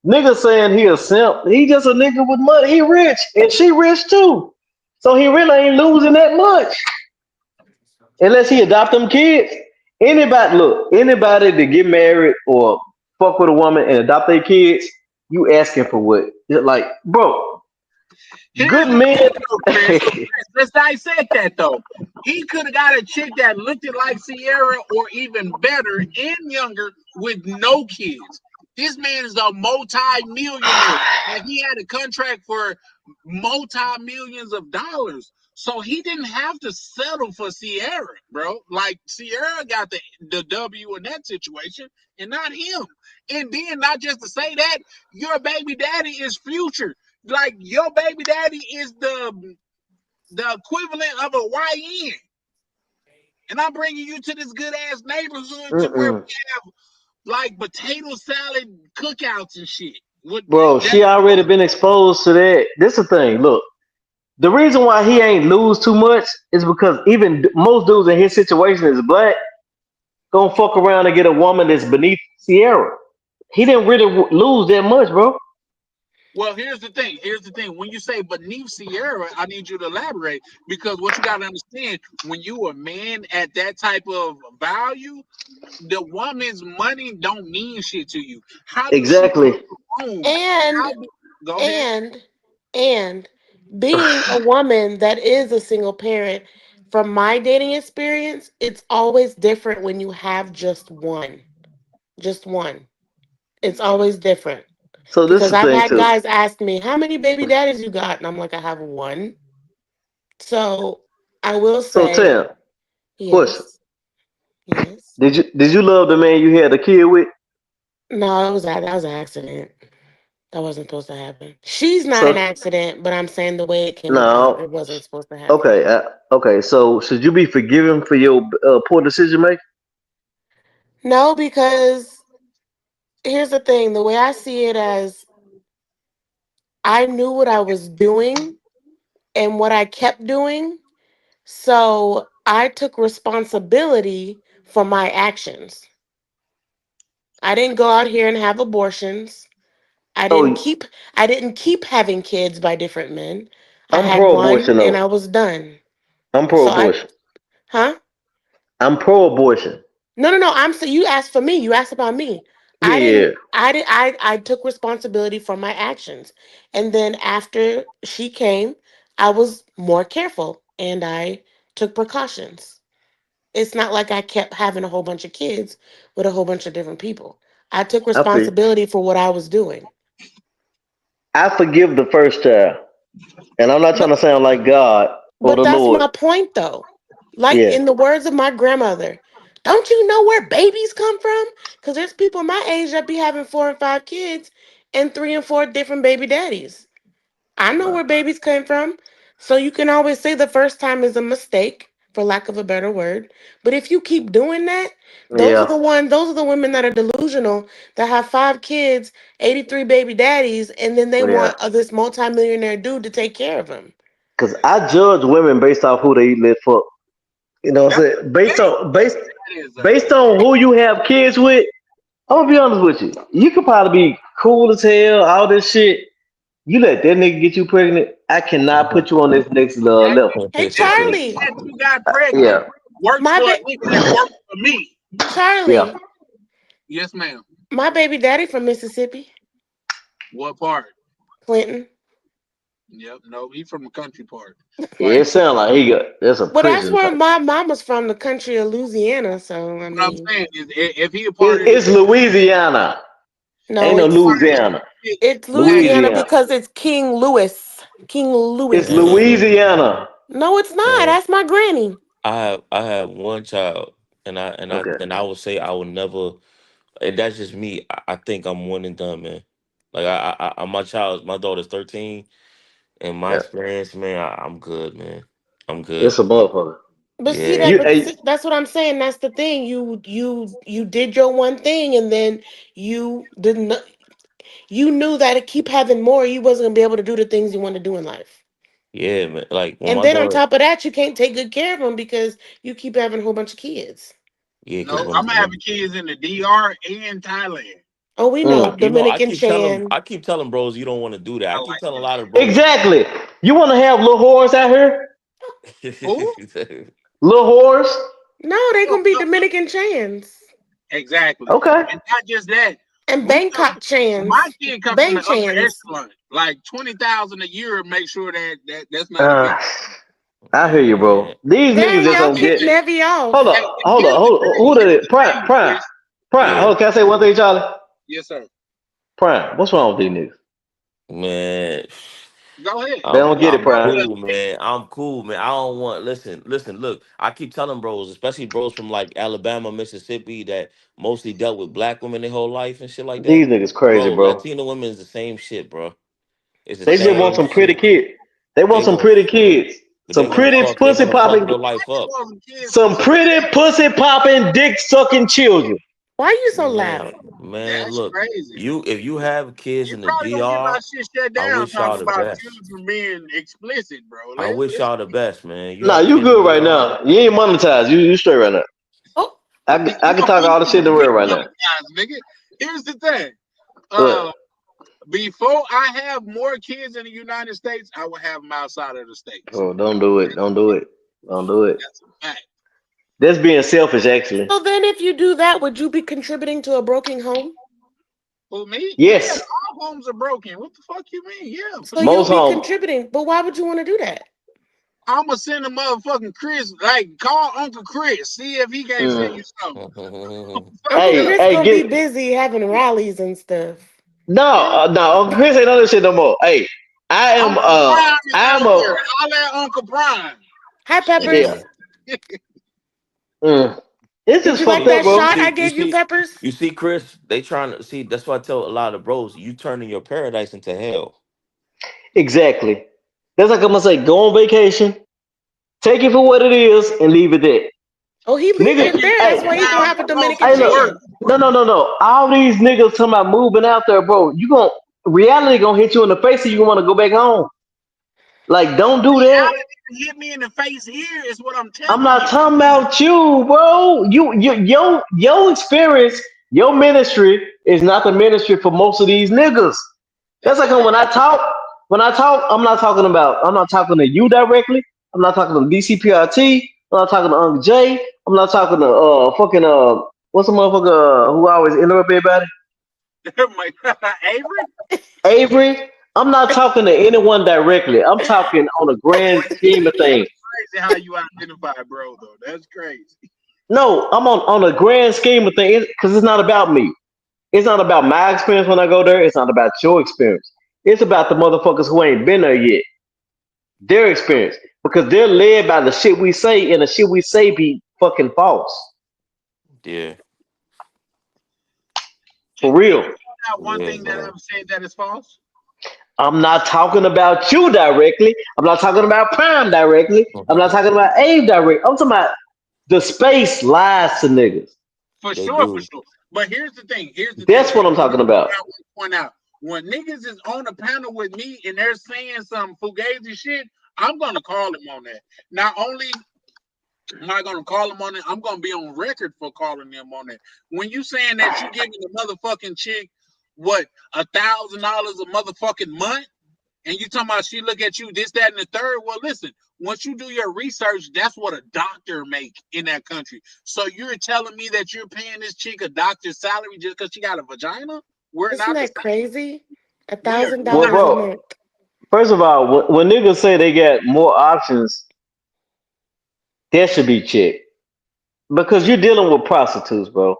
Nigga saying he a simp. He just a nigga with money. He rich and she rich too. So he really ain't losing that much unless he adopt them kids. Anybody to get married or fuck with a woman and adopt their kids, you asking for what? Like, bro, Here's good the men. thing, though, Chris. Chris, let's dissect that though. He could have got a chick that looked like Sierra, or even better and younger, with no kids. This man is a multi-millionaire, and he had a contract for multi-millions of dollars. So he didn't have to settle for Sierra, bro. Like Sierra got the W in that situation, and not him. And then not just to say that, your baby daddy is Future. Like your baby daddy is the equivalent of a YN. And I'm bringing you to this good ass neighborhood to where we Mm-mm. have like potato salad cookouts and shit. What Bro, that she already been exposed to that. This the thing. Look, the reason why he ain't lose too much is because even most dudes in his situation is black gonna fuck around and get a woman that's beneath Sierra. He didn't really lose that much, bro. well, here's the thing. Here's the thing. When you say beneath Sierra, I need you to elaborate because what you gotta understand, when you a man at that type of value, the woman's money don't mean shit to you. How do she Exactly. own? How And do go ahead? and and being a woman that is a single parent, from my dating experience, it's always different when you have just one. Just one. It's always different. So this Because is the I've thing had too. guys ask me, how many baby daddies you got? And I'm like, I have one. So I will So say, Tim, question: yes, yes. Did you love the man you had a kid with? No, that was an accident. That wasn't supposed to happen. She's not an So accident, but I'm saying the way it came about, no. it wasn't supposed to happen. Okay. Okay. So should you be forgiven for your poor decision making? No, because here's the thing, the way I see it as I knew what I was doing and what I kept doing. So I took responsibility for my actions. I didn't go out here and have abortions. I didn't So keep I didn't keep having kids by different men. I I'm had one pro-abortion and I though. was done. I'm So I pro-abortion. huh? I'm pro-abortion. No, no, no. I'm so you asked for me. You asked about me. Yeah, yeah. I took responsibility for my actions. And then after she came, I was more careful and I took precautions. It's not like I kept having a whole bunch of kids with a whole bunch of different people. I took I feel, responsibility for what I was doing. I forgive the first child, and I'm not trying But to sound like God or but the that's Lord. my point though. Like Yeah, in the words of my grandmother, don't you know where babies come from? Because there's people my age that be having 4 and 5 kids and 3 and 4 different baby daddies. I know where babies came from. So you can always say the first time is a mistake, for lack of a better word. But if you keep doing that, yeah, those are the women that are delusional that have 5 kids, 83 baby daddies, and then they yeah. want this multimillionaire dude to take care of them. Because I judge women based off who they let fuck. You know what I'm That's saying? Based big. on based That is a based on who you have kids with. I'm gonna be honest with you. You could probably be cool as hell, all this shit. You let that nigga get you pregnant. I cannot put you on this next that level. Hey that nigga Charlie, that you got pregnant Yeah, works my for a ba- nigga that works for me. yeah. Charlie, Yes, ma'am. my baby daddy from Mississippi, What part? Clinton. Yep, no, he from the country part. Yeah, Like it sounds like he got that's a Well, that's prison where type. my mama's from, the country of Louisiana. So I what I'm mean, saying is, if he a part of the, It's Louisiana. no, Ain't no it's Louisiana. it's hey, Louisiana Louisiana. because it's King Louis. King It's Louis. And Louisiana. No, it's not. and That's my granny. I have one child, and I Okay. would say I will never And that's just me. I think I'm one and done, man. Like my daughter's 13, and my Yeah, experience, man, I'm good, man. I'm good. it's a motherfucker. But see Yeah, that, You, but hey, that's what I'm saying. That's the thing. You did your one thing, and then you didn't. You knew that to keep having more, you wasn't gonna be able to do the things you want to do in life. yeah, man. Like when And my then on daughter, top of that, you can't take good care of them because you keep having a whole bunch of kids. yeah, because No, I'm having kids in the DR and Thailand. Oh, we know mm, you know, Dominican Chan. I keep telling bros, you don't want to do that. I I keep like telling a that. lot of bros. exactly. You want to have little whores out here? Who? Little whores? No, they No, gonna be no, Dominican Chans exactly. Okay. And not just that. and We come. Bangkok My Chans, kid come from Bang the upper Chans. echelon, like 20,000 a year. Make sure that's not a Uh, big. I hear you, bro. Man, These niggas Dang, just y'all don't kick get. Nevy Hold off. up, Hey, hold up, hold up. Who did here's it? the Prime, thing, prime, Chris. prime. yeah, Hold on, can I say one thing, Charlie? Yes, sir. Prime. What's wrong with these niggas? man. Go ahead. They don't get it, I'm Prime. cool, man. I'm cool, man. I don't want listen. Look, I keep telling bros, especially bros from like Alabama, Mississippi, that mostly dealt with black women their whole life and shit like These that. niggas crazy, Bro, bro. Latino women is the same shit, bro. It's the They just want same some pretty shit. kids. They want They some want, pretty kids. but Some pretty they pussy want to fuck popping. your life up, Want some kids from Some pretty pussy popping, dick sucking children. Why are you so man. loud? Man, That's look, crazy. if you have kids You in the probably gonna get my DR, shit shut I down wish talking y'all the about best. children being explicit, bro. I wish Let's y'all the best, man. You Nah, have you kids in good the right DR. now. You ain't monetized. You straight right now. Oh, I can talk we all the shit in the get world right now. monetized, nigga. Here's the thing. But Uh, before I have more kids in the United States, I will have them outside of the states. oh, don't do it. Don't do it. Don't do it. That's a fact. That's being selfish, actually. so then if you do that, would you be contributing to a broken home? Who me? Yeah, Yes, all homes are broken. What the fuck you mean? Yeah, for So sure. you'll most be home. contributing. But why would you want to do that? I'ma send a motherfucking Chris, like call Uncle Chris, see if he can't send Mm. you something. Fuck Uncle you Hey, talking Chris hey, gonna be get busy having rallies and stuff. no, about? no. Uncle Chris ain't none of this shit no more. Hey, I am, Uncle Prime is I'm out there. a, Holler at Uncle Prime. Hi, yeah. Peppers. Mm. It's Did just you like fucked see, up, that bro. shot I gave you, Peppers? you see, Chris. They trying to see. That's why I tell a lot of bros, you turning your paradise into hell. Exactly. That's like I'm gonna say, go on vacation, take it for what it is, and leave it there. Oh, he leaving Nigga, And it you there. hey, That's taking why he gonna time have a off Dominican hey, from look, work. Chan. no. All these niggas talking about moving out there, bro. You gonna reality gonna hit you in the face, and you want to go back home. Like, don't do that. Reality hit me in the face here is what I'm I'm telling not you. talking about you, bro. Your experience, your ministry is not the ministry for most of these niggas. That's That's a like fact. when I talk, I'm not talking to you directly. I'm not talking to DCPRT. I'm not talking to Uncle J. I'm not talking to fucking what's the motherfucker who always interrupt everybody? My Avery? Avery. I'm not talking to anyone directly. I'm talking on a grand scheme of things. Crazy how you identify bro though. That's crazy. No, I'm on a grand scheme of things because it's not about me. It's not about my experience when I go there. It's not about your experience. It's about the motherfuckers who ain't been there yet. Their experience. Because they're led by the shit we say, and the shit we say be fucking false. Yeah, For Can you real. point out one yeah, thing that man. I've said that is false? I'm not talking about you directly. I'm not talking about Prime directly. I'm not talking about Abe directly. I'm talking about the space lies to niggas. For They sure, for do. sure. But here's the thing. Here's the thing. That's what And I'm talking this is about. what I want to point out. When niggas is on a panel with me and they're saying some fugazi shit, I'm gonna call them on that. Not only am I gonna call them on it, I'm gonna be on record for calling them on it. When you saying that you giving a motherfucking chick what $1,000 a motherfucking month, and you talking about she look at you this, that, and the third. Well, listen, once you do your research, that's what a doctor make in that country. So you're telling me that you're paying this chick a doctor's salary just because she got a vagina? We're Isn't not the that same. crazy? A We're thousand Well, dollars not. a bro, month. first of all, when niggas say they got more options, that should be checked. Because you're dealing with prostitutes, bro.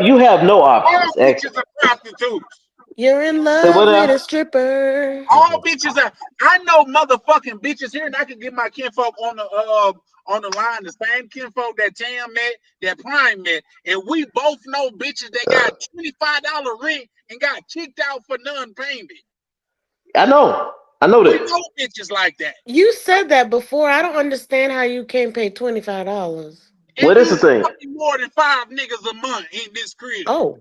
You have no All options, bitches actually. are prostitutes. You're in Say what love with now? a stripper. All bitches are. I know motherfucking bitches here, and I could get my kinfolk on the line. The same kinfolk that Tam met, that Prime met, and we both know bitches that got $25 rent and got kicked out for non-payment. I know We that. know bitches like that, You said that before. I don't understand how you can't pay $25. Well, and this is you the thing. fucking more than 5 niggas a month in this crib. Oh,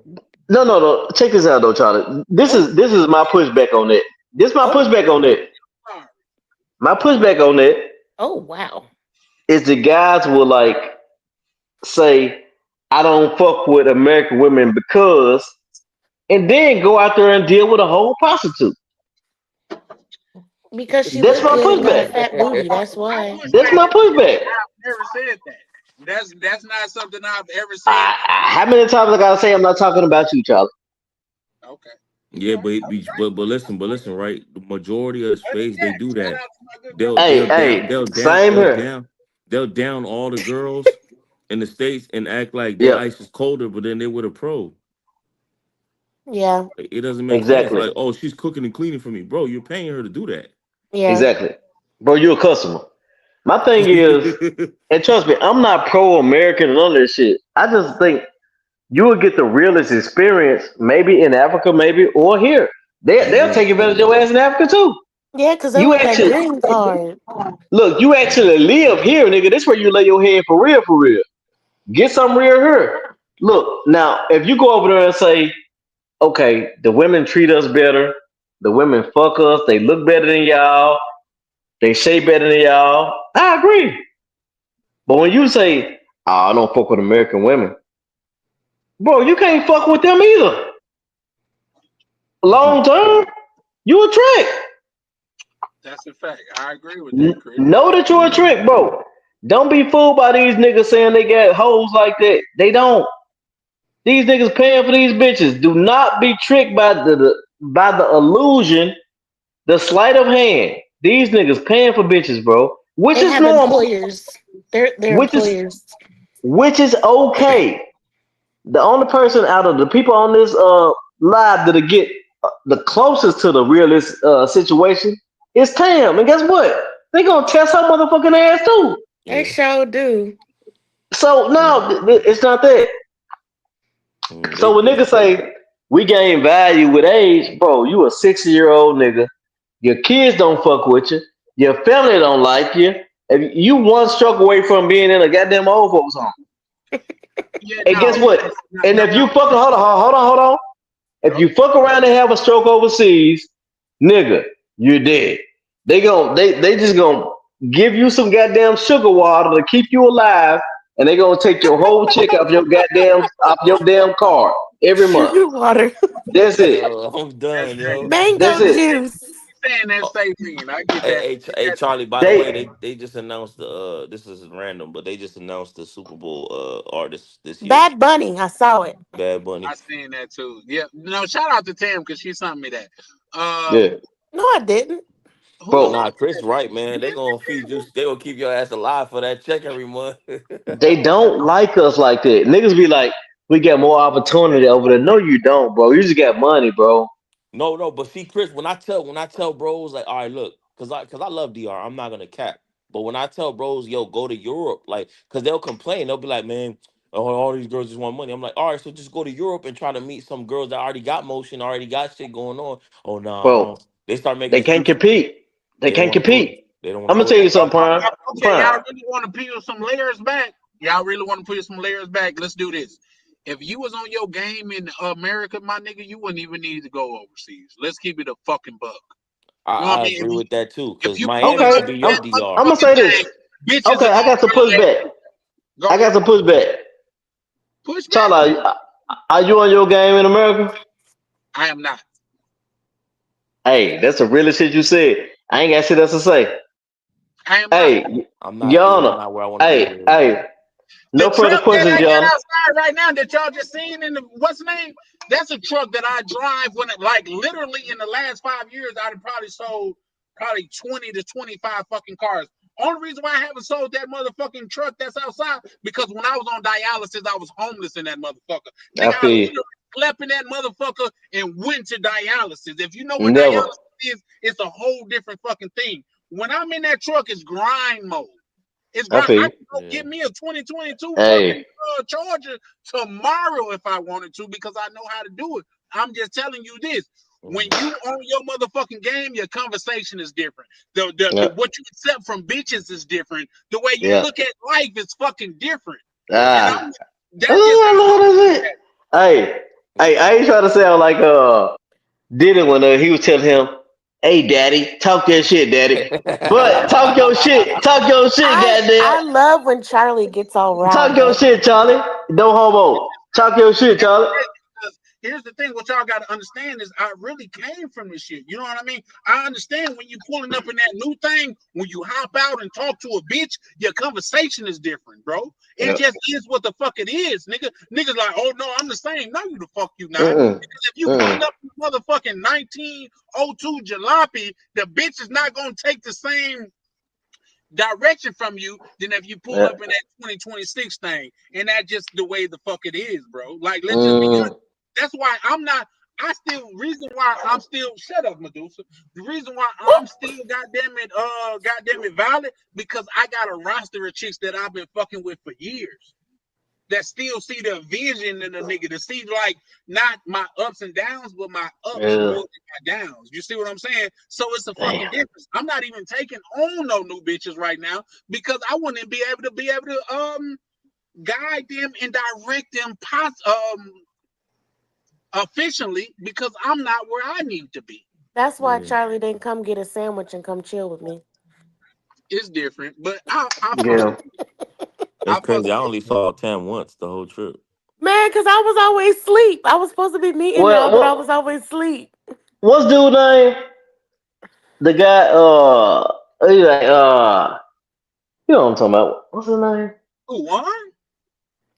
No. Check this out though, Charlie. This oh, is my pushback on that. This my oh, pushback on that. Sorry. My pushback on that oh, wow. is the guys will like say, I don't fuck with American women because, and then go out there and deal with a whole prostitute. Because she That's looked my good and got a pushback. fat booty. That's My why. That's pushback my is pushback. I've never said that. That's not something I've ever said. How many times I gotta say I'm not talking about you, Charlie? Okay, you Yeah, right. but listen, right? The majority of the But space they yeah, do shout that. out to my good They'll brother Hey, they'll Tam. down hey, they'll down same they'll here. down they'll down all the girls in the states and act like they Yep, ice is colder, but then they with a pro. Yeah, Like, it doesn't make sense. exactly, Like, oh, she's cooking and cleaning for me, bro. You're paying her to do that. yeah. exactly. Bro, you're a customer. My thing is, and trust me, I'm not pro American and all that shit. I just think you will get the realest experience, maybe in Africa, maybe or here. You They'll won't. take advantage of your ass in Africa too. Yeah, because they You want that actually green card. look, you actually live here, nigga. This where you lay your head for real, for real. Get some real here. Look, now if you go over there and say, okay, the women treat us better, the women fuck us, they look better than y'all, they shape better than y'all, I agree. But when you say, oh, I don't fuck with American women, bro, you can't fuck with them either. Long term, you a trick. That's a fact. I agree with that, Chris. Know that you're a trick, bro. Don't be fooled by these niggas saying they got hoes like that. They don't. These niggas paying for these bitches. Do not be tricked by the illusion, the sleight of hand. These niggas paying for bitches, bro. Which They is have normal. employers. They're Which is employers. which is okay. The only person out of the people on this live that'll get the closest to the realist situation is Tam. And guess what? They gonna test her motherfucking ass too. They Yeah. sure do. So no, Mm, it's not that. So when they niggas say we gain value with age, bro, you a 60-year-old nigga. Your kids don't fuck with you. Your family don't like you. If you one stroke away from being in a goddamn old folks home. Yeah, And guess no, what? no, And no, if no. you fucking hold on. If Yep. you fuck around and have a stroke overseas, nigga, you're dead. They just gonna give you some goddamn sugar water to keep you alive, and they gonna take your whole check off your damn card every month. Sugar water. That's it. Yo, I'm That's done, crazy. yo. That's Mango it. juice. Saying that Oh, saline, I get that. hey, Charlie. By the way, They they just announced the. This is random, but they just announced the Super Bowl artist this year. Bad Bunny. I saw it. Bad Bunny. I seen that too. Yeah, no, shout out to Tam because she sent me that. yeah, No, I didn't. But Who? bro. nah, Chris, right, man. They gonna feed you. They gonna keep your ass alive for that check every month. They don't like us like that. Niggas be like, we got more opportunity over there. No, you don't, bro. You just got money, bro. No, but see, Chris, when I tell bros like, all right, look, cause I love DR. I'm not gonna cap. But when I tell bros, yo, go to Europe, like, cause they'll complain. They'll be like, man, oh, all these girls just want money. I'm like, all right, so just go to Europe and try to meet some girls that already got motion, already got shit going on. Oh no, Bro, they start making they can't excuses. compete. They They don't can't want to go. compete. They don't want I'm to gonna go tell there. you something, Prime. Okay, Prime. y'all really want to peel some layers back? Y'all really want to peel some layers back? Let's do this. If you was on your game in America, my nigga, you wouldn't even need to go overseas. Let's keep it a fucking buck. You know what I I mean? agree with that too, If cause you put Miami Okay, could be your I'm DR. I'm gonna motherfucking say this. game, bitches Okay, are I got some gonna holler at pushback. you. Go I got ahead. some pushback. Push back. Charlie, are you on your game in America? I am not. Hey, that's the realest shit you said. I ain't got shit else to say. I am not. Hey, I'm not. Yeah, I'm Yana. not where I want to be. Hey, Here. hey. The No further truck that questions, I got Yana. outside right now that y'all just seen in the what's the name? That's a truck that I drive when it like literally in the last 5 years I'd have probably sold probably 20 to 25 fucking cars. Only reason why I haven't sold that motherfucking truck that's outside because when I was on dialysis, I was homeless in that motherfucker. I Nigga, I feel you. literally slept in that motherfucker and went to dialysis. If you know what Never. dialysis is, it's a whole different fucking thing. When I'm in that truck, it's grind mode. It's I grind. feel I you. can go get me a 2022 fucking Hey, Charger tomorrow if I wanted to because I know how to do it. I'm just telling you this. When you own your motherfucking game, your conversation is different. The yeah, what you accept from bitches is different. The way you yeah. look at life is fucking different. And Ah, that's just how oh, I'm that's it. Hey, I ain't trying to sound like did it when he was telling him, "Hey, daddy, talk that shit, daddy." But talk your shit, goddamn, I love when Charlie gets all talk riled your up. shit, Charlie. No homo. Talk your shit, That's Charlie. crazy because here's the thing: what y'all got to understand is I really came from this shit. You know what I mean? I understand when you pulling up in that new thing, when you hop out and talk to a bitch, your conversation is different, bro. It Yeah. just is what the fuck it is, nigga. Niggas like, oh no, I'm the same. No, you the fuck you not. Mm-mm. Because if you pulling Mm-mm. up in motherfucking 1902 jalopy, the bitch is not gonna take the same direction from you than if you pull Yeah. up in that 2026 thing. And that's just the way the fuck it is, bro. Like, let's just be honest. Mm. That's why I'm not. Reason why I'm still, shut up, Medusa. The reason why I'm still, goddamn it, valid, because I got a roster of chicks that I've been fucking with for years that still see the vision in the nigga to see like not my ups and downs, but my ups Yeah. more than my downs. You see what I'm saying? So it's a Damn. fucking difference. I'm not even taking on no new bitches right now because I wouldn't be able to guide them and direct them efficiently because I'm not where I need to be. That's why Yeah. Charlie didn't come get a sandwich and come chill with me. It's different, but I fuck Yeah. with it. That's I fuck crazy. I with it. only saw Tam once the whole trip. Man, because I was always asleep. I was supposed to be meeting y'all, Well, but I was always asleep. what's dude name? The guy. He like you know what I'm talking about? What's his name? Who won?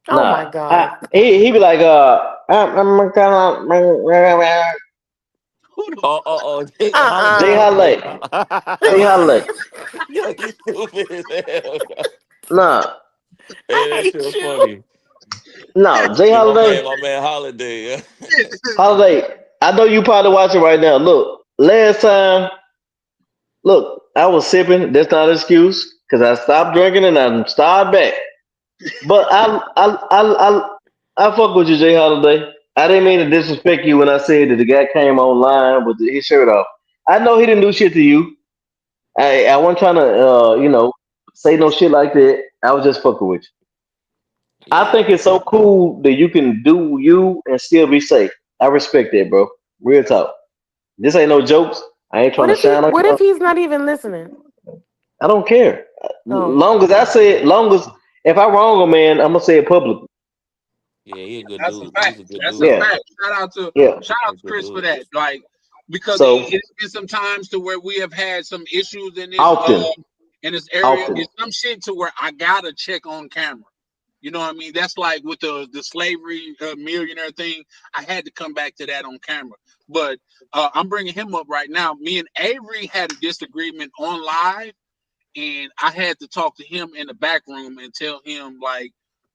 Oh my Nah. God. He be like I'm kind of Who the Oh, fuck? Jay Jay Holiday. Uh-uh. Jay Holiday. Jay Holiday. Yo, you stupid as hell. Nah. Hey, I that shit hate was you. funny. No. Jay Yeah, Holiday. my man Holiday. Yeah. Holiday. I know you probably watching right now. Look, last time. Look, I was sipping. That's not an excuse because I stopped drinking and I started back. But I fuck with you, Jay Holiday. I didn't mean to disrespect you when I said that the guy came online with his shirt off. I know he didn't do shit to you. I wasn't trying to say no shit like that. I was just fucking with you. I Yeah. think it's so cool that you can do you and still be safe. I respect that, bro. Real talk. This ain't no jokes. I ain't trying to shine on What you. if he's not even listening? I don't care. Oh. Long as I say it, long as if I wrong a man, I'm gonna say it publicly. Yeah, he a good That's a dude. fact. He's a good That's a dude. Yeah, fact. yeah. Shout He's out a to good Chris for dude. that. Like because So it's been some times to where we have had some issues often, in this area. often. It's some shit to where I gotta check on camera. You know what I mean? That's like with the slavery millionaire thing. I had to come back to that on camera. But I'm bringing him up right now. Me and Avery had a disagreement on live, and I had to talk to him in the back room and tell him like,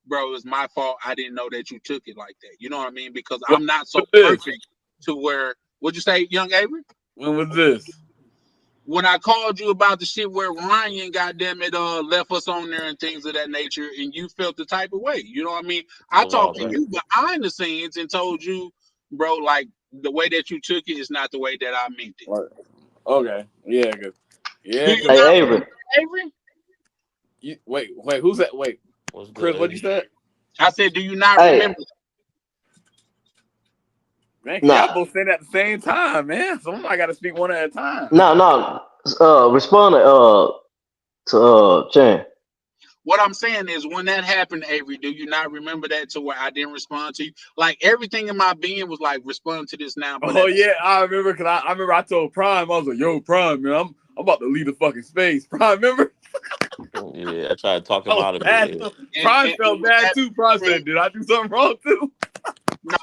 bro, it's my fault. I didn't know that you took it like that. You know what I mean? Because When I'm not so was this? perfect to where. What'd you say, young Avery? When was this? When I called you about the shit where Ryan, goddamn it, left us on there and things of that nature, and you felt the type of way. You know what I mean? It's I a while talked to back. you behind the scenes and told you, bro, like the way that you took it is not the way that I meant it. What? Okay. Yeah, good. Do Yeah, you because not Hey Avery, remember, Avery? wait, who's that? Wait, What's good, Chris, what you Avery? said? I said, do you not hey, remember? Man, cause y'all nah, both saying at the same time, man. Somebody got to speak one at a time. no. Respond to Chan. What I'm saying is, when that happened, Avery, do you not remember that to where I didn't respond to you? Like everything in my being was like, respond to this now, but Oh at the yeah, I remember because I remember I told Prime, I was like, "Yo, Prime, man, I'm about to leave the fucking space." Prime, remember? Yeah, I tried to talk I him was out of bad. it. Prime and felt with bad that too. Prime being said, said, "Did I do something wrong too?"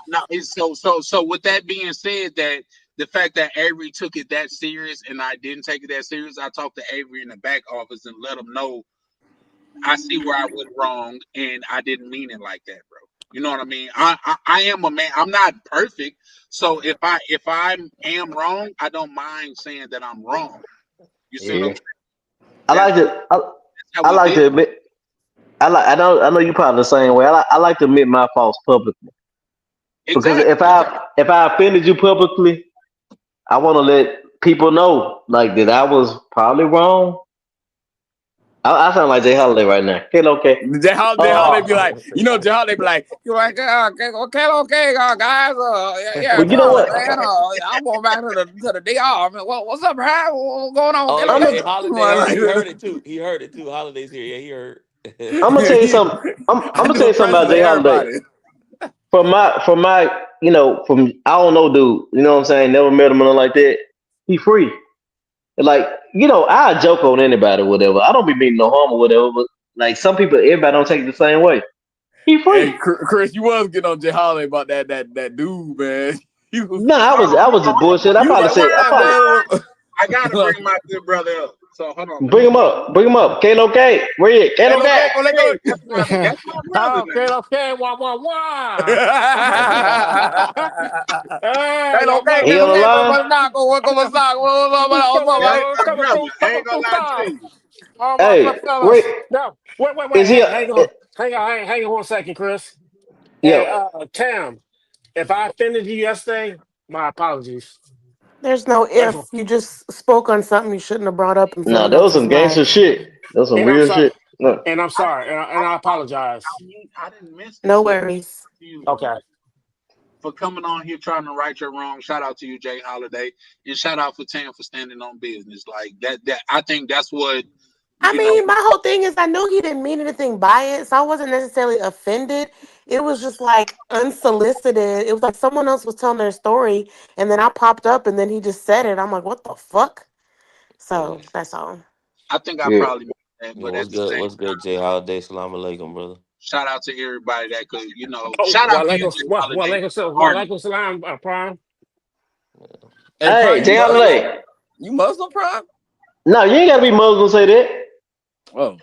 no, it's so with that being said, that the fact that Avery took it that serious and I didn't take it that serious, I talked to Avery in the back office and let him know I see where I went wrong and I didn't mean it like that, bro. You know what I mean? I am a man. I'm not perfect. So if I am wrong, I don't mind saying that I'm wrong. You see what I'm Yeah. saying? I like to. That's how I we like build. to admit. I know you probably the same way. I like to admit my faults publicly because Exactly. if I offended you publicly, I want to let people know like that I was probably wrong. I sound like Jay Holiday right now. Okay. Jay Holiday be like, Jay Holiday be like, you like, okay, guys, yeah, But you come know on, what? man, I'm going back to the DR. Man. What's up, Brad? What's going on? Oh I'm yeah, gonna and Holiday heard. He heard it too. He heard it too. Holiday's here. Yeah, he heard. I'm gonna tell you something. I'm I gonna do tell you something impressions about of Jay Holiday. everybody. From I don't know, dude. You know what I'm saying? Never met him or nothing like that. He free. Like, I joke on anybody or whatever. I don't be meaning no harm or whatever, but like some people, everybody don't take it the same way. He free. Hey, Chris, you was getting on Jay Holiday about that dude, man. You was, Nah, I Hold was on, I hold was on, just hold on. bullshit. you was like, what's that, man? I gotta bring my good brother up. So hold on, let bring me him bring. up. Bring him up. Kalo K. Where you at? Hey, Kalo look, K. go, let go. Hey, that's my brother now. Okay, wah, wah, Hey, wah. okay, He nigga, on the okay, line? go, Yeah, that's my Coming brother. through, I coming ain't gonna through lie to town. you. All my Hey, wait. fellas. No, wait. Is he? Hang on. Hang on 1 second, Chris. Yo. Hey, Tam, if I offended you yesterday, my apologies. There's no That's if. You just spoke on something you shouldn't have brought up in Nah, someone that was else's some gangster life. shit. That was some and I'm real sorry. shit. Look. And I'm I sorry. And I apologize. I didn't miss No this. Let me worries. to you Okay. for coming on here trying to right your wrong. Shout out to you, Jay Holiday, and shout out for Tam for standing on business like that. That I think that's what I you know. mean, my whole thing is I knew he didn't mean anything by it, so I wasn't necessarily offended. It was just like unsolicited. It was like someone else was telling their story, and then I popped up, and then he just said it. I'm like, what the fuck? Yeah. So that's all. I think I Yeah. probably missed that, Yeah, but what's at the good? same What's good, Jay Holiday? Salam alaikum, brother. shout out to everybody that could Oh, shout out to you, Jay Holiday, artist. walaikum salam, Prime. Hey, Hey, Prime, you Jay Muslim? Holiday. You Muslim, Prime? No, you ain't gotta be Muslim to say that. Oh,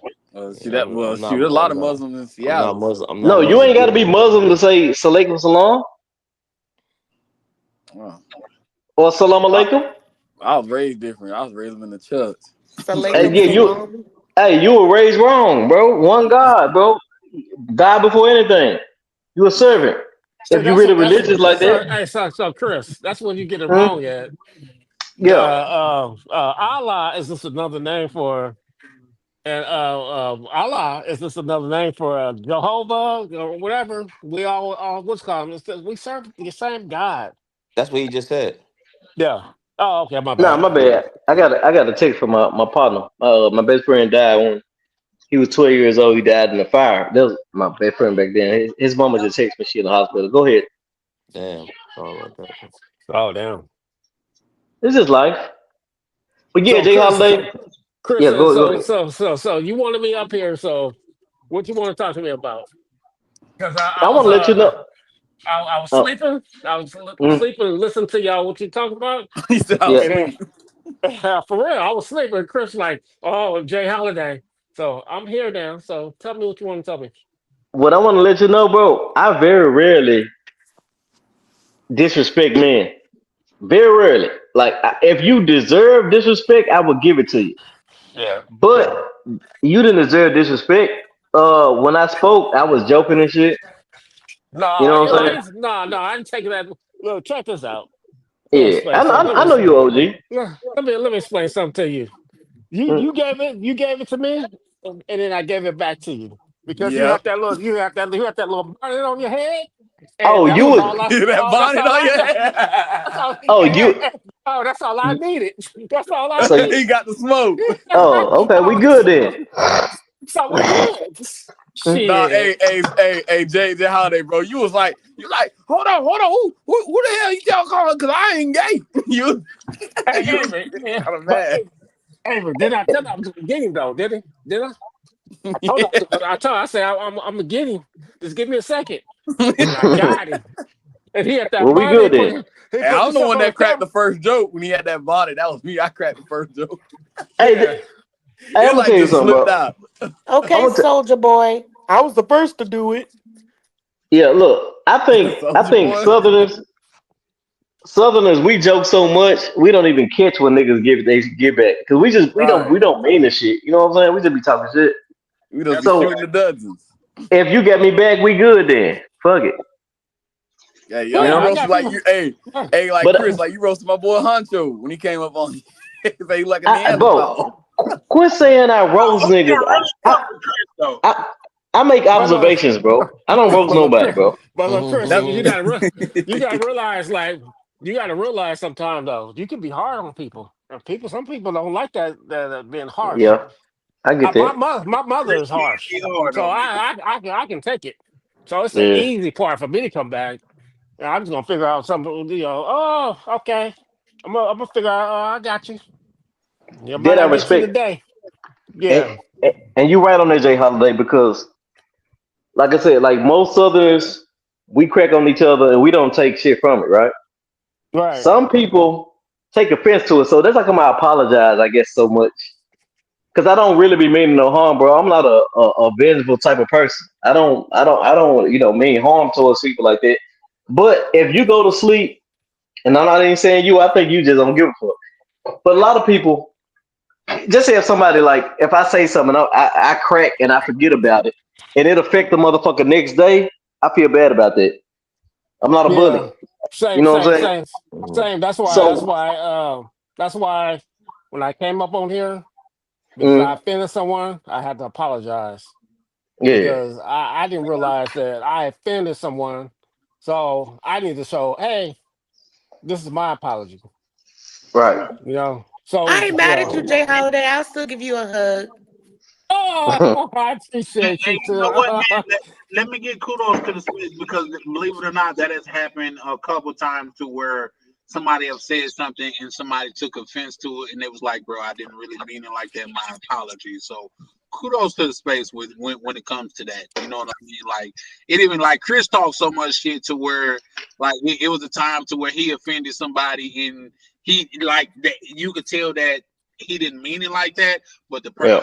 see Yeah, that? Well, I'm not. shoot, there's a lot I'm of not. Muslims in I'm not Seattle. Muslim. I'm not No, you Muslim ain't gotta be either. Muslim to say Salaikum Salam Oh. or Salam Alaikum. I was raised different. I was raised in the church. Hey, Salaikum yeah, salam. you were raised wrong, bro. One God, bro. God before anything. You a servant. So If you really that's religious like so. that, Hey, so Chris, that's when you get it hmm? wrong at. Yeah. Allah is just another name for, and Allah is just another name for Jehovah or whatever. We all what's called. We serve the same God. That's what he just said. Yeah. Oh, okay. My Nah, bad. my Yeah. bad. I got a text from my partner. My best friend died when he was 12 years old. He died in a fire. That was my best friend back then. His mama just texted me. She in the hospital. Go ahead. Damn. Sorry about that. Oh, damn. This is life. But yeah, So Jay Chris, Holiday. Chris, Yeah, go ahead. so you wanted me up here. So what you want to talk to me about? Because I want to let you know. I was Oh, sleeping. mm, Sleeping and listening to y'all what you talking about. He said I was yeah. And asleep. for real, I was sleeping. Chris like, oh, Jay Holiday. So I'm here now. So tell me what you want to tell me. What I want to let you know, bro. I very rarely disrespect men. Very rarely. Like, if you deserve disrespect, I will give it to you. Yeah. But you didn't deserve disrespect. When I spoke, I was joking and shit. You No, know what I'm saying? no, I didn't take that. Look, check this out. Let me Yeah, explain something. I know you, OG. Let me explain something to you. Mm. You gave it to me, and then I gave it back to you because Yep. you have that little bonnet on your head, and Oh, that you was was. all I. that Oh, that's bonnet all on I. your That's head. all. Oh, you. Oh, that's all I needed. That's all I So you. He needed. got the smoke. Oh, okay. We Oh, good then. so we good. Mm. Nah, Shit. hey, J Holiday, bro. You like, hold on, who the hell you y'all calling? Cause I ain't gay. Hey, you was Avery, yeah, kind of but mad. Avery, did I tell you I was gonna get him though? Did he? Did I? I told him. I said I'm gonna get him. Just give me a second, and I got him. And he had that Well, we bonnet. good then. He Hey, put I'm the himself one on the that cracked the camera. first joke when he had that bonnet. That was me. I cracked the first joke. Hey, Yeah. I'm It gonna tell like you just something, slipped bro. out. Okay, I'm gonna. soldier boy. I was the first to do it. Yeah, look, I Soldier think Boy. Southerners, we joke so much we don't even catch when niggas give back because Right. we don't mean the shit. You know what I'm saying? We just be talking shit. We just That's be a So shooting the fact. dozens. if you get me back, we good then. Fuck it. Yeah, You you Yeah, I know. roasted got like people. you. Hey, like But Chris, like you roasted my boy Honcho when he came up on. Say he like a bro, Neanderthal. quit saying I roast Who can niggas. really fuck with Chris though? I, I make But look, observations, bro. I don't roast but look, nobody, Chris, bro. but look, Chris, That you gotta realize, like, you gotta realize sometimes though, you can be hard on people. And some people don't like that being harsh. Yeah, I get that. My mother Chris is can't harsh, be hard so on me. I can take it. So it's an Yeah. easy part for me to come back. And I'm just gonna figure out something. Oh, okay. I'm gonna figure out. Oh, I got you. You might That I not get you respect. today. And, Yeah, and you right on that J Holiday because, like I said, like most Southerners, we crack on each other and we don't take shit from it, right? right. Some people take offense to it, so that's like I'm gonna apologize, I guess, so much because I don't really be meaning no harm, bro. I'm not a vengeful type of person. I don't, mean harm towards people like that. But if you go to sleep, and I'm not even saying you, I think you just don't give a fuck. But a lot of people, just say if somebody like, if I say something, I crack and I forget about it, and it affect the motherfucker next day, I feel bad about that. I'm not a bully. Yeah. You Same, know what same, I'm saying? same, same. That's why. That's So, why. That's why when I came up on here, because I mm, offended someone, I had to apologize yeah, because I didn't realize that I offended someone. So I need to show, hey, this is my apology. right. So I ain't mad at you, Jay Holiday. I'll still give you a hug. oh, I And appreciate you you know too. what, man? Let me get kudos to the Smiths because believe it or not, that has happened a couple times to where somebody have said something and somebody took offense to it and it was like, bro, I didn't really mean it like that. My apologies. So kudos to the space with when it comes to that. You know what I mean? Like it even like Chris talked so much shit to where like it was a time to where he offended somebody and he like that you could tell that he didn't mean it like that, but Yeah,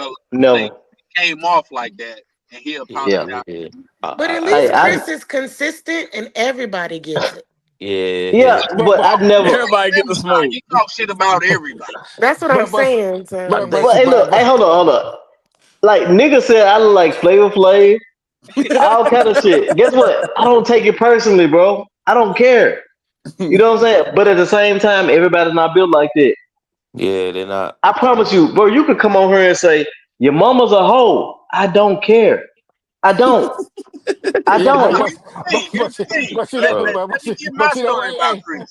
they no, came off like that, and he yeah. apologized. Yeah. But at I Hey, least Chris is consistent and everybody gets it. yeah, yeah, yeah. but but I never. everybody get the smoke. He talks shit about everybody. That's what I'm but but saying. I So think But hey, look, hey, but hold on. Like nigga said, I look like Flavor Flav, all kind of shit. Guess what? I don't take it personally, bro. I don't care. You know what I'm saying? But at the same time, everybody's not built like that. yeah, they're not. I promise you, bro. You could come on here and say your mama's a hoe. I don't care. I don't. I yeah, don't. Here's the thing. Bro. Let me get my but you know, story about Chris.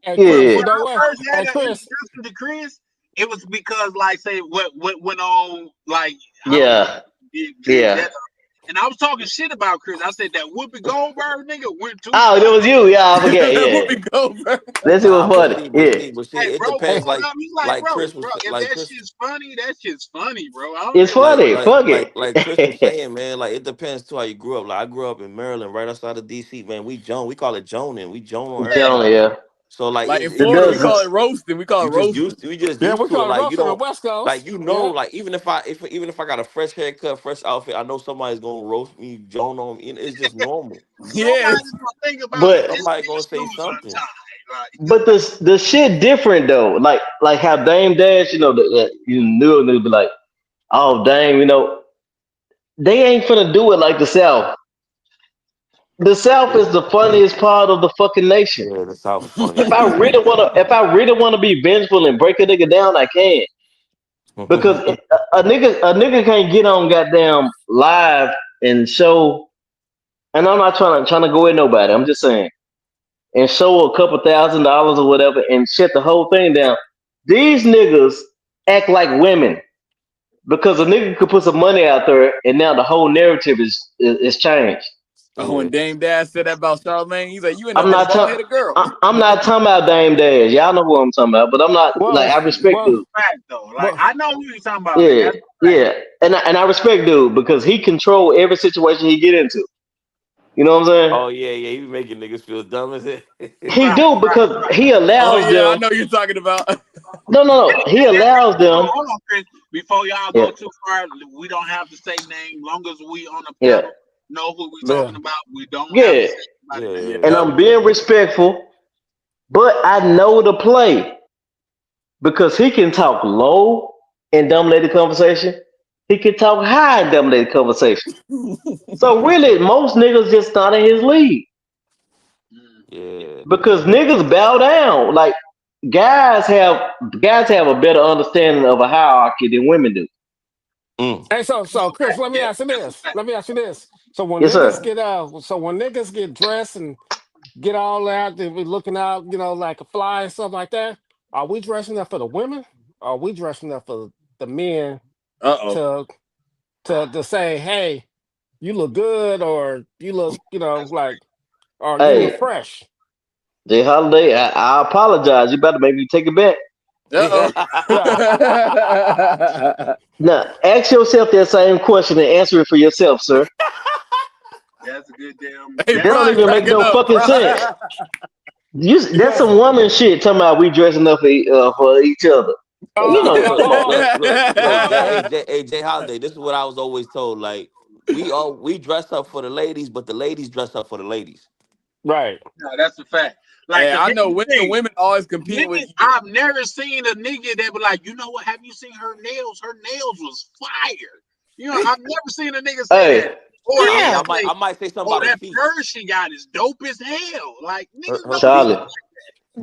hey, Chris, Yeah, you When know I what? first had Hey, an Chris, introduction to Chris, it was because, like, say, what went on, like, I don't know, yeah, did yeah. that. And I was talking shit about Chris. I said that Whoopi Goldberg nigga went too Oh, far. that was you. Yeah, I forget. That would Yeah, be gold, bro. that shit was Nah, funny. Yeah, but see, Hey, it bro, hey, depends. pulled up. He's like, Like Chris was, if like that Chris, shit's funny, that shit's funny, bro. I don't it's give a fuck. funny. Fuck like Chris was it. saying, man. Like it depends too how you grew up. Like I grew up in Maryland, right outside of DC. Man, we call it joning. We joan on Telling everybody. you, So like Like in it Florida, we call does. it roasting. We call it roasting. we just yeah, used we to it. call it Like you roast on the don't West like Coast. know Yeah, like even if I got a fresh haircut, fresh outfit, I know somebody's gonna roast me, joan on me. And it's just normal. Yeah. Somebody's gonna think about But this Somebody gonna nigga say snooze something. untied. Like, But the shit different though. Like how Dame Dash, you knew it, they'd be like, oh Dame, they ain't finna do it like the South. The South is the funniest part of the fucking nation. Yeah, the South is funny. If I really wanna be vengeful and break a nigga down, I can. Because a nigga can't get on goddamn live and show. And I'm not trying to go at nobody. I'm just saying, and show a couple $1,000 or whatever and shut the whole thing down. These niggas act like women because a nigga could put some money out there and now the whole narrative is changed. Oh, when Yeah. Dame Dash said that about Charlamagne, he's like, you end up I'm with a not bald talking. headed girl. I'm not talking about Dame Dash. Y'all know who I'm talking about, but I'm not like well, I respect well, dude. fact though. Like, well, I know who you're talking about, and Yeah, that's a fact. yeah, and I respect dude because he control every situation he get into. You know what I'm saying? Oh yeah, yeah. He be making niggas feel dumb as it. He Right, do right, because right. he Oh, allows yeah, I them. know you're talking about. No, no, And, no. He and real allows quick, them. hold on, Chris. Before y'all Yeah, go too far, we don't have to say name. Long as we on the yeah. panel, know who we Yeah. talking about. We don't have to Yeah, say Yeah, anybody's name. yeah, and Yep. I'm being respectful, but I know the play because he can talk low and dominate the conversation. He can talk high and dominate the conversation. So really, most niggas just not in his league Mm. yeah. because niggas bow down. Like guys have guys have a better understanding of a hierarchy than women do. Mm. Hey, so Chris, Okay, let me yeah, ask you that's a this. fact. Let me ask you this. Yes, sir. So when niggas get dressed and get all out, they be looking out, like a fly and stuff like that. Are we dressing up for the women? Or are we dressing up for the men Uh-oh. to to say, hey, you look good, or you look, That's like, or you look Hey, fresh. Jay Holiday, I apologize. You better make me take it back. Uh-oh. Yeah. Now, ask yourself that same question and answer it for yourself, sir. that's a good damn. Hey, That That's don't Prime even make cracking no up. fucking sense. Prime. That's Yes. some woman shit. Talking about we dressing up for each other. You Nah, know, but look, Oh, look, Jay, oh, Jay Holiday. This is what I was always told. Like we dress up for the ladies, but the ladies dress up for the ladies. right. no, that's a fact. Like, Hey, cause I here's know the thing. women always compete with Niggas, I've never seen a nigga that be like, you know what? Have you seen her nails? Her nails was fire. I've never seen a nigga say that. hey, Or I mean, nigga Yeah. say, I might say something oh, about her that feet. purse she got is dope as hell. Like, niggas Her don't do feet. Charlie, shit.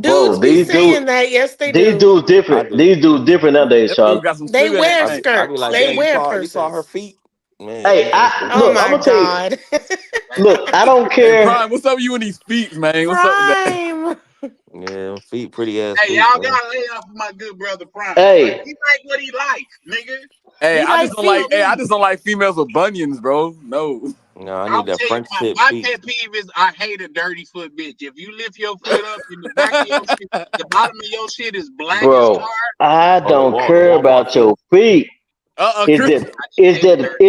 Dudes bro, be saying that. Yes, they these do. dudes I different. do. These dudes different nowadays, them Charlie. dudes got some They sugar in wear their I be skirts. like, They damn, wear you saw her purses. feet, man. Hey, Them joints I go Oh look. hard. I'm my gonna tell you. God. That's Look, I don't Hey, care. Prime, what's up with you and these feet, man? What's up with that? Prime. Yeah, feet, pretty ass hey, feet, y'all man. gotta lay off my good brother Prime. Like, Hey, he like what he like, nigga. Hey, He I just like don't You know like. feet. Hey, I me. just don't like females with bunions, bro. No. No, I I'll need that tell you French my, tip my feet. pet peeve is I hate a dirty foot bitch. If you lift your foot up and the back of your shit, the bottom of your shit is black as tar, bro, I Oh, don't the care Walmart about feet. your feet. Is Chris. that I just hate a dirty.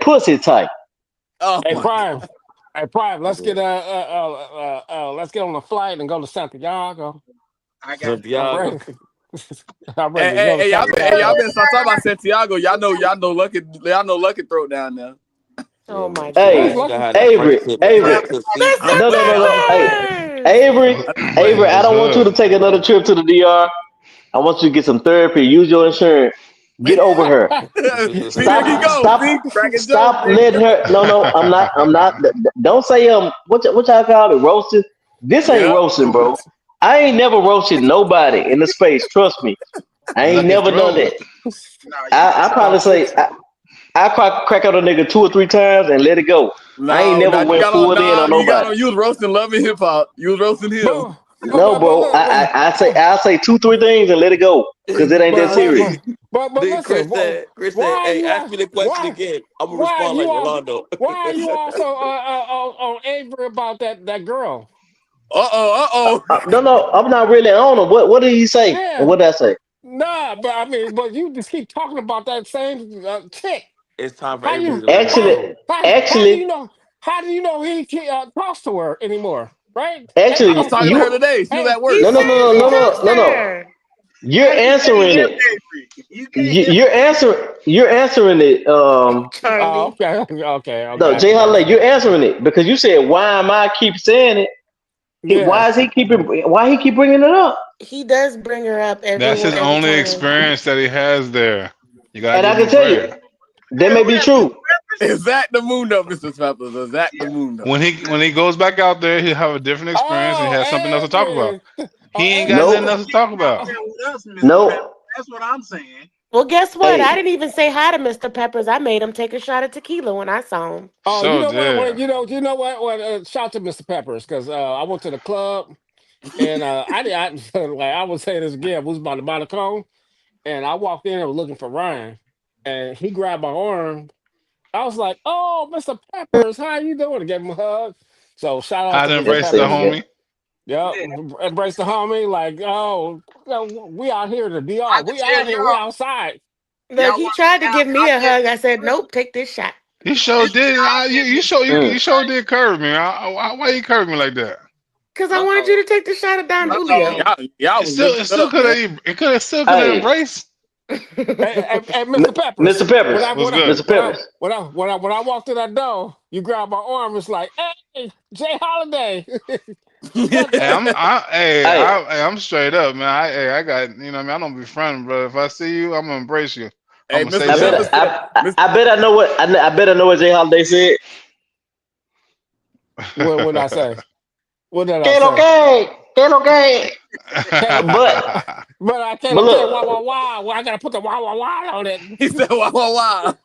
pussy type? Oh Hey, my god. Prime. Hey, Prime. Yeah. Let's get on a flight and go to Santiago. I got you. I'm Santiago. ready. I'm Hey, ready to hey, go to hey, y'all Santiago. better start talking about Santiago. Y'all know Lucky Throat down there. Yeah, Oh man. my Who's Hey, You God. gotta lucky? have that Avery, Prime, Avery. French tip feet, Mr. man. No, no, no, no. Hey, Peppers. Avery, Yeah. Avery. I What's don't want you to up? take another trip to the DR. I want you to get some therapy. Use your insurance. Get over her. See, there he goes. See, cracking jokes. Stop There he letting go. her. No, no, I'm not. I'm not. Don't say what y'all call it, roasting. This ain't Yep. roasting, bro. I ain't never roasted nobody in the space. Trust me, I ain't Lucky never done throat. that. no, you I didn't. probably say I crack out a nigga 2 or 3 times and let it go. I ain't No, never went full in on you got nobody. on. You was roasting Love and Hip Hop. You was roasting him. but, No, bro. I'll say 2, 3 things and let it go because it ain't that but, Nah, but, serious. but, nigga. but Nigga, listen, Chris why said, are hey, you ask me the question why again. I'm gonna why are respond like you all Rolando. why are you also on Avery about that girl? No, no, I'm not really on him. What did he say? And Yeah, what did I say? nah, but I mean, but you just keep talking about that same chick. It's time for How everybody you to leave the Actually, how room. how do you actually, know he can't talks to her anymore? Right? I was actually, talking to her you today. She was Hey, at He work. no, no, said no, hey, no, he no, Prime. no, talks to no, no. her. You're Hey, you can't answering help it. Avery. You can't help You're it. answering. You're answering it. Oh, Charlie. okay, okay, No, okay, Jay okay. Holiday, you're answering it because you said, "Why am I keep saying it? Yeah. Why is he keeping? Why he keep bringing it up?" He does bring her up That's his every only time. experience that he has there. You gotta And give I him can a tell you break. that Hey, may who be that? Mr. true. Peppers? Is that the moon up, Mr. Peppers? Is that the Yeah. moon up? When he goes back out there, he'll have a different experience and he Oh, has something else to talk about. Avery. He Oh, ain't got Avery. nothing Nope, else to talk Out about. there with us, Mr. Peppers. nope. That's what I'm saying. Well, guess what? I Hey, didn't even say hi to Mr. Peppers. I made him take a shot of tequila when I saw him. Oh, you So know what? yeah. You know what? Shout out to Mr. Peppers because I went to the club and like I would say this again. We was about to buy the cone and I walked in and was looking for Ryan and he grabbed my arm. I was like, "Oh, Mr. Peppers, how you doing?" I gave him a hug. So shout out How to to Mr. that's embrace the sexy. Peppers. homie. Yep, Yeah. embrace the homie. Like, oh, we out here to I DR. can We tell out here. We y'all, outside. Look, y'all he want to tried see to how give me I a met hug. I Mr. said, Peppers. nope, take this shot. He sure This is did. how I met You Mr. Mm. sure did curve me. Why you curve me like that? Because I Uh wanted oh. you to take the shot of Don Uh Julio. oh. Y'all was It living it still up, man. could have still could have Hey, embraced. Hey, Mr. Peppers. Mr. Peppers. What's good? Mr. Peppers. When I walked through that door, you grabbed my arm. It's like, hey, Jay Holiday. What's Hey, up? Hey, I'm straight up, man. I got, you know, what I mean, I don't be fronting, bro. If I see you, I'm gonna embrace you. I'm Hey, gonna say Mr. I something. Peppers bet said, I bet I know what I bet I know what Jay Holiday said. What did I say? What did I Que lo say? que, que lo que. But But I can't but okay, wow, wow, look, wow. Well, I gotta put the wow, wow, wow on it. he said, wow, wow, wow.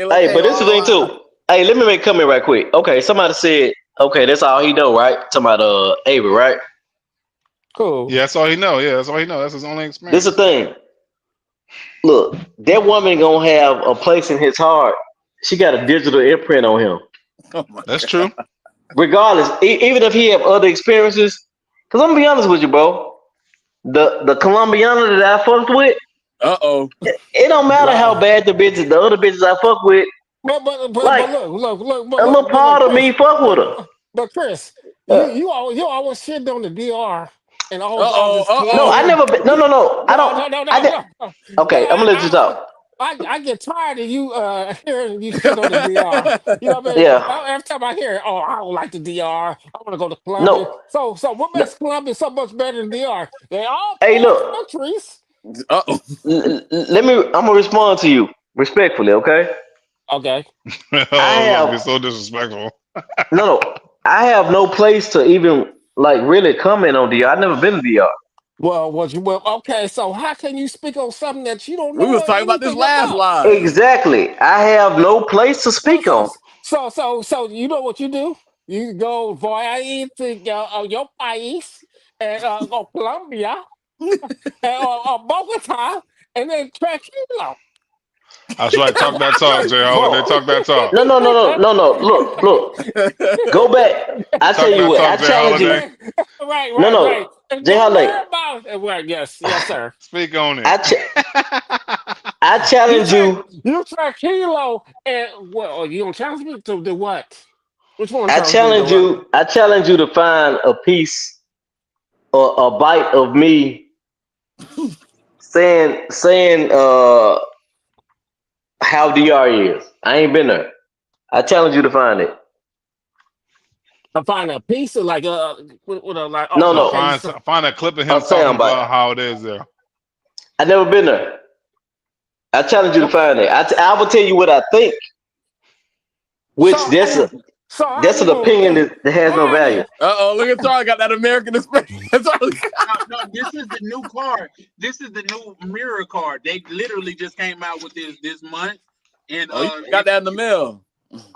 hey, but this is the Wow, thing wow. too. Hey, let me make a comment right quick. Okay, somebody said, okay, that's all he know, right? Talking about Avery, right? Cool. Yeah, that's all he know. Yeah, that's all he know. That's his only This is experience. the thing. Look, that woman gonna have a place in his heart. She got a digital imprint on him, Oh my That's God. true. regardless. Even if he have other experiences. Cause I'm gonna be honest with you, bro. The Colombiana that I fucked with, Uh-oh. it don't matter how Wow. bad the other bitches I fuck with. But Like look, a little part of me Chris. fuck with her. But Chris, Uh, you always shit on the DR and all Uh-oh. this no, I Colombian. Uh-oh. never been. No, no, no. I No, don't. no, no, I no, did. no. No. Okay, I'm gonna let you talk. I get tired of you hearing you shit on the DR. You know what I mean? Yeah. Every time I hear it, oh, I don't like the DR. I want to go to Colombia. No. So what No. makes Colombia so much better than DR? They all Hey, poor look. countries. Uh-oh. Let me. I'm gonna respond to you respectfully. Okay. Okay. I Oh, look, have it's so disrespectful. no, no. I have no place to even like really comment on DR. I've never been to DR. Well, okay. So how can you speak on something that you don't We was know talking about this anything last about? live. Exactly. I have no place to So, speak so, on. so, you know what you do? You go via to your país, and go Colombia, and, or Bogota, and then tranquilo. That's right. Talk that talk, Jay Holiday. Bro. Talk that talk. No, no, no, no, no, no. Look, look. Go back. I tell Talk you that what. I talk, Jay challenge you. Holiday. right, right, No, right. no. And Jay don't Holiday. worry about it. Right, yes, sir. Speak on it. I I You challenge try, you. you tranquilo, and well, you don't challenge me to do what? Which one I challenge me to do challenge what? you. I challenge you to find a piece or a bite of me saying how DR is. I ain't been there. I challenge you to find it. I find a piece of like with a like No, No, okay, no. find so find a clip of A him talking sound bite. about how it is there. I never been there. I challenge you to okay, find it. I will tell you what I think, which so how you so how that's you an gonna opinion that has no how value. you Uh-oh, look at Charlie got that American experience. Charlie. No, no, this is the new card. This is the new mirror card. They literally just came out with this month. And Oh, you got that in the mail.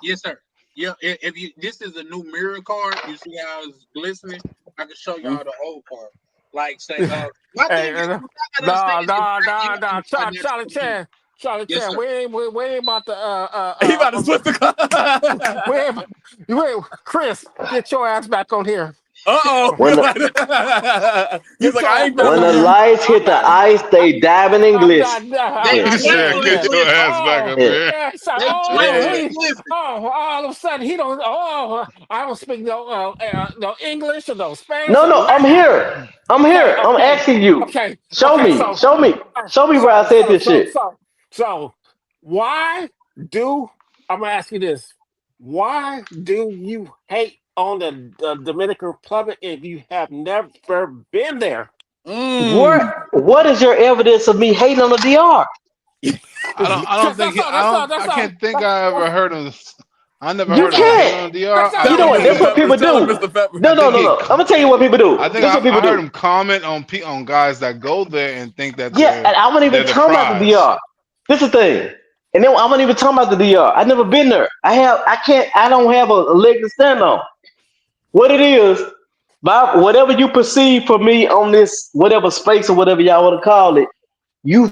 yes, sir. Yeah, if you this is a new mirror card. You see how it's glistening. I can show Mm. y'all the old card. Like say, my hey thing is, you gotta understand no is no black no no women are Charlie natural heat. Chan Charlie Yes, Chan sir. we ain't about to He about to switch the we car. ain't, Chris get your ass back on here. Uh-oh. When the He's Get like, your I ass ain't doing back when it the on again. here. lights I'm hit the not. ice, they diving in I'm glisten. not. They He I'm said, twinkling not. and "Get your glisten. ass back Oh, up Yeah. here." yeah. So, They oh, twinkling Yeah. and he. glisten. Oh, all of a sudden he don't. Oh, I don't speak no English or no Spanish No, or no, I'm nothing. here. I'm Okay, here. I'm asking you. okay. Show me. So, Show me. Show me where I so, said so, this so, shit. so, so, why do I'm gonna ask you this? Why do you hate on the Dominican Republic if you have never been there? What Mm. what is your evidence of me hating on the DR? I don't Because think that's he, all. That's all. I That's all. can't think I ever heard him. I never You heard him hate can't. on the DR. That's I You all. know Tell him, what? think That's Mr. he, what people Pepper. Tell him, do. Mr. Pepper. No, I no, think no, he, no. I'm gonna tell you what people do. I think This is what people I heard do. him comment on guys that go there and think that Yeah, and I wasn't even they're the talking about the prize. DR. This is the thing. And then I wasn't even talking about the DR. I never been there. I don't have a leg to stand on. What it is, Bob, whatever you perceive for me on this whatever space or whatever y'all want to call it, you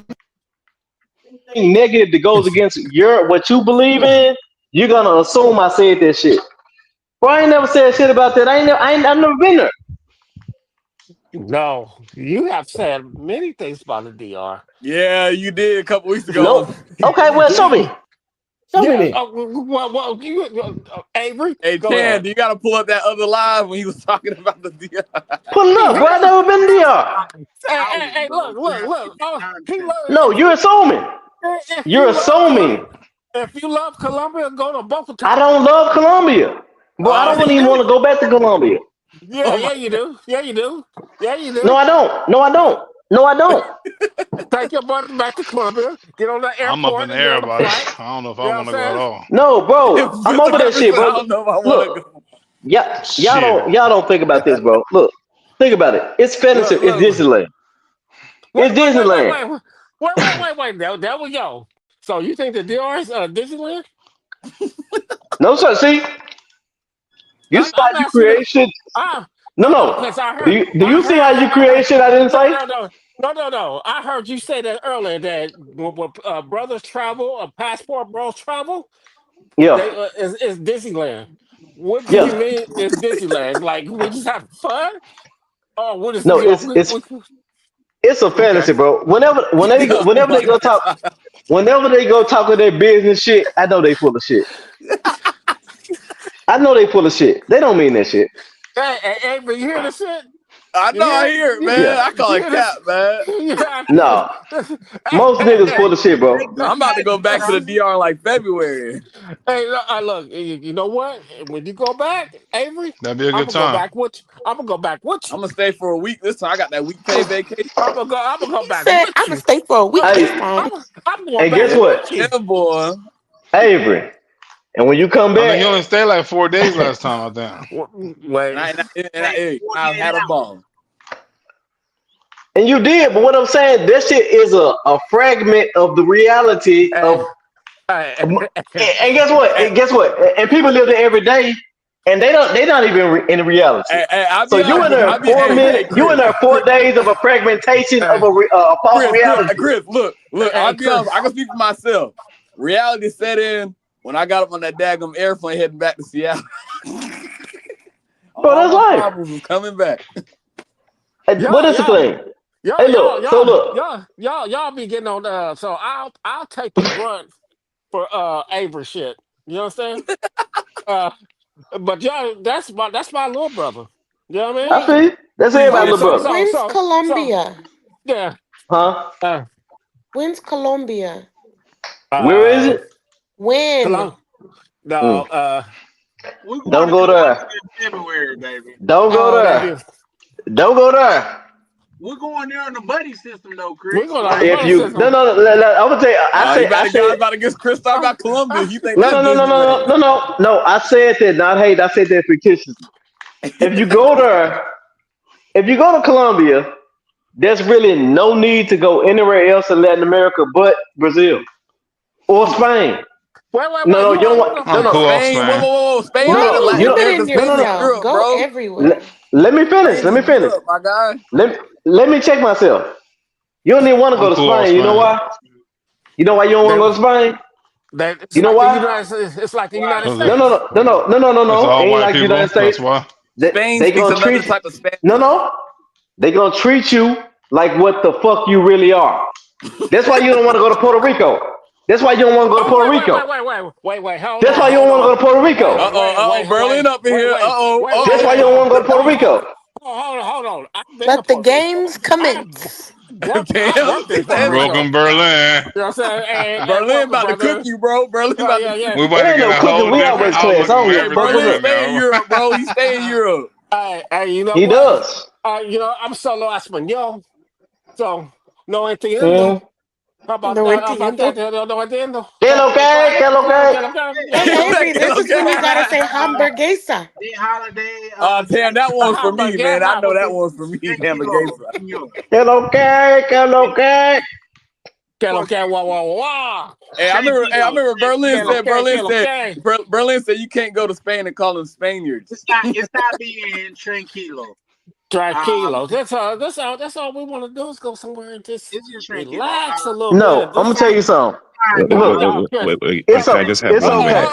think negative that goes against your what you believe in, you're gonna assume I said that shit. Bro, I ain't never said shit about that. I've never been there. No, you have said many things about the DR. Yeah, you did a couple weeks ago. Nope. Okay, well show me. Show me Yeah. then. Avery, Hey, go Chan, ahead. do you got to pull up that other live when he was talking about the deal? Pull it He up, bro. I learned. never been to DR. Hey, Howdy, hey, bro. look, You look, have to get look. the Oh, he content. learned No, in you're assuming. If You're you love assuming. if you love Colombia, go to I Bogota. don't love Colombia, bro. I Oh, don't even Yeah, want to go back to Colombia. yeah, oh my yeah, you do. Yeah, you do. Yeah, you No, do. I don't. No, I don't. No, I don't. Take your butt back to Colombia. Get on the I'm up in airport the and get air on the about it. flight. I don't know if You I know want what to go at I'm saying? all. No, bro. I'm over Mr. that shit, Iverson, I bro. don't know if I want to Look, go. y'all Shit. don't think about this, bro. Look, think about it. It's fantasy. Look, It's look. Disneyland. It's Wait, wait, wait, wait, Disneyland. wait, wait. There we go. So you think the DR is Disneyland? No, sir. See, you see how I'm you asking you. create shit. Ah, No, no, no. because I Do heard, you see how you create shit? I didn't no, say. no, no, no. I heard you say that earlier that when brothers travel, passport bros travel, Yeah, they is Disneyland. What do you yeah. mean is Disneyland? Like we just have fun, or what is No, you know? it's a Okay. fantasy, bro. Oh my god. Whenever they go talk of their business shit, I know they full of shit. I know they full of shit. They don't mean that shit. Hey, but you hear this shit? I You know, I hear? hear it, man. Yeah. I call You it hear cap, this? man. Yeah. No, Hey, most hey, niggas hey. full of shit, bro. I'm about to go back to the DR in like February. Hey, look, you know what? When you go back, Avery, That'd be a I'm good gonna go time. back with you. I'm gonna go back with I'm you. gonna stay for a week this time. I got that week pay vacation. I'm gonna go He back said, with I'm going to you. stay for a week this Hey, time. I'm going and back guess Yeah, what, with you. yeah, boy. Avery? And when you come I think he back, only stayed like 4 days last time, I think. And Wait. I've had a ball. and you did, but what I'm saying, this shit is a fragment of the reality Hey, of. hey, And guess what? Hey, And guess what? And people live there every day, and they not even in reality. I'll So be you honest. in there Hey, 4 minutes, you in Chris, there 4 days of a fragmentation of hey, a false reality. Chris, look, I'll hey, be honest. Chris. I can speak for myself. Reality set in when I got up on that daggum airplane heading back to Seattle. Bro, All that's my life. problems was coming back. And what Y'all, is the y'all, thing? Hey, look. So look. y'all be getting on. So I'll take the brunt for Avery shit. You understand? Uh, but y'all, that's my little brother. You know what I mean? I Wait, feel you. That's Appreciate everybody, So little so that. brother. so when's so so Colombia? yeah. Huh? Uh, When's Colombia? Where is uh, it? When? Cologne. No. Mm. We're going Don't to go Colombia there. in February, baby. Don't go Oh, Thank okay. you. there. Don't go there. We're going there on the buddy system, though, We're Chris. going on the Like, If buddy you system. I'm gonna tell you. Oh, you I about to said guys about to get Chris talking Uh, about Columbia. uh, He think no, that's no, no, no, no, no, Disneyland. no, no, no. I said that, not hate. I said that fictitiously. If you go there, if you go to Colombia, there's really no need to go anywhere else in Latin America but Brazil or Spain. No, wait. no, You you don't already want. know. No, I'm no, cool off Spain, Spain. whoa. Spain no, Why not are in no. you You Latin don't. America. limiting No, Spain no, is no. yourself? Europe, Go bro. Let, everywhere. let me finish. Spain Let is me finish. Europe, my guy. Let me check myself. You don't even want to I'm go to cool off Spain. You know Spain. why? You know why you don't want to That, go to Spain? it's You know like the why? United States. It's like the why? United Cause No, it, no, States. no, no, no, no, no, no, it's no. all Ain't white like the people. United That's States. why. Spain They speaks gonna another treat you. type of No, Spanish. no. They gonna treat you like what the fuck you really are. That's why you don't want to go to Puerto Rico. That's why you don't want to go to Oh Puerto Rico. wait. Hold That's on, why you don't hold want to go on. to Puerto Rico. Berlin up in here. That's why you don't want to go to Puerto Rico. Hold on. I've been to Let the Puerto Rico. games commence. I've Damn, worked in Puerto that's like Rico. Broken Berlin. You know what I'm saying? And Berlin welcome, about to cook brother. you, bro. Berlin Oh, about to yeah, cook yeah. We It about to ain't get no a cooking. whole We different always class. outlook I on don't give a Hey, fuck. everything What's Berlin right up? stay in now. Europe, bro. He stay in Europe. You know He what? does. I'm solo español, so no entiendo. Mm. No How about that? entiendo. No entiendo. Que lo que, que lo Claro, que. claro, Hey, you know. Avery, this is when you gotta say hamburguesa. the holiday, Damn, that one's for me, man. I know that one's for me. tranquilo, Hamburguesa. senor. Que lo que, que lo que. Que lo Fuck, que, wah. I tranquilo, remember tranquilo. Que lo que. Berlin said you can't go to Spain and call them Spaniards. Está bien, tranquilo. Tranquilo. That's all we want to do is go somewhere and just It's just tranquilo. relax a little No, bit. I'm gonna Just, tell you something. Fine, come on, Look, y'all. Chris. it's Chris. Can I just have it's one okay. minute?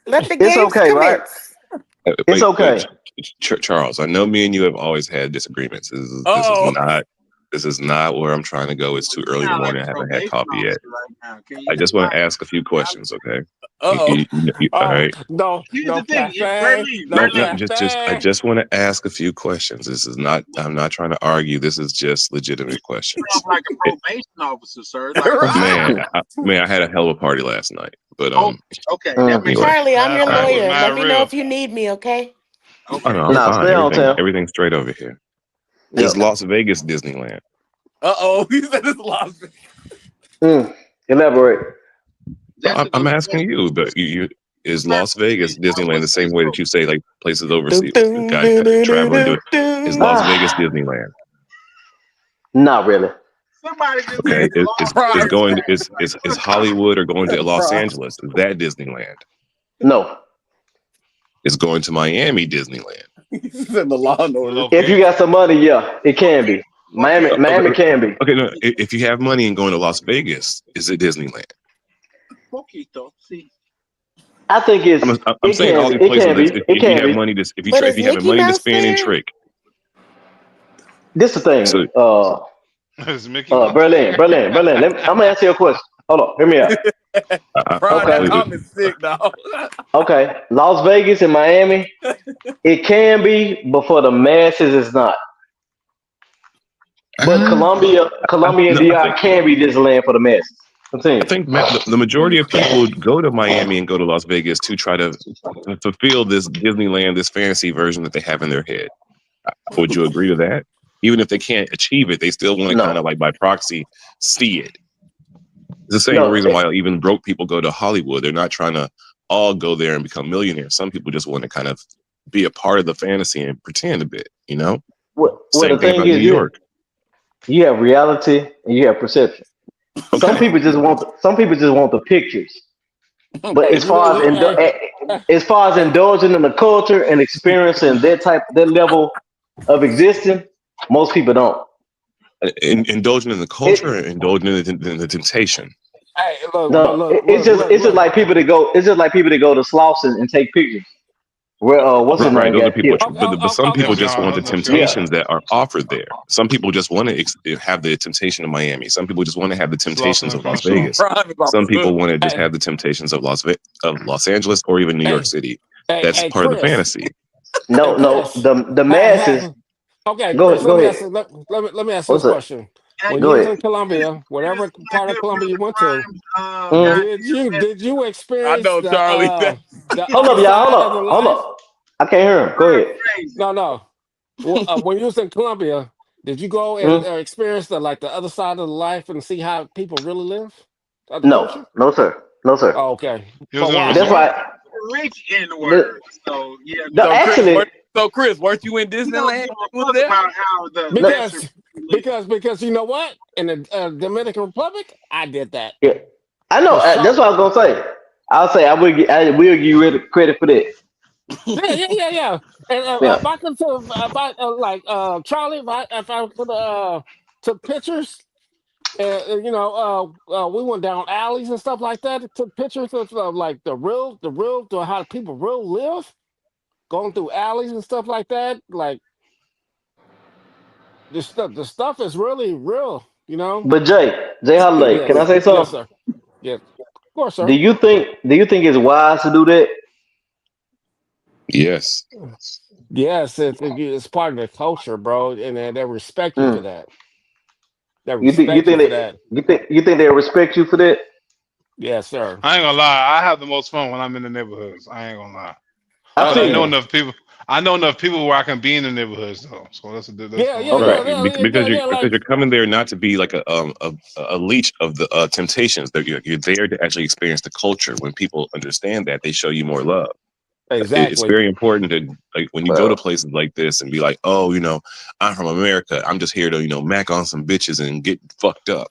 Let the It's games okay, right? commence. It's okay. Charles. I know me and you have always had disagreements. This is not where I'm trying to go. It's too You early in the sound like morning. a I haven't had probation coffee yet. officer right now. Can I you just just want to like ask a few questions, okay? All right. No, Here's no the thing, cafe, Berlin, no No, Berlin. I cafe. just want to ask a few questions. This is not. I'm not trying to argue. This is just legitimate Sound questions. like a probation officer, sir. Like, Man, I had a hell of a party last night. But oh, okay, that makes anyway, Charlie, I'm Last your all night right. was lawyer. Let not me know real. if you need me, okay? Oh okay. no, I'm Nah, fine. stay on town. Everything's straight over here. Yep. Is Las Vegas Disneyland? He said it's lost. Elaborate. No, That's a I'm good asking question. you, but you is Clarify, Las Vegas please. Disneyland the What's same this way for? that you say like places Dun, overseas, like dun, guys dun, dun, dun, traveling to? dun, Is Las Vegas dun. Disneyland? Not really. Somebody just said Okay, Las is Private. going Vegas. is Hollywood or going to Los Private. Angeles? Is that Disneyland? No. Is going to Miami Disneyland? He's in the law and order. If you Located. got some money, yeah, it can be. Miami, Okay, Okay, Miami can be. okay, no. If you have money and going to Las Vegas, is it Disneyland? poquito. See, I think it's I'm it saying can all be. these It places can that be. It if you can have be. money to But if is you have Mickey money to Mouse spend and there? trick, This the thing. so Is Mickey Mouse Berlin, there? Berlin, Berlin. I'm gonna answer your question. Hold on, hear me out. Pride, that Okay, please, comment sick, dog. okay. Las Vegas and Miami, it can be, but for the masses, it's not. But uh, Colombia and no, DR can be Disneyland for the masses. I Continue. think the majority of people go to Miami and go to Las Vegas to try to fulfill this Disneyland, this fantasy version that they have in their head. Would you agree to that? Even if they can't achieve it, they still want to kind No, of like by proxy see it. It's the same no. reason why even broke people go to Hollywood. They're not trying to all go there and become millionaires. Some people just want to kind of be a part of the fantasy and pretend a bit, you know? Well, Same the thing thing about New is, York. you have reality and you have perception. Some Okay. people just want the pictures. But Bro, Hey, as far as indulging in the culture and experiencing that level of existing, most people don't. Indulging in the culture and It indulging in the temptation. Hey, look, but no, look, it's look, just look, it's just look. like people that go. It's just like people that go to Slauson and take pictures. Where what's his Right, name those are got people, killed? but some Yeah, Okay, people but just want the no filter. Yeah, temptations that are offered there. Some people just want to have the temptation of Miami. Some people just want to have the temptations Slauson of is my Las show. Vegas. private off Some the people hook. want to just hey, have the temptations of Los Angeles or even New York hey, City. hey, That's hey, part of the Chris. fantasy. Hey, no. Chris. The masses. Hey, okay, Go Chris. ahead. Go ahead. Let me ask you this What's up? question. hey, When Go you was ahead. in Colombia, Chris, whatever that part of good Colombia brother you went to, Grimes, Mm. did you I experience know, Charlie. the Hold other up, y'all. side of the Hold life? up. I can't hear him. Go ahead. crazy. No, no. When you was in Colombia, did you go and Mm. experience the other side of the life and see how people really live, the No, culture? no, sir. No, sir. Oh, okay, He was but in a why? That's resort. why. Rich in the The, word. So yeah, no, no. actually, Chris, weren't you in He don't Disneyland give when a you was fuck there? about how the no. lesser Because people live. because you know what? In the Dominican Republic, I did that Yeah, I know. for That's sure. what I was gonna say. I'll say I will give you credit for that. Yeah. And Yeah. if I could, if I like Charlie, if I could took pictures, we went down alleys and stuff like that. Took pictures of like the how people real live, going through alleys and stuff like that. Like the stuff is really real. But Jay Holiday, can I Yes, say yes, something? sir. Yes, of course, sir. Do you think it's wise to do that? Yes. Yes, it's part of the culture, bro, and they respect you for Mm. that. They You respect you think for that that. you think they'll respect you for that? Yes, sir. I ain't gonna lie. I have the most fun when I'm in the neighborhoods. I ain't gonna lie. I Cause Oh I feel know you. yeah. enough people. I know enough people where I can be in the neighborhoods though. So that's Yeah, the yeah, only yeah, Okay. thing. yeah, yeah, Because yeah, yeah. you're Like coming there not to be like a leech of the temptations. That you're there to actually experience the culture. When people understand that, they show you more love. It's exactly. very important to like when you go to Well, places like this and be like, oh, I'm from America. I'm just here to mac on some bitches and get fucked up.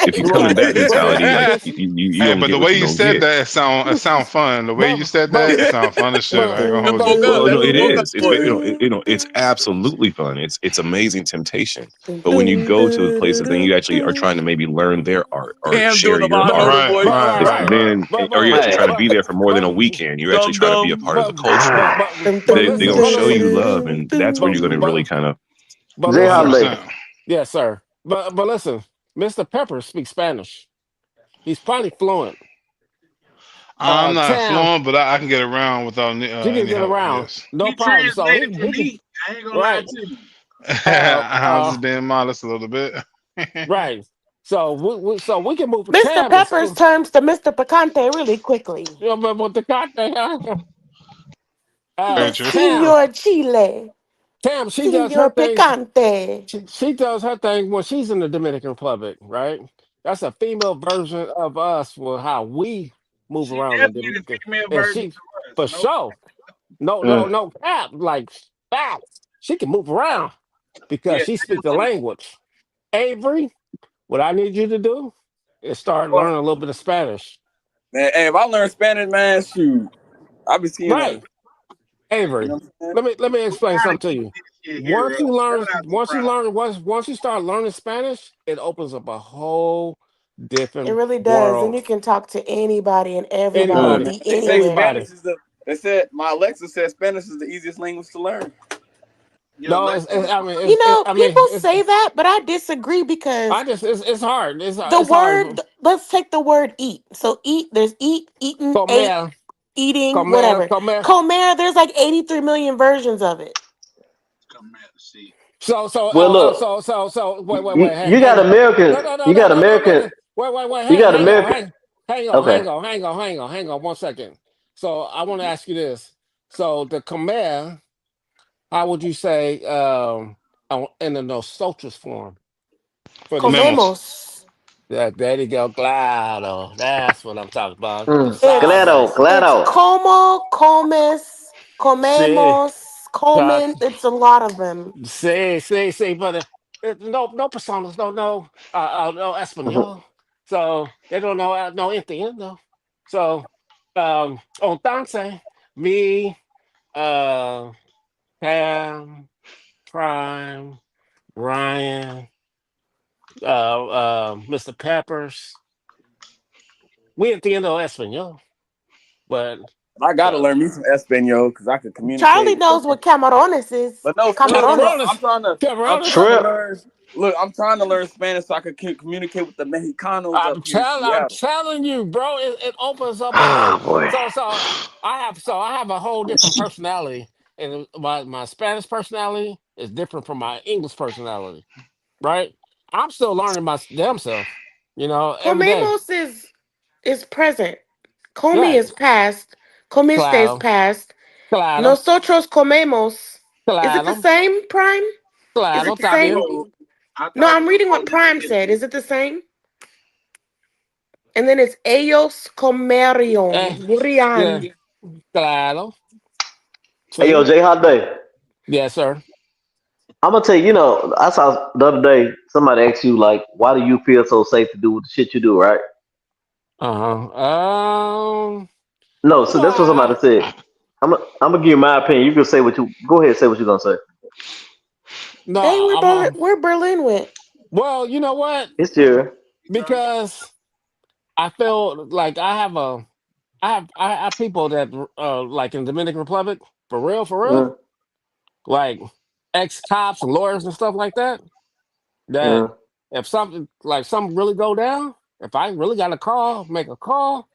If you come in Right. that mentality, like Chris, you Hey, don't but the get what way you you don't said get. that, it sound fun. The way but you said but that, it sound fun as shit. but I ain't gonna That's hold you. woke up. Well, That's no, the it woke up is. It's voice. it's absolutely fun. It's amazing temptation. But when you go to the places and you actually are trying to maybe learn their art or Cam doing share the your law and but All art, order right, voice. right, right. right, right. then But or but you're actually hey, trying to but be there for more than but a weekend, you're actually Dum trying to be a dum. part of the but culture. but They're listen, gonna but show you listen, love, and that's when but you're gonna really but kind of. but Jay One hundred listen. Holiday. percent. Yes, sir. But listen, Mr. Pepper speaks Spanish. He's probably fluent. I'm not Tam, fluent, but I can get around without she can any get help. around, Yes. no He problem. So translated for he can me. I ain't gonna lie right. to you. Uh I'm uh just being modest a little bit. right. So we can move. Mr. Tam is Peppers turns to Mr. Picante really quickly. you know what the goddamn Very true. Tam. Senor Chile. Tam, she does her Senor thing. Picante. She does her thing when she's in the Dominican Republic, right? That's a female version of us for how we move She around in definitely the Dominican. female And version she, of us. for No, sure, Mm. no cap, like facts. She can move around because yeah, she speaks the definitely. language. Avery, what I need you to do is start But learning a little bit of Spanish. Man, hey, if I learn Spanish, man, shoot, I be seeing a, Right, Avery. you know what I'm saying? Let me we explain gotta something to keep you. this shit here up. That's not surprising. Once you start learning Spanish, it opens up a whole It different really does. And world. you can talk to anybody and everybody and Mm. Anybody, be They say anywhere. anybody. Spanish is the. They said my Alexa said Spanish is the easiest language to learn. Yeah, No, Lex, You know, people it's say that, but I disagree because it's hard. the It's hard. word, let's take the word eat. So eat, there's eat, eaten, ate, Comer, eating, comer, whatever. comer. Comer, there's like 83 million versions of it. come out to see. Well, look, Wait. you got Hang. American. You got American. Wait. You got Hang on. American. Okay. Hang on 1 second. So I want to ask you this. So the comer, how would you say in the nosotros form for the Memos. speech? Comemos. Yeah, there you go, claro. That's what I'm talking about. Tú Mm. Claro, sabes. It's claro. como, comes, Sí, comemos, comen. It's a lot of them. sí, but no personas, no Mhm. español. So they don't know, no entiendo. So, entonces, me, uh, Pam, Prime, Ryan, Mr. Peppers, we entiendo español, but, I gotta uh, learn me some Espanol because I could communicate Charlie with them. knows what camarones is. But no, for real, Camarones, Camarones. I'm Camarones. trying to Shrimp. learn. Look, I'm trying to learn Spanish so I could communicate with the Mexicanos up here in I'm Seattle. telling you, bro. It opens up a Oh whole. boy. I have a whole different personality, and my Spanish personality is different from my English personality. Right? I'm still learning my damn self. Every day. Comemos is present. Come Right? is past. Comiste is Claro, past. claro, Nosotros comemos. Is it the claro, same, Prime? Is claro. it the Está same? bien. No, I No, thought I'm reading what no, you Prime did. said. Is it the same? And then it's ellos Eh, comerion. yeah, Murian. claro. Hey, yo, See. Jay Holiday. Yes, sir. I'm gonna tell you. I saw the other day somebody asked you like, why do you feel so safe to do the shit you do, right? Uh huh. No, so that's what somebody said. I'm gonna give you my opinion. You can say what you go ahead and say what you're gonna say. No. Dang, I'm. where Berlin went. Well, you know what? It's here. He turned down. Because I feel like I have people that like in Dominican Republic for real, Mm, like ex cops and lawyers and stuff like that. That mm. if something really go down, if I really got to make a call,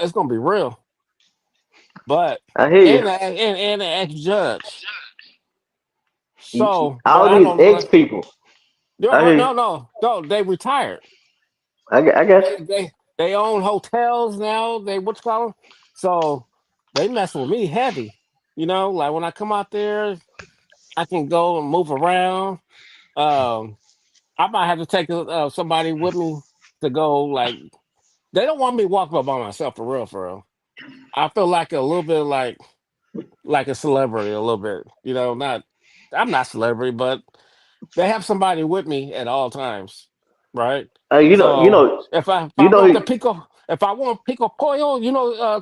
it's gonna be real. But I hear you. and an ex judge. So, but All I these don't ex know. people. I hear you. No. They retired. I got They you. they they own hotels now. They what you call them? So they mess with me heavy. Like when I come out there, I can go and move around. Um, I might have to take somebody with me to go. Like they don't want me walking up by myself for real, for real. I feel like a little bit like a celebrity, a little bit. Not I'm not celebrity, but they have somebody with me at all times, right? You know, you So know, if I you know. want the pico, if I want pico pollo,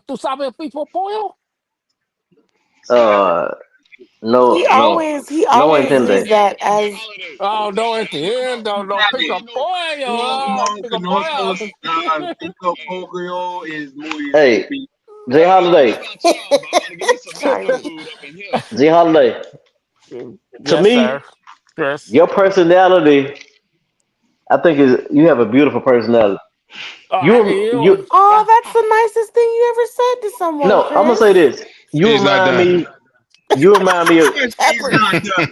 tu sabes pico pollo? Uh, no, no, He no always entiende. use that as Oh, no entiendo, no pico Sabe, pollo, pico pollo. nosotros, Pico Pollo is muy Hey, stupid. Jay Holiday, Charlie. Jay Holiday. To Yes, sir. me, Chris. your personality, I think is you have a beautiful personality. I, You you know, you Oh, that's the nicest thing you ever said to someone, no, I'm gonna say Chris. this. You He's not remind done. me. You remind me of He's Peppers. not done.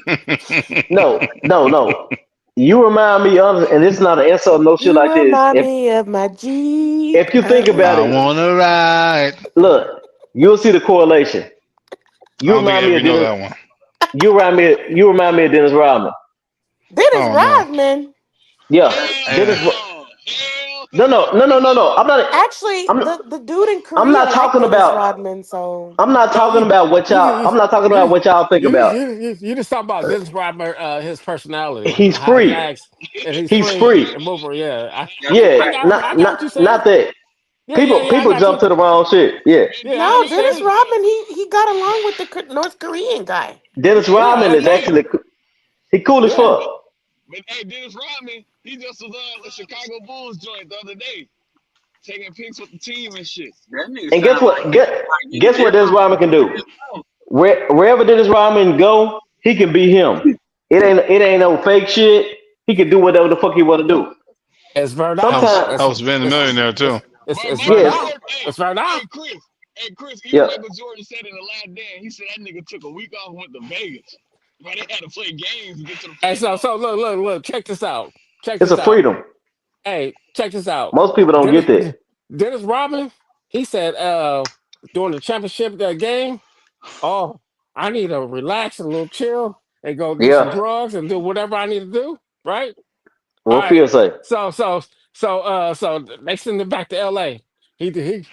no. You remind me of, and it's not an insult, no shit You like this. remind If me of my Jeep. if you think about I it, wanna ride. look, you'll see the correlation. I You don't think remind me of Avery know Dennis. that one. You remind me of Dennis Rodman. Dennis Oh no. Rodman. Yeah, That's Yeah. Dennis. Hell No. Actually, I'm the dude in I'm Korea not liked talking Dennis about. Rodman, so I'm not no, talking about what you, y'all. you, I'm not talking about you, what y'all think about. you just talk about Dennis Rodman, his personality, He's how he free. acts, and he's He's free free. and move. Yeah, a fact. I got what you're Not saying. that. Yeah, I People got jump you. to the wrong shit. Yeah. man, Yeah, I no, Dennis understand. Rodman, he got along with the North Korean guy. Dennis Yeah, Rodman and is they, actually he cool as yeah. fuck. but hey, Dennis Rodman, he just was a Chicago Bulls joint the other day, taking pics with the team and shit. That nigga And sound guess what? like he Guess what lived Dennis Rodman can do? Wherever Dennis Rodman go, he can be him. It ain't no fake shit. He can do whatever the fuck he want to do. It's Verdun. House Sometimes, House been the millionaire too. It's yes, Verdun. Jordan, It's Verdun. Chris, even yeah, Michael Jordan said in the last dance, he said that nigga took a week off and went to Vegas. But they had to play games to get to the Hey, so playoffs. look, check this out. Check it's a this out. freedom. Hey, check this out. Most people don't Dennis get that. Dennis Rodman, he said during the championship game, oh, I need to relax, a little chill, and go do some Yeah, drugs and do whatever I need to do. Right? All what right. Phil say? So they send him back to L.A.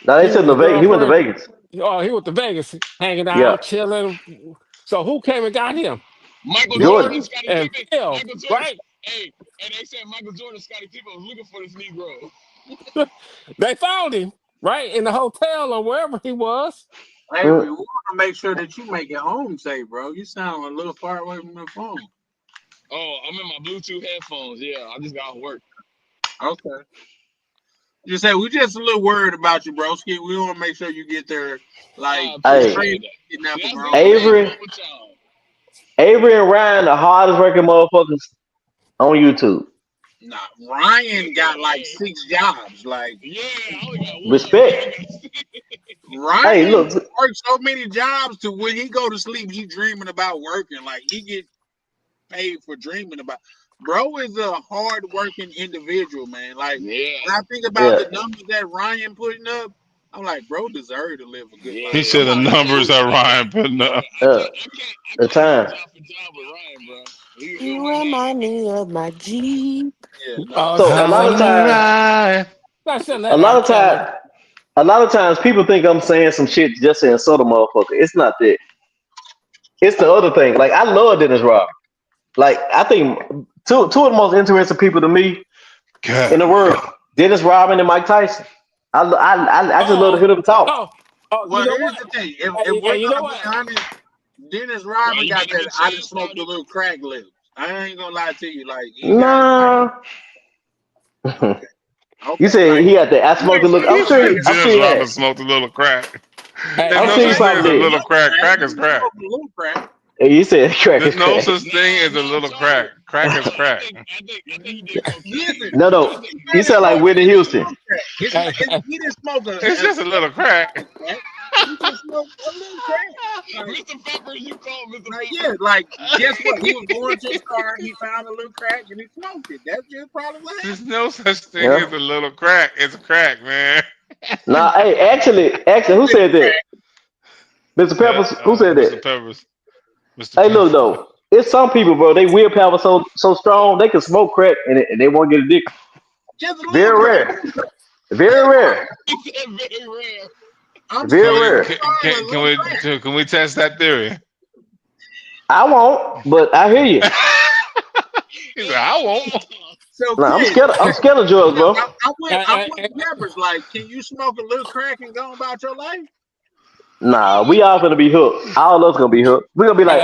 Now they He said with to his Vegas. He went to girlfriend. Vegas. Oh, he went to Vegas, hanging Yeah, out, chilling. So who came and got him? Michael Jordan Jordan. and Jordan Scottie and Pippen. Phil, Michael Jordan, right? hey, and they said Michael Jordan and Scottie Pippen was looking for this Negro. They found him right in the hotel or wherever he was. Avery, Mm. we want to make sure that you make it home safe, bro. You sound a little far away from the phone. Oh, I'm in my Bluetooth headphones. Yeah, I just got off work. Okay. Just say we just a little worried about you, broski. We want to make sure you get there like I Hey, safe, appreciate that. getting out See, the that's the ground. only thing I Avery, fuck with y'all. Avery and Ryan, the hardest working motherfuckers on YouTube. Nah, Ryan got like Hey, 6 jobs. Like yeah, I only got one. Respect. Ryan got Hey, Ryan look, works so many jobs to when he go to sleep, he dreaming about working. Like he get paid for dreaming about. Bro is a hard working individual, man. Like yeah, when I think about yeah. the numbers that Ryan putting up, I'm like, bro, deserve to live a good He life. yeah. I'm said the not. numbers that Ryan putting up. Uh, I the can't go time. job for job with Ryan, bro. He'll You make it remind happen. me of my Jeep. Yeah, no. Oh, So a I lot say of wanna times, ride. send a that lot R. of time, Kelly. a lot of times, people think I'm saying some shit just to insult a motherfucker. It's not that. It's the other thing. Like I love Dennis Rodman. Like I think two of the most interesting people to me in God. the world, Dennis Rodman and Mike Tyson. I just love to Oh, hear them talk. you Well, know here's what? the thing. If we're Hey, you know gonna be what? honest, Dennis Well, Rodman you got better that. get I just chance smoked out a of little crack lips. I ain't gonna lie to you. Like he got like Nah, you okay, said like he had that. I you smoked ain't a look. smoking He no crack. said I'm sure Dennis he had. Rodman smoked a little crack. Hey, There's I'm no sure he such I ain't thing probably as a saying did. little no crack. crack. Crack is You crack. smoking a little crack. And you said crack There's is no crack. such thing as a little crack. Crack is crack. I think he did Listen, cocaine. No, I think he he might have sound like smoked a Whitney little Houston. slow crack. It's not. hey, It's, he didn't smoke It's just a little crack. crack. He just smoked a little crack. Like, Mr. Peppers, you call Mr. like yeah, Peppers. like guess what? He was going to his car. He found a little crack and he smoked it. That's just probably what There's happened. no such thing Yeah. as a little crack. It's crack, man. Nah, hey, actually, who said that? Mr. Peppers, who said Mr. that? Peppers. Mr. Hey, look Peppers. though, it's some people, bro. They willpower so strong they can smoke crack and they won't get addicted. Just a little Very crack. rare. Very That's rare. He said very rare. I'm Very Can saying we rare. trying a little crack. can we test that theory? I won't, but I hear you. He said, I won't. So Nah, Chris, I'm scared of drugs, bro. I'm hey, with Peppers. Like, can you smoke a little crack and go about your life? Nah, we all gonna be hooked. All of us gonna be hooked. We gonna be like,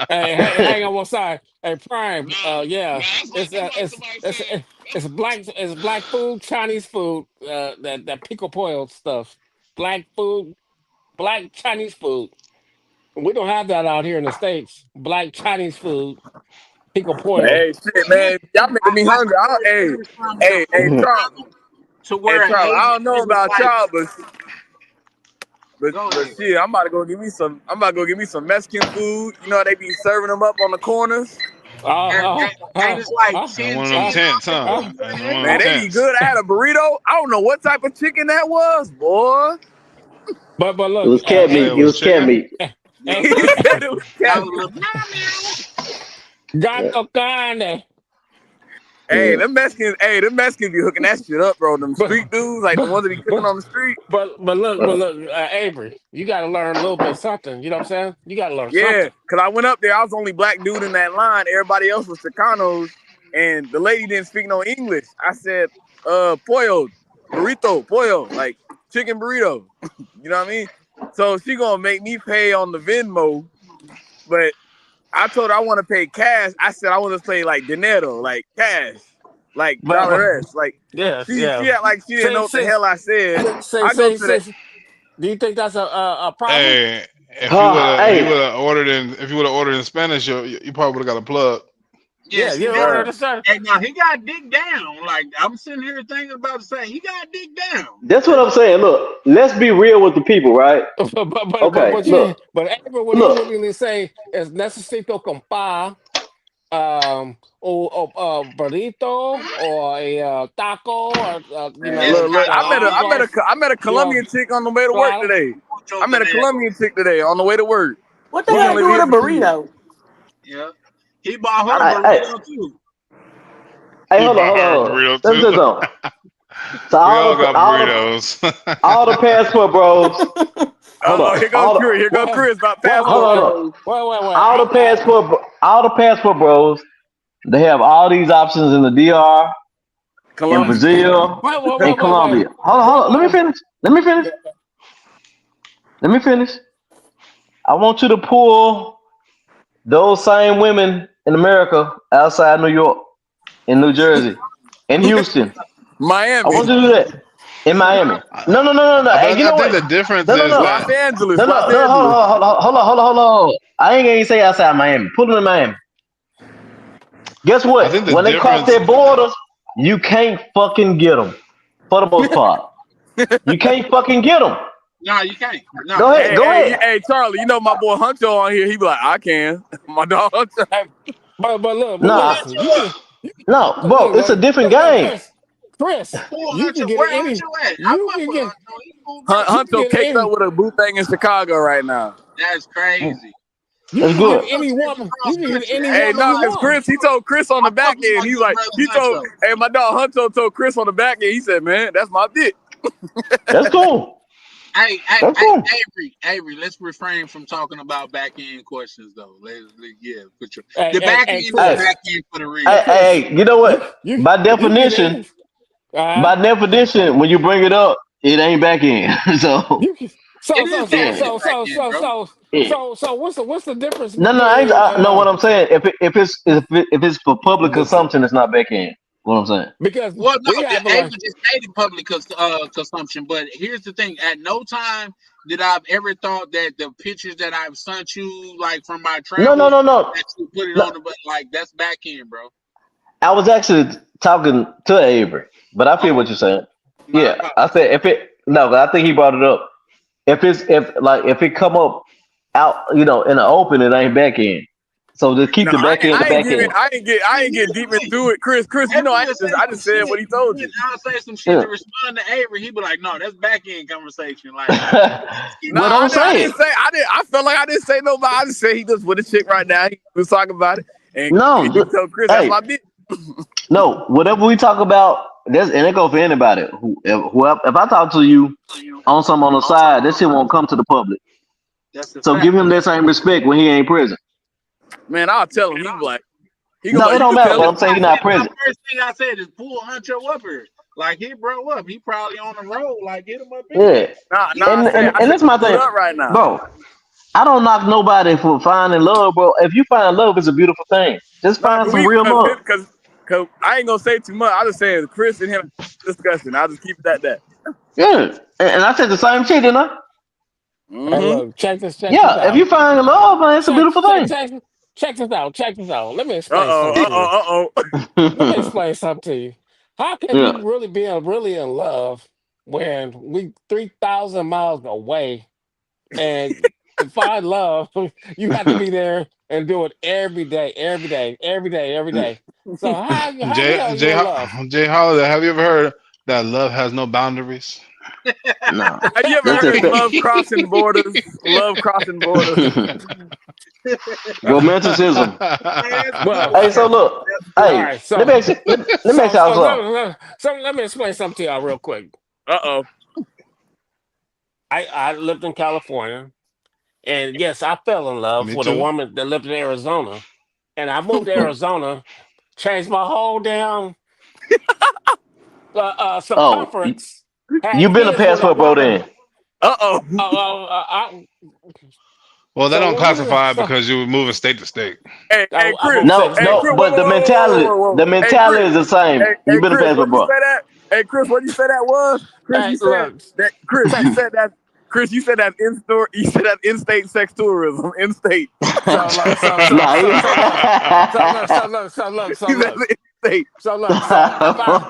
hey, hang on one side. Hey, Prime. Nah, Yeah, that's like somebody saying it's black food, Chinese food. That pico pollo stuff. Black food, black Chinese food. We don't have that out here in the states. Black Chinese food. Pico pollo. Hey, shit, man, y'all making me hungry. Hey, Charles. To Hey, where Charles. I Asian don't know it was about like, y'all, go but ahead. shit, I'm about to go give me some. I'm about to go give me some Mexican food. You know how they be serving them up on the corners. And it's like And 10 one of them chicken tents, huh? tacos, And one of Man, them man. they be tents. good. I had a burrito. I don't know what type of chicken that was, boy. But It look, was cat You say meat. it It Avery, was was cat chicken? meat. Yep. He said it was That cat was a meat. little meow Yeah. gato carne. Hey, Yeah. them Mexicans be hooking that shit up, bro. Them But street dudes, like the but ones that be cooking but on the street. but look, Avery, you got to learn a little bit something. You know what I'm saying? You got to learn Yeah, something. cause I went up there. I was the only black dude in that line. Everybody else was Chicanos, and the lady didn't speak no English. I said, pollo, burrito, pollo, like chicken burrito. You know what I mean? So she gonna make me pay on the Venmo, but I told her I want to pay cash. I said I want to pay like dinero, like cash, like But dollars. Like yes, she yeah. had like she didn't know Say what the say hell I said. say I go say to the say. Do you think that's a problem? Hey, if you Hey, would have ordered in Spanish, you probably would have got a plug. Yeah, Yes, you he don't got. uh, understand. Hey, now he got dick down. Like I'm sitting here thinking about to say, he got dick down. that's what I'm saying. Look, let's be real with the people, right? Okay, look, But Avery, what he look. would really say is necesito comprar burrito or a taco or It's look. got all algo the I met a you know Colombian chick on the way to work claro. today. mucho I met a dinero. Colombian chick today on the way to work. What the She hell gonna to live do with here a for 2 years. burrito? Yeah, he bought her a I, burrito too. hey, He hold on, bought hold her a on, hold on. burrito Let me too. say something. So We all got burritos. all the passport bros. Hold Oh, on, here go Chris. Here go Wait, Chris about wait, hold wait, passport on, wait, hold bro. on. wait. All the passport bros. They have all these options in the DR, in Colombia. Brazil, wait, wait, in wait, wait, wait, Colombia. Hold on, hold wait, on. Let me wait. finish. Let me finish. Let me finish. I want you to pull those same women in America outside New York, in New Jersey, in Houston. I Miami. want you to do that in Miami. I, No, no, no, no, no. Hey, you I know think what? the difference No, no, is no. Los that Angeles. No, Los no, no. Angeles. Hold on. I ain't gonna say outside Miami. Put them in Miami. Guess I think what? the When they cross difference. their borders, you can't fucking get them. For the most part, you can't fucking get them. No, you can't. No. Go ahead. Go ahead. Hey, Charlie. You know my boy Huncho on here. He be like, I can. My dog Huncho. Hey, but Nah, listen, you can no, bro. It's a different game. Chris, Poor you can Hunter, get where any, Hunter at? I you fuck can with get, Hunter. He cool brother. you can Huncho get caked up any, with a boo thing in Chicago right now. That's crazy. you It's can get good. Hunter any tripping woman, you cross can get country. any Hey, Hey, woman no, you cause want. He told Chris on I the fuck back with end. my He's good like, brother Hunter. hey, my dog Huncho told Chris on the back end. He said, man, that's my dick. That's cool. That's cool. Avery, let's refrain from talking about back end questions though. Yeah, put your Hey, the hey, back hey, end is the Hey, Chris, back end for the hey, real. Chris, you know you, what? you, By you get definition, any, uh, when you bring it up, it ain't back in. So you can, so, It so, is so, yeah, so, back so, end, so, bro. so, yeah. what's the difference No, no, between, I know what I'm saying. If it's for public consumption, it's not back in. What I'm saying. because Well, no, we have Avery like, just stated public consumption, but here's the thing: at no time did I've ever thought that the pictures that I've sent you, like from my No, no, travels, no, no, that you put it no. on the but like that's back end, bro. I was actually talking to Avery, but I feel Oh, what you're saying. my Yeah, I apologies. said if it no, but I think he brought it up. If it come up out, in the open, it ain't back end. So just keep No, the back end the back end. I See, ain't get here's the deep thing: into it. Chris, you know, Avery will say I some just said shit, what he and told then you. I'll say some shit Yeah. to respond to Avery. He be like, "No, that's back end conversation." Like, let's keep Nah, it What on I'm the I saying. didn't say I didn't. I felt like I didn't say nobody. I just said he just with a chick right now. He was talking about it, and No, he told Chris that's hey, my bitch. no. Whatever we talk about, and it go for anybody. If I talk to you on some on the side, that shit won't come to the public. That's a So give fact. him that same respect when he ain't present. Man, I'll tell him. He be like, No, it you don't can matter. tell But him. I'm saying he's not My present. first thing I said is pull Huncho up here. Like he broke up. He probably on the road. Like get him up in here. Yeah, He I said and that's he my pulled thing, up right now. bro. I don't knock nobody for finding love, bro. If you find love, it's a beautiful thing. Just Nah, find some real love. cause I ain't gonna say too much. I just saying Chris and him discussion. I'll just keep it at that. Yeah, and I said the same shit, didn't I? hey, Mm-hmm. look, check this Yeah, if you out. find love, man, it's a Check, beautiful check, thing. check, check this out. Check this out. Let me explain something to you. Uh-oh. Let me explain something to you. How can Yeah. you really be really in love when we 3,000 miles away and to find love, you have to be there and do it every day, every day, every day, every day. So how the hell you in love? Jay Holiday, have you ever heard that love has no boundaries? No. Have you ever That's just heard love crossing borders? Love crossing borders. romanticism. Well, Hey, so look. all Hey, right. let So me ask you, let me ask so y'all so something. let me explain something to y'all real quick. Uh-oh. I lived in California, and yes, I fell in love Me with a too. woman that lived in Arizona, and I moved to Arizona, changed my whole damn Oh, circumference, you had been a kids with a passport bro woman. then. Uh-oh. Well, that So don't when we were classify so because you were moving state to state. Hey, I Chris. moved state to No, Hey, state. no, Chris. Whoa, but whoa, whoa, whoa, whoa, whoa, the whoa. Hey, mentality Chris. is the same. You Hey, been a Chris, passport what you bro. say that? Hey, Chris, what you say that was? Chris, Hey, you said look, that. Chris, so you said that. Chris, you said that in store. You said that in-state sex tourism, in-state. so look, Nah. You said in-state. so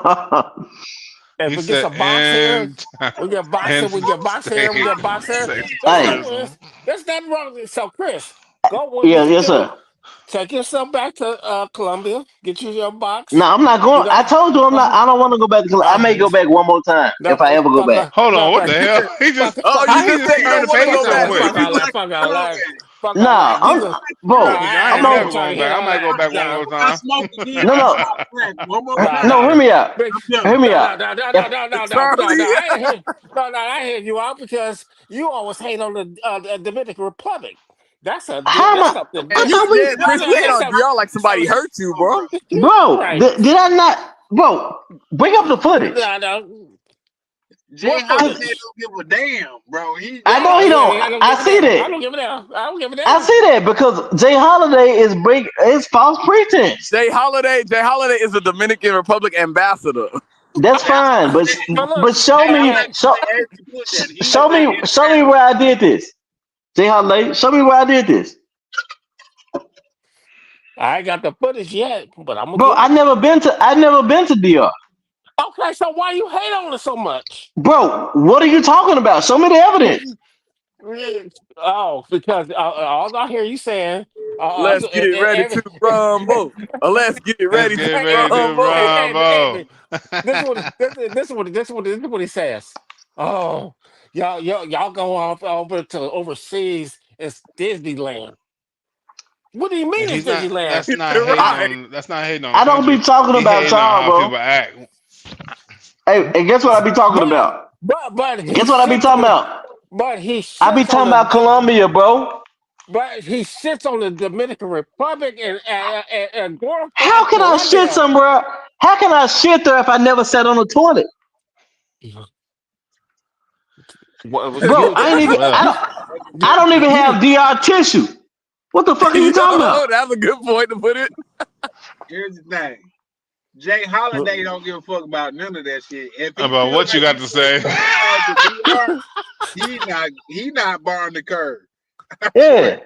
if He we get said, some box here, and we get box here, and we get box here, we state get box here. sex There's Hey, no tourism. there's nothing wrong with it. So Chris, go what you yeah, can yes do. sir. Take yourself back to Columbia, get you your No, box. I'm not You going. I know, told you I'm not. uh, I don't want to go back to. I may go back one more time no, if I ever go fuck, back. Hold on, no, what the hell? Oh, fuck, you How he just just said you turned don't the want to page go so back. quick? all that, fuck all Nah, that. These are no, bro. I I ain't ain't I'm even never trying to going hear back. I all might go that. back one No, more time. no, no, One more no, time. no. Hear no. me out. Big, Hear me no, out. no, no, no, If no, no, no, no, no, Charlie. no. I hear you out because you always hate on the Dominican Republic. how am That's I? something And I you, different. thought we, yeah, Chris, you hate That's on something. DR like somebody hurt you, bro. bro. Right. Did I not, bro? Bring up the footage. No, no. Jay What Holiday footage? don't give a damn, bro. He I that know he Yeah, don't. I don't I give a see damn. I that. don't give a damn. I don't give a I damn. see that because Jay Holiday is bring. It's false pretense. Jay Holiday is a Dominican Republic ambassador. That's Jay fine, but Holiday. So look, but show Jay me, Holiday actually put that. He show put me, show me where I did this. Jay Holiday, show me where I did this, I ain't got the footage yet, but I'm gonna bro. get it. I never been to DR, Okay, so why you hate on it so much? bro. What are you talking about? Show me the evidence. Oh, because all I hear you saying, Let's get ready to rumble. Let's get Let's ready to get ready to rumble. rumble. this is what he says. Oh, y'all go off over to overseas. It's Disneyland. What do you And mean it's he's not. Disneyland? That's not hating I Right. on. That's not hating on the I don't be country. talking He about hating on y'all, how bro. people act. Hey, guess what I be talking But about? he Guess what I be sits talking on the about? but he I be sits on talking about the Colombia, bro. but he sits on the Dominican Republic and glorifies How can I shit Colombia. somewhere? How can I shit there if I never sat on the toilet, Well, bro? I ain't even. Well, I don't even you have DR tissue. What the fuck are you talking about? Yo, that's a good point to put it. Here's the thing. Jay Holiday don't give a fuck about none of that shit. If he about feel what you like got he to can't say. go across the DR, he not barring the curve. I swear. Yeah,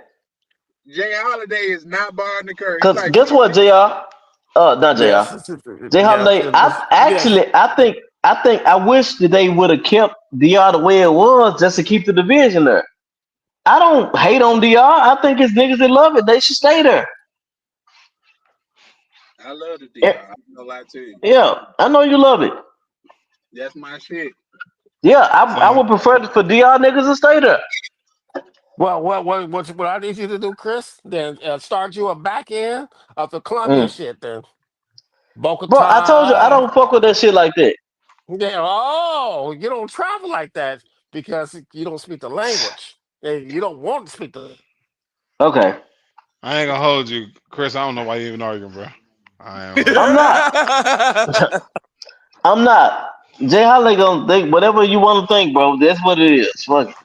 Jay Holiday is not barring the curve. He cause like, guess what, Jr. Not Jr. yes, J Holiday. yes. I think I wish that they would have kept DR the way it was just to keep the division there. I don't hate on DR. I think it's niggas that love it. They should stay there. I love the Eh, DR. I'm not gonna lie to you. Yeah, I know you love it. That's my shit. Yeah, I Same. would prefer for DR niggas to stay there. Well, what I need you to do, Chris? Then start you a back end of the Columbia Mm. shit. Then Bro, I told you I Bogota. don't fuck with that shit like that. Yeah. Oh, you don't travel like that because you don't speak the language. And you don't want to speak the. Okay, I ain't gonna hold you, Chris. I don't know why you even arguing, bro. I ain't gonna hold I'm you. not. I'm not. Jay Holiday gonna think whatever you want to think, bro. That's what it is. Fuck it.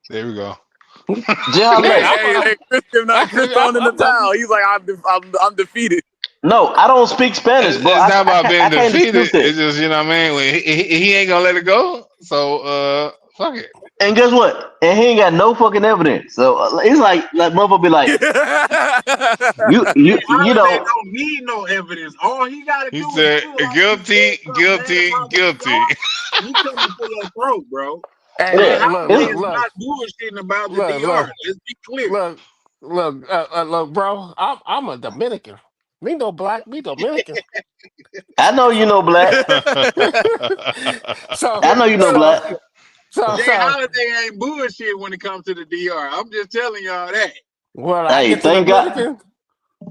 There we go. Jay hey, Holiday. hey, hey, Chris throwing in the towel. He's like, I'm defeated. No, I don't speak Spanish, bro. It's not about I being can't defeated. dispute that. It's just you know what I mean. When he ain't gonna let it go. So fuck it. And guess what? And he ain't got no fucking evidence. So it's like motherfucker be like, Jay you Holiday know, don't need no evidence. All he gotta He do is said, feel like he guilty, said something bad guilty, about the guilty. DR, and he coming for your throat, bro. Hey, Jay yeah, Holiday it's is not bullshitting about the look, DR. look, Let's be clear. look, look, bro. I'm a Dominican. Me no black, me Dominican. I know you know black. so, I know you know so, black. Jay so. Holiday ain't bullshit when it comes to the DR. I'm just telling y'all that. When I Hey, get to the thank God. Dominican,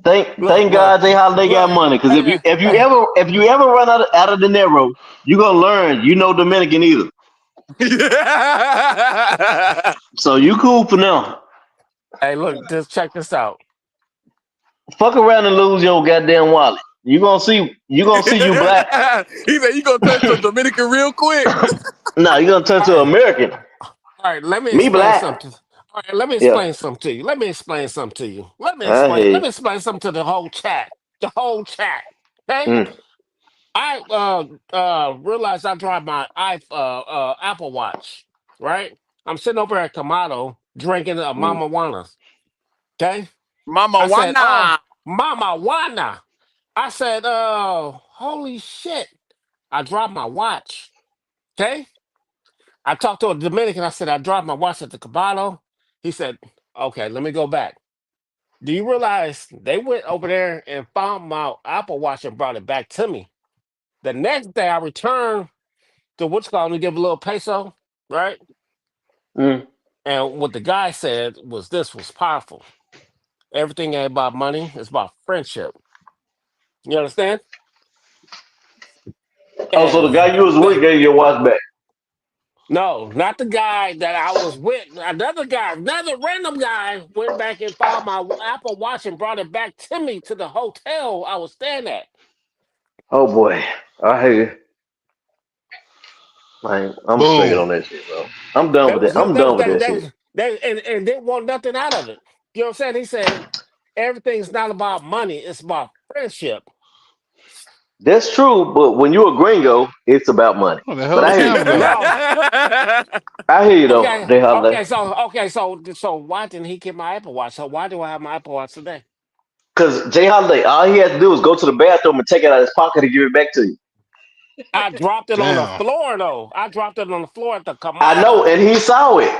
Thank God Jay Holiday got look. money. Because Hey, hey, if you ever run out of the narrow, you gonna learn you know Dominican either. So you cool for now. hey, look, just check this out. Fuck around and lose your goddamn wallet. You gonna see you black. He said you gonna turn to Dominican real quick. No, you gonna turn All to right, American. all right. Let me Me explain black. something. All right, let me Yeah. explain something to you. Let me explain something to you. I hear Let you. me explain something to the whole chat. The whole chat. Okay. Mm, I realized I drive my Apple Watch. Right. I'm sitting over at Kamado drinking a mm. Mama Juana. Okay. Mama I said, "Oh, Wana. Mama Juana." I said, holy shit. I dropped my watch. Okay. I talked to a Dominican. I said, I dropped my watch at the Cabano. He said, okay, let me go back. Do you realize they went over there and found my Apple Watch and brought it back to me? The next day I returned to what's called to give a little peso, right? Mm. And what the guy said was this was powerful. Everything ain't about money, it's about friendship. You understand? Oh, so the guy And you was with that gave you your watch back. no, not the guy that I was with. Another guy, another random guy went back and found my Apple Watch and brought it back to me to the hotel I was staying at. Oh boy. I hear you. Man, I'm straight Boom. on that shit, bro. I'm done They with was that. I'm they was done with they, that they shit. was they and didn't want nothing out of it. You know what I'm saying? He said everything's not about money; it's about friendship. That's true, but when you're a gringo, it's about money. What the But hell is I hear you. Cam doing? No, I hear you though, okay, Jay Holiday. so why didn't he get my Apple Watch? So why do I have my Apple Watch today? Because Jay Holiday, all he had to do was go to the bathroom and take it out of his pocket and give it back to you. I dropped it on the Damn. floor though. I dropped it on the floor at the I know, Kamado. and he saw it.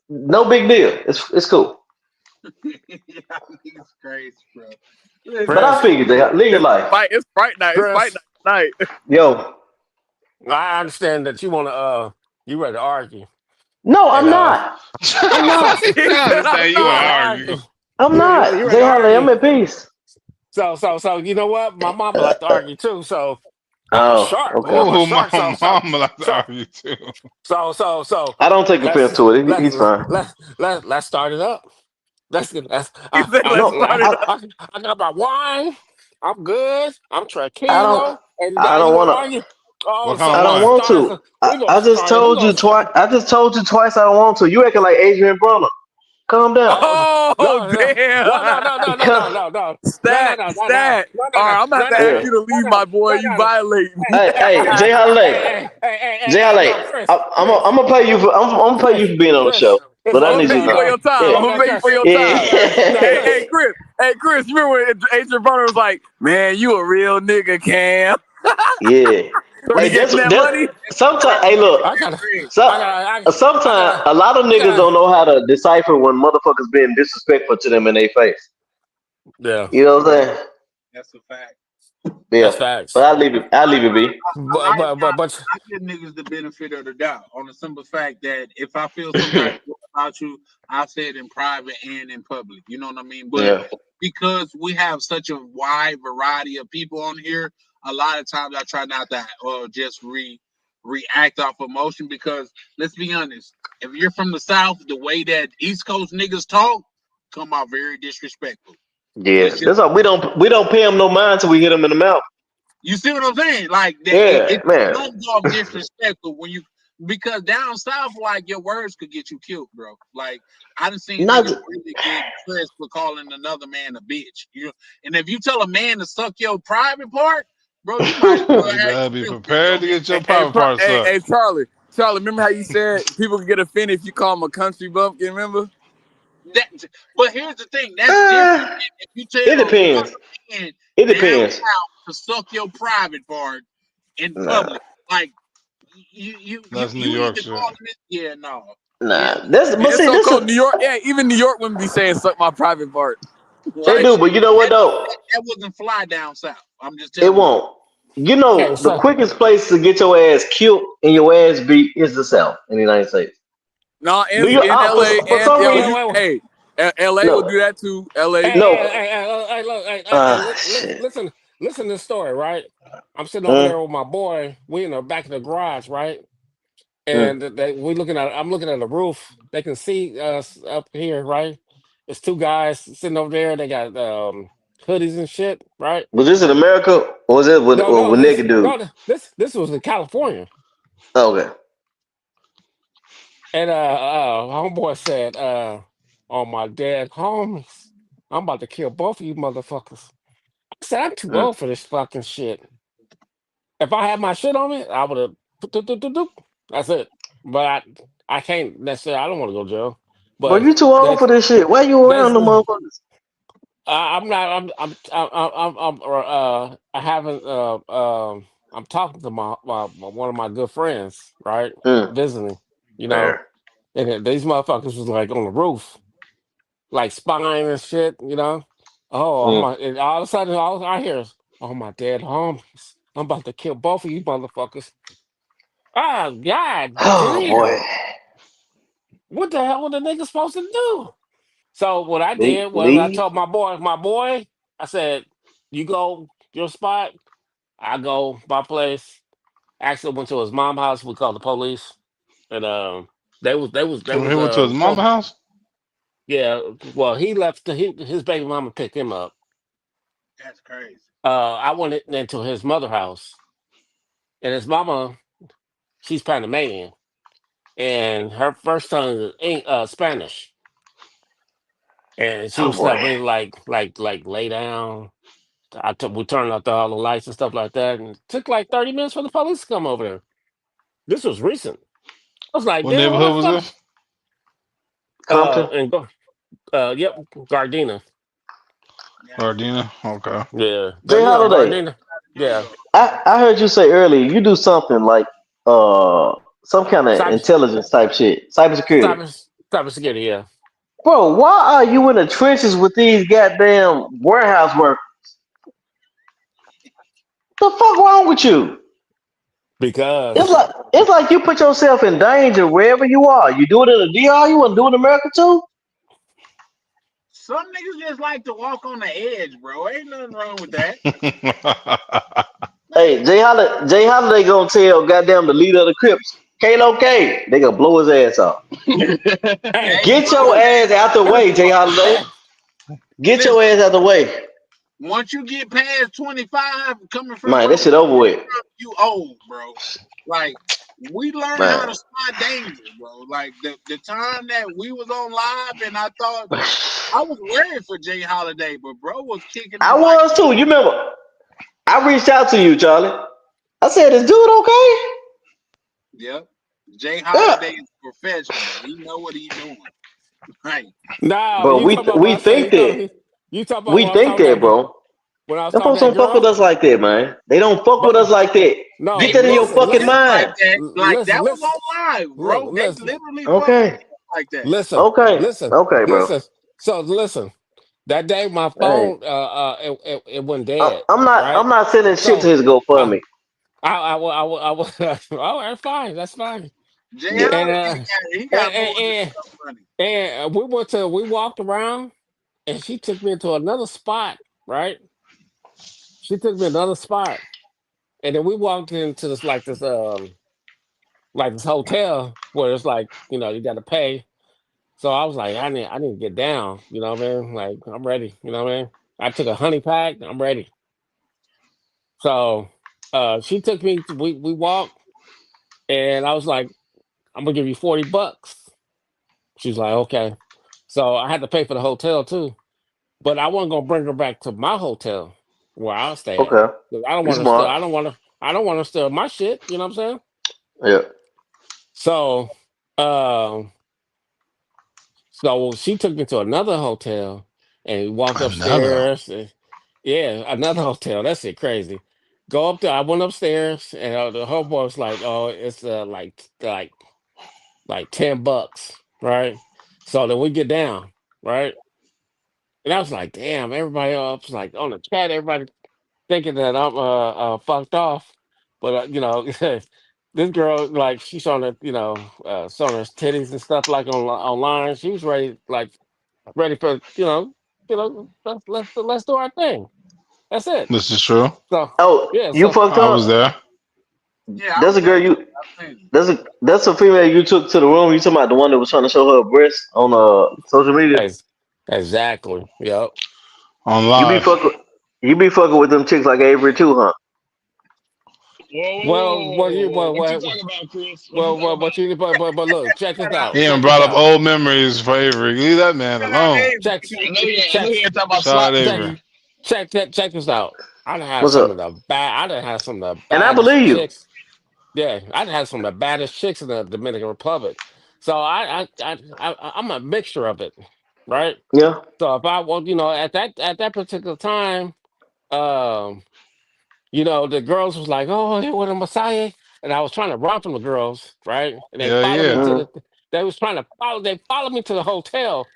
No big deal. It's cool. He's crazy, bro. Listen, But I Chris, man. figured, Jay, live your life. It's fight night. It's fight Chris, night tonight. Yo, I understand that you want to you ready to argue, no, and I'm not. I'm not. He I said I'm understand you want to you ready not. to argue. argue. I'm You not. ready Jay to Holiday, I'm argue. at peace. So you know what? My mama like to argue too. So I'm a Oh, shark. okay. I'm a Oh, my shark. mama like to So argue too. I don't take offense let's to it. let's He's fine. let's start it up. Let's He said let's No, start it up. I got my wine. I'm good. I'm I don't. tranquilo. And I now you don't want want to to. argue? What Oh, kind so of I don't let's wine? want start it. to. I just We told gonna you twice. I just told you twice. I don't want to. You acting like Adrian Broner. Calm down. Oh Oh no no damn. Stat. All right, I'm gonna have to ask Yeah. you to leave, my boy. You violating. Hey, Jay Holiday. Jay Holiday. Chris, I'm gonna pay you for. I'm gonna pay you for being on the show. But I I'm gonna need pay you to you for know. your time. I'm Yeah. gonna pay you for your time. Yeah. Hey, Chris, you remember when Adrian Broner was like, "Man, you a real nigga, Cam." Yeah. When he Hey, gave him that money. sometimes. Hey, look. I gotta, So, I gotta, I sometimes gotta, a lot of I niggas gotta. don't know how to decipher when motherfuckers being disrespectful to them in their face. Yeah, You know what I'm saying? That's a fact. Yeah. that's But facts. I leave it. I leave it be. A But lot of but but times but I give niggas the benefit of the doubt on the simple fact that if I feel some type of way about you, I say it in private and in public. You know what I mean? But Yeah. because we have such a wide variety of people on here, a lot of times I try not to just react off emotion because let's be honest, if you're from the South, the way that East Coast niggas talk come out very disrespectful. Yeah. Let's just That's all. We don't pay them no mind till we hit them in the mouth. you see what I'm saying? Like Yeah, it man. comes off disrespectful when you because down south, like your words could get you killed, bro. Like I done seen Not. niggas really get pressed for calling another man a bitch. And if you tell a man to suck your private part, bro, you might as well You have better your be pistol in prepared your to hand. get your private parts up. Hey, Charlie. Charlie, remember how you said people can get offended if you call them a country bumpkin? Remember? That, but here's the thing. That's different Uh, than if you it tell another depends. man It down depends. south to suck your private part in Nah, public. Like That's New you York either shit. calling it, yeah, no, yeah, nah. That's Man, but it's see, so this cold. is New York, yeah, even New York wouldn't be saying suck my private part. they like do. But you know what that though? that wasn't fly down south. I'm just It telling you. won't. You Hey, know, the so quickest place to get your ass killed and your ass beat is the South in the United States. No, New York, in LA for and some yeah, wait, reason, wait, wait. hey, LA will no, do that too. LA. Hey, no. look, Shit. listen to the story, right? I'm sitting over Mm, there with my boy. We in the back of the garage, right? mm. And I'm looking at the roof. They can see us up here, right? It's two guys sitting over there. They got hoodies and shit, right? Was this in America or was it No, with naked dude? this was in California. Oh, okay. And homeboy said, "On my dead homies, I'm about to kill both of you motherfuckers." I said, "I'm too Mm. old for this fucking shit. If I had my shit on me, I would have. That's it. But I can't necessarily. I don't want to go to jail. Bro, But you too old for that's this shit. Why you that's. around the motherfuckers? I'm not. I haven't. I'm talking to one of my good friends, right? Mm. Visiting, you know, Fair. and these motherfuckers was like on the roof, like spying and shit, you know. Oh, Mm. and all of a sudden, all I hear is, "Oh my dead homies, I'm about to kill both of you motherfuckers." Oh god Oh boy. damn! What the hell were the niggas supposed to do? So what I Leave. did was I Leave. told my boy, I said, "You go your spot, I go my place." Actually went to his mom house. We called the police, and they So he was went to his mama supposed house. yeah. Well, he left. His baby mama picked him up. That's crazy. I went into his mother house, and his mama, she's Panamanian, and her first tongue is Spanish, and she Oh was telling boy. me like lay down. We turned out all the lights and stuff like that, and it took like 30 minutes for the police to come over there. This was recent. I was like, What damn, what the neighborhood was fuck? this? Compton. And go, yep, Gardena. Gotcha. Gardena. Okay. Yeah, Jay Holiday. Gardena. New Yeah, York. I heard you say earlier you do something like some kind of cyber, intelligence type shit, cybersecurity. cybersecurity. Yeah, Bro, why are you in the trenches with these goddamn warehouse workers? The fuck wrong with you? because It's like you put yourself in danger wherever you are. You do it in the DR, you want to do it in America too? Some niggas just like to walk on the edge, bro. Ain't nothing wrong with that. Hey, Jay Holiday gonna tell goddamn the leader of the Crips, Kalo K, they gonna blow his ass off. hey, Hey, Get bro, your ass out the way, Jay Holiday. Get your listen. ass out the way. Once you get past 25, coming from Man, where that we shit over came with. from, you old, bro. Like we learned how to Man. spot danger, bro. Like the time that we was on live, and I thought I was worried for Jay Holiday, but bro was kicking I them like, was too. You remember? I reached out to you, Charlie. I said, "Is dude okay?" yep. Jay Yeah, Holiday is professional. He know what he doing. Right. no, bro. you talking about what We I said? think that. You talking about We what I was think talking that, that bro. when I was Them talking folks to that don't fuck with girl? us like that, man. They don't fuck with But us like that. Get no, They that in your fuck with fucking him like mind. that. Like listen, that was listen, on live, look, bro. They listen, literally fuck with Okay. him like that. listen, Okay. listen, Okay, bro. listen. So listen, that day my Hey, phone it went dead, I'm right? not sending shit to So his I GoFundMe. I will oh, that's fine, that's fine. Jay Yeah. And Holiday he got more than and enough money. we walked around, and she took me into another spot, right? She took me another spot, and then we walked into this hotel where it's like, you got to pay. So I was like, I need to get down. You know what I mean? Like, I'm ready. You know what I mean? I took a honey pack. I'm ready. So she took me. We walked, and I was like, I'm gonna give you $40. She's like, okay. So I had to pay for the hotel too, but I wasn't gonna bring her back to my hotel where I'll stay at. Okay. 'Cause I don't You want to steal. smart. I don't want to. I don't want to steal my shit. You know what I'm saying? Yeah. So, um, so she took me to another hotel and walked Another. upstairs. Yeah, another hotel. That's it, crazy. Go up there. I went upstairs, and the whole boy was like, "Oh, it's like $10, right?" So then we get down, right? And I was like, "Damn!" Everybody else was like on the chat. Everybody thinking that I'm fucked off, but this girl like she's on her showing her titties and stuff like online. She was ready for let's do our thing. That's it. This is true. So Oh, yeah, you so fucked I was up. there. Yeah, I That's was a girl. there too. You I seen that's a female you took to the room. You talking about the one that was trying to show her breast on social media? ex- exactly. Yep. On You be live. fucking. You be fucking with them chicks like Avery too, huh? Whoa, whoa, whoa, Well, whoa, what whoa, you whoa. well, What you well, talking about, Chris? What you well, talking well about? what you but look, check this that. out. He done Check this brought up out. old memories for Avery. Leave that man Shout out alone. Check Avery. I check know he ain't talking about Shout out slot check Avery. pussy. check this out. I done had What's some up? of the bad. I done had some of the And I baddest believe you. chicks. Yeah, I done had some of the baddest chicks in the Dominican Republic. So I'm a mixture of it, right? Yeah. So if I well, at that particular time, um, the girls was like, "Oh, they want a Messiah," and I was trying to run from the girls, right? And they Yeah, followed me yeah. to Mm, the. They was trying to follow. They followed me to the hotel,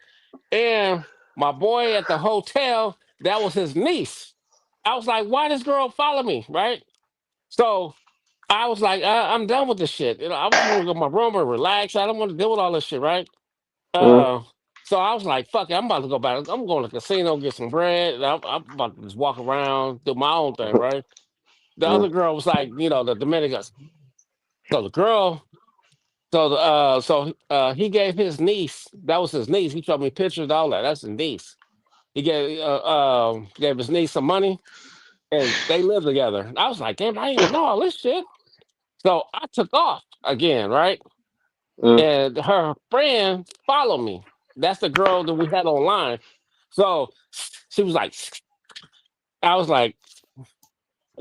and my boy at the hotel, that was his niece. I was like, "Why this girl follow me?" Right? So I was like, I'm done with this shit. I just want to go to my room and relax. I don't want to deal with all this shit, right? mm, Uh, so I was like, fuck it, I'm about to go back. I'm going to the casino, get some bread. And I'm about to just walk around, do my own thing, right? The mm, other girl was like, the Dominican. So the girl, he gave his niece, that was his niece. He showed me pictures, all that. That's his niece. He gave his niece some money and they lived together. I was like, damn, I didn't even know all this shit. So I took off again, right? mm. And her friend followed me. That's the girl that we had online. So she was like, I was like,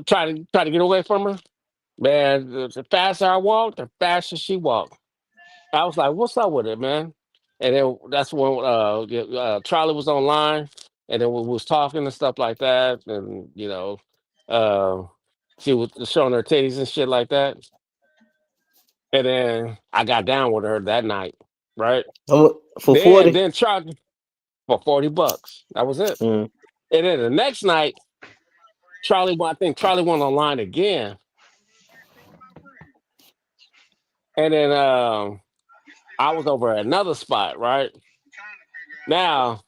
try to get away from her. Man, the faster I walked, the faster she walked. I was like, "What's up with it, man?" And then that's when Charlie was online, and then we was talking and stuff like that, and uh, she was showing her titties and shit like that. And then I got down with her that night, right? For Then 40. then Charlie for $40. That was it. Mm. And then the next night, I think Charlie went online again, and then I was over at another spot, right? Now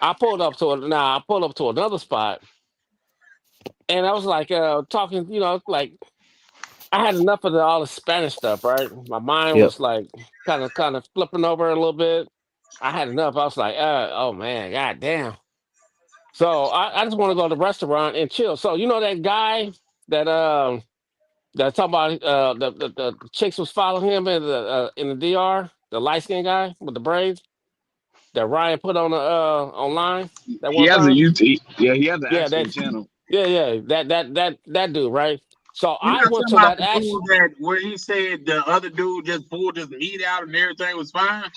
I pulled up to another spot and I was like talking, like I had enough of all the Spanish stuff, right? My mind Yep. was like kind of flipping over a little bit. I had enough. I was like, oh man, god damn. So I just want to go to the restaurant and chill. So that guy that that talking about the chicks was following him in the DR, the light skinned guy with the braids that Ryan put on the online that He one has a time. YouTube. Yeah, he has an Yeah, actual that channel. yeah, that dude, right? So You I not went talking to about that the action. dude that where he said the other dude just pulled his meat out and everything was fine?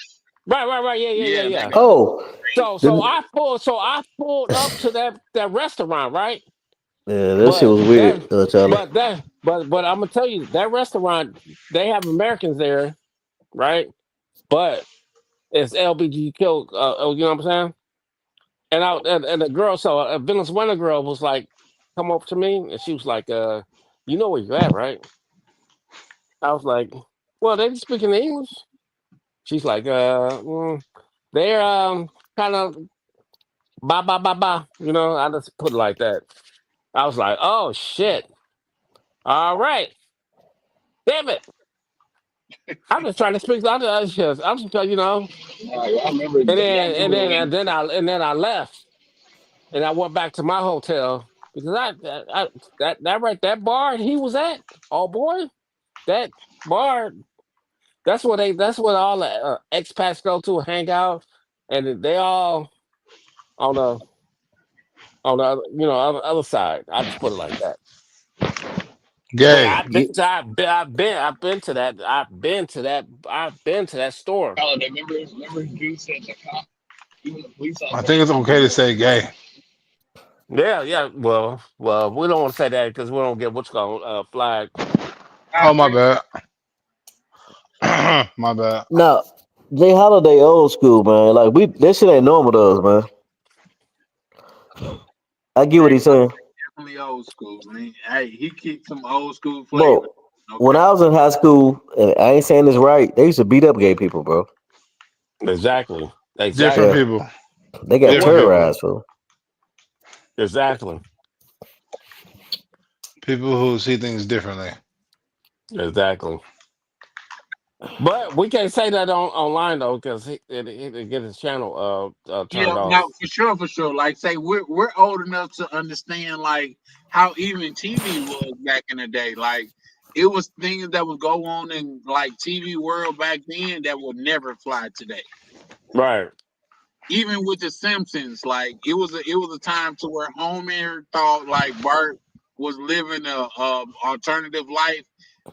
Right. Yeah. Yeah, that Yeah. guy was Oh, crazy. So I pulled up to that restaurant, right? yeah, that shit But was that weird, Charlie. but I'm gonna tell you that restaurant they have Americans there, right? But it's LBGQ, you know what I'm saying? And the girl, so a Venezuela girl was like, come up to me and she was like, you know where you at, right? I was like, well, they speaking English. She's like, they're kind of ba. I just put it like that. I was like, oh shit. All right, damn it. I'm just trying to speak. I'm just I remember and that. then and then and then I left and I went back to my hotel because that bar he was at. Oh boy, that bar. That's what all the expats go to hang out, and they all on the other side. I just put it like that. Hey, Gay. I've been to that. I've been to that store. Holiday, remember dude said the cop, even the police I officer think it's called him okay to gay. say gay. Yeah, yeah. Well, we don't want to say that because we don't get what's called flag. I Oh, my agree. bad. My bad. Now, Jay Holiday old school, man. Like we that shit ain't normal to us, man. I get what Jay he's saying. definitely old school, man. Hey, he keeps some old school flavor. Bro, when Okay. I was in high school, and I ain't saying this right, they used to beat up gay people, bro. Exactly. Different Yeah. Exactly. people. They It got was Different people. terrorized, bro. exactly. People who see things differently. Exactly. But we can't say that on online though, because it get his channel Yeah, turned no, off. for sure, for sure. Like, say we're old enough to understand like how even TV was back in the day. Like, it was things that would go on in like TV world back then that would never fly today. Right. Even with the Simpsons, like it was a time to where Homer thought like Bart was living a alternative life.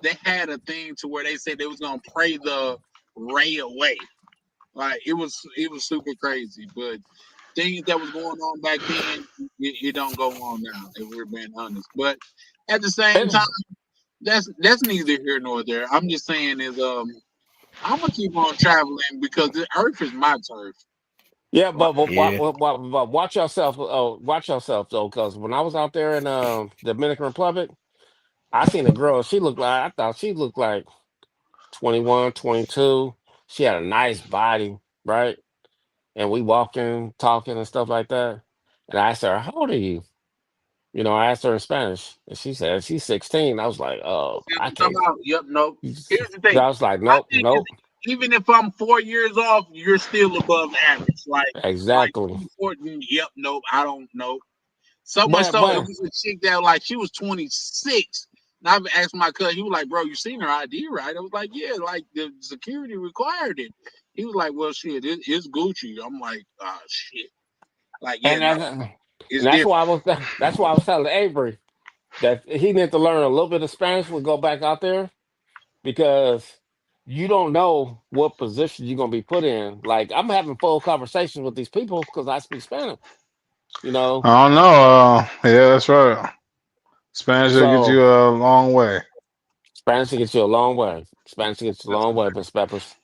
They had a thing to where they said they was gonna pray the Ray away. Like it was super crazy, but things that was going on back then, it don't go on now. If we're being honest, but at the same time, And, that's neither here nor there. I'm just saying is I'm gonna keep on traveling because the Earth is my turf. yeah, Like, Yeah. but watch yourself. Watch yourself though, because when I was out there in the Dominican Republic, I seen a girl. She looked like I thought she looked like 21, 22. She had a nice body, right? And we walking, talking, and stuff like that. And I asked her, "How old are you?" You know, I asked her in Spanish, and she said she's 16. I was like, "Oh, see I what I'm can't." talking about? Yep, nope. Here's the I thing. was like, My "Nope, thing is, nope." even if I'm 4 years off, you're still above average. Like Exactly. 14. Yep, nope. I don't know. So much But so, it but was a chick that like she was 26. And I've asked my cousin, he was like, "Bro, you seen her ID, right?" I was like, "Yeah, like the security required it." He was like, "Well, shit, it's Gucci." I'm like, "Ah, shit." Like, yeah, and no, and it's that's different. why I was telling Avery that he needed to learn a little bit of Spanish when we go back out there because you don't know what position you're gonna be put in. Like I'm having full conversations with these people because I speak Spanish, you know. I don't know. Yeah, that's right. Spanish will get So you a long way. Spanish will get you a long way. Spanish will get you a That's long way, Miss Peppers.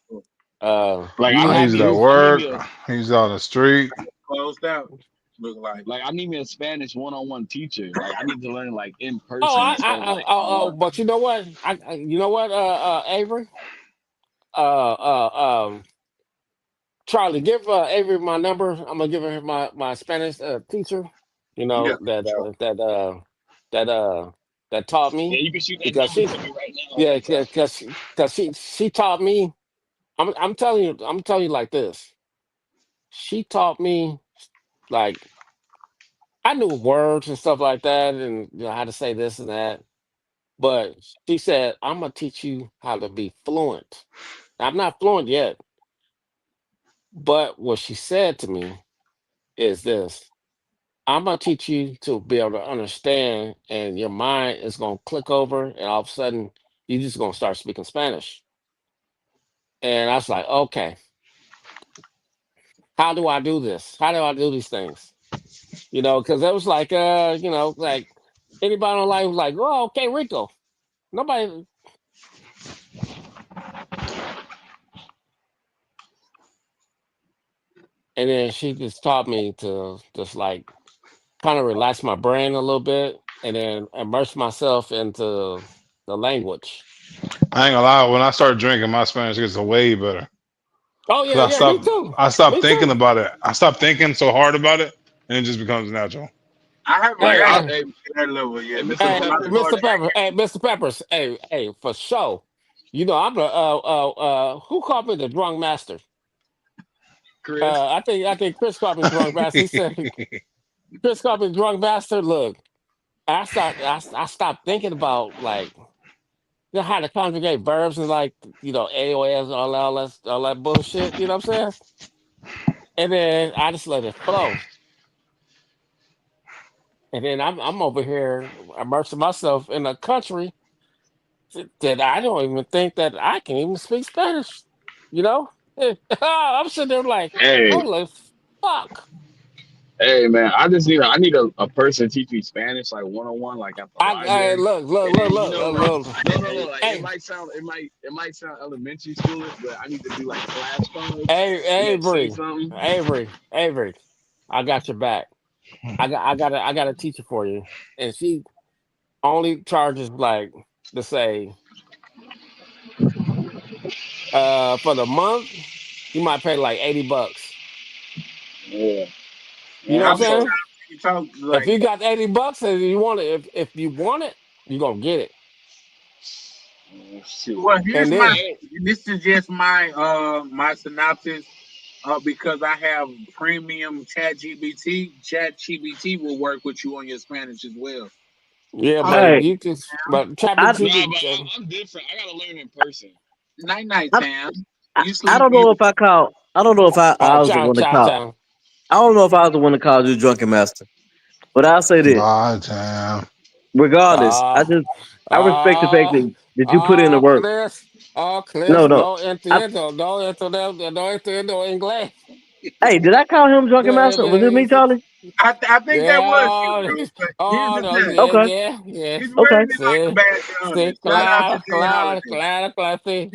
Like You I use have it at you I need work. me a I use it on the street. closed out. Look like. I need me a Spanish one-on-one teacher. Like I need to learn like in Oh, person instead of like online. but you know what? You know what, Avery, Charlie, give Avery my number. I'm gonna give her my Spanish teacher. You Yeah, know for sure. that that taught Yeah, me you can shoot that because number she to me right now on yeah WhatsApp. because she taught me. I'm telling you like this. She taught me like I knew words and stuff like that, and you know how to say this and that. But she said, "I'm gonna teach you how to be fluent." I'm not fluent yet, but what she said to me is this: I'm gonna teach you to be able to understand, and your mind is gonna click over, and all of a sudden, you're just gonna start speaking Spanish. And I was like, okay, how do I do this? How do I do these things? You know, because it was like, like anybody online was like, oh, okay, Rico. Nobody, and then she just taught me to just like kind of relax my brain a little bit, and then immerse myself into the language. I ain't gonna lie. When I start drinking, my Spanish gets way better. Oh Cause yeah, yeah, me too, I stop me thinking too. about it. I stop thinking so hard about it, and it just becomes natural. I haven't Like Hey, I, got hey, hey, to that level hey, yet. Mr. Because hey, when I Peppers, started Mr. Pepper, drinking, hey, Mr. Peppers, hey, for sure. You know, I'm the who called me the drunk master? Chris. I think Chris called me drunk master. He said Chris called me drunk master. Look, I stopped thinking about like you know how to conjugate verbs and like AOS and all that bullshit. You know what I'm saying? And then I just let it flow. And then I'm over here immersing myself in the country. that I don't even think that I can even speak Spanish. You know, I'm sitting there like, Hey, holy fuck! hey, man, I need a person to teach me Spanish like 1-on-1, like at the I library. look, look, And look, then look, like look. no, like Hey, it might sound elementary school, but I need to do like flashcards, say Avery, something. Avery, I got your back. I got a teacher for you, and she only charges like to say, for the month, you might pay like $80. Yeah, You know man, what How I'm many saying? times do you talk If like? you got $80 and you want it, if you want it, you gonna get it. shoot. Well, here's And my. then, Hey, This is just my synopsis. Because I have premium Chat GBT. Chat GBT will work with you on your Spanish as well. yeah, All right, but Hey, you can, but I ChatGPT, nah, but I'm different. I gotta learn in person. night night, I, Tam. I, You I sleep don't know if beautiful. I call. I don't know if I was the chow, one to chow, call. chow. I don't know if I was the one to call you drunken master. But I'll say this. Nah, damn. Regardless, Ah, I respect the fact ah, that you put in the work. Cliff, No, no. no I, entiendo, no entiendo, no entiendo inglés. hey, did I call him drunken Yeah, master? Was it me, Charlie? I think that was you, yeah, bro. But here's oh, the no, thing. yeah, Okay, yeah, yeah. He's okay. wording it like a Sí, bad sí, Johnny. Shout out to claro, Jay claro, Holiday. claro, claro, sí.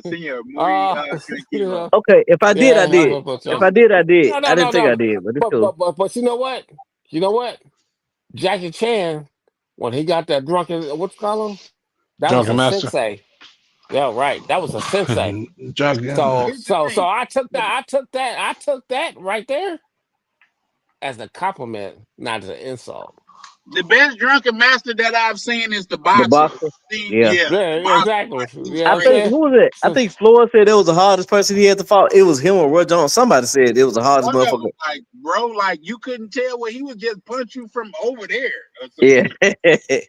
Senor, muy Oh, tranquilo. yeah, Okay, if I did, I yeah, did. If I did, I did. no, I no, didn't no, think I no. did, but it's But, cool. but, but, but you know what? You know what? Jackie Chan, when he got that drunken, what you call him? That was Drunken a master. sensei. Yeah, right. That was a sensei. So, Drunken. Here's the so, thing. so I took that right there as a compliment, not as an insult. The best drunken master that I've seen is the The boxer. boxer. Yeah. Yeah, Yeah, the boxer. exactly. Like he's You know I what I'm straight. think saying? who was it? I So, think Floyd said it was the hardest person he had to fight. It was him or Roy Jones. Somebody said it was the hardest One of them, motherfucker. like bro, like you couldn't tell what he was just punch you from over there or some Yeah. shit.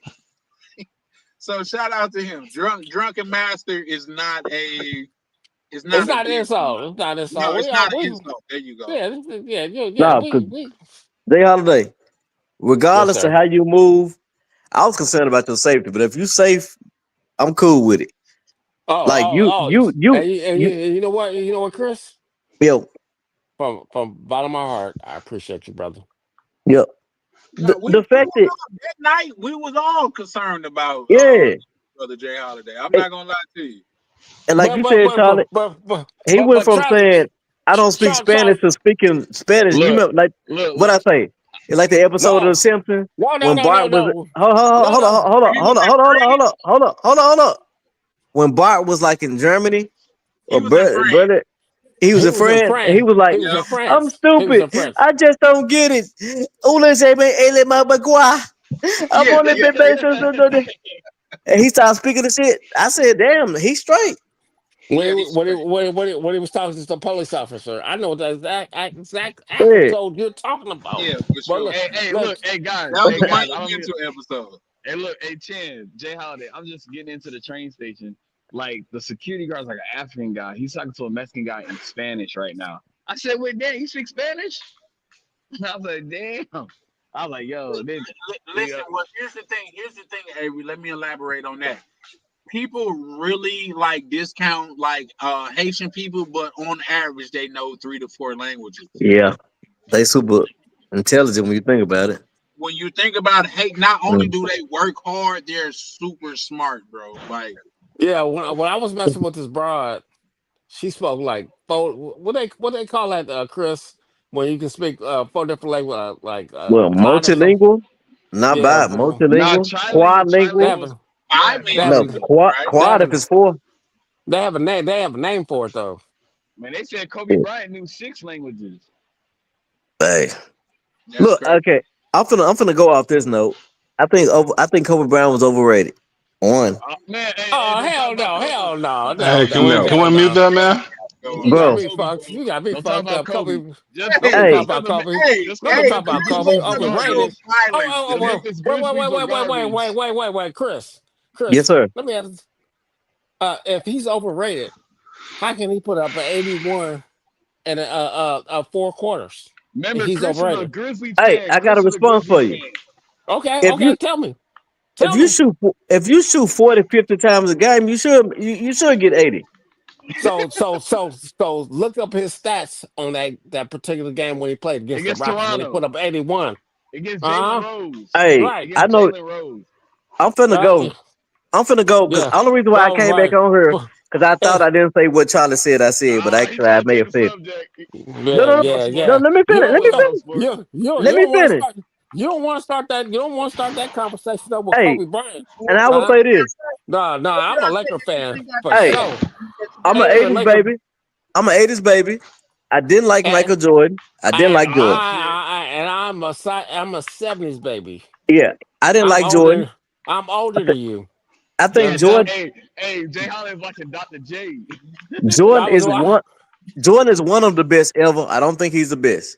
So shout out to him. Drunken master is it's not a not an diss on insult. him. It's not an No, insult. it's We not all an we insult. There you go. yeah, yeah. Nah, because We Jay Holiday, yes, regardless of sir. how you move, I was concerned about your safety. But if you safe, I'm cool with it. Like And you know what? You know what, Chris? yo, From bottom of my heart, I appreciate you, brother. yo. No, The we fact was that all that night. We was all concerned about yeah, brother Jay Holiday. I'm and not gonna lie to you. and like But you but said, but Charlie, but but but he but, went but from Charlie, saying I don't speak Charlie, Spanish to speaking Spanish. You Look, remember, like what look. I say? It's like the episode of The no, Simpsons no, when no, no, Bart was no, hold on, no. hold on, He hold was on, in hold on, hold France. on, hold on, hold on, hold on. When Bart was like in Germany He or was in France. brother, he was He in was in France, and he France. was like, He was Yeah. in "I'm France. He was stupid. in France. I just don't get it. Ule se me ele mabagua. I'm Yeah, on the yeah. bebe." And he started speaking the shit. I said, "Damn, he's straight." Yeah, he's straight. When he was talking to the police officer, I know the exact Yeah. episode you're talking about. Yeah, for But sure. look, That was Hey the guys, I don't mean. monumental episode. Hey, look, hey Chan, Jay Holiday. I'm just getting into the train station. Like the security guard's like an African guy. He's talking to a Mexican guy in Spanish right now. I said, "Wait, damn, you speak Spanish?" I was like, "Damn." I was like, "Yo, then, Listen, well, here's the thing. Here's the thing, Avery. Let me elaborate on that. People really like discount like Haitian people, but on average they know 3 to 4 languages. Yeah. They super intelligent when you think about it. When you think about hate, not only Mm. do they work hard, they're super smart, bro. Like yeah, when I was messing with this broad, she spoke like four. What they call that, Chris? When you can speak four different languages, like Well, 5 or something. multilingual, not Yeah, bad. nah, Multilingual, they quadlingual. have trilingual is a they have No, a bilingual, right? they have quad if a it's four. they have a name. They have a name for it though. man. They said Kobe Yeah. Bryant knew 6 languages. Hey, That's look, crazy. okay. I'm finna go off this note. I think Kobe Brown was overrated. One, Man, hey, Oh don't talk hell about no, Kobe. hell no, Hey, no, Hey, no, hey, can hell we hey, mute no. that man? Going You on. got bro. me Kobe, fucked. bro. You got me Don't talk fucked about up. Kobe. Kobe. Just Don't just be talking Hey, because about of Kobe. Hey, just Don't because be hey, talking Memphis about can we Kobe. Grizzlies hold were a minuteOverrated. of garbage. silence? The Can we? Memphis Grizzlies were garbage. Wait, yes, Chris. sir. Let me ask. If he's overrated, how can he put up an 81 and a 4 quarters? If Remember, he's Chris was a overrated. Grizzlies Hey, fan. I got a Chris was a response for Grizzlies you. fan. If Okay, you tell me. If Tell you me. shoot if you shoot 40, 50 times a game, you should get 80. So look up his stats on that particular game when he played against the Against Rockets when he put Toronto. up 81. Against Jalen Uh-huh. Rose. Hey, Right. I Against know Jalen Rose. I'm finna Yeah. go. I'm finna go because Yeah. only reason why I That was came back right. on here But, because I thought I didn't say what Charlie said I said, but He actually I trying to may change have the said. subject. No, yeah, no, no, Talk yeah, sport. no. yeah. Let me You finish. Let don't me Talk no, finish. sport. Let me finish. you don't want to start that you don't want to start that conversation up with Hey, Kobe Bryant. and I will Huh? say this. No, I'm a Laker fan for Hey, sure. I'm an And a 80s Laker baby. I'm an 80s baby. I didn't like and Michael Jordan. I didn't and like Jordan. I'm a 70s baby. Yeah, I didn't I'm like Jordan. older. I'm older than you. I You think understand? Hey, Jay Holland's watching Dr. J. Jordan I was is one. Jordan is one of the best ever. I don't think he's the best.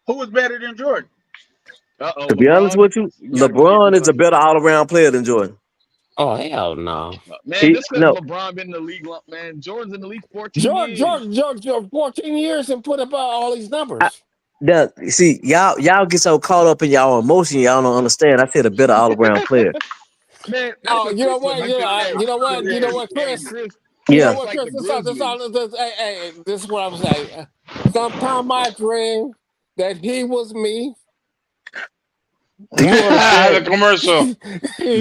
Who was better than Jordan? Uh-oh, To be honest LeBron. with you, You gotta go get me LeBron is a something. better all-around player than Jordan. Oh hell no. Man, He just because no. LeBron been in the league, man, Jordan's in the league 14 years. George 14 years and put up all these I, numbers. see y'all get so caught up in y'all emotion, y'all don't understand. I said a better all-around player. Man, that's Oh, what you know Chris was what? looking at. You know what? You know what, Chris? Chris, You know Yeah, Chris what, like Chris? the Grizzlies. Hey, this is what I'm saying. Sometime I dream that he was me. do you The understand, commercial.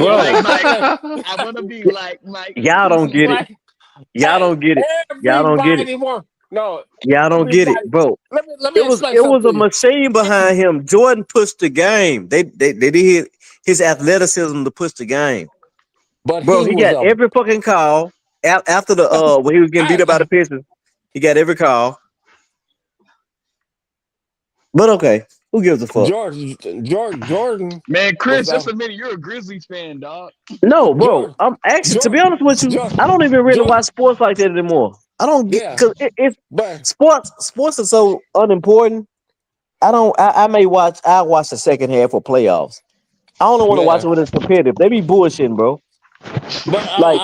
Like bro? Mike. I want to be like Mike. Y'all don't get it. Right? Y'all Hey, don't get it. Y'all don't get it. everybody want no. Y'all don't get it, Everybody. bro. Let me It was explain it something was to a you. machine behind him. Jordan pushed the game. They did his athleticism to push the game. But Bro, he he was got a every fucking call after the when he was getting beat I, up by the Pistons. He got every call. But okay, who gives a fuck? Jordan Man, was Chris, just that a minute. You're a Grizzlies fan, dog. No, bro. George I'm actually, to be George honest with you, George I don't even really George watch sports like that anymore. I don't get yeah, because it's but sports are so unimportant. I don't. I may watch. I watch the second half of playoffs. I only want to watch yeah. it when it's competitive. They be bullshitting, bro. But Like,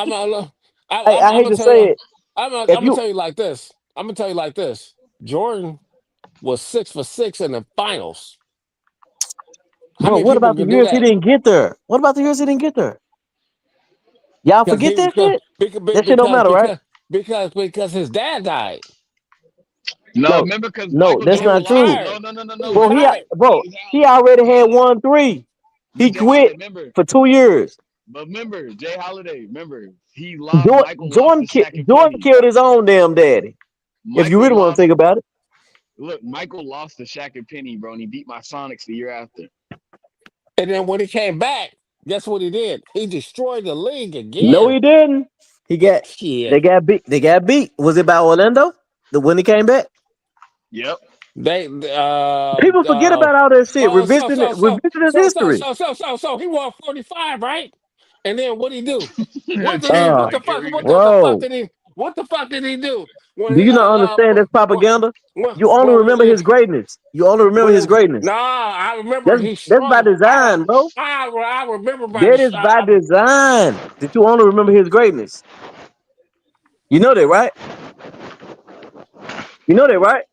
I I'm hate gonna to tell say you, it. I'm If gonna you, tell you like this. I'm gonna tell you like this. Jordan was 6 for 6 in the finals. How bro, many what people about the can do years he that? didn't get there? What about the years he didn't get there? Y'all Because forget he that shit. because That shit don't matter, right? because his dad died No, No, remember because no, Michael that's and Jordan not lost. true, No, retired. no, no, no, He no. bro. Remember, retired. He already had won three. But He Jay Holiday, quit for 2 years. remember, Jay Holiday, remember, Michael lost Jordan, to Shaq and Jordan Penny. killed his own damn daddy. If you Michael really want to lost. think about it, Look, Michael lost to Shaq and Penny, bro, and he beat my Sonics the year after. And then when he came back, guess what he did? He destroyed the league no, again. he didn't. He got they Shit. got beat. They got beat. Was it by Orlando? The when he came back? Yep. They People forget about all that shit. oh Revision is history. so he won 45, right? And then what did he do? Change Uh, like every bro, What the fuck did he do? When do he you not understand that's propaganda? You only remember his greatness. You only remember his greatness. nah, I remember That's he that's by struggled. design, bro. I remember by That the is by design. That you only remember his greatness. You know that, right? You know that, right?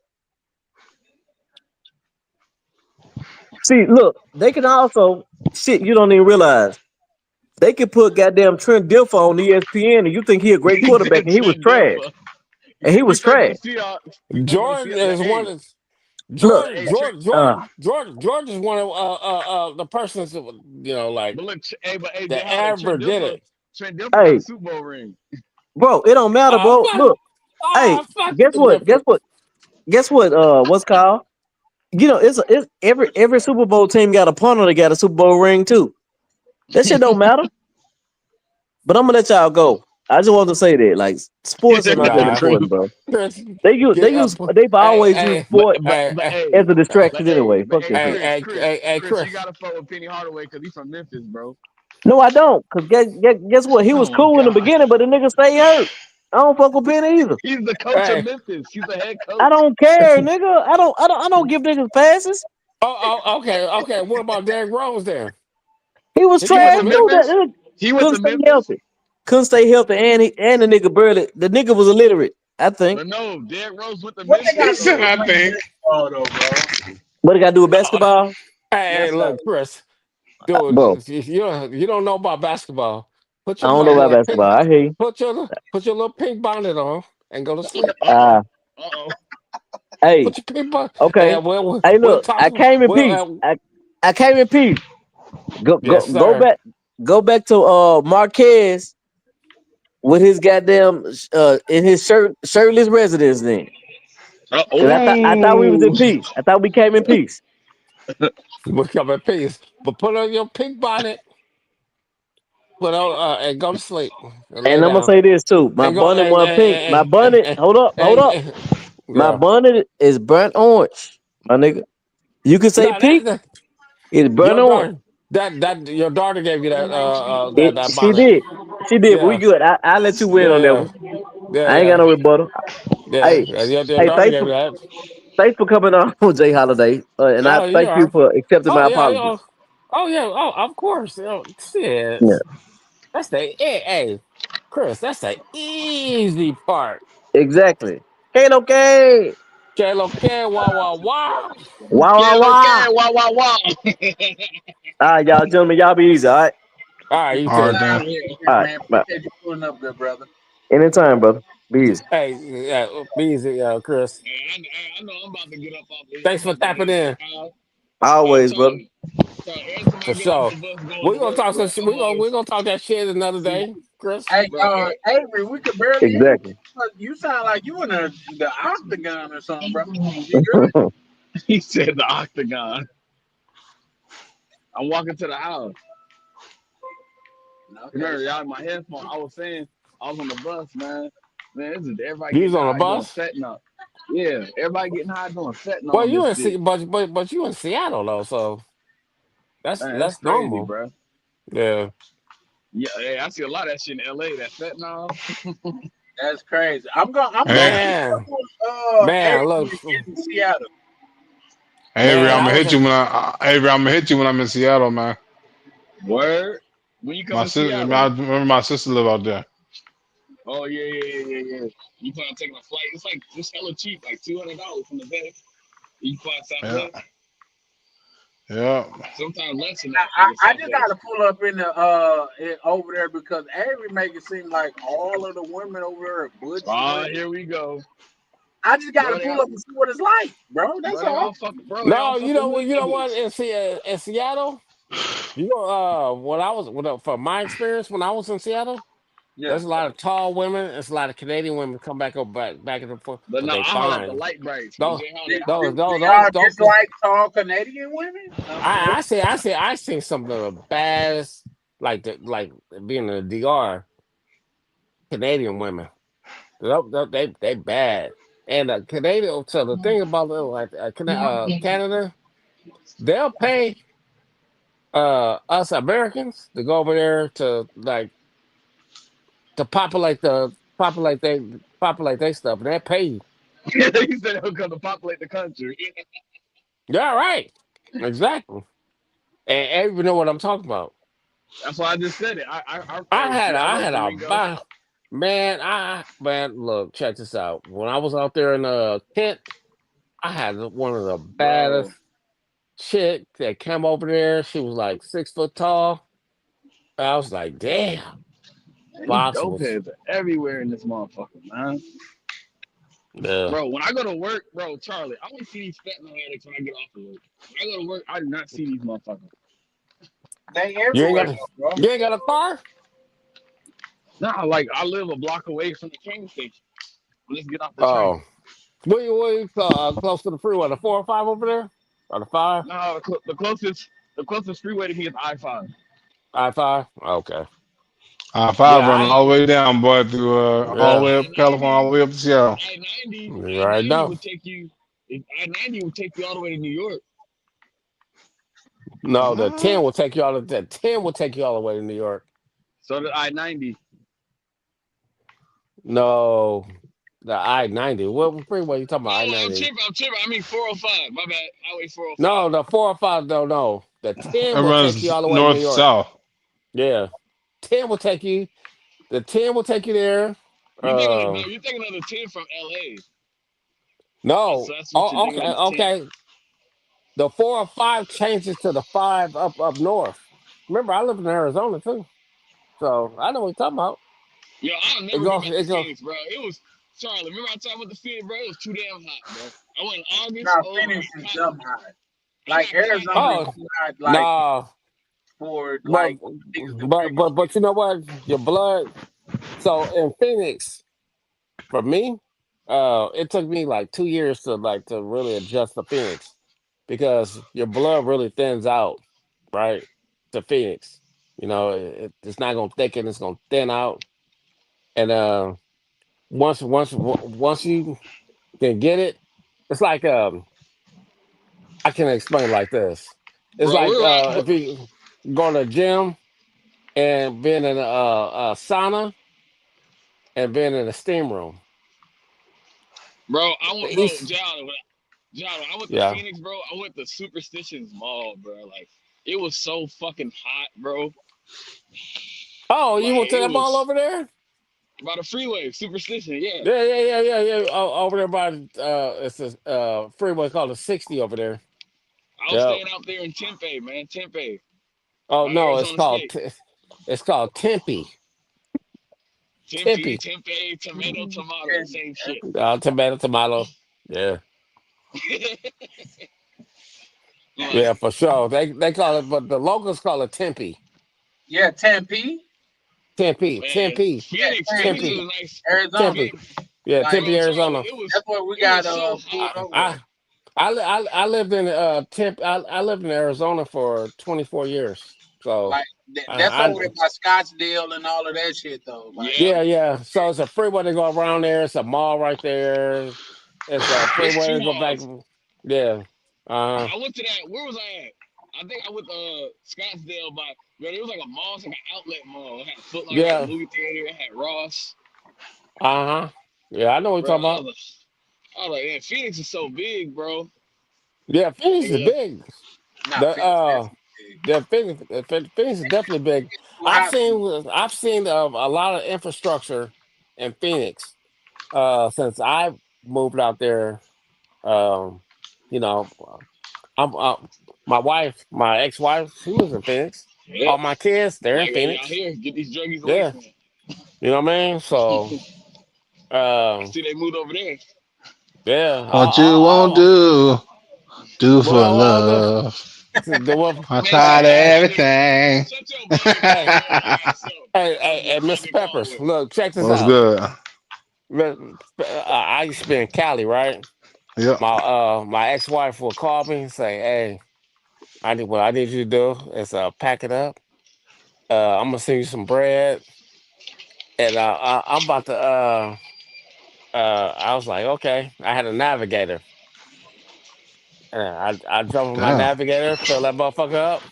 See, look, they can also shit you don't even realize. They could put goddamn Trent Dilfer on ESPN and you think he a great he quarterback said and he was Trent trash. Dilfer. And he He was played for the trash. Seahawks. He played for the Jordan Seahawks. is one of Look, Hey, Trent. Jordan is one of the persons that, like But look, Jay that Holiday, ever did it. Trent Dilfer got a hey, Super Bowl ring. bro, it don't matter, Oh bro. fuck! Look, hey, Oh fuck guess the what? Guess difference. what? Guess what? What's called? It's every Super Bowl team got a punter that got a Super Bowl ring too. That shit don't matter. But I'm gonna let y'all go. I just want to say that, like, sports are not that Nah, True. important, bro. Chris, They get use up. they've Hey, always used hey, But sport but but as hey, a distraction anyway. Fuck that shit. Chris, you Chris. gotta fuck with Penny Hardaway because he's from Memphis, bro. No, I don't. Cause guess what? He was Oh my cool in the god, beginning, but the nigga stay hurt. I don't fuck with Penny either. he's the coach of Hey, Memphis. He's the head I coach. don't care, nigga. I don't give niggas passes. okay. What about Derrick Rose there? He was He He came went trash to from too. Memphis. Memphis. That nigga He went couldn't to stay Memphis. healthy. Couldn't stay healthy, and the nigga barely. The nigga was illiterate. I think. But no, Derrick Rose went to What they He Memphis got to do said, though. with I playing think. basketball, though, bro? What he got to do with Oh, basketball? hey, Yes, sir. look, Chris. Dude, bro. you don't know about basketball. Put I your don't know about little pink basketball. I hear you. put your little pink bonnet on and go to sleep. Uh, Uh-oh. hey, Put your pink bonnet. okay. And Hey, we'll look, talk. I came in peace. Well, I came in peace. yes, Go sir. back. Go back to Marquez with his goddamn in his shirtless residence then. Cause I thought we was in Oh. peace. I thought we came in peace. We'll come in peace. But put on your pink bonnet, put on and go to sleep and lay And I'm gonna down. say this too. My And go bonnet was pink. My and bonnet. Hold up. My yeah. bonnet is burnt orange, my nigga. You can say No, pink. It's burnt your orange. daughter that your daughter gave you that She bonnet. did. She did. But we Yeah. good. I let you win on that Yeah. one. Yeah, I ain't got yeah. no rebuttal. Yeah. Hey, Your hey, daughter gave you that. thanks for coming on, Jay Holiday, and I Oh, you thank you are. for accepting Oh my yeah, apology. yeah. Oh yeah. Oh, of course. Shit. Yeah, That's hey, Chris, that's the easy part. exactly. Ain't okay. Que lo que, wah, wah, wah. Wow, Que wow, lo wow. que, wow, wow, wow. All right, y'all gentlemen, y'all be easy. All right, All right, you Good All too. right, then. time here, all right. man. Bye. Appreciate you pulling up, good brother. Anytime, brother. Be easy. Hey, yeah, be easy, Chris. I know I'm about to get up off this. I'm Thanks for about to head tapping to the in. house. Hey, Always, brother. Charlie. Charlie, every time I For get off sure. the bus going We're to gonna work, talk bro, some shit. We're gonna talk that shit another day, Chris. Hey, bro, Avery, we could barely hear you. Exactly. You sound like you in the octagon or something, bro. You good? he said the octagon. I'm walking to the house. Okay, Remember, so y'all, my headphone. I was saying, I was on the bus, man. Man, this is everybody You getting was on a high doing bus. fentanyl. Yeah, everybody getting high doing fentanyl Well, on you this in bitch. but you in Seattle though, so Man, that's that's crazy, normal. bro. Yeah. Yeah, hey, I see a lot of that shit in LA. That fentanyl. that's crazy. I'm gonna Hey, pull Man, up man, look, Avery in Seattle. Avery, man, I'm I gonna was hit in. you when Avery, I'm gonna hit you when I'm in Seattle, man. Word. When you come My to sister, Seattle. I remember my sister live out there. Oh yeah. You plan on taking a flight? It's like just hella cheap, like $200 from the bed. You fly Yeah, Southwest. yeah. Sometimes less than that with I just got Southwest. to pull up over there because Avery make it seem like all of the women over there are Ah, butch. here we go, I just got to bro. They pull all, up and see what it's like, bro. That's bro. They all. all fucking, bro. They all No, fucking hood you know what? niggas. In Seattle, you know, from my experience when I was in Seattle, Yeah. there's a lot of tall women. There's a lot of Canadian women come back and forth, But but no, they I hold out the fine. light brights. But Those Jay They, Holiday, they, they all those. dislike tall Canadian women. I seen some of the baddest, like being in the DR Canadian women. They bad. And Canadian. So the thing about Canada, they'll pay us Americans to go over there to to populate they stuff, and they pay you. he said he'll come to populate the country. Yeah, right. Exactly. And you know what I'm talking about. That's why I just said it. Hey, yeah, I I love had a Domingo. man, look, check this out. When I was out there in Kent, I had one of the baddest Bro, chick that came over there. She was like 6 foot tall. I was like, damn, these box dope was heads are everywhere in this motherfucker, man. yeah. Bro, when I go to work, bro, Charlie, I only see these fentanyl addicts when I get off of work. When I go to work, I do not see these motherfuckers. They You ain't everywhere got a though, bro. you ain't got a car? Nah, like I live a block away from the train station. Let's get off the train. Oh, where you close to the freeway? The 405 over there, or the five? No, the closest freeway to me is I-5. I-5. Okay. I-5 Yeah, running I all the way down, boy, through all the yeah. way up California, all the way up to Seattle. You I already ninety know. would take you. I-90 would take you all the way to New York. No, the Uh, 10 will take you all the 10 will take you all the way to New York. So did I-90. No, the I-90. What freeway you talking about? Oh, I'm I-90. tripping. I'm tripping. I mean 405. My bad. Highway 405. No, the 405. No. The 10 it will take you runs all the way to New north York. south. Yeah, 10 will take you. The 10 will take you there. You thinking of no? Um, You're thinking of the 10 from LA. no. So that's what you're Oh, thinking okay, of the 10. okay. The 405 changes to the five up north. remember I lived in Arizona too, so I know what you're talking about. Yo, I'll It never go goes, back to it goes. Phoenix, bro. It was Charlie. Remember I talked about the Phoenix, bro? It was too damn hot, bro. I went in August. Now Oh Phoenix my is god, dumb hot. I Like got caught in Arizona the. is Oh not like no, for but like niggas to but bring but shit. but you know what? Your blood. So in Phoenix, for me, it took me like 2 years to really adjust to Phoenix because your blood really thins out, right? To Phoenix, it's not gonna thicken; it's gonna thin out, and once you can get it, it's like I can explain it like this. It's Bro, like we're out, if you go to the gym and been in a sauna and been in a steam room. bro. I The went, bro. east, John, I went to yeah. Phoenix, bro. I went to Superstitions Mall, bro. Like it was so fucking hot, bro. Oh, you Like went to it that mall was over there? by the freeway, Superstition. Yeah, Yeah. Over there by it's a freeway called the 60 over there. I was Yep. staying out there in Tempe, man. Tempe Oh by no, Arizona State. It's called Tempe. Tempe, Tempe. Tempe, tomato, And, same shit. Tomato. Yeah. Like Yeah, for sure. They call it, but the locals call it Tempe. yeah, Tempe. Tempe. man, Tempe. Yeah, Phoenix Tempe, Tempe. was nice. Arizona. Tempe. Phoenix, Yeah, Like Tempe, bro, Charlie, Arizona. that's where we it got was so pulled hot. over at. I I lived in I lived in Arizona for 24 years. So Like that's I over there by Scottsdale and all of that shit though. Like Yep, yeah. So it's a freeway to go around there. It's a mall right there. It's a it's freeway two to go back. malls. Yeah. I went to that. Where was I at? I think I went to Scottsdale by. Bro, it was like a mall, it's like an outlet mall. It had Foot Locker, it had a Yeah. movie theater, it had Ross. Uh-huh. Yeah, I know what you're Bro, talking about. I was like, man, Phoenix is so big, bro. Yeah, Phoenix is Nigga, big. not The Phoenix, that's big. Phoenix is definitely big. Too hot for me. I've seen a lot of infrastructure in Phoenix since I moved out there. Um, you know, I'm my wife, my ex-wife, she lives in Phoenix. yep. All my kids, they're in Like, hey, y'all Phoenix. here, get these druggies away Yeah, from me. you know what I mean. So, I um, see they moved over there. yeah, What you won't do for well, I'll do. love. I Man, shut tried your bum ass. everything. Shut your bum Hey, ass up. That was hey, before I Mr. get called Peppers, with. look, check this What's out. good? I used to be in Cali, right? Yep. My ex-wife would call me and say, "Hey, what I need you to do is pack it up. I'm gonna send you some bread, and I'm about to." I was like, "Okay." I had a navigator, and I jumped on my Damn. navigator, fill that motherfucker up,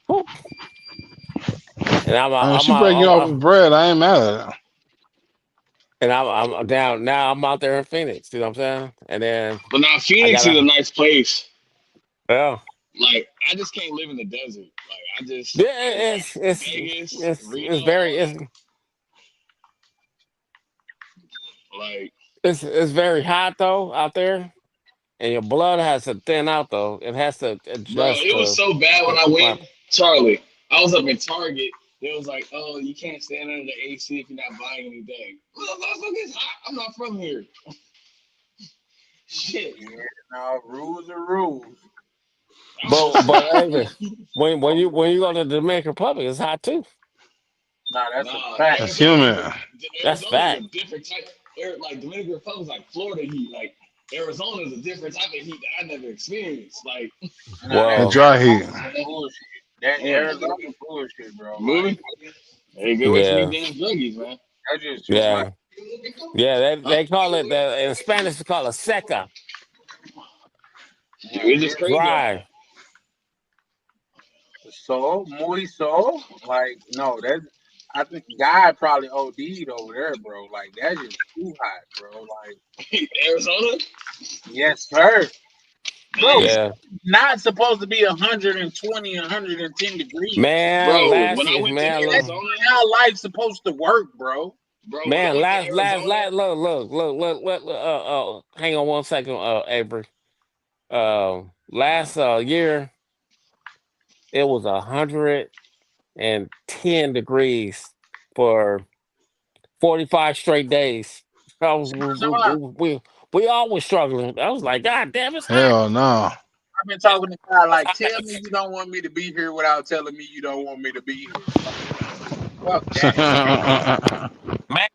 whoop, and I mean, she break you off with bread. I ain't mad at her. I'm down now. I'm out there in Phoenix. You know what I'm saying? And then But now I Phoenix is a gotta, nice place. yeah. Like, I just can't live in the desert. Like, I would Yeah, rather Vegas, it's Reno, very like, like, it's very hot though out there, and your blood has to thin out though. It has to bro, adjust it was so bad when to I the went, climate. Charlie. I was up in Target. It was like, oh, you can't stand under the AC if you're not buying anything. Motherfucker, it's hot. I'm not from here. Shit. Yeah, no, rules are rules. I was just But hot. Ava, when you go to the Dominican Republic, it's hot too. Nah, that's a Nah, fact. That's human. That's Arizona's a fact. different type. Like Dominican Republic's like Florida heat. Like Arizona's a different type of heat that I never experienced. Like, Nah, That Well, dry heat. that's bullshit. That man, Arizona bullshit, bro. Like moving. Hey, get away from these yeah, damn druggies, man. that's just too much. yeah, yeah. Huh? They call it in Spanish. They call it seca, Yeah, It's yeah. just crazy out dry. there. So muy so, like no, that's I think God probably OD'd over there, bro. Like that's just too hot, bro. Like Arizona, yes, sir, bro. man, Yeah, Not supposed to be 120, 110 degrees. man. bro. Last When I year, went to man. That's Look, Arizona, how life's supposed to work, bro. bro, when I man, went to last. Arizona, Look. Hang on one second, Avery. Last year, it was 110 degrees for 45 straight days. I was, So I, we all was struggling. I was like, God damn, it's hot. Hell no. I've been talking to God like, tell me you don't want me to be here without telling me you don't want me to be here. Fuck that. Man,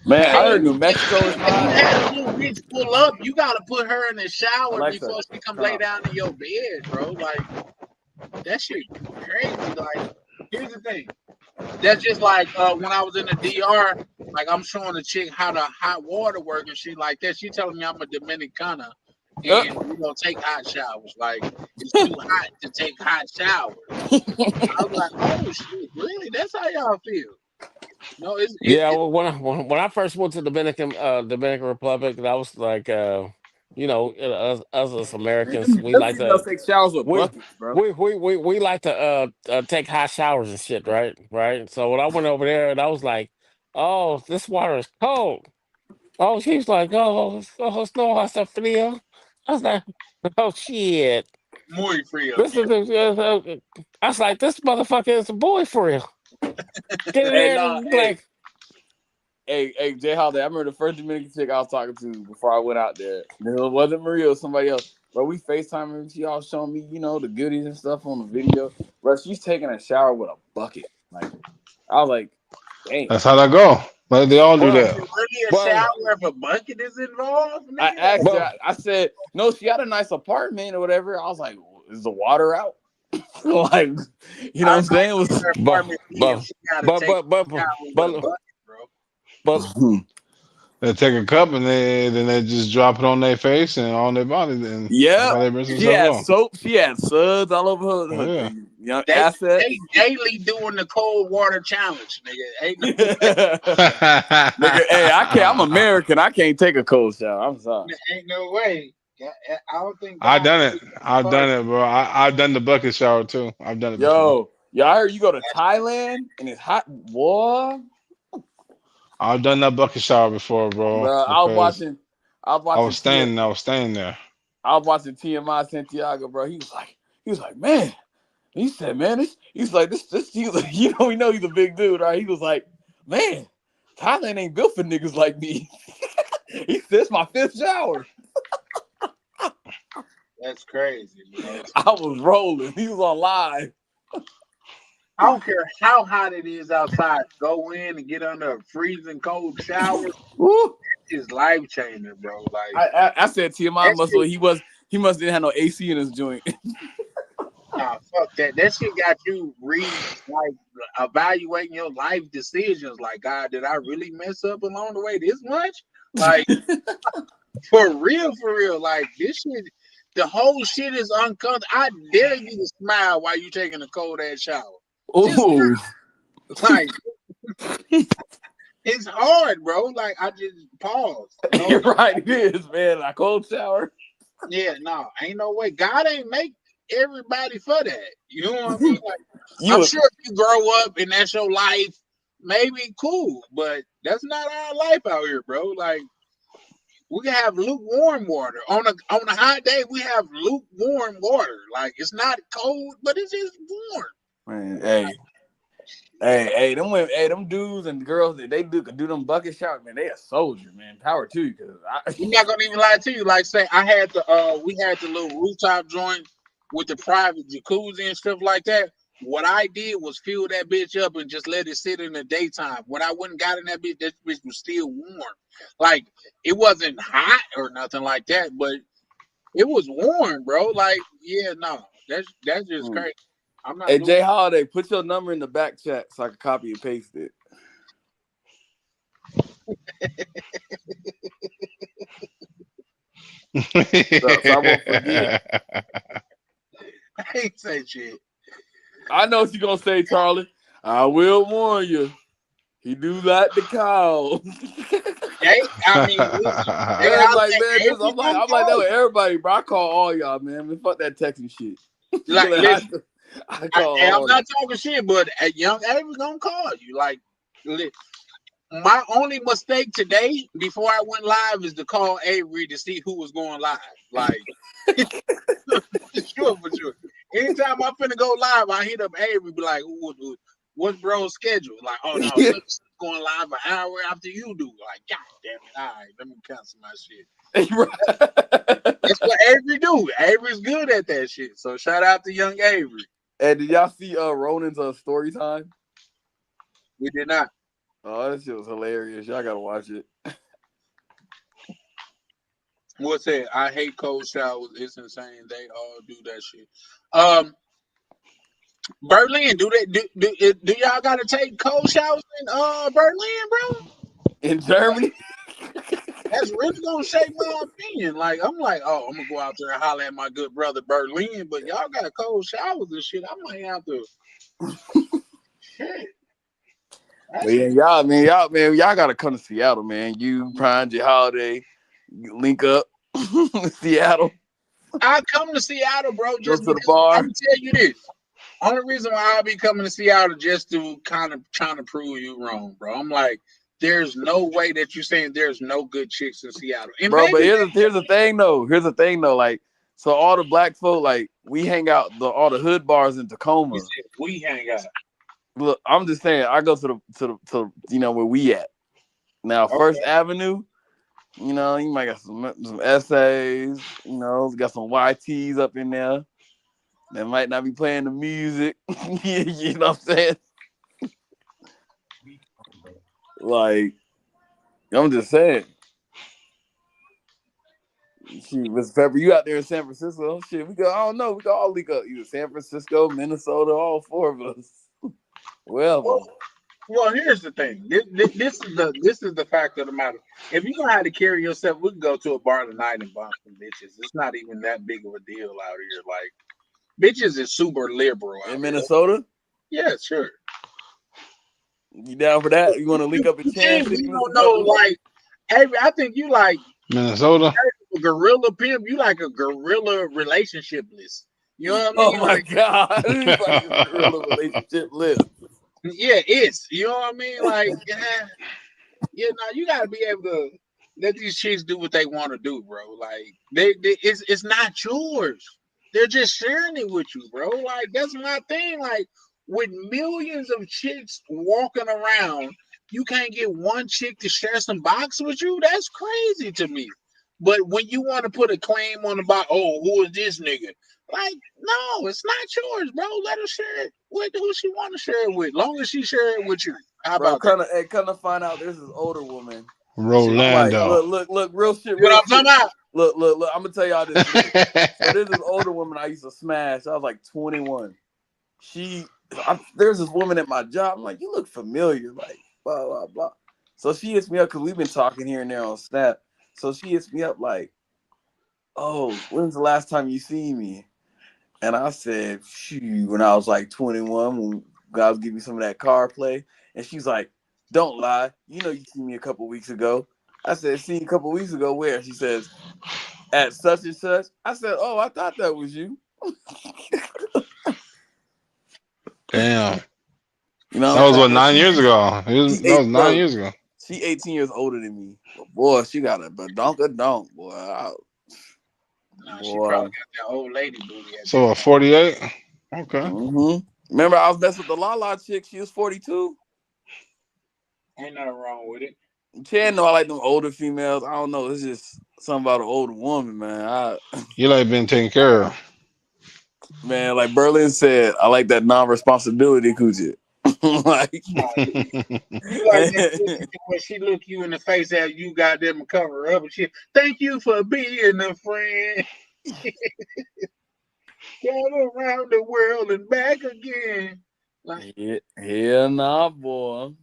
Man, And I man. heard New you, and Mexico is when hot. you have a little bitch pull up, you gotta put her in the shower Alexa, before she come turn lay off. down in your bed, bro. Like that shit crazy. Like, here's the thing. That's just like when I was in the DR, like I'm showing a chick how the hot water work and shit like that. She telling me I'm a Dominicana and we don't take hot showers. Like it's too hot to take hot showers. I was like, oh shit, really? That's how y'all feel? No, Yeah, it's well, when I first went to Dominican Republic, that was like us as Man, Americans, them, we them like females to take showers with we buckets, bro. we like to take hot showers and shit, right. So when I went over there, and I was like, oh, this water is cold. Oh, she's like, oh, no, hace frío. I was like, oh shit, muy frío. this is I was like, this motherfucker is a boy for real. Get in Hey, there nah, and hey, like, hey, Jay Holiday. I remember the first Dominican chick I was talking to before I went out there. It wasn't Maria, it was somebody else. Bro, we FaceTime and she all showing me, the goodies and stuff on the video. Bro, she's taking a shower with a bucket. Like, I was like, damn. That's how that go. But they all do but Is that. it really a but shower if a bucket is involved, I nigga? asked her, but I said, no, she had a nice apartment or whatever. I was like, is the water out? Like, you know what I I'm know saying? It was, her but apartment B if but she gotta but take but but a shower with a but bucket, bro. but They take a cup and they just drop it on their face and on their body. Then that's yep. how they rinse She themselves had off. soap. She had suds all over Oh her yeah. They assets. they daily doing the cold water challenge, nigga. Ain't no Nigga, hey, I can't. I'm American. I can't take a cold shower. I'm sorry. ain't no way. I don't think I God done really it. I've done party. it, bro. I've done the bucket shower too. I've done it before. Yo, I heard you go to Thailand and it's hot, boy. I've done that bucket shower before, bro, Bro, because I was I was watching staying. I was staying there. I was watching TMI Santiago, bro. He was like, man. He said, man, he's like, this, he was like, we know he's a big dude, right? He was like, man, Thailand ain't built for niggas like me. He said, it's my fifth shower. That's crazy, bro. I was rolling. He was on live. I don't care how hot it is outside. Go in and get under a freezing cold shower Woo. is life changing, bro. Like I said TMI that must shit. he must didn't have no AC in his joint. Nah, fuck that. That shit got you like evaluating your life decisions. Like, God, did I really mess up along the way this much? Like, for real, for real. Like, this shit, the whole shit is uncomfortable. I dare you to smile while you taking a cold ass shower. Just Ooh. like it's hard, bro. Like, I just pause. No, You're right, it is, man. Like cold shower. yeah, no, ain't no way. God ain't make everybody for that. You know what I mean? Like, You I'm was sure if you grow up and that's your life, maybe cool, but that's not our life out here, bro. Like, we can have lukewarm water on a hot day. We have lukewarm water. Like, it's not cold, but it's just warm. man, hey, them women, hey, them dudes and girls that they do can do them bucket showers, man. They a soldier, man. Power to you, cause I'm not gonna even lie to you. Like, say I had we had the little rooftop joint with the private jacuzzi and stuff like that. What I did was fill that bitch up and just let it sit in the daytime. When I went and got in that bitch was still warm. Like, it wasn't hot or nothing like that, but it was warm, bro. Like, yeah, no, that's just crazy. I'm not hey doing. Jay Holiday, put your number in the back chat so I can copy and paste it. So I won't forget. I ain't say shit. I know what you're gonna say, Charlie. I will warn you. He do like the call. I mean, listen, Man, like man, Avery gonna I'm like that call with you. everybody, bro. I call all y'all, man. Man, fuck that texting shit. Like, Like, listen. I call I'm all y'all. not talking shit, but a young Avery gonna call you. Like, my only mistake today before I went live is to call Avery to see who was going live. Like, for sure. Anytime I'm finna go live, I hit up Avery, be like, what's bro's schedule? Like, oh no, so going live an hour after you do. Like, God damn it. All right, let me cancel my shit. That's what Avery do. Avery's good at that shit. So shout out to young Avery. And did y'all see Ronan's story time? We did not. Oh, that shit was hilarious. Y'all gotta watch it. What's that? I hate cold showers. It's insane. They all do that shit. Berlin, do y'all gotta take cold showers in Berlin, bro? In Germany? That's really gonna shape my opinion. Like, I'm like, oh, I'm gonna go out there and holler at my good brother Berlin, but y'all got cold showers and shit. I might have to. Shit. But yeah, y'all gotta come to Seattle, man. You, Prime, J Holiday, link up Seattle. I come to Seattle, bro, Go just to the because bar. I'm gonna tell you this. Only reason why I'll be coming to Seattle just to kind of trying to prove you wrong, bro. I'm like, there's no way that you're saying there's no good chicks in Seattle. And Bro, but maybe here's the thing though. Like, so all the black folk, like, we hang out all the hood bars in Tacoma. we hang out. Look, I'm just saying, I go to where we at. Now, First Avenue, you might got some essays, got some YTs up in there that might not be playing the music. You know what I'm saying? Like, I'm just saying. Shit, Mr. Pepper, you out there in San Francisco? Shit, I don't know. We can all link up. Either San Francisco, Minnesota, all four of us. Well, here's the thing. This is the fact of the matter. If you know how to carry yourself, we can go to a bar tonight and bump some bitches. It's not even that big of a deal out here. Like, bitches is super liberal out in here. Minnesota? Yeah, sure. You down for that? You want to link up in Chan City, You Mr. don't know, Pepper? like, I think you like Minnesota. A gorilla pimp. You like a gorilla relationship list. You know what I Oh mean? my Like, God. It's like a gorilla relationship list. yeah, you know what I mean? Like, now you gotta be able to let these chicks do what they want to do, bro. Like, it's not yours. They're just sharing it with you, bro. Like, that's my thing. Like, with millions of chicks walking around, you can't get one chick to share some box with you. That's crazy to me. But when you want to put a claim on the box, oh, who is this nigga? Like, no, it's not yours, bro. Let her share it with who she want to share it with. Long as she share it with you. How Bro, about that? kind of find out there's this older woman. I'm like, Rolando. look, real shit, You know what I'm talking about? Look, I'm gonna tell y'all this. So there's this older woman I used to smash. I was like 21. There's this woman at my job. I'm like, you look familiar, like blah blah blah. So she hits me up because we've been talking here and there on Snap. So she hits me up like, oh, when's the last time you seen me? And I said, shoot, when I was like 21, when God was giving me some of that car play. And she's like, don't lie. You know you seen me a couple weeks ago. I said, seen a couple weeks ago where? She says, at such and such. I said, oh, I thought that was you. Damn. You know That was what, what I'm 9 saying? years ago. That was 9 years ago. She 18 years older than me. But boy, she got a badonka-donk, boy. She probably got that old lady booty. So 48? Okay. Mm-hmm. Remember, I was messing with the Lala chick. She was 42. Ain't nothing wrong with it. Chan know I like them older females. I don't know. It's just something about an older woman, man. You like being taken care of. Man, like Berlin said, I like that non-responsibility coochie. Like, you like that when she look you in the face after you got them cover up and shit. Thank you for being a friend. Get around the world and back again. Like, hell nah, boy.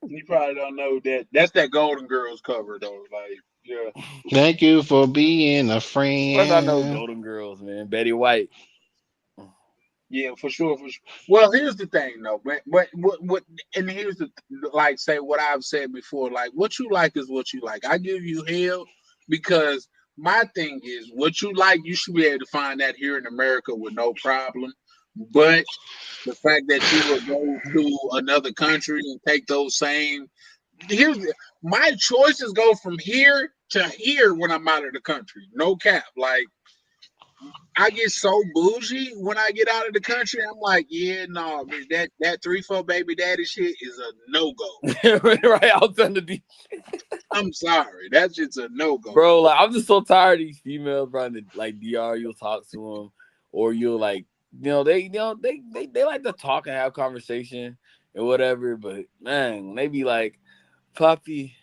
You probably don't know that. That's that Golden Girls cover though. Like, yeah. Thank you for being a friend. First, I know Golden Girls, man. Betty White. Yeah, for sure. Well, here's the thing, though. But what? And here's the say what I've said before. Like, what you like is what you like. I give you hell because my thing is what you like. You should be able to find that here in America with no problem. But the fact that you will go to another country and take those same my choices go from here to here when I'm out of the country. No cap. Like I get so bougie when I get out of the country. I'm like, yeah, no, bitch, that 3-4 baby daddy shit is a no go. Right out under the I'm sorry, that's just a no go. bro. Like I'm just so tired of these females, bro. Like DR, you'll talk to them, or you'll like, they like to talk and have conversation and whatever. But man, when they be like, Poppy,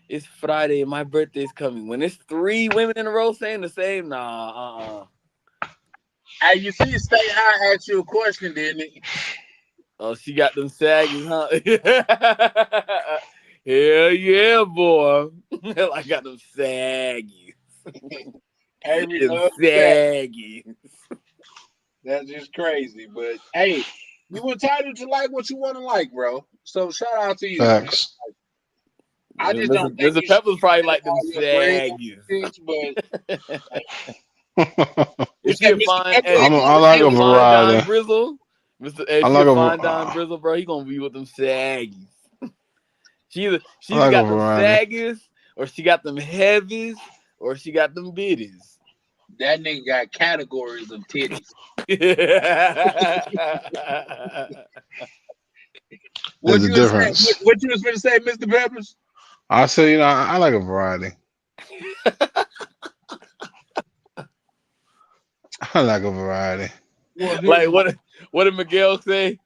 it's Friday, my birthday's coming. When it's 3 women in a row saying the same, nah, Hey, you see, Stay High asked you a question, didn't he? Oh, she got them saggies, huh? Hell yeah, boy. I got them saggies. Every Them that, saggies. that's just crazy. But hey, you entitled to like what you want to like, bro. So shout out to you, man. Facts. I just don't think Mr. you should Pepper's be probably spending like them all your bread on saggies. chicks, but If what's she that, a Mr. fine, Pepper? hey, I if she like a a fine Don variety. Brizzle, if I she a like fine Don Brizzle, bro, he gonna be with them saggies. I She either like a got them variety. saggies, or she got them heavies, or she got them bitties. That nigga got categories of titties. What There's a you was saying? difference. What you was going to say, Mr. Peppers? I say, I like a variety. I like a variety. Well, Like here's my. what did Miguel say?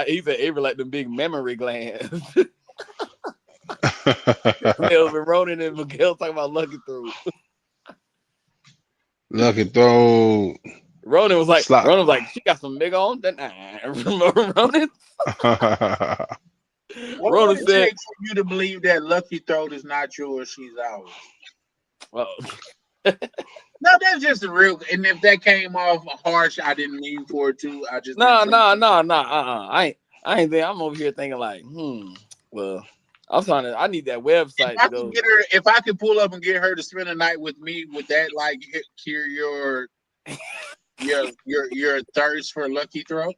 He said Avery like them big memory glands. Melvin Ronan and Miguel talking about Lucky Throat. Lucky throw slot. Ronan was like, she got some big on. Then Ronan, What would Ronan it said, take for you to believe that Lucky Throat is not yours? She's ours. well, No, that's just a real. And if that came off harsh, I didn't mean for it to. I just didn't no, think. no, no, no, I ain't there. I'm over here thinking like, well, I need that If website I to could go. get her, if I could pull up and get her to spend a night with me, would that like cure your thirst for Lucky Throat?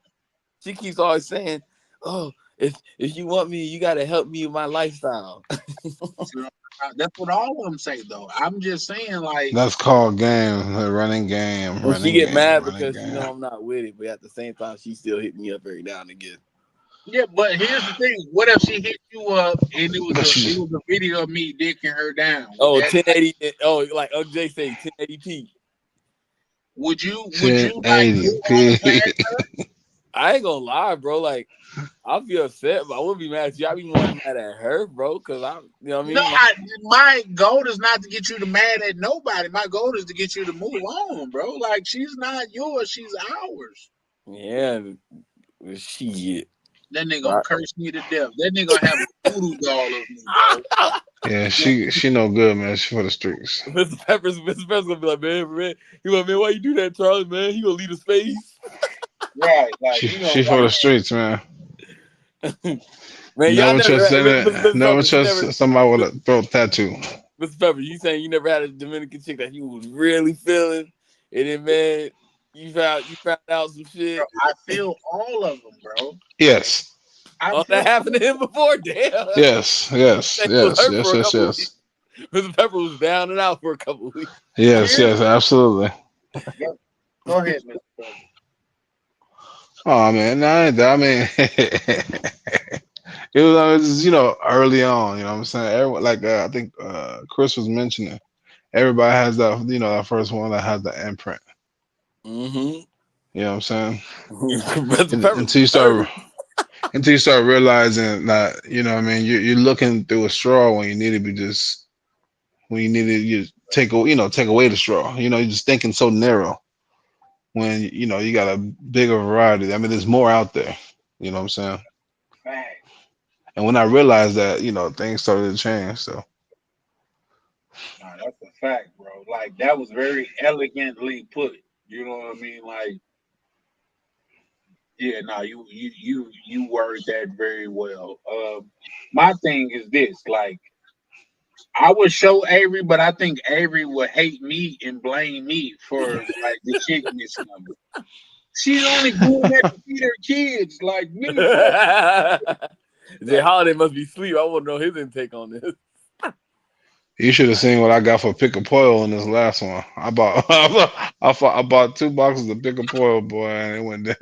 She keeps always saying, oh, if you want me, you got to help me with my lifestyle. You know, that's what all of them say though. I'm just saying, like, That's called game. Running game. And she Running get game. mad Running because she know game. I'm not with it, but at the same time, she still hit me up every now and again. yeah. But here's the thing: what if she hit you up and But it she was a video of me dicking her down? Would Oh, that like 1080. Oh, like Jay say, 1080p. would you like move on and pass 1080p. her? I ain't gonna lie, bro. Like, I'll be upset, but I wouldn't be mad at you. I be more mad at her, bro, because you know what I No, mean? my goal is not to get you to mad at nobody. My goal is to get you to move on, bro. Like she's not yours, she's ours. Yeah, shit. That nigga gonna Right. curse me to death. That nigga gonna have a voodoo doll of me, bro. Yeah, she no good, man. She for the streets. Mr. Pepper's gonna be like, man, he like, man, why you do that, Charlie, man? He gonna leave his face. Right, like he She gonna for like the streets, man. Man, y'all Never never, trust Mr. never Peppers, you trust never, somebody with a throat tattoo. Mr. Pepper, you saying you never had a Dominican chick that you was really feeling, and then man, you found out some bro. shit. I feel all of them, bro. Yes. I Oh, that feel happened to him before. Damn, Yes. Yes. he was Yes. hurt Yes. for a Yes. couple of weeks. Yes. Mr. Pepper was down and out for a couple of weeks. Yes. here's Yes. Absolutely. go ahead, Mr. President. Oh man, no, I ain't that. I mean, it was early on. You know what I'm saying? Everyone, like I think Chris was mentioning, everybody has that that first one that has the imprint. Mm-hmm. You know what I'm saying? Mr. And, Pepper until you dirty. start realizing that what I mean, you're looking through a straw when you need to be just when you need to take away the straw. You're just thinking so narrow when you got a bigger variety. I mean, there's more out there. You know what I'm saying? Fact. And when I realized that, things started to change. So Nah, that's a fact, bro. Like that was very elegantly put. You know what I mean? Like, yeah, no, you word that very well. My thing is this, like I would show Avery, but I think Avery would hate me and blame me for like the chickness number. She's only doing that to feed her kids. Like, nigga, fuck. Jay Holiday must be asleep. I want to know his intake on this. You should have seen what I got for pick a poil in this last one. I bought I bought 2 boxes of pick a poil, boy, and it went there.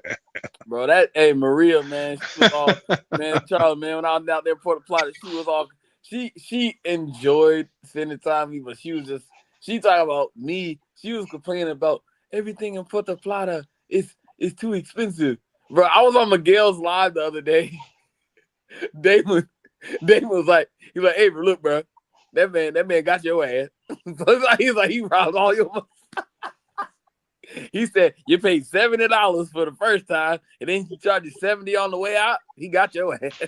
Bro, Maria, man, she was all, man, Charles, man, when I was out there for the plot, she was all, she enjoyed spending time with me, but she talking about me. She was complaining about everything in Puerto Plata is too expensive. Bro, I was on Miguel's live the other day. Damon was like, he's like, hey, bro, look, bro, that man got your ass. So he's like, he robbed all your money. He said you paid $70 for the first time, and then he charged you $70 on the way out. He got your ass.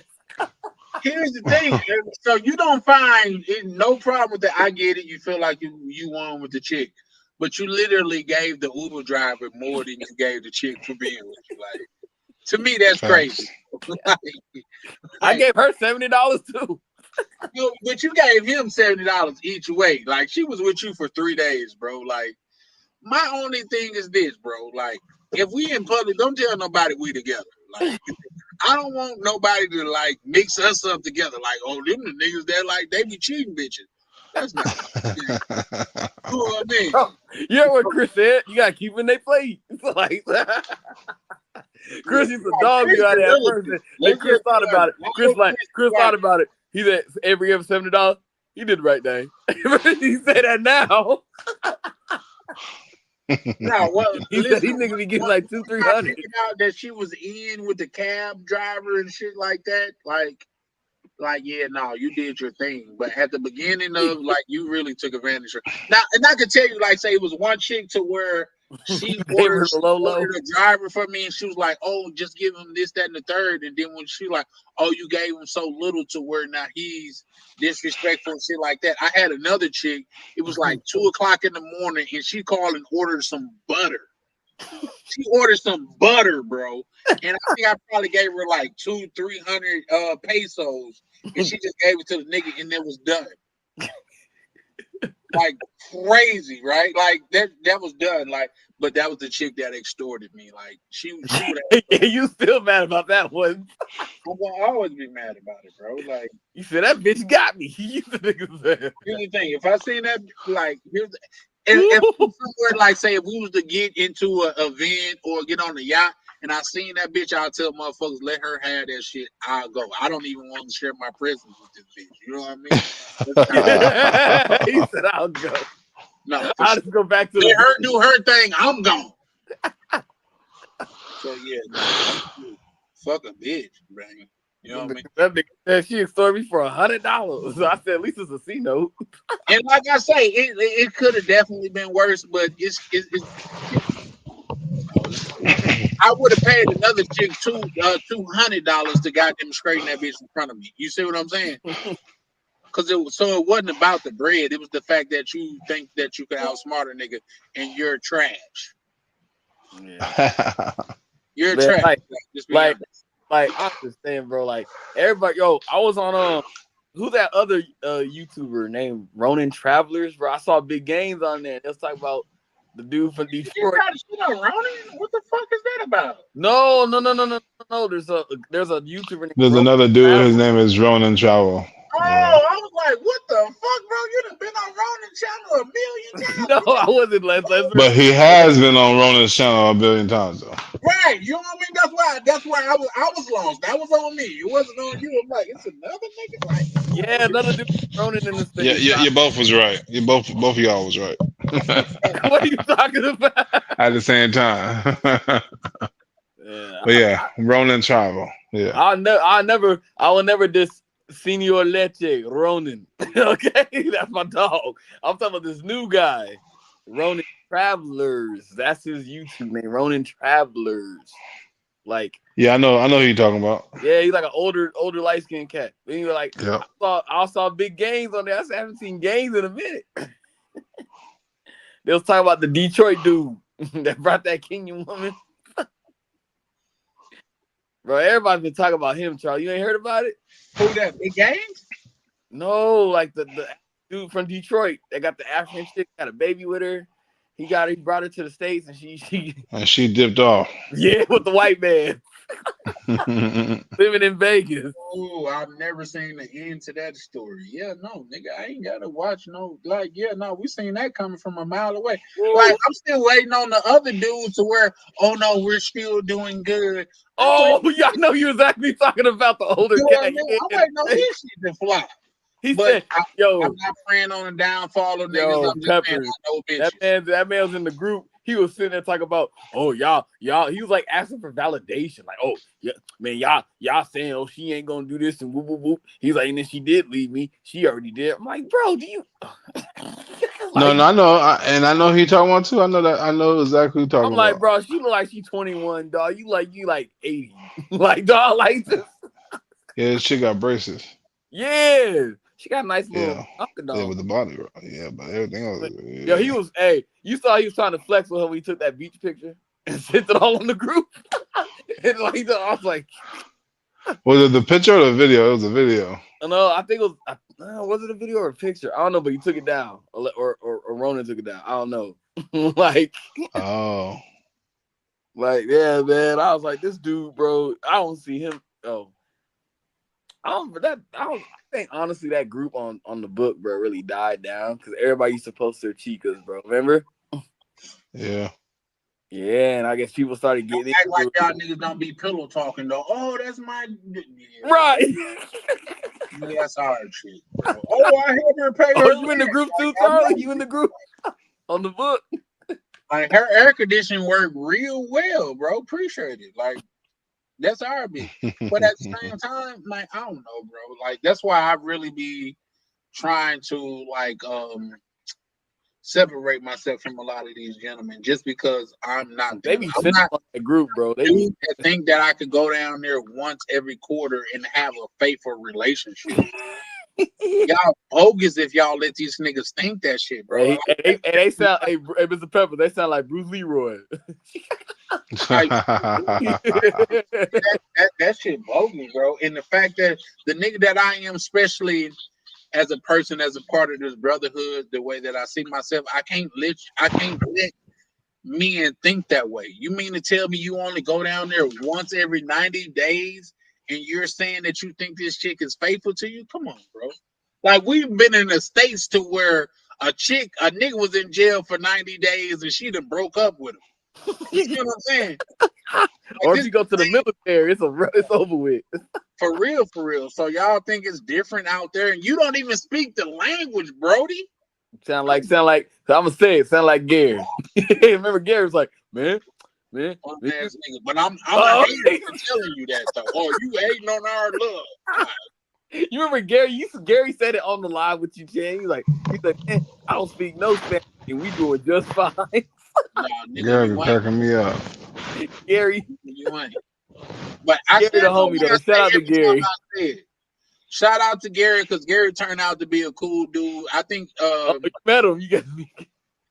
Here's the thing. So you don't find it, no problem with that. I get it. You feel like you won with the chick, but you literally gave the Uber driver more than you gave the chick for being with you. Like, to me, that's crazy. I gave her $70 too. But you gave him $70 each way. Like, she was with you for 3 days, bro. Like, my only thing is this, bro. Like, if we in public, don't tell nobody we together. Like, I don't want nobody to like mix us up together. Like, oh, them the niggas that like they be cheating bitches. That's not. You know what I mean? Bro, you know what Chris said? You gotta keep in their plate. Like, Chris used to dog you out there at first. Then Chris thought about it. Chris thought about it. He said every ever $70. He did the right thing. He said that now. No, well, he said these niggas be getting like $200-300. I figured out that she was in with the cab driver and shit like that. Like, yeah, no, you did your thing. But at the beginning of, like, you really took advantage of her. Now, and I could tell you, like, say it was one chick to where she ordered a driver for me, and she was like, oh, just give him this, that, and the third. And then when she like, oh, you gave him so little to where now he's disrespectful and shit like that. I had another chick. It was like 2 o'clock in the morning, and she called and ordered some butter. She ordered some butter, bro. And I think I probably gave her like 200-300 pesos. And she just gave it to the nigga and it was done. Like crazy, right? Like that was done. Like, but that was the chick that extorted me. Like she would have You still mad about that one. I'm gonna always be mad about it, bro. Like you said that bitch got me. Here's the thing. If I seen that, like if somewhere like say if we was to get into an event or get on the yacht and I seen that bitch, I'll tell motherfuckers let her have that shit. I'll go. I don't even want to share my presence with this bitch. You know what I mean? He said I'll go. No, I'll just go back to let her do her thing. I'm gone. So yeah, fuck a bitch, man. You know what I mean? That nigga said she extorted me for $100. So I said, at least it's a C note. And like I say, it could have definitely been worse, but it's I would have paid another chick $200 to goddamn straighten that bitch in front of me. You see what I'm saying? Because it wasn't about the bread. It was the fact that you think that you could outsmart a nigga and you're trash. Yeah. You're trash. Like I understand, bro. Like everybody, I was on who's that other YouTuber named Ronin Travelers, bro? I saw big games on there. Let's talk about the dude from Detroit. You got shit on Ronin? What the fuck is that about? No. There's a YouTuber named There's Ronin another dude, Travelers. his name is Ronan Travel. Oh, yeah. I was like, what the fuck, bro? You done been on Ronan's channel a million times. No, I wasn't. But he has been on Ronan's channel a billion times, though. Right, you know what I mean? That's why I was lost. That was on me. It wasn't on you. I'm like, it's another nigga. Like, yeah, another dude Ronin in this thing. Yeah, you both was right. You both of y'all was right. What are you talking about? At the same time. Yeah. But yeah, Ronan Travel. Yeah. I will never diss Senor Leche, Ronin. Okay, that's my dog. I'm talking about this new guy, Ronin Travelers. That's his YouTube name, Ronin Travelers. Like, yeah, I know who you're talking about. Yeah, he's like an older light skinned cat. Then you were like, yeah. I saw big games on there. I haven't seen games in a minute. They was talking about the Detroit dude that brought that Kenyan woman. Bro, everybody's been talking about him, Charles. You ain't heard about it? Who that? Big Games? No, like the dude from Detroit that got the African chick, got a baby with her. He brought her to the States and she dipped off. Yeah, with the white man. Living in Vegas. Oh, I've never seen the end to that story. Yeah, no, nigga, I ain't gotta watch no we seen that coming from a mile away. Like, I'm still waiting on the other dudes to where, oh no, we're still doing good. Oh, yeah, I know you was actually talking about the older You know what I cat. mean? I'm waiting on his shit to fly. He But said, "Yo, I'm not praying on the downfall of niggas. yo, I'm just saying Peppers, I know bitches. that man was in the group. He was sitting there talking about, oh y'all. He was like asking for validation, like, oh yeah, man, y'all saying, oh she ain't gonna do this and whoop whoop whoop. He's like, and then she did leave me. She already did. I'm like, bro, do you? No, Like, no, I know, and I know who you talking about too. I know that. I know exactly who you I'm talking like, about. bro, she look like she 21, dog. You like 80, like dog, like this. Yeah, she got braces. Yeah, she got a nice Yeah, little Uncle yeah, dog. with the body. Yeah, but everything else. Yo, he Yeah. was, hey, you saw he was trying to flex with her when he took that beach picture and sent it all on the group. And like, I was like, Was it the picture or the video? It was a video. no, I think it was it a video or a picture? I don't know, but he took it down, or Ronan took it down. I don't know. like, Oh. yeah, man. I was like, this dude, bro. I don't see him. Oh, I think honestly that group on the book, bro, really died down because everybody used to post their chicas, bro. Remember? Yeah. Yeah, and I guess people started getting Act like into y'all it. niggas don't be pillow talking though. Oh, that's my Right. Yeah, that's hard shit, bro. Oh, I helped her pay Oh, her you in the rent. group too, I know Charlie? You in the group on the book? like her air conditioning worked real well, bro. Appreciate it. Like that's our bitch. But at the same time, like I don't know, bro. Like that's why I really be trying to separate myself from a lot of these gentlemen just because I'm not They them. be I'm sitting not on that group, bro. They be dude that think that I could go down there once every quarter and have a faithful relationship. Y'all bogus if y'all let these niggas think that shit, bro. they sound hey, Mr. Pepper, they sound like Bruce Leroy. Like, that shit bogus, bro. And the fact that the nigga that I am, especially as a person, as a part of this brotherhood, the way that I see myself, I can't let men think that way. You mean to tell me you only go down there once every 90 days and you're saying that you think this chick is faithful to you? Come on, bro. Like we've been in the states to where a nigga was in jail for 90 days and she done broke up with him. You see what I'm saying? Like, Or if this you go to the military, it's over with. for real, for real. So y'all think it's different out there and you don't even speak the language, Brody. Sound like. So I'm gonna say it. Sound like Gary. Remember Gary was like, man. Ass nigga. But I'm a Oh, hater for telling you that though. Oh, you hating on our love. All right. you remember Gary? Gary said it on the live with you, Chan. He's like, man, I don't speak no Spanish, and we doing just fine. Nah, nigga, Girl, you be ain't. cracking me up. Gary, You ain't. But I Gary the stand on homie what though. I Shout say out to every time Gary. I say it. Shout out to Gary because Gary turned out to be a cool dude. Oh, you met him. You got me.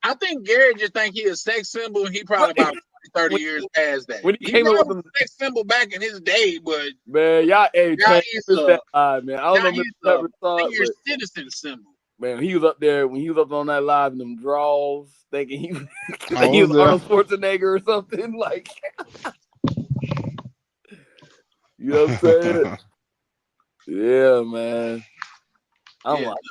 I think Gary just think he a sex symbol and he probably about 30 when, years past that. when he He came up with probably them, was a sex symbol back in his day, but man, y'all, hey, now Chan, he's missed that live, man. I don't now know Mr. he's a Pepper saw it, senior but citizen symbol. man, he was up there when he was up on that live in them draws, thinking he I he was was there. Arnold Schwarzenegger or something. Like, you know what I'm saying? Yeah, man. I'm Yeah. like,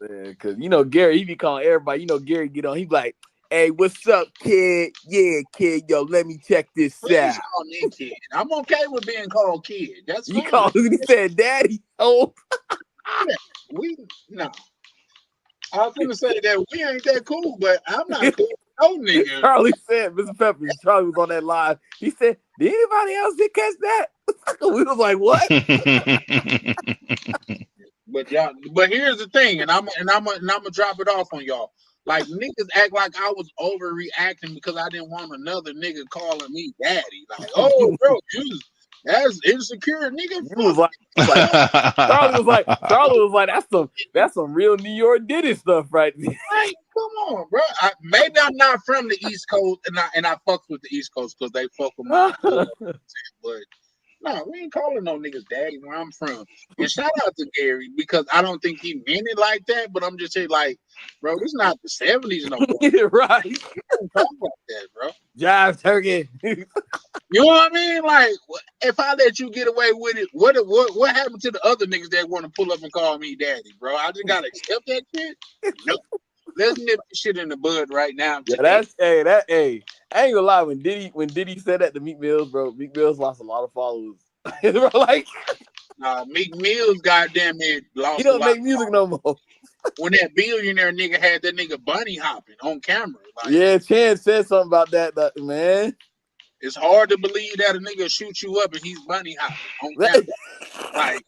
man, because Gary, he be calling everybody. Gary get on. He be like, "Hey, what's up, kid? Yeah, kid. Yo, let me check this Please out." call me kid. I'm okay with being called kid. That's He fine. called. He said, "Daddy." Oh, Yeah, we no. I was gonna say that we ain't that cool, but I'm not cool with no nigga. Charlie said, Mr. Pepper. Charlie was on that live. He said, "Did anybody else did catch that?" We was like, "What?" But here's the thing, and I'm gonna drop it off on y'all. Like niggas act like I was overreacting because I didn't want another nigga calling me daddy. Like, oh bro, that's insecure, nigga. You was Fuck like, you. Charlie was like, that's some real New York Diddy stuff right there. Like, come on, bro. Maybe I'm not from the East Coast, and I fuck with the East Coast because they fuck with my. But No, we ain't calling no niggas daddy where I'm from. And shout out to Gary because I don't think he meant it like that. But I'm just saying, like, bro, this not the '70s no more. Right. Don't talk like that, bro. Jive turkey. You know what I mean? Like, if I let you get away with it, what happened to the other niggas that want to pull up and call me daddy, bro? I just gotta accept that shit. Nope. Let's nip this shit in the bud right now Yeah, today. hey. I ain't gonna lie, when Diddy said that to Meek Mills, bro, Meek Mills lost a lot of followers. Bro, like, Meek Mills, goddamn it, he lost a don't lot. make music no more. When that billionaire nigga had that nigga bunny hopping on camera, like, Yeah, Chance said something about that man. it's hard to believe that a nigga shoot you up and he's bunny hopping on camera. Like,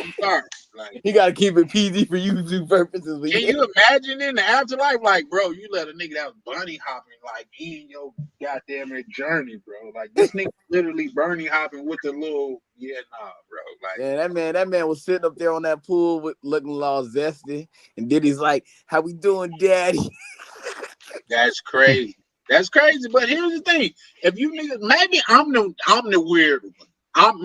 I'm sorry. Like, He gotta keep it PG for YouTube purposes. But can yeah. you imagine in the afterlife, like, bro, you let a nigga that was bunny hopping, like, in your goddamn journey, bro. Like, this nigga literally bunny hopping with the little, bro. Like, Man, that man was sitting up there on that pool with looking all zesty, and Diddy's like, "How we doing, Daddy?" that's crazy. That's crazy. But here's the thing: if you niggas, maybe I'm the weird one. I'm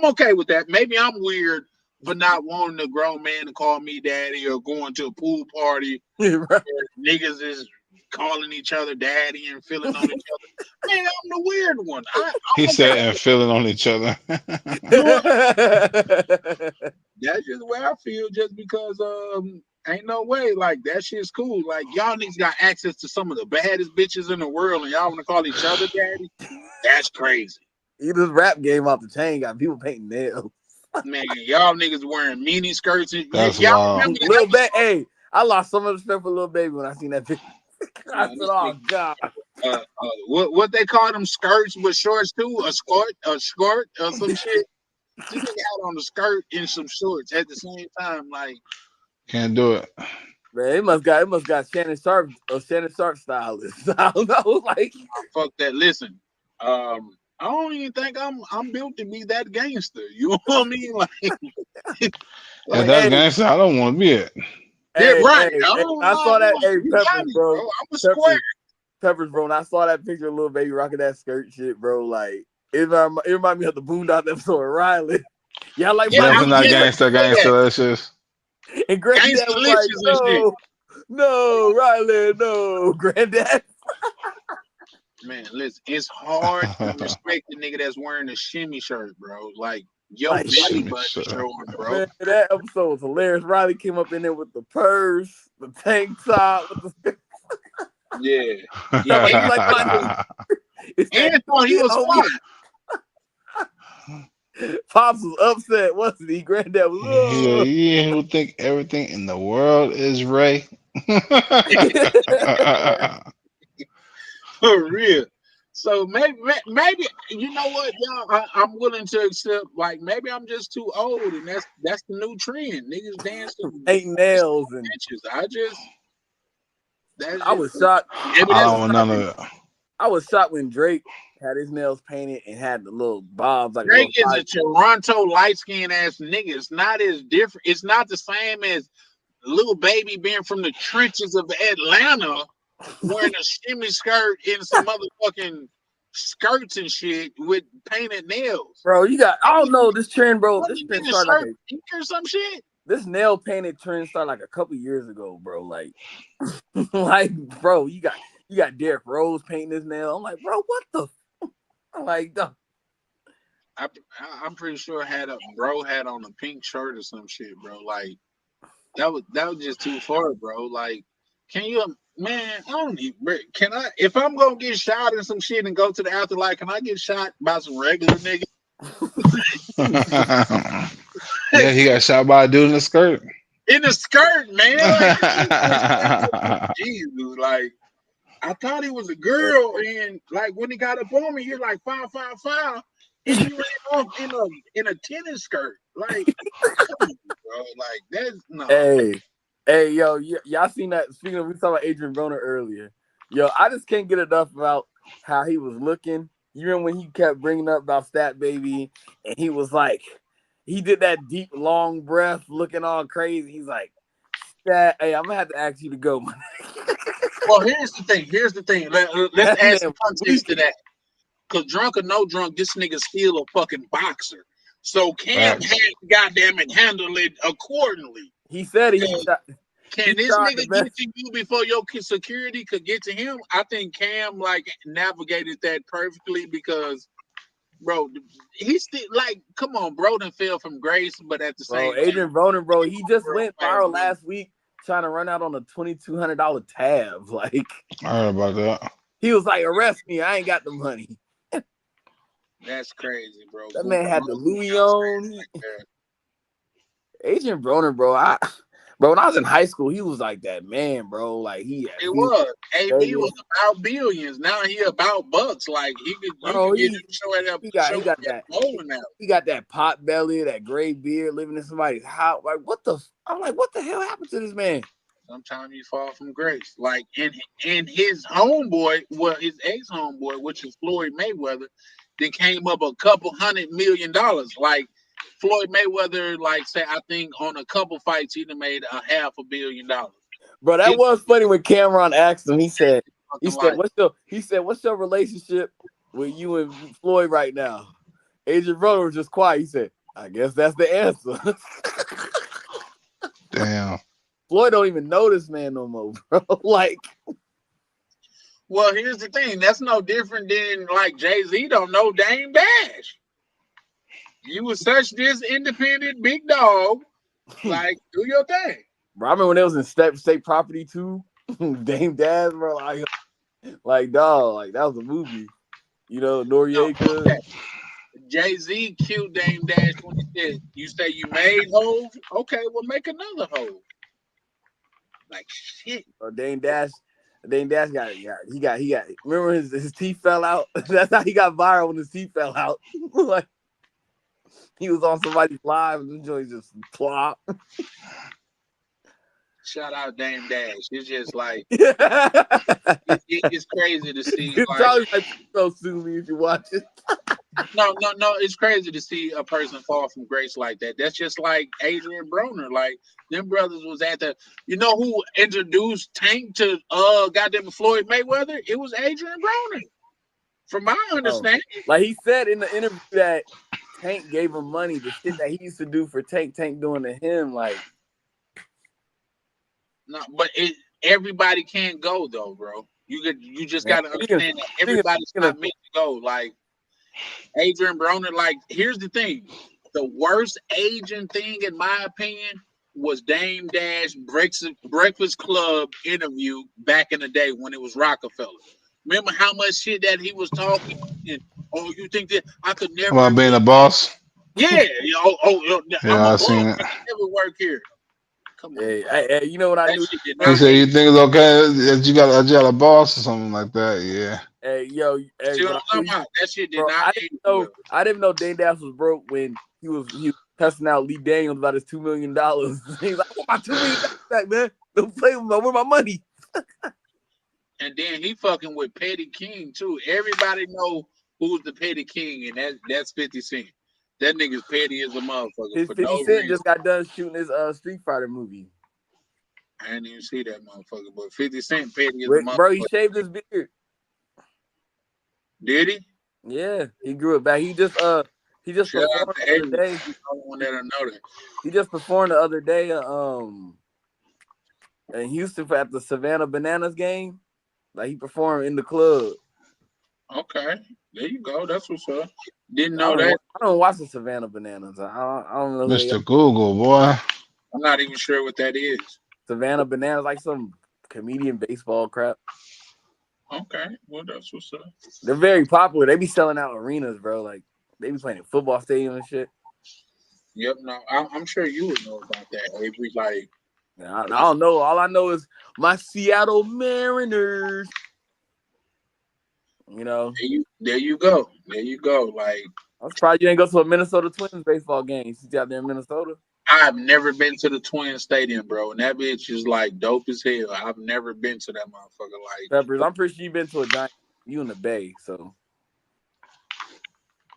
okay with that. Maybe I'm weird for not wanting a grown man to call me daddy or going to a pool party Right. where niggas is calling each other daddy and feeling on each other. Man, I'm the weird one. He I'm said, okay. and feeling on each other. You know, that's just the way I feel. Just because ain't no way. Like that shit's cool. Like y'all niggas got access to some of the baddest bitches in the world, and y'all want to call each other daddy. That's crazy. This rap game off the chain got people painting nails. Man, y'all niggas wearing mini skirts and That's y'all wild. remember the Lil Baby, episode? hey, I lost so much respect for Lil Baby when I seen that picture. I Man, said, this "Oh nigga, God." what they call them skirts with shorts too? A skirt or some shit. This nigga had on a skirt and some shorts at the same time. Like, Can't do it. Man, it must got Shannon Sharp stylist. I don't know, like fuck that. Listen, I don't even think I'm built to be that gangster. You know what I mean? If Like that's hey, gangster, I don't want to be it. yeah, right. I hey, don't I like, saw that. Hey, you got Peppers, me, bro. bro. I'm a square. Peppers, bro. When I saw that picture of Lil Baby rocking that skirt shit, bro, like it reminded me of the Boondock episode of Riley. Yeah, like Yeah, my I Definitely was not just nigga. about to gangster, say that. gangster. That's just And Granddad was like, Gangstalicious and shit. no, Riley, no, Granddad. Man, listen, it's hard to respect the nigga that's wearing a shimmy shirt, bro. Like your Like, belly shimmy button shirt. showing, bro. man, that episode was hilarious. Riley came up in there with the purse, the tank top, with the Yeah, yeah. like And he's like, my thought he was, nigga, it's that and thought he shit, was homie. fly. Pops was upset, wasn't he? Granddad Yeah, was, you who think everything in the world is Ray. For real. So maybe you know what, y'all. I'm willing to accept. Like maybe I'm just too old, and that's the new trend. Niggas dancing with painting nails, and bitches. That's I just was shocked. maybe I that's don't just want how none of people. it. I was shocked when Drake had his nails painted and had the little bobs, like a Drake little is five. a Toronto light skinned ass nigga. It's not as different. It's not the same as Lil Baby being from the trenches of Atlanta wearing a shimmy skirt and some motherfucking skirts and shit with painted nails. Bro, I don't know this trend, bro. What This you trend nigga started like shirt pink or some shit? this nail painted trend started like a couple years ago, bro. Like, like, bro, you got Derrick Rose painting his nail. I'm like, bro, what the? I'm like, no. I'm pretty sure bro had on a pink shirt or some shit, bro. Like that was just too far, bro. Like, can you, man? I don't need. Can I? If I'm gonna get shot in some shit and go to the afterlife, can I get shot by some regular nigga? Yeah, he got shot by a dude in a skirt. In the skirt, man. Like Jesus, like I thought he was a girl, and like when he got up on me, he was like 5'5", and he ran off in a tennis skirt. Like, come on, bro, like that's no. Hey, yo, y'all seen that? Speaking of, we talking about Adrian Broner earlier. Yo, I just can't get enough about how he was looking. You remember when he kept bringing up about Stat Baby, and he was like, he did that deep, long breath, looking all crazy. He's like, Stat, hey, I'm gonna have to ask you to go, man. Well, here's the thing. Let's That add some man context to weak. that. because drunk or no drunk, this nigga still a fucking boxer. So Cam had Facts. to goddamn it handle it accordingly. He said he Because he can this tried the nigga best. get to you before your security could get to him? I think Cam like navigated that perfectly because, bro, he's still like, come on, bro, done fell from grace, but at the Bro, same time, Adrian Broner, bro, he just world went class viral level. last week trying to run out on a $2,200 tab. Like I heard about that. he was like, "Arrest me! I ain't got the money." That's crazy, bro. That man Goofing had the off on Louis youngsters on. like that. Adrian Broner, bro, bro, when I was in high school, he was like that man, bro. Like he It had was. AB Vegas, was about billions. Now he about bucks. Like you bro. could get him show He up got at that. bowling alley. He got that pot belly, that gray beard, living in somebody's house. Like what the? I'm like, what the hell happened to this man? Sometimes you fall from grace. Like and his homeboy, well, his ex homeboy, which is Floyd Mayweather, then came up a couple $100 million. Like Floyd Mayweather, like say I think on a couple fights he done made $500 million. Bro, that His was funny when Cameron asked him. He fucking said, life. what's your relationship with you and Floyd right now? Adrian Broner was just quiet. He said, I guess that's the answer. Damn. Floyd don't even know this man no more, bro. Like, Well, here's the thing. That's no different than like Jay-Z don't know Dame Dash. You was such this independent big dog. Like, do your thing. bro, I remember when it was in state property too. Dame Dash, bro. Like, dog, like that was a movie. You know, No, fuck Noriega. that. Jay-Z killed Dame Dash when he said, "You say you made Hove? Okay, well make another Hove." Like shit. Or Dame Dash he got. Remember his teeth fell out. That's how he got viral when his teeth fell out. Like he was on somebody's live and the joint just plop. Shout out Dame Dash. It's just like It's it's crazy to see. Like always like so soon if you watch it. no. It's crazy to see a person fall from grace like that. That's just like Adrian Broner. Like them brothers was at the. You know who introduced Tank to goddamn Floyd Mayweather? It was Adrian Broner. From my Oh, understanding. like he said in the interview that Tank gave him money, the shit that he used to do for Tank doing to him, like No, but everybody can't go though, bro. You just man. gotta understand that everybody's Speaking not of meant to go. Like Adrian Broner, like here's the thing. The worst aging thing, in my opinion, was Dame Dash Breakfast Club interview back in the day when it was Rockefeller. Remember how much shit that he was talking? And, oh, you think that I could never About being get? a boss. Yeah, I'm Yeah, a I boss. seen I it. can never work here. Come on, hey, bro. you know what I That knew? shit did He not said, age. "You think it's okay that you got a boss or something like that?" Yeah. Hey, See what but I I'm knew talking about? That shit did bro, not age well. I didn't know Dame Dash was broke when he was cussing out Lee Daniels about his $2 million. He's like, I want my $2 million back, man. Don't play with me. Where my money? And then he fucking with Petty King too. Everybody know who's the Petty King, and that's 50 Cent. That nigga's petty as a motherfucker His for 50 no Cent reason. just got done shooting his Street Fighter movie. I didn't even see that motherfucker, but 50 Cent petty as a Bro, he motherfucker. shaved his beard. Did he? Yeah, he grew it back. He just Shout out performed to the other Avery. day. He's the only one that I know that. He just performed the other day in Houston at the Savannah Bananas game. Like he performed in the club. Okay, there you go. That's what's up. Didn't know that. I don't watch the Savannah Bananas. I don't know who they are. Mr. Google, boy. I'm not even sure what that is. Savannah Bananas, like some comedian baseball crap. Okay, well that's what's up. They're very popular. They be selling out arenas, bro. Like they be playing in football stadium and shit. Yep, no, I'm sure you would know about that. Avery, like I don't know. All I know is my Seattle Mariners. You know, there you go. There you go. Like I'm surprised you ain't go to a Minnesota Twins baseball game since you out there in Minnesota. I've never been to the Twin Stadium, bro, and that bitch is like dope as hell. I've never been to that motherfucker. Like, Peppers, I'm pretty sure you've been to a Giant. You in the Bay, so.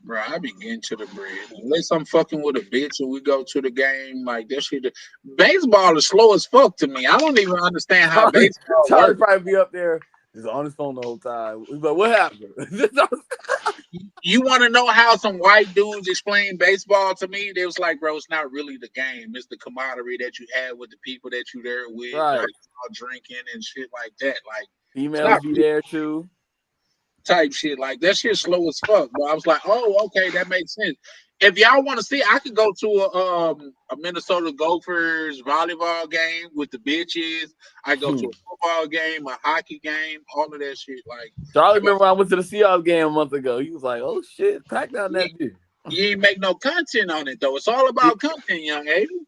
bro, I be getting to the bread. Unless I'm fucking with a bitch and we go to the game, like that shit. Baseball is slow as fuck to me. I don't even understand how Charlie baseball Charlie works. probably be up there He's on his phone the whole time. He's like, "What happened?" You want to know how some white dudes explain baseball to me? They was like, bro, it's not really the game. It's the camaraderie that you had with the people that you there with, Right. like all drinking and shit like that. Like, it's Females not be really there too. type shit. Like that shit slow as fuck. But I was like, oh, okay, that makes sense. If y'all want to see, I could go to a Minnesota Gophers volleyball game with the bitches. I go to a football game, a hockey game, all of that shit. Like, Charlie, remember when I went to the Seahawks game a month ago? He was like, "Oh shit, pack down you, that beer." you ain't make no content on it though. It's all about content, young Aiden.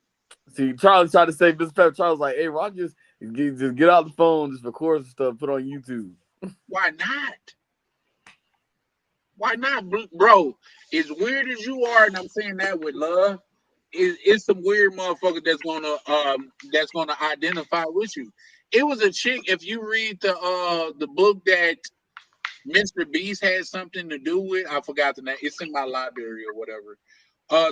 See, Charlie tried to say Mr. Pepper. Charlie was like, "Hey, Rogers, just get out the phone, just record some stuff, put on YouTube." Why not? Why not, bro? As weird as you are, and I'm saying that with love, it's some weird motherfucker that's gonna identify with you. It was a chick. If you read the book that Mr. Beast had something to do with, I forgot the name. It's in my library or whatever.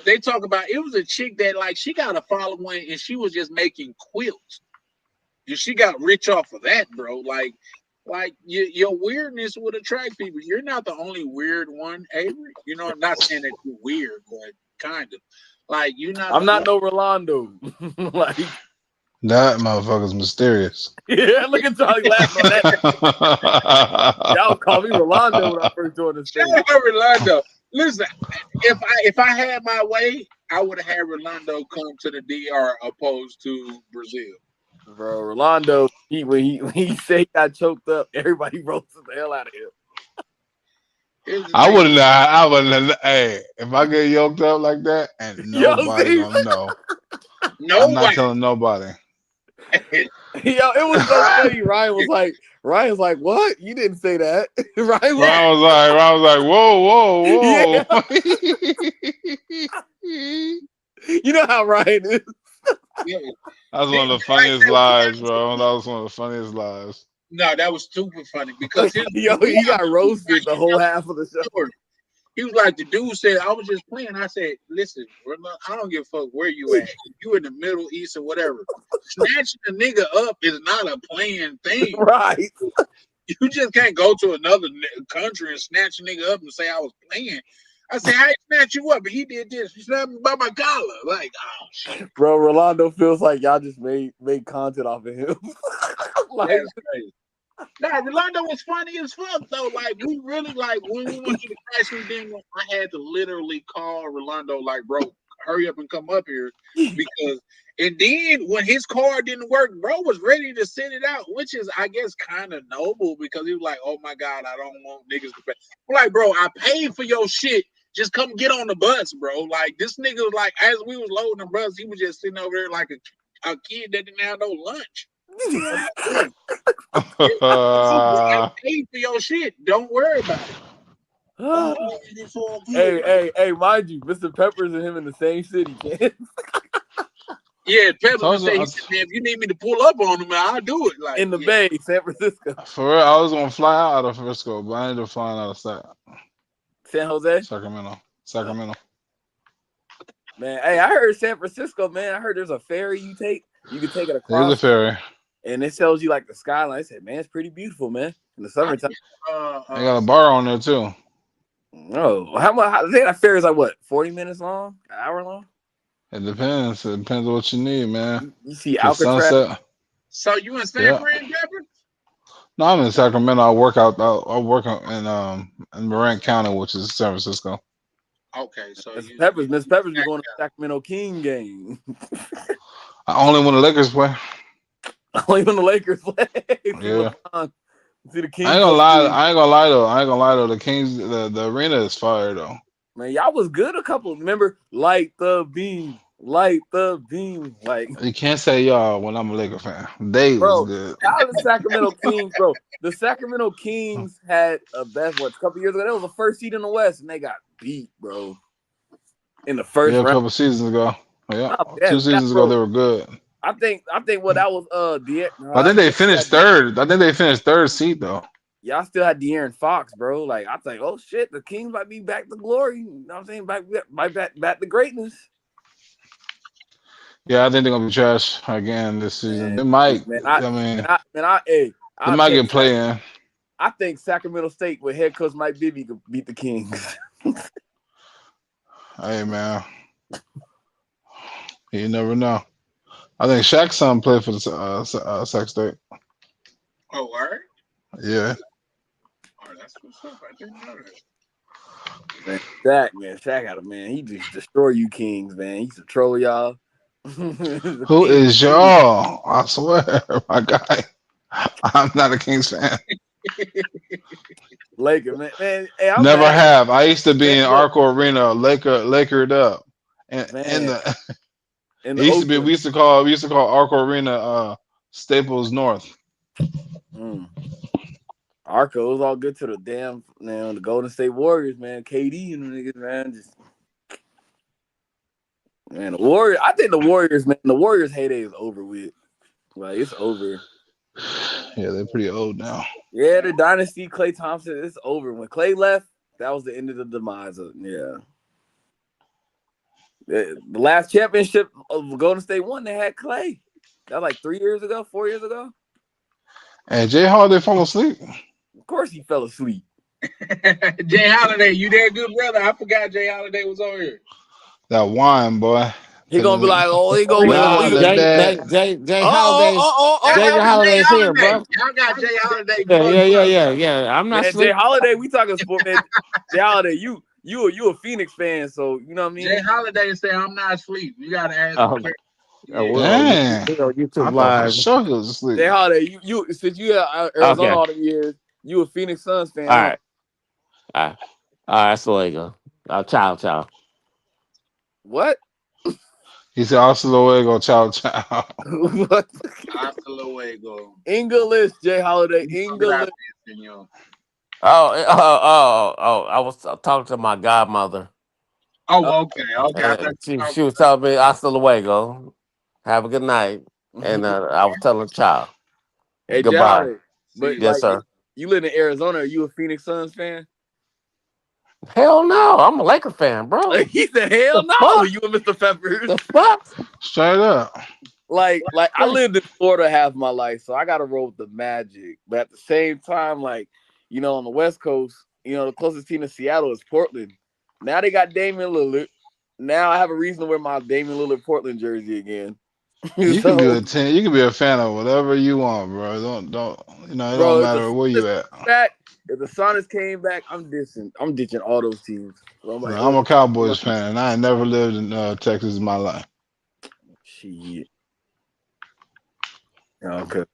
They talk about it was a chick that like she got a following and she was just making quilts. And she got rich off of that, bro. Like your weirdness would attract people. You're not the only weird one, Avery. You know, I'm not saying that you're weird, but kind of. Like you're not I'm the not no Rolando. Like, That motherfucker's mysterious. yeah, look at Charlie laughing on that. Y'all call me Rolando when I first joined the state. Shout out Rolando. Listen, if I had my way, I would have had Rolando come to the DR opposed to Brazil. Bro, Rolando, when he said he got choked up, everybody roasted the hell out of him. I wouldn't. I wouldn't. Hey, if I get yoked up like that, and Yo, nobody see? gonna know, I'm not Nobody. telling nobody. Yo, it was so funny. Ryan was like, "What? You didn't say that." Ryan was like, whoa, yeah. whoa. You know how Ryan is. Yeah. That was one of the funniest lives, bro. That was one of the funniest lives. No, that was super funny because Yo, he got roasted the whole half of the show. He was like, the dude said, I was just playing. I said, listen, I don't give a fuck where you at. If you in the Middle East or whatever. Snatching a nigga up is not a playing thing. Right. You just can't go to another country and snatch a nigga up and say I was playing. I said, I snatch you up, and he did this. He snapped me by my collar. Like, oh shit. Bro, Rolando feels like y'all just made content off of him. Like, that's crazy. Nah, Rolando was funny as fuck though. Like we really like when we went to the crash thing, I had to literally call Rolando like, bro, hurry up and come up here because. And then when his car didn't work, bro was ready to send it out, which is I guess kind of noble because he was like, oh my god, I don't want niggas to pay. I'm like, bro, I paid for your shit. Just come get on the bus, bro. Like this nigga was like, as we was loading the bus, he was just sitting over there like a kid that didn't have no lunch. I paid for your shit. Don't worry about it. Hey, mind you, Mr. Peppers and him in the same city, kid. Yeah, Peppers say, man, if you need me to pull up on him, I'll do it. Like in the Bay, San Francisco. For real, I was gonna fly out of Frisco, but I ended up flying out of San Jose? Sacramento. Man, hey, I heard San Francisco, man. I heard there's a ferry you take. You can take it across. There's a ferry. And it tells you like the skyline. I said, man, it's pretty beautiful, man. In the summertime. They got a bar on there too. Oh, how much? I think that ferry is like what, 40 minutes long, an hour long? It depends. It depends on what you need, man. You see Alcatraz. Sunset. So you in San Fran, Pepper? No, I'm in Sacramento. I work in Marin County, which is San Francisco. Okay, so Miss Peppers be going to Sacramento King game. Only when the Lakers play. Only when the Lakers play. Yeah. See the Kings. I ain't gonna lie though. The Kings, the arena is fire though. Man, y'all was good a couple. Remember, light the beam. Like you can't say y'all when I'm a Laker fan. They was good. Y'all the Sacramento Kings, bro. The Sacramento Kings had a best a couple years ago. That was the first seed in the West, and they got beat, bro. In the first round. A couple seasons ago. Yeah, 2 seasons ago they were good. I think what that was I think they finished third. I think they finished third seed though. Y'all still had De'Aaron Fox, bro. Like I think, oh shit, the Kings might be back to glory. You know what I'm saying? Back to greatness. Yeah, I think they're gonna be trash again this season. They might. Man, they might get play in. I think Sacramento State with head coach Mike Bibby could beat the Kings. Hey man, you never know. I think Shaq's son played for the Sac State. Oh, word? Yeah. Oh, that's what's up. I didn't know Man, Shaq got a man. He just destroy you Kings, man. He used to troll y'all. The Who Kings, is y'all? I swear, my guy. I'm not a Kings fan. Laker, man. Hey, I'm Never mad. have. I used to be Man, in look, Arco Arena, Lakered up, and in man, the in it the used to be. Oakland. We used to call Arco Arena Staples North. Mm. Arco was all good to the damn the Golden State Warriors, man. KD and the niggas, man. Just man, the Warriors. I think the Warriors, man. The Warriors' heyday is over with. Like it's over. Yeah, they're pretty old now. Yeah, the dynasty, Klay Thompson, it's over. When Klay left, that was the end of the demise of The last championship of Golden State won, they had Klay. That was like 3 years ago, 4 years ago. And Jay Holiday fall asleep. Of course he fell asleep. that. Jay Holiday, you there, good brother? I forgot Jay Holiday was on here. That wine, boy. He gonna be like, oh, he Oh, gonna he win. on Nah, He, that here. Jay Holiday, Shout oh. Jay out to Jay Holiday's here, Holiday. bro. Y'all got Jay Holiday Yeah, fucked yeah, yeah, up. yeah, yeah. I'm not Man, Jay sleep. Holiday, we talking sport, man. Jay Holiday, you a Phoenix fan, so you know what I Jay mean? Holiday say I'm not asleep. You gotta ask him. Oh, Yeah. dang. you know, I YouTube thought for live. sure he was asleep. Jay Holiday, you since you at Arizona Okay, all the years, you a Phoenix Suns fan, all huh? right, all right, all right. So there you go. Ciao. What? He said, "Hasta luego, ciao, ciao." What? Hasta luego. English, Jay Holiday, Muchas English. gracias, señor. I was talking to my godmother. Oh, Uh, okay. Okay. I thought you She talking was telling me hasta luego. Have a good night. And I was telling the child hey, Jay goodbye. Holiday, but see. Yes, like sir. you live in Arizona, are you a Phoenix Suns fan? Hell no. I'm a Laker fan, bro. Like he said, hell The no, fuck? you and Mr. Peppers. The fuck? Straight up. Like I lived in Florida half my life, so I got to roll with the Magic. But at the same time, like on the West Coast, the closest team to Seattle is Portland. Now they got Damian Lillard. Now I have a reason to wear my Damian Lillard Portland jersey again. You can be So, a you can be a fan of whatever you want, bro. Don't it don't bro, if the matter where Sonics you at. came back, I'm ditching all those teams. So I'm Look, like, I'm a Cowboys fan, and I ain't never lived in Texas in my life. shit. Okay,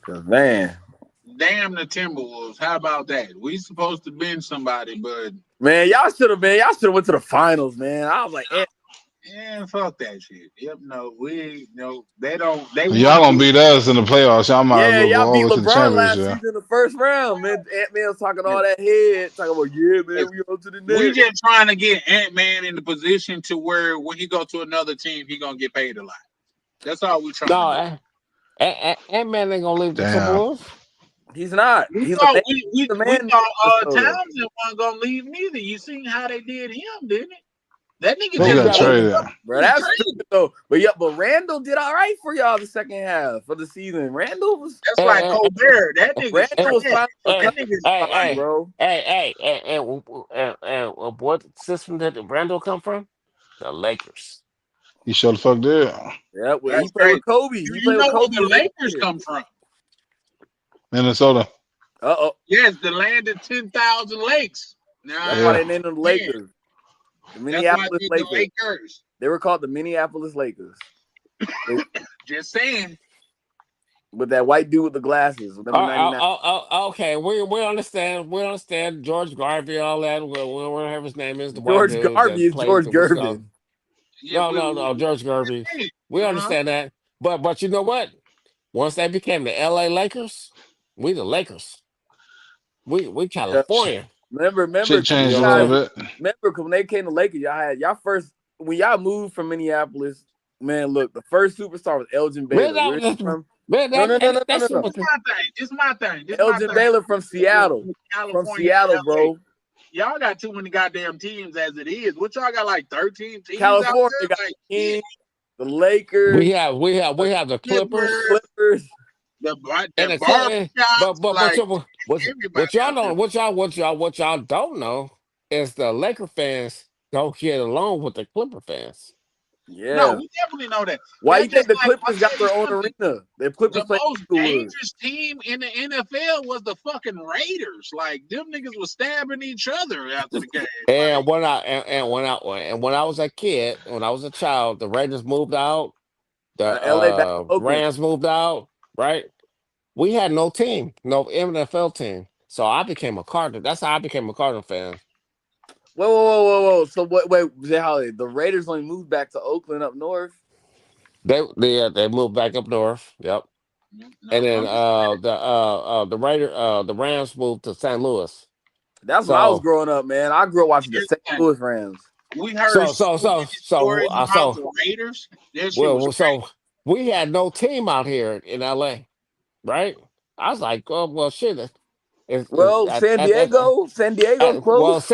cause man, Damn the Timberwolves. How about that? We supposed to bench somebody, but y'all should have went to the finals, man. I was like, yeah, fuck that shit. Yep, no, they don't. They want Y'all to gonna be. beat us in the playoffs. Y'all might as yeah, well go y'all all the beat way to the LeBron last championship. season in the first round, man. Ant-Man was talking all that head, talking about, yeah, man, we on to the We next. just trying to get Ant-Man in the position to where when he go to another team, he gonna get paid a lot. That's all we trying to do. No, Ant-Man ain't gonna leave the Damn. Timberwolves. He's not. We He's a thought man. He's a we man thought Minnesota. Townsend wasn't gonna leave neither. You seen how they did him, didn't it? That nigga He Who just got got woke leaving? traded. up Bro, and was that's traded. stupid though. But Randall did all right for y'all the second half of the season. Randall was That's like Hey, Colbert. That nigga's Randall was trash. fine for hey, That couple nigga's hey, times, hey, bro. what system did Randall come from? The Lakers. He sure the fuck did. Yeah, well, he that's played crazy. with Kobe. You, He you played with know where Kobe the his rookie Lakers year. come from? Minnesota. Uh-oh. Yes, the land of 10,000 lakes. That's why Nah, they named them the man, Lakers. The that's why Minneapolis the Lakers. Lakers. They were called the Minneapolis Lakers. Just saying. With that white dude with the glasses, with number 99. Okay. We understand. We understand George Garvey, all that. Whatever his name is, the white George dude Garvey that is played George the Wisconsin. Gervin. Yeah, No. George Garvey. hey, We understand that. But you know what? Once they became the L.A. Lakers, we the Lakers. We Yeah. California. Remember, Shit cause changed you a You know what I'm little guys saying? bit. remember when they came to Lakers, y'all had y'all first when y'all moved from Minneapolis. Man, look, the first superstar was Elgin Man, Baylor. that Where was is he just, from? man, No, no, no, no, no, that no, shit no. was. This my thing. This my Elgin thing. Baylor from Seattle. From California Seattle, and LA. bro. Y'all got too many goddamn teams as it is. What y'all got like 13 teams out California there? got Like the shit. Kings, the Lakers, We have the the Clippers. Clippers. And that the barber but shops, like everybody what y'all out there. don't what y'all don't know is the Laker fans don't get along with the Clipper fans. No, Yeah. we definitely know that. Why you That's think just the like I Clippers got tell you their own something. arena? The Clippers The play most Inglewood. dangerous team in the NFL was the fucking Raiders. Like them niggas was stabbing each other after the game. Like And when I was a kid, when I was a child, the Raiders moved out, the LA back to Oakland. Rams moved out, right? We had no team, no NFL team. So I became a Cardinal. That's how I became a Cardinal fan. Whoa. So what? Wait, Jay Holiday, the Raiders only moved back to Oakland up north. They moved back up north. Yep. And no, then I'm just the Rams moved to St. Louis. That's when I was So growing up, man. I grew up watching the here's St. the thing. Louis Rams. We heard so many stories about so the Raiders. That shit was well so we had no team out here in LA, right? I was like, oh well shit. Well, San Diego's Well, close.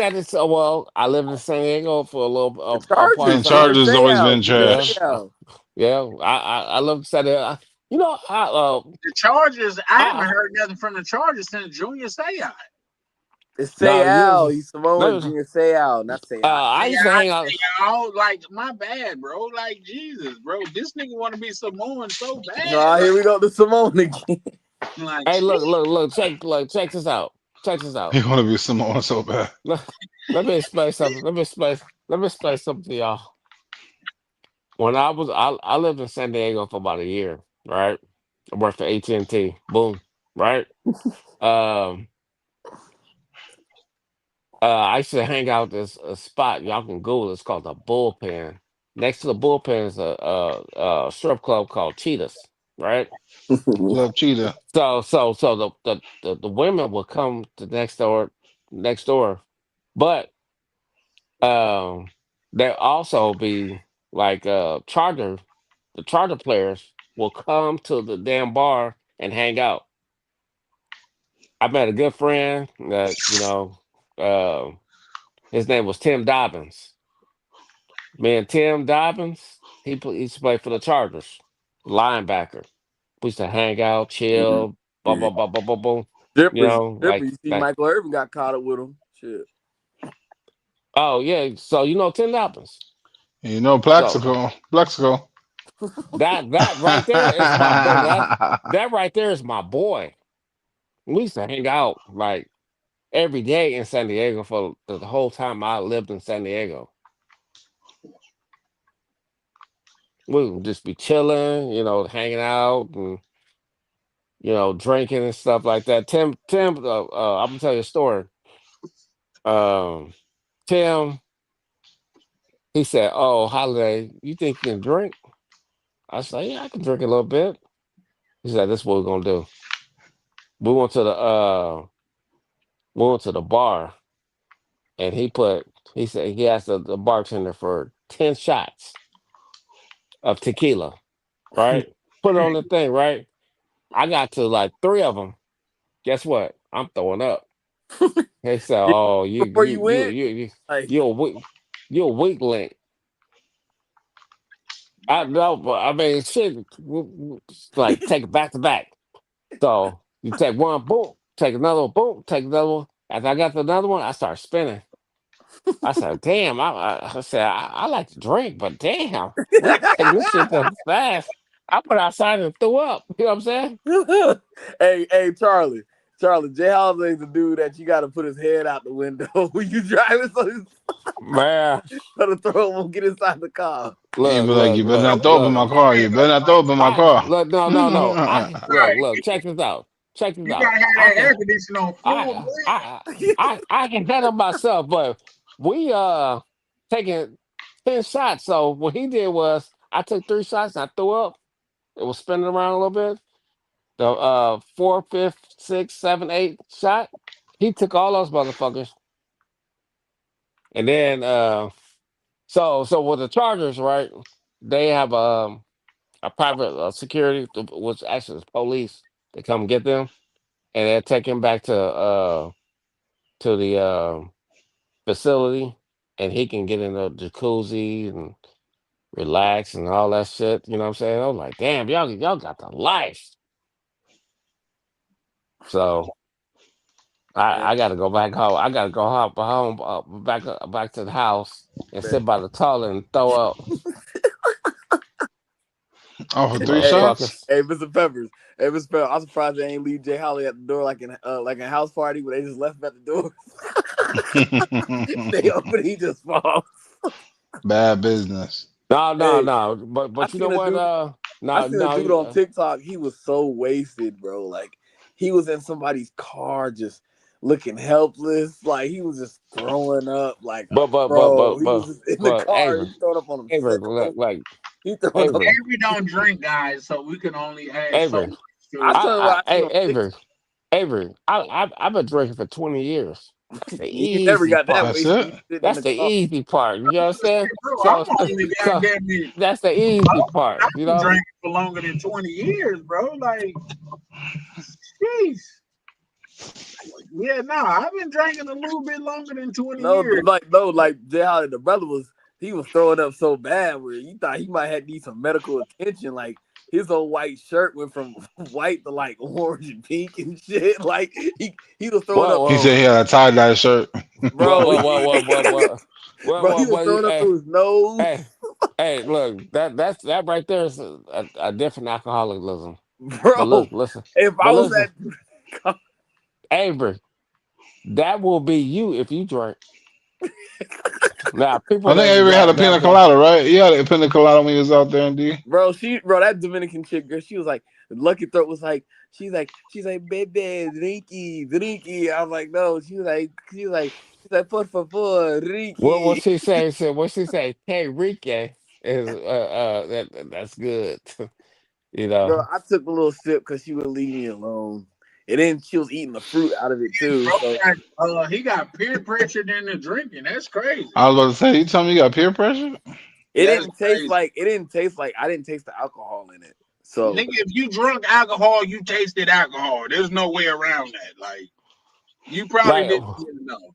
I lived in San Diego for a little The a part of And Chargers, you time. can Chargers stay always been out. You can stay Yeah, trash. out. yeah. I love San Diego. You know, the Chargers. I haven't I heard nothing from the Chargers since Junior Seau. It's no, Seau. you He's Samoan no. Junior Seau, not Seau. I Hey, used to I hang out. say y'all, like my bad, bro. Like Jesus, bro. This nigga want to be Samoan so bad. No, here we go to Samoan again. Like Hey, shit. check this out. Check this out. He want to be Samoan so bad. Let, let me explain something. Let me explain something to y'all. When I lived in San Diego for about a year, right? I worked for AT&T. Boom, right? Um, I used to hang out this a spot y'all can Google. It's called the Bullpen. Next to the Bullpen is a strip club called Cheetahs, right? Love cheetah. So the women will come to next door, but um, there also be like the charter players will come to the damn bar and hang out. I met a good friend that uh, his name was Tim Dobbins. Man, Tim Dobbins, he used to play for the Chargers, linebacker. We used to hang out, chill, blah Yeah. blah blah blah blah blah. You Strippers, know, strippers. like You see, that. Michael Irvin got caught up with him. Shit. Oh yeah, so you know Tim Dobbins. You know, So Plexico. that right there is my boy. That right there is my boy. We used to hang out like every day in San Diego for the whole time I lived in San Diego. We would just be chilling, hanging out and drinking and stuff like that. Tim, I'm gonna tell you a story. Um, Tim, he said, "Oh, Holiday, you think you can drink?" I said, "Yeah, I can drink a little bit." He said, "This is what we're gonna do. We went to the uh, we went to the bar, and he said he asked the bartender for 10 shots of tequila, right? Put it on the thing, right? I got to like three of them. Guess what? I'm throwing up." He said, Yeah, "Oh, before you went, like, you're a weak, you're a weak link." I know, but I mean, shit, it's like take it back to back. So you take one, boom, take another one, boom, take another one. As I got to another one, I start spinning. I said, "Damn!" I said, I like to drink, but damn, we taking this shit that fast." I put outside and threw up. You know what I'm saying? hey, Charlie, Jay Holiday's the dude that you got to put his head out the window when you driving, Man, so the throw won't get inside the car. He'd look, be like, look, you better look, not throw up in look. my car. You better not throw up in my I car. look, no. I Right. look. Check this out. Check this You out. gotta have I that can air conditioning on full I blast. I I can handle myself, but we taking 10 shots. So what he did was I took 3 shots and I threw up. It was spinning around a little bit. The fourth, fifth, sixth, seven, eight shot. He took all those motherfuckers. And then so with the Chargers, right? They have a private security, which actually is police. They come get them and they take him back to the facility, and he can get in the jacuzzi and relax and all that shit. You know what I'm saying? I was like, damn, y'all got the life. So Man, I got to go back home. I got to go home, back to the house and man. sit by the toilet and throw up, Oh, for three Hey, shots? motherfuckers. hey, Mr. Peppers. Hey, Mr. Peppers. I'm surprised they ain't leave Jay Holly at the door like in a house party where they just left him at the door. They open, he just falls. Bad business. No, no, Hey, no. I But you know seen a what? dude. I No, seen a no. dude on TikTok. He was so wasted, bro. Like he was in somebody's car, just looking helpless. Like he was just throwing up. Like, But but but bro, but he was but just in the but car. Avery, He throwing up on Avery, himself. like He throwing up. Avery, Avery don't drink, guys, so we can only add so Avery. much I to. tell you what I seen on Avery, TikTok. I've been drinking for 20 years. That's the You ain't never easy got that part. That's wasted. it? You sitting in That's the the car, easy part. You understand? Hey, bro, So I'm only so goddamn it. that's the easy part. I've You been know. drinking for longer than 20 years, bro. Like, jeez. Yeah, no, I've been drinking a little bit longer than 20 no, years. like Jay Holly, the brother was he was throwing up so bad where you thought he might have need some medical attention. Like his whole white shirt went from white to like orange and pink and shit. Like he was throwing Whoa, up, He whoa, said he had a tie dye shirt. whoa, bro. whoa, whoa, whoa, whoa, whoa, whoa, Bro, he whoa, was whoa. throwing up through his nose, Hey, hey, look, that right there is a different alcoholism. But bro. listen, If I but was listen, that, Avery, that will be you if you drink. Now, I people think that Avery had a that pina that colada, right? He had a pina colada when he was out there in D. bro, that Dominican chick girl, she was like, Lucky Throat was like, she's like, baby, drinky, drinky. I was like, no, she's like, por favor, what Ricky. she say? Said what she say? Hey, Ricky is that's good. You Bro, know. I took a little sip because she wouldn't leave me alone. And then she was eating the fruit out of it too. Bro, So he got peer pressured into drinking. That's crazy. I was about to say, you tell me you got peer pressure? That is crazy. it didn't taste like I didn't taste the alcohol in it. So Nigga, if you drunk alcohol, you tasted alcohol. There's no way around that. Like, you probably Like didn't even know.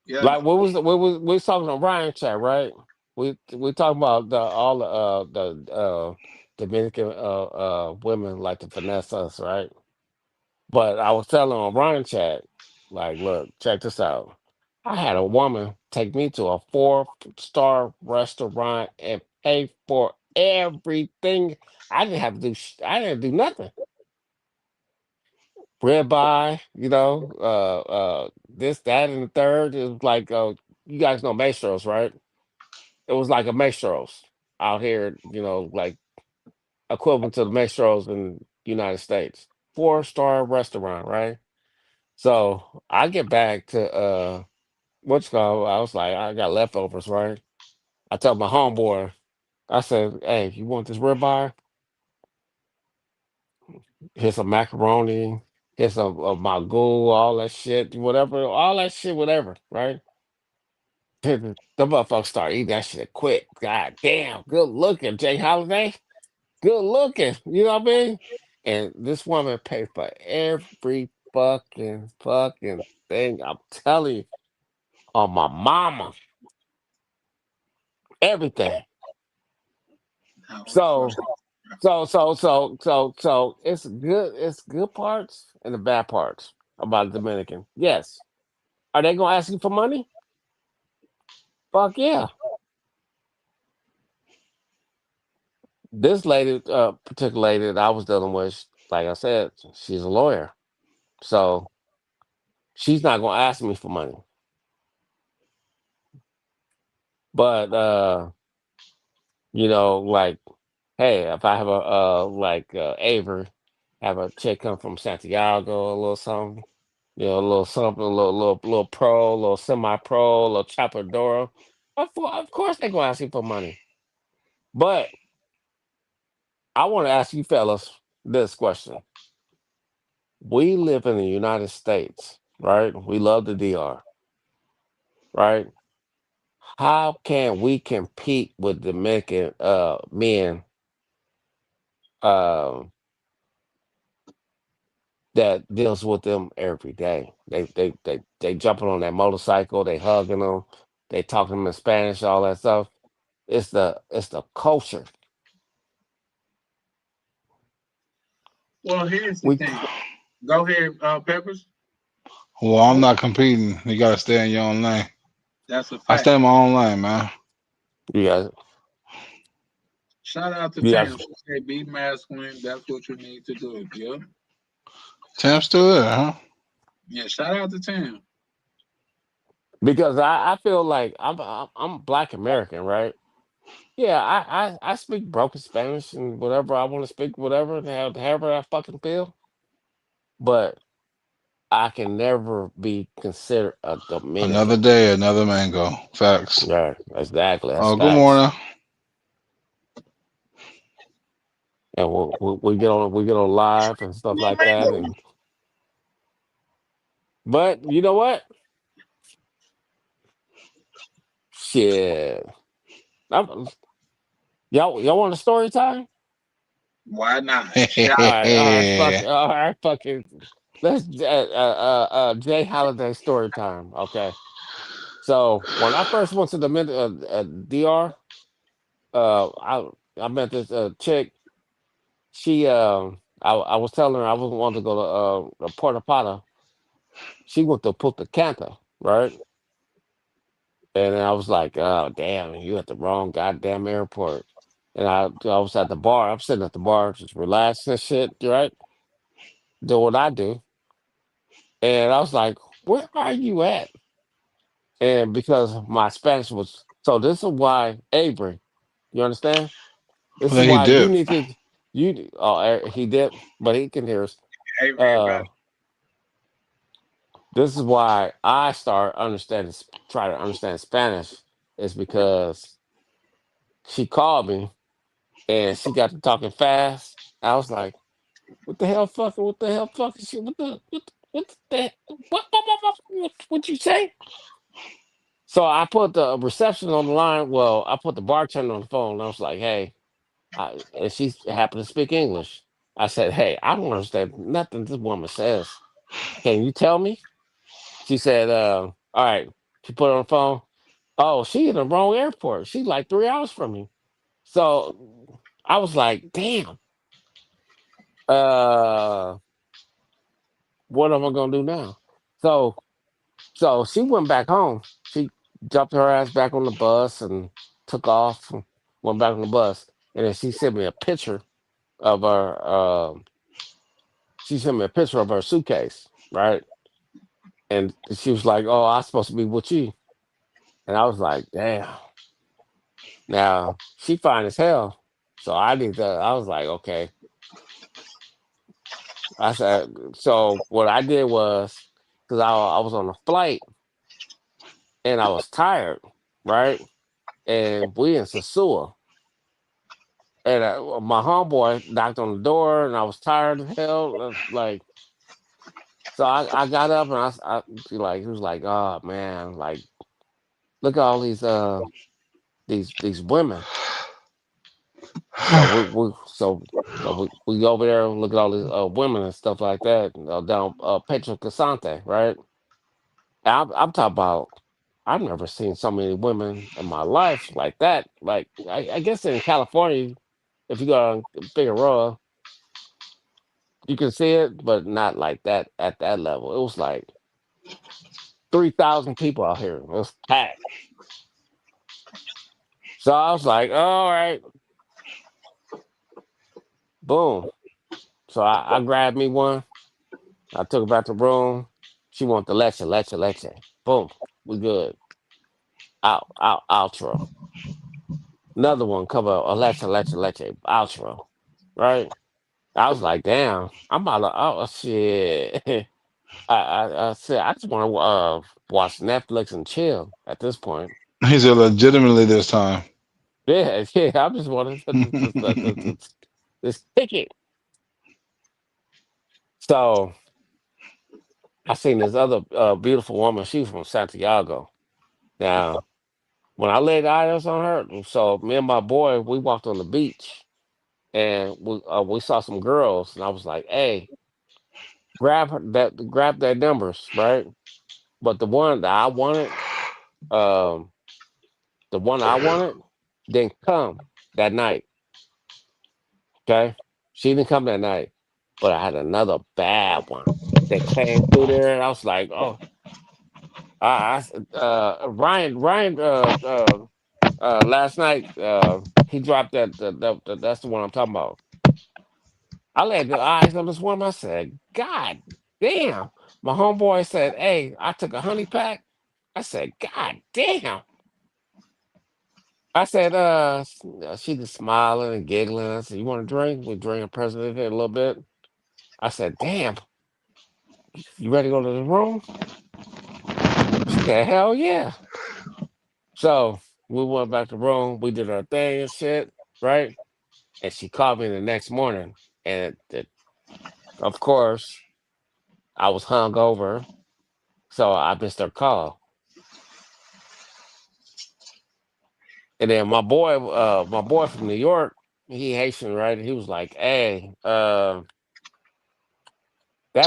Yeah, like what was talking on Ryan chat, right? We talking about all the Dominican women like to finesse us, right? But I was telling on Ryan chat, like, look, check this out. I had a woman take me to a 4-star restaurant and pay for everything. I didn't have to do. I didn't do nothing. Ribeye, this, that, and the third. It was like, you guys know Maestros, right? It was like a Maestros out here, like equivalent to the Maestros in the United States. 4-star restaurant, right? So I get back to what's called. I was like, I got leftovers, right? I tell my homeboy, I said, hey, you want this ribeye? Here's some macaroni, here's some of my goo, all that shit, whatever, all that shit, whatever, right? The motherfuckers start eating that shit quick. God damn, good looking, Jay Holiday. Good looking. You know what I mean? And this woman paid for every fucking thing. I'm telling you, on my mama, everything. no, it's for So, so it's good. It's good parts and the bad parts about the Dominican. Yes. Are they gonna ask you for money? Fuck yeah. This lady, particular lady that I was dealing with, like I said, she's a lawyer, so she's not gonna ask me for money. But like, hey, if I have a Avery, have a chick come from Santiago, a little something, a little something, a little pro, a little semi-pro, a little chapadora. Of course, they're gonna ask you for money. But I want to ask you fellas this question: we live in the United States, right? We love the DR, right? How can we compete with Dominican men um, that deals with them every day? They jumping on that motorcycle, they hugging them, they talking them in Spanish, all that stuff. It's the culture. Well, here's the We thing. Go ahead, Peppers. Well, I'm not competing. You gotta stay in your own lane. That's a I fact. stay in my own lane, man. You guys, Shout out to you Tam. guys, She said, "Be masculine. That's what you need to do." Yep. Tam's still there, huh? Yeah. Shout out to Tam. because I feel like I'm Black American, right? Yeah, I speak broken Spanish and whatever I want to speak, whatever, and however I fucking feel. But I can never be considered a Another Dominican. day, another mango. Facts. Yeah, exactly. That's Oh, good facts. morning. And we get on live and stuff like that. And but you know what? Shit, I'm, y'all want a story time? Why not? Shout. All right, fucking. Let's Jay Holiday story time. Okay. So when I first went to the DR, I met this chick. I was telling her I wasn't wanting to go to Puerto Plata. She went to Punta Cana, right? And then I was like, oh damn, you at the wrong goddamn airport. And I was at the bar. I'm sitting at the bar, just relaxing and shit, right? Do what I do. And I was like, where are you at? And because my Spanish was so this is why Avery, you understand? I This is think he why you did. need to he did, but he can hear us. Avery Uh about this is why I start understanding try to understand Spanish is because she called me and she got to talking fast. I was like, what the hell fucking shit, what the what you say? So I put the reception on the line. Well, I put the bartender on the phone. I was like, hey, and she happened to speak English. I said, hey, I don't understand nothing this woman says. Can you tell me? She said, all right. She put it on the phone. Oh, she in the wrong airport. She's like 3 hours from me. So I was like, damn, uh, what am I gonna do now? So so she went back home. She jumped her ass back on the bus and took off, and went back on the bus. And then of her she sent me a picture of her suitcase, right? And she was like, oh, I'm supposed to be with you. And I was like, damn. Now she fine as hell. So I was like, okay. I said, so what I did was, because I was on a flight and I was tired, right? And we in Sasua. And my homeboy knocked on the door and I was tired as hell. Like, so I got up and he was like, oh man, like, look at all these women. So we over there and look at all these women and stuff like that down Petro Casante, right? And I'm talking about. I've never seen so many women in my life like that. Like I guess in California, if you go on Figueroa, you can see it, but not like that at that level. It was like 3,000 people out here. It was packed. So I was like, all right, boom. So I grabbed me one. I took it back to the room. She wanted the leche. Boom. We good. Outro. Another one cover a leche. Outro. Right? I was like, damn, I'm about to, oh, shit. I said, I just want to watch Netflix and chill at this point. He said legitimately this time. Yeah, yeah, I just wanted this ticket. So I seen this other beautiful woman. She was from Santiago. Now, when I laid eyes on her, so me and my boy, we walked on the beach and we saw some girls, and I was like, "Hey, grab their numbers, right?" But um, the one I wanted, didn't come that night. Okay, she didn't come that night. but I had another bad one that came through there, and I was like, oh, Ryan, last night, he dropped that's the one I'm talking about. I laid the eyes on this one. I said, God damn. My homeboy said, hey, I took a honey pack. I said, God damn. I said, she just smiling and giggling. I said, you want a drink? We drink a president here a little bit. I said, damn, you ready to go to the room? She said, hell yeah. So we went back to the room. We did our thing and shit, right? And she called me the next morning. And of course, I was hungover. So I missed her call. And then my boy from New York, he Haitian, right? He was like, hey, that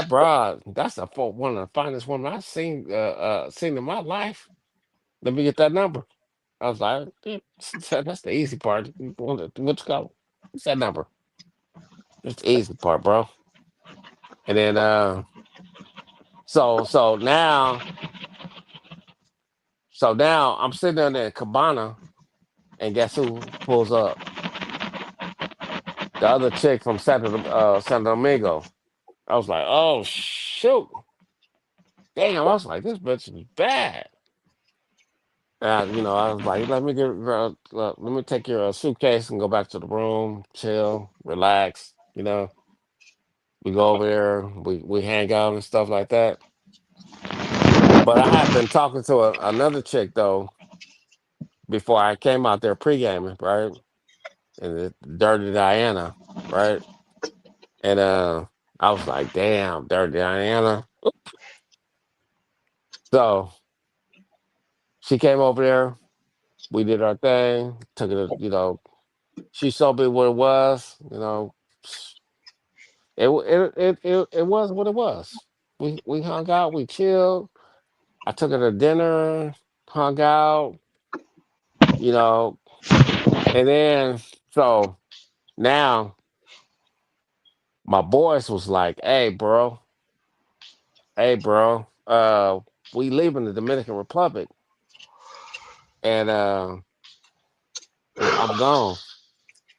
broad, that's one of the finest women I've seen in my life. Let me get that number. I was like, "Yeah, that's the easy part. What you call it? What's that number? That's the easy part, bro." And then so now I'm sitting down there in Cabana, and guess who pulls up? The other chick from Santo Domingo. I was like, oh shoot. Damn, I was like, this bitch is bad. I was like, let me take your suitcase and go back to the room, chill, relax. We go over there, we hang out and stuff like that. But I had been talking to another chick though before I came out there pre-gaming, right? And Dirty Diana, right? And I was like, damn, Dirty Diana. So she came over there, we did our thing, took it, she showed me what it was. It was what it was. We hung out, we chilled. I took her to dinner, hung out, you know, and then so now my boys was like, hey bro, we leaving the Dominican Republic and I'm gone.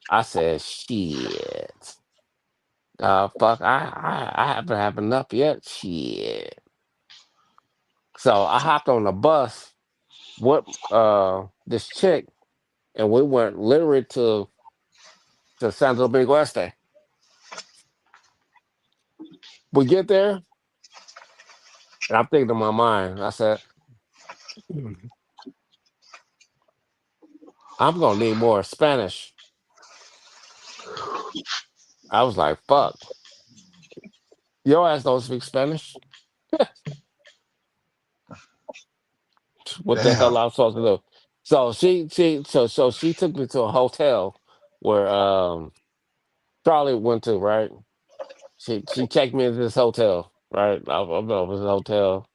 I said, shit. Fuck, I haven't had enough yet. Shit. So I hopped on the bus with this chick, and we went literally to Santo Domingo Este. We get there, and I'm thinking in my mind. I said, I'm gonna need more Spanish. I was like, fuck, your ass don't speak Spanish. What the Damn. hell I'm supposed to do? So she took me to a hotel where Charlie went to, right? She checked me into this hotel, right? I'm over this hotel.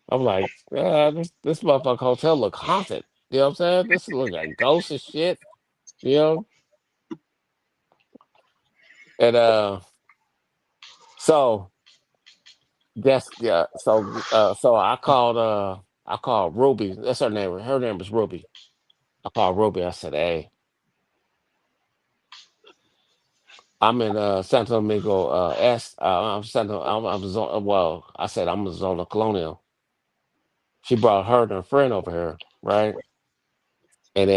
I'm like, this motherfucker hotel look haunted. You know what I'm saying? This look like ghosts and shit. You know? And so so I called Ruby. That's her name. Her name is Ruby. I called Ruby. I said, hey, I'm in Santo Domingo I said I'm in Zona Colonial. She brought her and her friend over here, right? And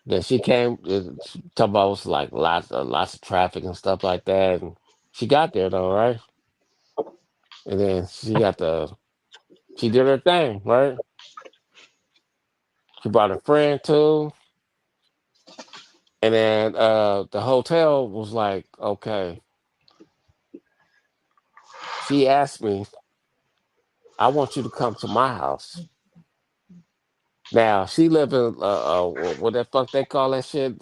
then she came talking about was like lots of traffic and stuff like that. And she got there though, right? And then she did her thing, right? She brought a friend too. And then the hotel was like, okay. She asked me, I want you to come to my house. Now she live in what the fuck they call that shit?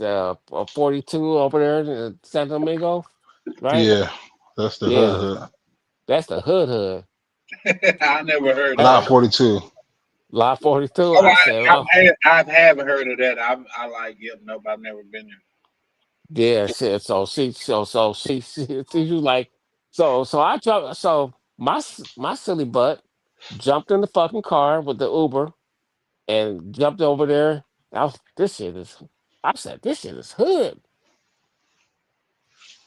42 over there in San Domingo, right? Yeah, that's the hood Yeah, hood. that's the hood hood. I never heard of That Lot that. 42. lot 42. Oh, I said, I've oh, had, I have heard of that. I like, yep, nope, I've never been there. Yeah, shit. She was like, so I jumped. So my silly butt jumped in the fucking car with the Uber and jumped over there. This shit is. I said this shit is hood.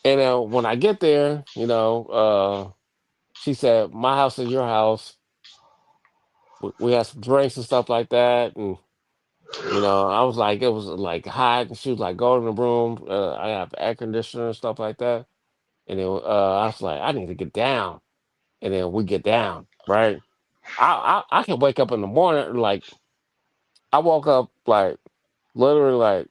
And when I get there, she said my house is your house. We had some drinks and stuff like that, and I was like, it was like hot, and she was like, go in the room. I have air conditioner and stuff like that. And then I was like, I need to get down. And then we get down, right? I can wake up in the morning, like I woke up like literally like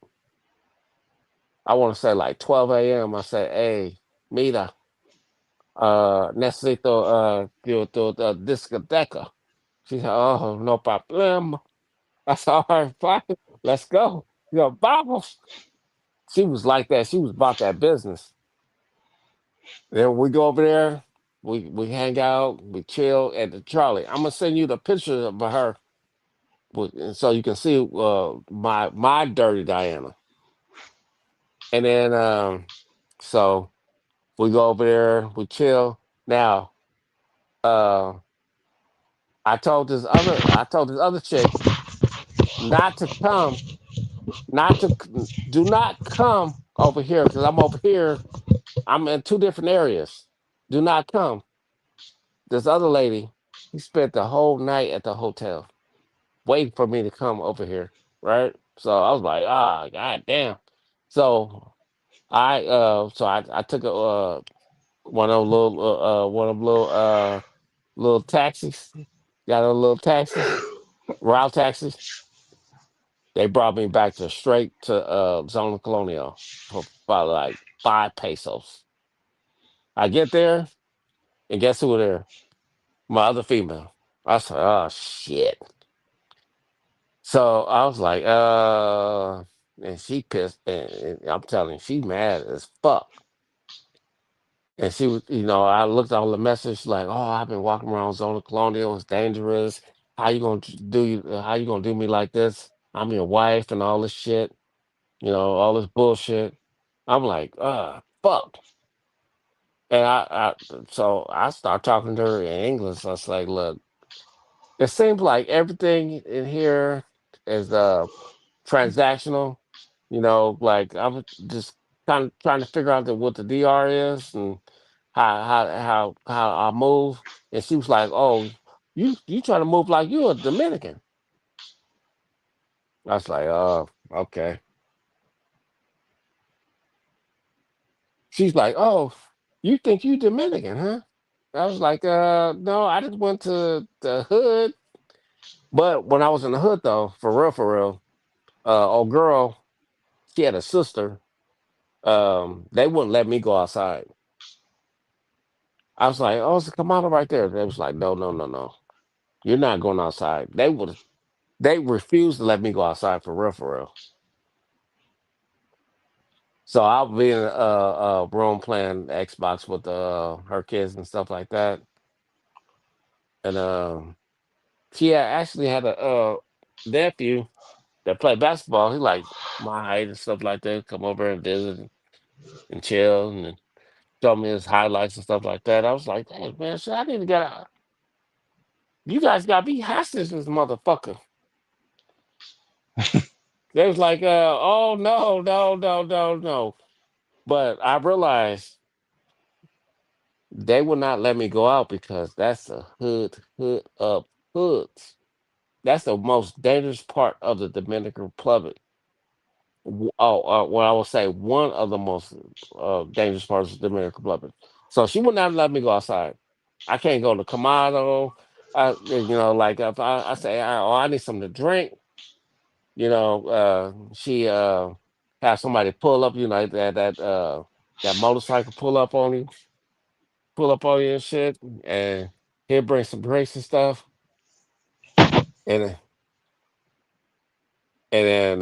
I want to say like 12 a.m. I said, hey, mira, necesito tu discoteca. She said, oh, no problem. I said, all right, fine, let's go. Vamos. She was like that. She was about that business. Then we go over there, we hang out, we chill at the Charlie. I'm gonna send you the picture of her, and so you can see my dirty Diana. And then so we go over there, we chill. Now, uh, I told this other chick not to come, do not come over here because I'm over here. I'm in two different areas. Do not come. This other lady, he spent the whole night at the hotel waiting for me to come over here, right? So I was like, god damn. So I took a one of them little taxis. Got a little taxis, route taxis. They brought me back to straight to Zona Colonial for about like 5 pesos. I get there and guess who there? My other female. I said, oh shit. So I was like, and she pissed, and I'm telling you, she mad as fuck. And she was, I looked on the message like, oh, I've been walking around Zona Colonial, it's dangerous. How you gonna do me like this? I'm your wife and all this shit, all this bullshit. I'm like, fuck. And so I start talking to her in English. I was like, look, it seems like everything in here is transactional. Like I'm just kind of trying to figure out what the DR is and how I move. And she was like, "Oh, you trying to move like you a Dominican?" I was like, "Oh, okay." She's like, "Oh, you think you Dominican, huh?" I was like, no, I just went to the hood." But when I was in the hood, though, for real, old girl, she had a sister. They wouldn't let me go outside. I was like, "Oh, it's a Kamada right there." They was like, "No, no, no, no. You're not going outside." They refused to let me go outside for real, for real. So I'll be in a room playing Xbox with her kids and stuff like that. And she actually had a nephew that played basketball. He like my height and stuff like that. Come over and visit and chill and show me his highlights and stuff like that. I was like, "Hey man, shit, I need to get out. You guys got me hostage, this motherfucker." They was like, oh no, no, no, no, no. But I realized they would not let me go out because that's a hood of hoods. That's the most dangerous part of the Dominican Republic. Well, I would say one of the most dangerous parts of the Dominican Republic. So she would not let me go outside. I can't go to Kamado. Like if I say, oh, I need something to drink. She have somebody pull up, that motorcycle pull up on you and shit, and he'll bring some drinks and stuff, and then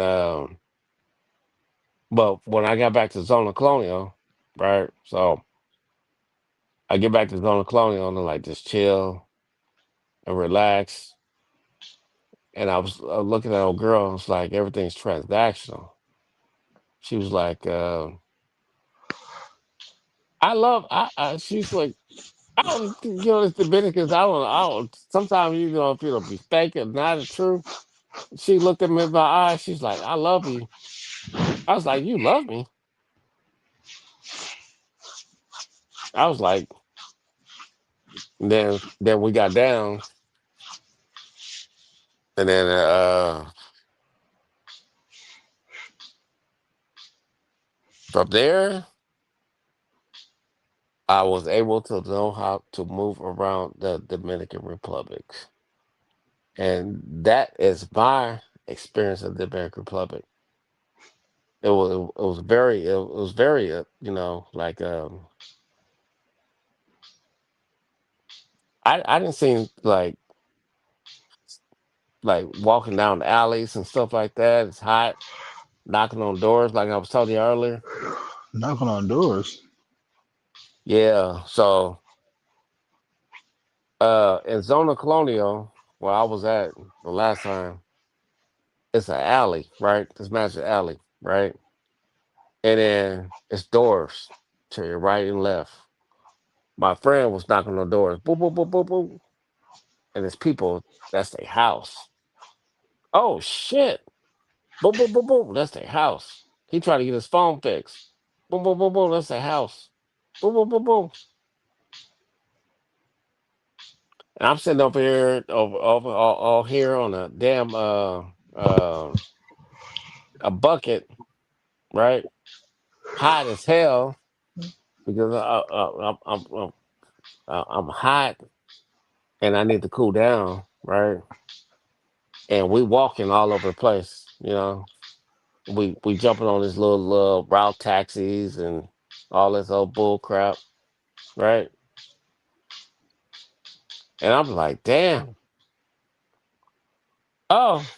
but when I got back to Zona Colonial, right? So I get back to Zona Colonial and like just chill and relax, and I was looking at old girl, and it's like everything's transactional. She was like, I love. She's like, I don't. It's Dominicans. I don't. Sometimes if it'll be fake or not true. She looked at me in my eyes. She's like, "I love you." I was like, "You love me?" I was like, then we got down, and then from there, I was able to know how to move around the Dominican Republic, and that is my experience of the Dominican Republic. It was very like I didn't seem like walking down the alleys and stuff like that. It's hot, knocking on doors, like I was telling you earlier. Knocking on doors. Yeah. So in Zona Colonial, where I was at the last time, it's an alley, right? This magic alley, right? And then it's doors to your right and left. My friend was knocking on doors, boop, boop, boop, boop, boop. And it's people, that's their house. Oh shit. Boom, boom, boom, boom. That's their house. He tried to get his phone fixed. Boom, boom, boom, boom. That's their house. Boom, boom, boom, boom. And I'm sitting over here, over all here on a damn a bucket, right? Hot as hell because I'm hot and I need to cool down, right? And we walking all over the place, We jumping on this little route taxis and all this old bull crap, right? And I'm like, damn. Oh,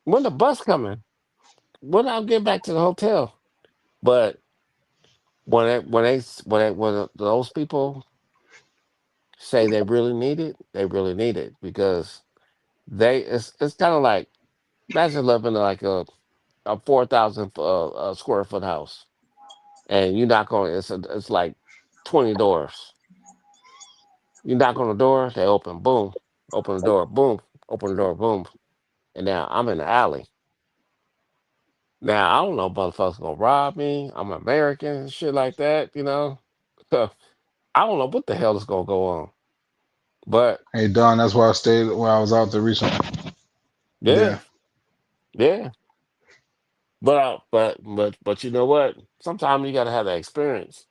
when the bus coming? When I get back to the hotel? But when those people say they really need it, they really need it because it's kind of like imagine living in like a 4,000 square foot house, and you knock on it's like 20 doors. You knock on the door, they open, boom, open the door, boom, open the door, boom, and now I'm in the alley. Now I don't know, motherfuckers gonna rob me. I'm American and shit like that. So I don't know what the hell is gonna go on, but Hey Don, that's why I stayed where I was out there recently. yeah, Yeah. yeah. But you know what? Sometimes you gotta have that experience.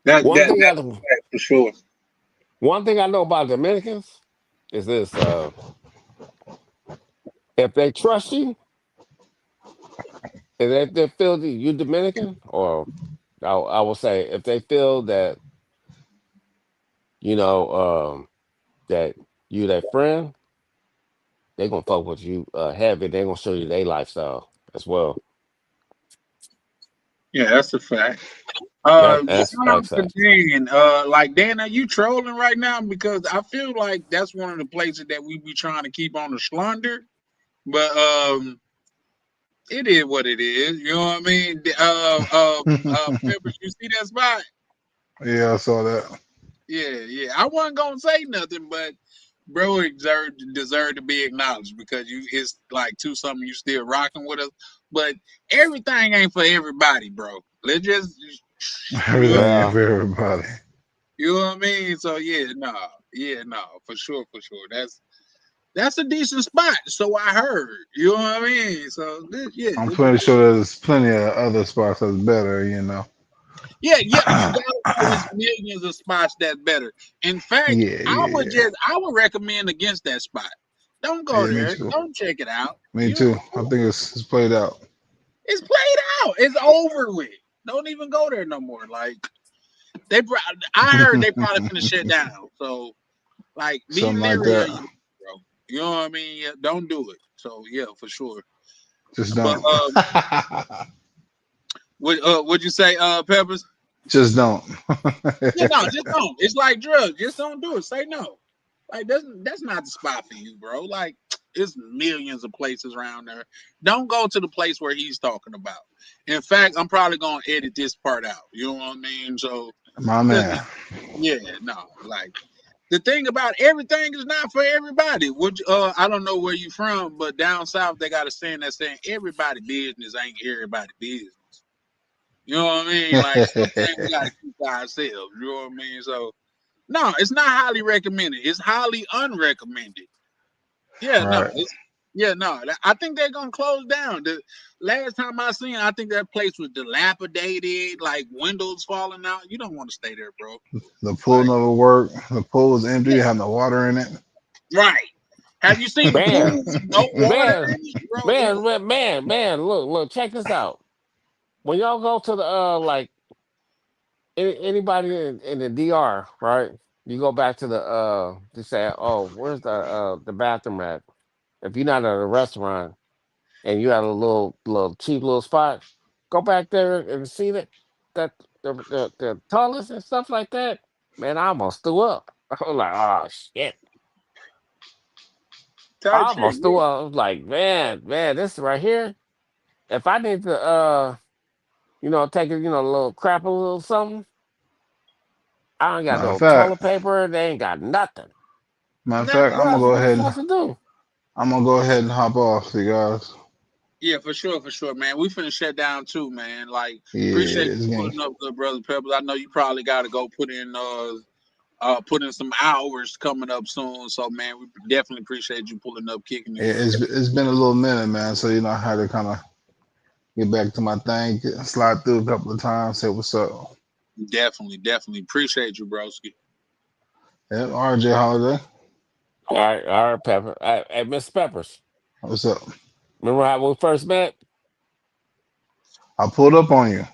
That One that thing I that's a fact for sure. one thing I know about Dominicans is this: if they trust you, and if they feel that you Dominican, or I will say if they feel that you know that you their friend, they gonna fuck with you heavy. They gonna show you their lifestyle as well. Yeah, that's a fact. That's Shout out facts. to Facts. Dan. Like Dan, are you trolling right now? Because I feel like that's one of the places that we be trying to keep on the slaughter. But it is what it is. You know what I mean? Peppers, you see that spot? Yeah, I saw that. Yeah, yeah. I wasn't gonna say nothing, but bro deserve to be acknowledged because you it's like two something you still rocking with us. But everything ain't for everybody, bro. Let's just you know, Everything ain't Yeah. for everybody. you know what I mean? So yeah, no, for sure, for sure. That's a decent spot. So I heard. You know what I mean? So yeah, I'm pretty sure there's plenty of other spots that's better. yeah, yeah. You got it's millions of spots that's better. In fact, Yeah, yeah, yeah. I would recommend against that spot. Don't go Yeah, me there. too. Don't check it out. Me You know, too. I think it's played out. it's played out. It's over with. Don't even go there no more. Like I heard they probably finna shut down. So like, be Something like leery of that. you, bro. You know what I mean? Yeah, don't do it. So yeah, for sure. Just But don't. would you say, Peppers? Just don't. Yeah, no, just don't. It's like drugs. Just don't do it. Say no. Like that's not the spot for you, bro. Like It's millions of places around there. Don't go to the place where he's talking about. In fact, I'm probably gonna edit this part out. You know what I mean? So, My 'cause man. yeah, no, like the thing about everything is not for everybody. Which I don't know where you from, but down south they got a saying that saying everybody business ain't everybody business. You know what I mean? Like some things we gotta keep to ourselves. You know what I mean? So no, it's not highly recommended. It's highly unrecommended. Yeah, no, Right. it's yeah, no. I think they're gonna close down. The last time I seen, I think that place was dilapidated, like windows falling out. You don't want to stay there, bro. The pool Like, never worked. The pool was empty. yeah, It had no water in it. right. Have you seen a Man, pool with no water man, in it, bro? man, man, man, man. Look, check this out. When y'all go to the like anybody in the DR, right? You go back to the to say, oh, where's the bathroom at? If you're not at a restaurant and you had a little cheap little spot, go back there and see that the toilets and stuff like that. Man, I almost threw up. I was like, oh shit. Type I shit. almost threw Yeah, up. I was like, man, this right here. If I need to take a a little crap a little something, I ain't got Matter of no fact, toilet paper. They ain't got nothing. matter of fact, nothing. What else? What you supposed to do? I'm gonna go ahead and hop off, you guys. Yeah, for sure, man. We finna shut down too, man. Like, Yeah, appreciate it's you getting putting up, good brother Peppers. I know you probably got to go put in some hours coming up soon. So, man, we definitely appreciate you pulling up, kicking it with us. it's been a little minute, man. So I had to kind of get back to my thing, slide through a couple of times, say what's up. Definitely, definitely appreciate you, broski. Yeah, RJ Holiday, All right, Pepper. Hey, Mr. Peppers. what's up? Remember how we first met? I pulled up on you.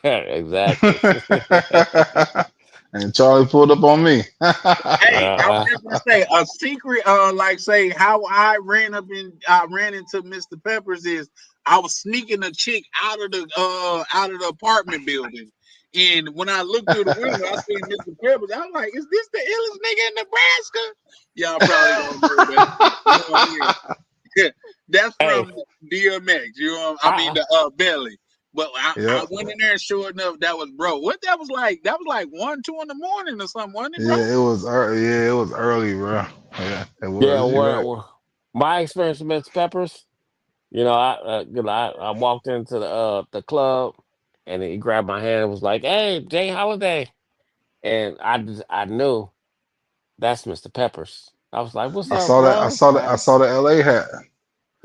Exactly. And Charlie pulled up on me. Hey, I was uh, just gonna say a secret. Like say how I ran into Mr. Peppers is I was sneaking a chick out of the apartment building, and when I looked through the window, I seen Mr. Peppers. I was like, "Is this the illest nigga in Nebraska?" Y'all probably don't know that. You know what I mean? That's hey, from DMX. You know, I mean I, the Belly. But I Yep. went in there and sure enough that was bro. What that was like? That was like 1, 2 in the morning or something, wasn't it, bro? Yeah, it was early. Yeah, it was early, bro. Yeah, it yeah, was. You're right. my experience with Mr. Peppers, I walked into the club and he grabbed my hand and was like, "Hey, Jay Holiday," and I knew that's Mr. Peppers. I was like, "What's I up, saw that. bro?" I saw the LA hat.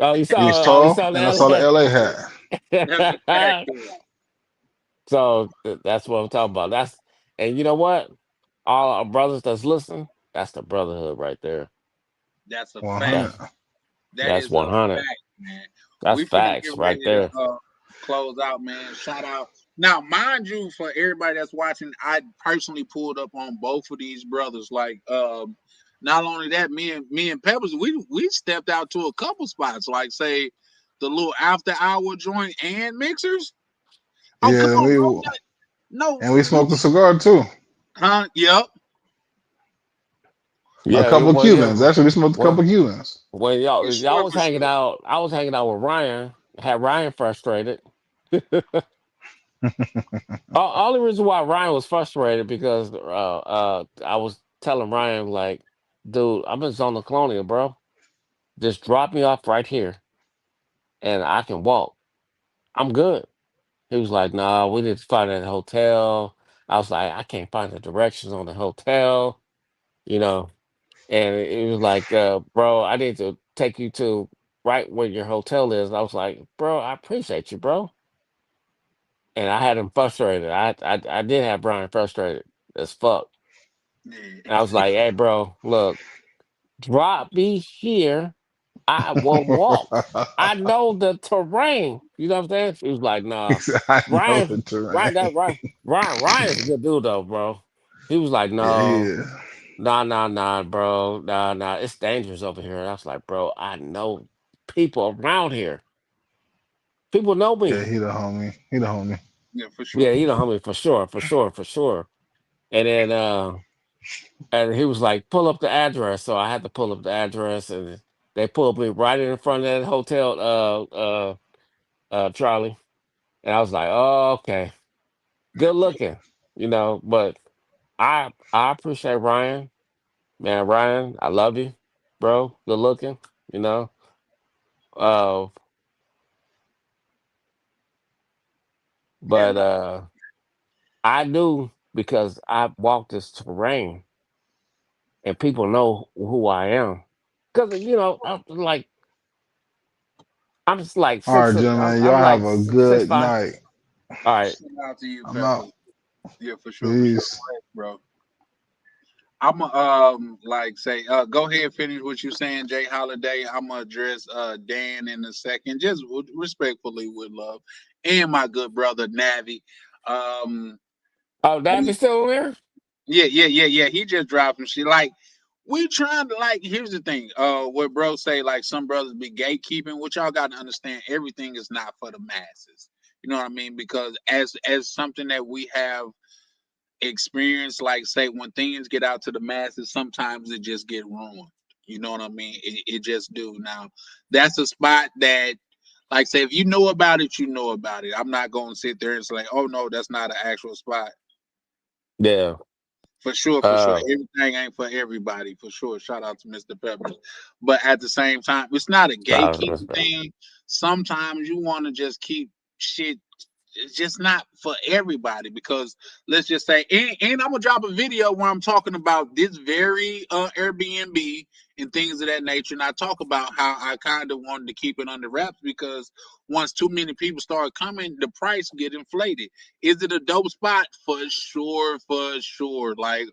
Oh, He was you tall, saw and I saw the that. LA hat. That's a fact, though. So that's what I'm talking about. And you know what? All our brothers that's listening, that's the brotherhood right there. That's a fact. 100. That's That that's is a 100. fact, man. That's We finna get facts right ready to there. close out, man. Shout out. Now, mind you, for everybody that's watching, I personally pulled up on both of these brothers. Like, not only that, me and Peppers, we stepped out to a couple spots, like say the little after hour joint and mixers. Oh, come Yeah, on, bro. No, we smoked a cigar too. huh? Yep. A Yeah, couple of well, Cubans. yeah. Actually, we smoked a couple Well, of Cubans. when For y'all sure, was for hanging sure. out, I was hanging out with Ryan. Had Ryan frustrated. Only reason why Ryan was frustrated because I was telling Ryan like, dude, I'm in Zona Colonial, bro. Just drop me off right here, and I can walk. I'm good. He was like, "Nah, we need to find a hotel." I was like, "I can't find the directions on the hotel," you know. And it was like, "Bro, I need to take you to right where your hotel is." I was like, "Bro, I appreciate you, bro." And I had him frustrated. I did have Brian frustrated as fuck. And I was like, "Hey, bro, look, drop me here. I will walk. I know the terrain." You know what I'm saying? He was like, "Nah, I know Ryan, the terrain. Ryan, that Ryan's a good dude though, bro." He was like, Yeah, he "No, is. nah, bro, nah, it's dangerous over here." And I was like, "Bro, I know people around here. People know Yeah, me. he the homie. He the homie. Yeah, for sure, Yeah, for you know sure. how many for sure." And then he was like, "Pull up the address." So I had to pull up the address, and They pulled me right in front of that hotel, Charlie, and I was like, "Oh, okay, good looking," But I appreciate Ryan, man. Ryan, I love you, bro. Good looking, you know. Uh, Yeah, but no. I knew because I walked this terrain and people know who I am. Because I'm just like All right, gentlemen, y'all I'm like have a six good five. night. All right. Shout out to you, I'm out. Peppers. Yeah, for sure, for sure, Peace. go ahead, bro. I'm like say go ahead, finish what you saying, Jay Holiday. I'm gonna address Dan in a second, just respectfully with love, and my good brother Navi. Um, Oh, Davy's still there? yeah. He just dropped some shit. Like we trying to like. Here's the thing. What bro say? Like some brothers be gatekeeping. What y'all got to understand? Everything is not for the masses. You know what I mean? Because as something that we have experience, like say when things get out to the masses, sometimes it just get ruined. You know what I mean? It just do. Now that's a spot that, like say, if you know about it, you know about it. I'm not gonna sit there and say, oh no, that's not an actual spot. Yeah. For sure, for sure. Uh, Everything ain't for everybody, for sure. Shout out to Mr. Peppers. But at the same time, it's not a nah, gatekeeping thing. Sometimes you want to just keep shit. It's just not for everybody because let's just say, and I'm gonna drop a video where I'm talking about this very Airbnb and things of that nature, and I talk about how I kind of wanted to keep it under wraps because once too many people start coming, the price get inflated. Is it a dope spot? For sure, for sure. Like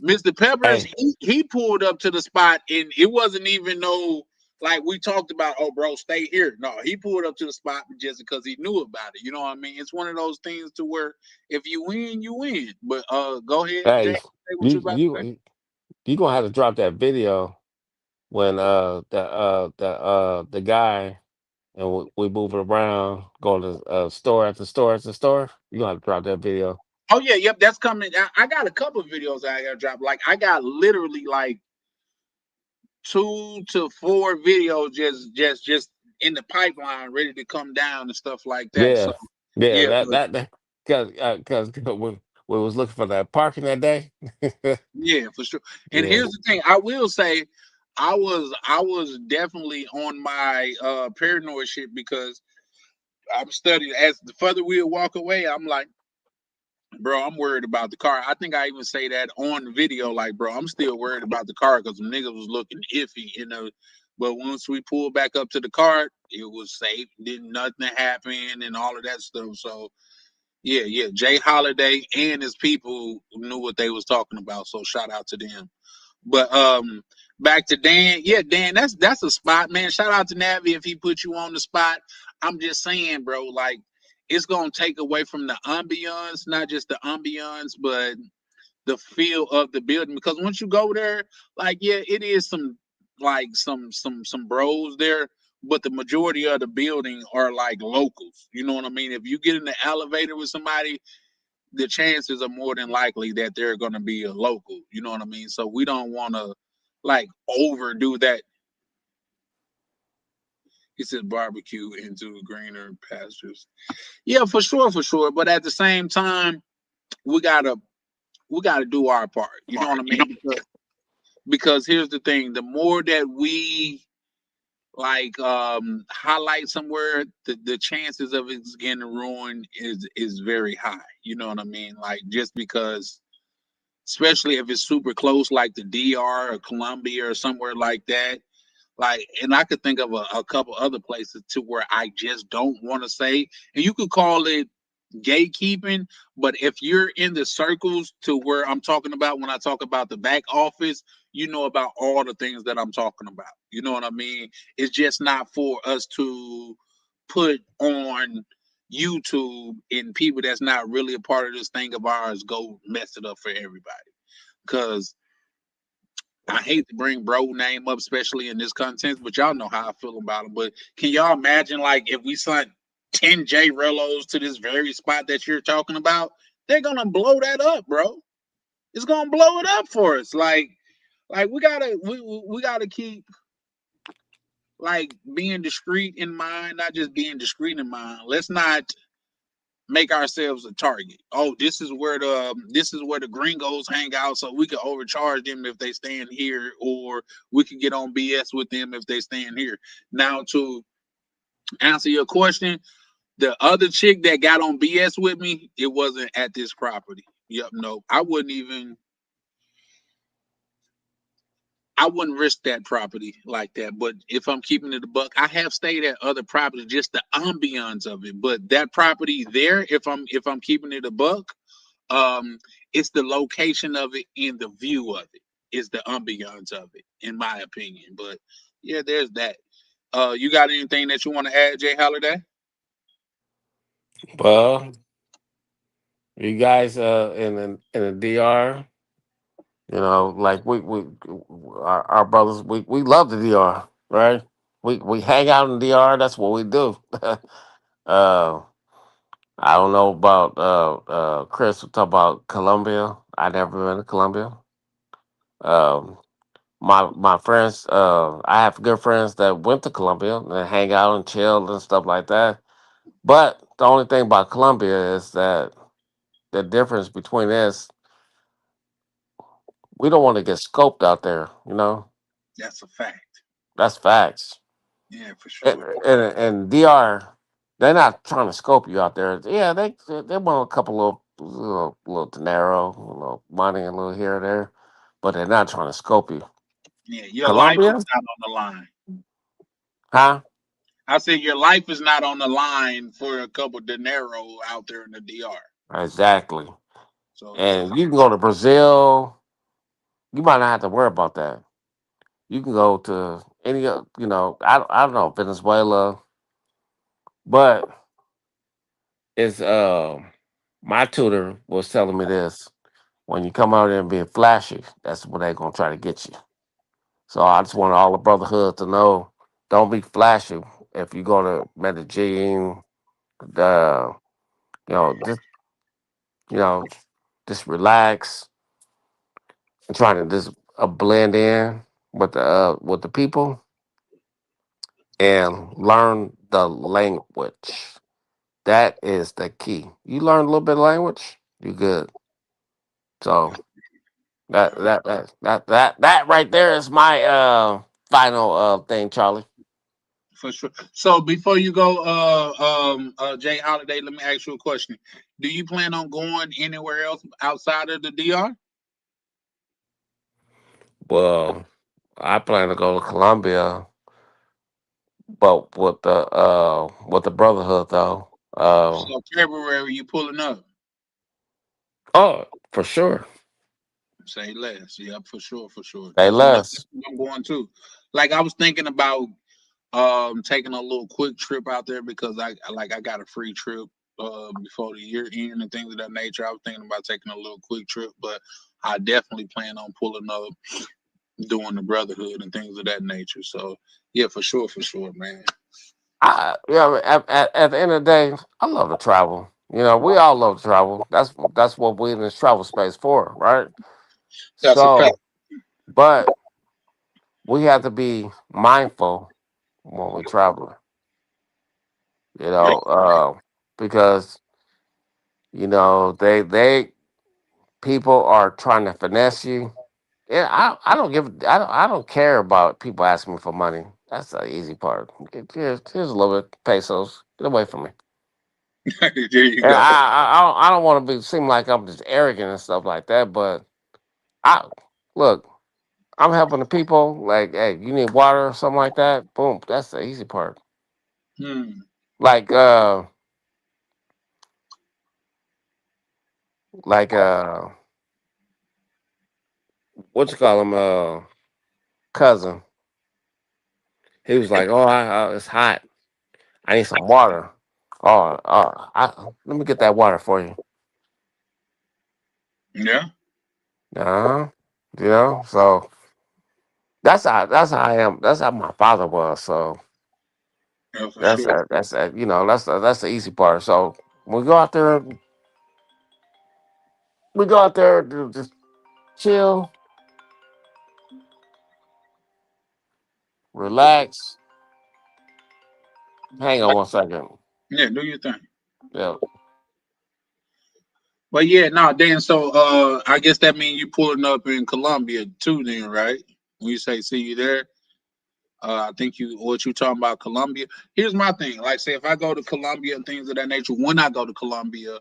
Mr. Peppers, hey, he pulled up to the spot and it wasn't even no like we talked about, oh bro, stay here. No, he pulled up to the spot just because he knew about it. You know what I mean? It's one of those things to where if you win, you win. But go ahead, Jay, hey, say what you you about to say. you you gonna have to drop that video when the guy and we moving around, going to store after store after store. You gonna have to drop that video. Oh yeah, yep, that's coming. I got a couple of videos I gotta drop. Like I got literally like 2 to 4 videos just in the pipeline ready to come down and stuff like that. So Yeah, yeah, yeah, that because we was looking for that parking that day. yeah, for sure. And Yeah, here's the thing, I will say I was definitely on my paranoid shit because I'm studying as the further we walk away, I'm like, bro, I'm worried about the car. I think I even say that on the video, like, bro, I'm still worried about the car because the niggas was looking iffy. But once we pulled back up to the car, it was safe, didn't nothing happen and all of that stuff. So yeah. Jay Holiday and his people knew what they was talking about. So shout out to them. But back to Dan. Yeah, Dan, that's a spot, man. Shout out to Navi if he put you on the spot. I'm just saying, bro, like it's gonna take away from the ambiance, not just the ambiance, but the feel of the building. Because once you go there, like, yeah, it is some like some bros there, but the majority of the building are like locals. You know what I mean? If you get in the elevator with somebody, the chances are more than likely that they're going to be a local. You know what I mean? So we don't want to like overdo that. He says barbecue into greener pastures. Yeah, for sure, for sure. But at the same time, we gotta we gotta do our part. You know what I mean? Because here's the thing: the more that we like highlight somewhere, the chances of it getting ruined is very high. You know what I mean? Like just because especially if it's super close, like the DR or Columbia or somewhere like that. Like, and I could think of a couple other places to where I just don't want to say, and you could call it gatekeeping, but if you're in the circles to where I'm talking about when I talk about the back office, you know about all the things that I'm talking about. You know what I mean? It's just not for us to put on YouTube and people that's not really a part of this thing of ours go mess it up for everybody. Cause I hate to bring bro name up, especially in this content, but y'all know how I feel about him. But can y'all imagine like if we sent 10 J Rellos to this very spot that you're talking about? They're gonna blow that up, bro. It's gonna blow it up for us. Like we gotta keep like being discreet in mind, not just being discreet in mind. Let's not make ourselves a target. Oh, this is where the gringos hang out, so we could overcharge them if they stand here, or we could get on BS with them if they stand here. Now, to answer your question, the other chick that got on BS with me, it wasn't at this property. Yep, no, I wouldn't risk that property like that. But if I'm keeping it a buck, I have stayed at other properties, just the ambiance of it. But that property there, if I'm keeping it a buck, um, it's the location of it and the view of it. Is the ambiance of it, in my opinion. But yeah, there's that. You got anything that you want to add, Jay Holiday? Well, you guys in the DR, like our brothers, we love the DR, right? We hang out in the DR. That's what we do. uh, I don't know about Chris. We talk about Colombia. I never been to Colombia. Um, my friends, I have good friends that went to Colombia and hang out and chill and stuff like that. But the only thing about Colombia is that the difference between this, we don't want to get scoped out there. That's a fact. That's facts. Yeah, for And, sure. and DR, they're not trying to scope you out there. Yeah, they want a couple little dinero, a little money, a little here and there, but they're not trying to scope you. Yeah, your life is Colombia, not on the line. huh? I said your life is not on the line for a couple dinero out there in the DR. Exactly. So yeah, And you can go to Brazil. You might not have to worry about that. You can go to any, I don't know, Venezuela, but it's my tutor was telling me this. When you come out there and being flashy, that's when they're gonna try to get you. So I just want all the brotherhood to know, don't be flashy. If you go to Medellin, the just you know, just relax and try to just blend in with the people and learn the language. That is the key. You learn a little bit of language, you good. So that right there is my final thing, Charlie. for sure. So before you go, Jay Holiday, let me ask you a question. Do you plan on going anywhere else outside of the DR? Well, I plan to go to Colombia, but with the Brotherhood though. So February, you pulling up? Oh, for sure. Say less. Yeah, for sure, for sure. Say That's less. what I'm going to. Like I was thinking about taking a little quick trip out there because I got a free trip before the year end and things of that nature. I was thinking about taking a little quick trip, but I definitely plan on pulling up, doing the brotherhood and things of that nature. So yeah, for sure, man. At the end of the day, I love to travel. We all love to travel. That's what we in this travel space for, right? That's a fact. So, but we have to be mindful when we travel. You Yeah. know, because they people are trying to finesse you. Yeah, I don't care about people asking me for money. That's the easy part. Here's a little bit pesos. Get away from me. There you And go. I don't want to seem like I'm just arrogant and stuff like that. But I look, I'm helping the people. Like, hey, you need water or something like that. Boom, that's the easy part. Hmm. Like like what you call him cousin. He was like, oh, it's hot. I need some water. Oh, let me get that water for you. Yeah. Uh, so that's how I am. That's how my father was. So Yeah, for that's sure. that's the easy part. So we go out there, we go out there to just chill, relax. Hang on 1 second. Yeah, do your thing. Yeah. But yeah, no, then so I guess that means you pulling up in Colombia too, then, right? When you say see you there, I think what you talking about Colombia. Here's my thing. Like, say if I go to Colombia and things of that nature, when I go to Colombia,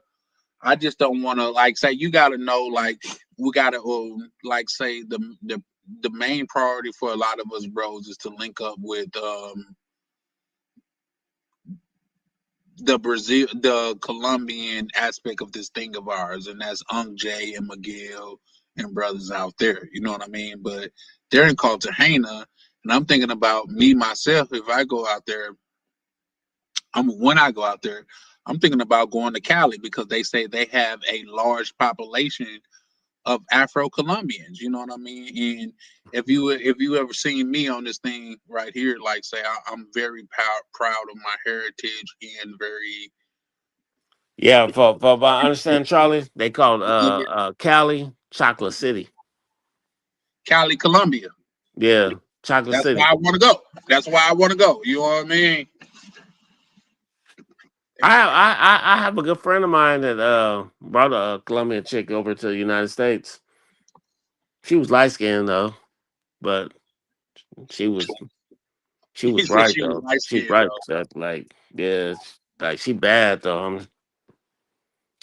I just don't want to like say you got to know like we got to like say the main priority for a lot of us bros is to link up with the Colombian aspect of this thing of ours, and that's Ung J and Miguel and brothers out there. You know what I mean? But they're in Cartagena, and I'm thinking about me myself. If I go out there, when I go out there, I'm thinking about going to Cali because they say they have a large population of Afro Colombians. You know what I mean? And if you ever seen me on this thing right here, like say I'm very proud of my heritage and very Yeah, for what I understand, Charlie, they called Cali Chocolate City. Cali, Colombia. Yeah, Chocolate That's why City. I want to go. That's why I want to go. You know what I mean? I have a good friend of mine that brought a Colombian chick over to the United States. She was light skinned though, but she was she He was said right she was though. light She skinned right. though. That like yeah, like she bad though. I'm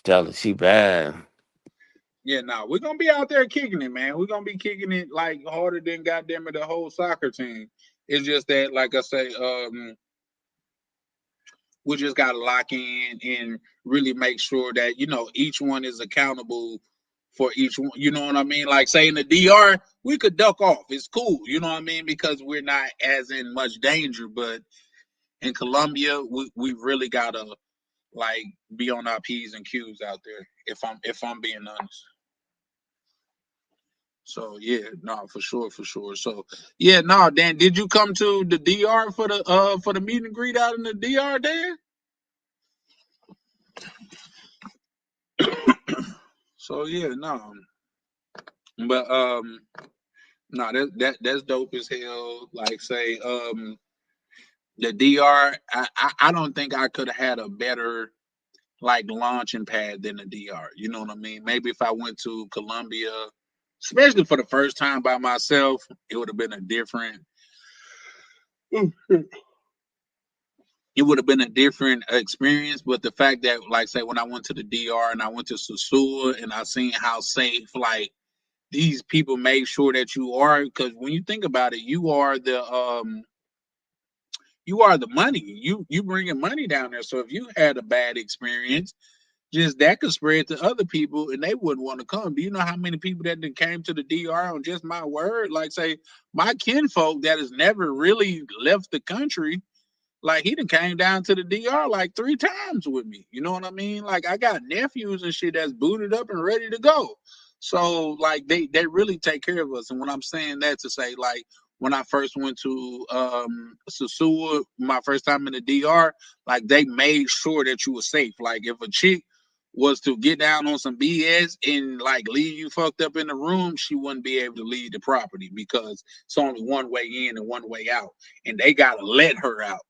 telling she bad. Yeah, nah, we're gonna be out there kicking it, man. We're gonna be kicking it like harder than goddamn it the whole soccer team. It's just that, like I say, we just gotta lock in and really make sure that each one is accountable for each one. You know what I mean? Like say in the DR, we could duck off. It's cool. You know what I mean? Because we're not as in much danger. But in Colombia, we really gotta like be on our P's and Q's out there. If I'm being honest. So yeah, no, for sure, for sure. So yeah, no, Dan, did you come to the DR for the meet and greet out in the DR, Dan? So yeah, no, but no, that's dope as hell. Like say the DR, I don't think I could have had a better like launching pad than the DR. You know what I mean? Maybe if I went to Colombia, especially for the first time by myself, it would have been a different. It would have been a different experience. But the fact that, like, say, when I went to the DR and I went to Sosua and I seen how safe, like, these people made sure that you are, because when you think about it, you are the money. You bringing money down there. So if you had a bad experience, just that could spread to other people and they wouldn't want to come. Do you know how many people that then came to the DR on just my word? Like, say, my kinfolk that has never really left the country, like he done came down to the DR like 3 times with me. You know what I mean? Like I got nephews and shit that's booted up and ready to go. So like they really take care of us. And when I'm saying that to say like when I first went to Sosua, my first time in the DR, like they made sure that you were safe. Like if a chick was to get down on some BS and like leave you fucked up in the room, she wouldn't be able to leave the property because it's only one way in and one way out. And they gotta let her out.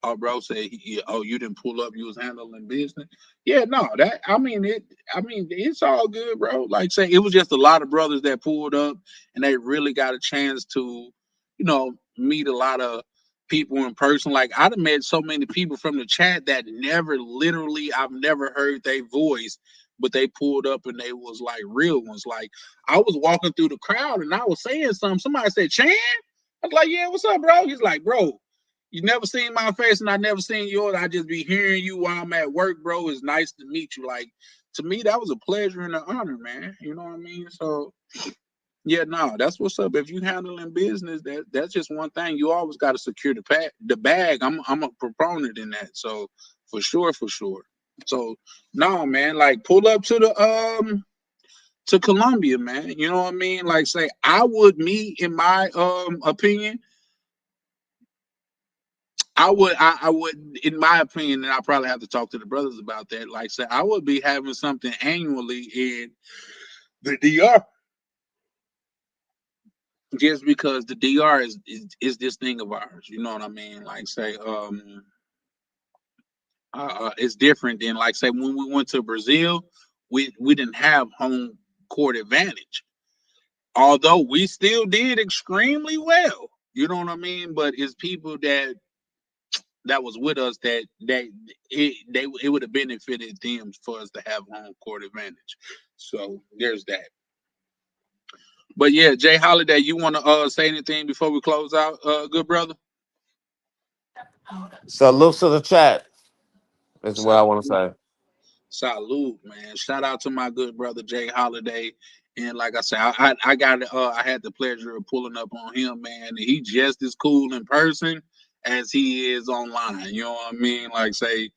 Oh, bro said, "Oh, you didn't pull up. You was handling business." Yeah, no, that I mean it. I mean it's all good, bro. Like say, it was just a lot of brothers that pulled up, and they really got a chance to, meet a lot of people in person. Like I'd have met so many people from the chat that I've never heard their voice, but they pulled up and they was like real ones. Like I was walking through the crowd and I was saying something. Somebody said, "Chan." I was like, "Yeah, what's up, bro?" He's like, "Bro, you never seen my face and I never seen yours. I just be hearing you while I'm at work, bro. It's nice to meet you." Like to me, that was a pleasure and an honor, man. You know what I mean? So yeah, no, that's what's up. If you handling business, that's just one thing. You always got to secure the bag. I'm a proponent in that. So for sure, for sure. So no, man, like pull up to Colombia, man. You know what I mean? Like say I would me in my opinion. I would, in my opinion, and I probably have to talk to the brothers about that. Like, say, I would be having something annually in the DR. just because the DR is this thing of ours. You know what I mean? Like say, it's different than like say when we went to Brazil, we didn't have home court advantage. Although we still did extremely well. You know what I mean? But it's people that was with us it would have benefited them for us to have home court advantage. So there's that. But yeah, Jay Holiday, you want to say anything before we close out, good brother? Salute to the chat. Is what I want to Salute, say. salute, man. Shout out to my good brother Jay Holiday. And like I said, I got I had the pleasure of pulling up on him, man. And he just as cool in person as he is online. You know what I mean? Like say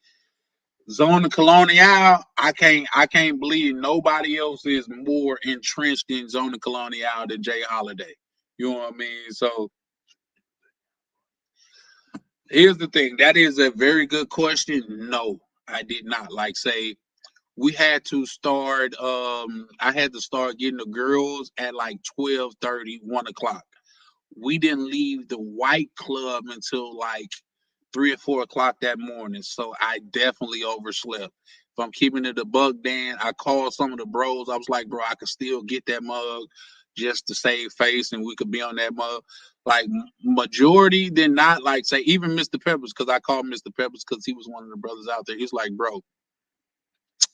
Zona Colonial, I can't believe nobody else is more entrenched in Zona Colonial than Jay Holiday. You know what I mean? So here's the thing. That is a very good question. No, I did not. Like say we had to start I had to start getting the girls at like 12:30, 1 o'clock. We didn't leave the white club until like 3 or 4 o'clock that morning. So I definitely overslept. If I'm keeping it a buck, Dan, I called some of the bros. I was like, bro, I could still get that mug just to save face and we could be on that mug. Like majority did not like say even Mr. Peppers, because I called Mr. Peppers because he was one of the brothers out there. He's like, bro,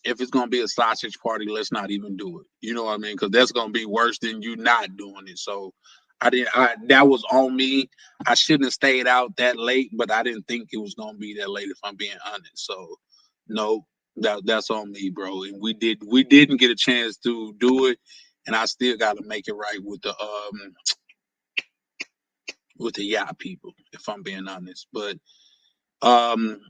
if it's gonna be a sausage party, let's not even do it. You know what I mean? Because that's gonna be worse than you not doing it. So I didn't. That was on me. I shouldn't have stayed out that late, but I didn't think it was gonna be that late. If I'm being honest, so no, that's on me, bro. And we didn't get a chance to do it, and I still got to make it right with the yacht people. If I'm being honest, but um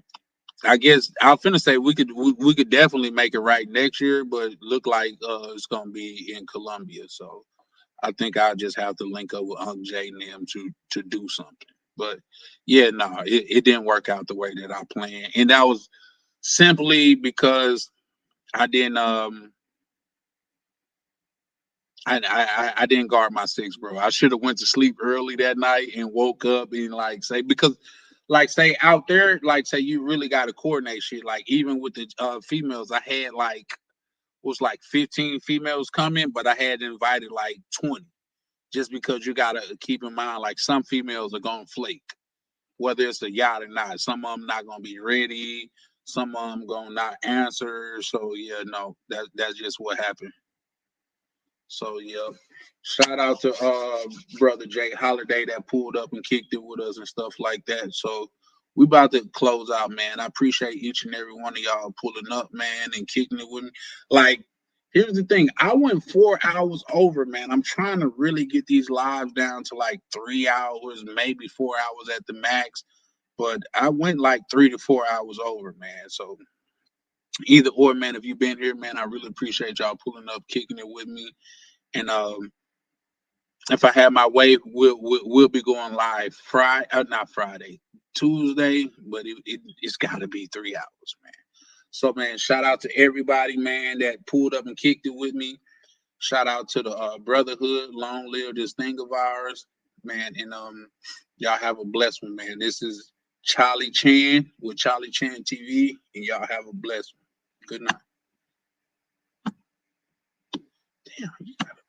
I guess I was finna say we could definitely make it right next year, but look like it's gonna be in Columbia. So I think I'll just have to link up with Unc Jay and them to do something. But yeah, no, it didn't work out the way that I planned. And that was simply because I didn't I didn't guard my six, bro. I should have went to sleep early that night and woke up and like say because like say out there, like say you really got to coordinate shit. Like even with the females, I had like was like 15 females coming, but I had invited like 20 just because you gotta keep in mind like some females are gonna flake, whether it's a yacht or not. Some of them not gonna be ready, some of them gonna not answer. So yeah, no, that's just what happened. So yeah, shout out to brother Jay Holiday that pulled up and kicked it with us and stuff like that. So we about to close out, man. I appreciate each and every one of y'all pulling up, man, and kicking it with me. Like, here's the thing: I went 4 hours over, man. I'm trying to really get these lives down to like 3 hours, maybe 4 hours at the max. But I went like 3 to 4 hours over, man. So either or, man. If you've been here, man, I really appreciate y'all pulling up, kicking it with me. And if I have my way, we'll be going live Friday, not Friday, Tuesday, but it's got to be 3 hours, man. So man, shout out to everybody, man, that pulled up and kicked it with me. Shout out to the brotherhood, long live this thing of ours, man. And y'all have a blessed one, man. This is Charlie Chan with Charlie Chan TV, and y'all have a blessed one. Good night. Damn, you gotta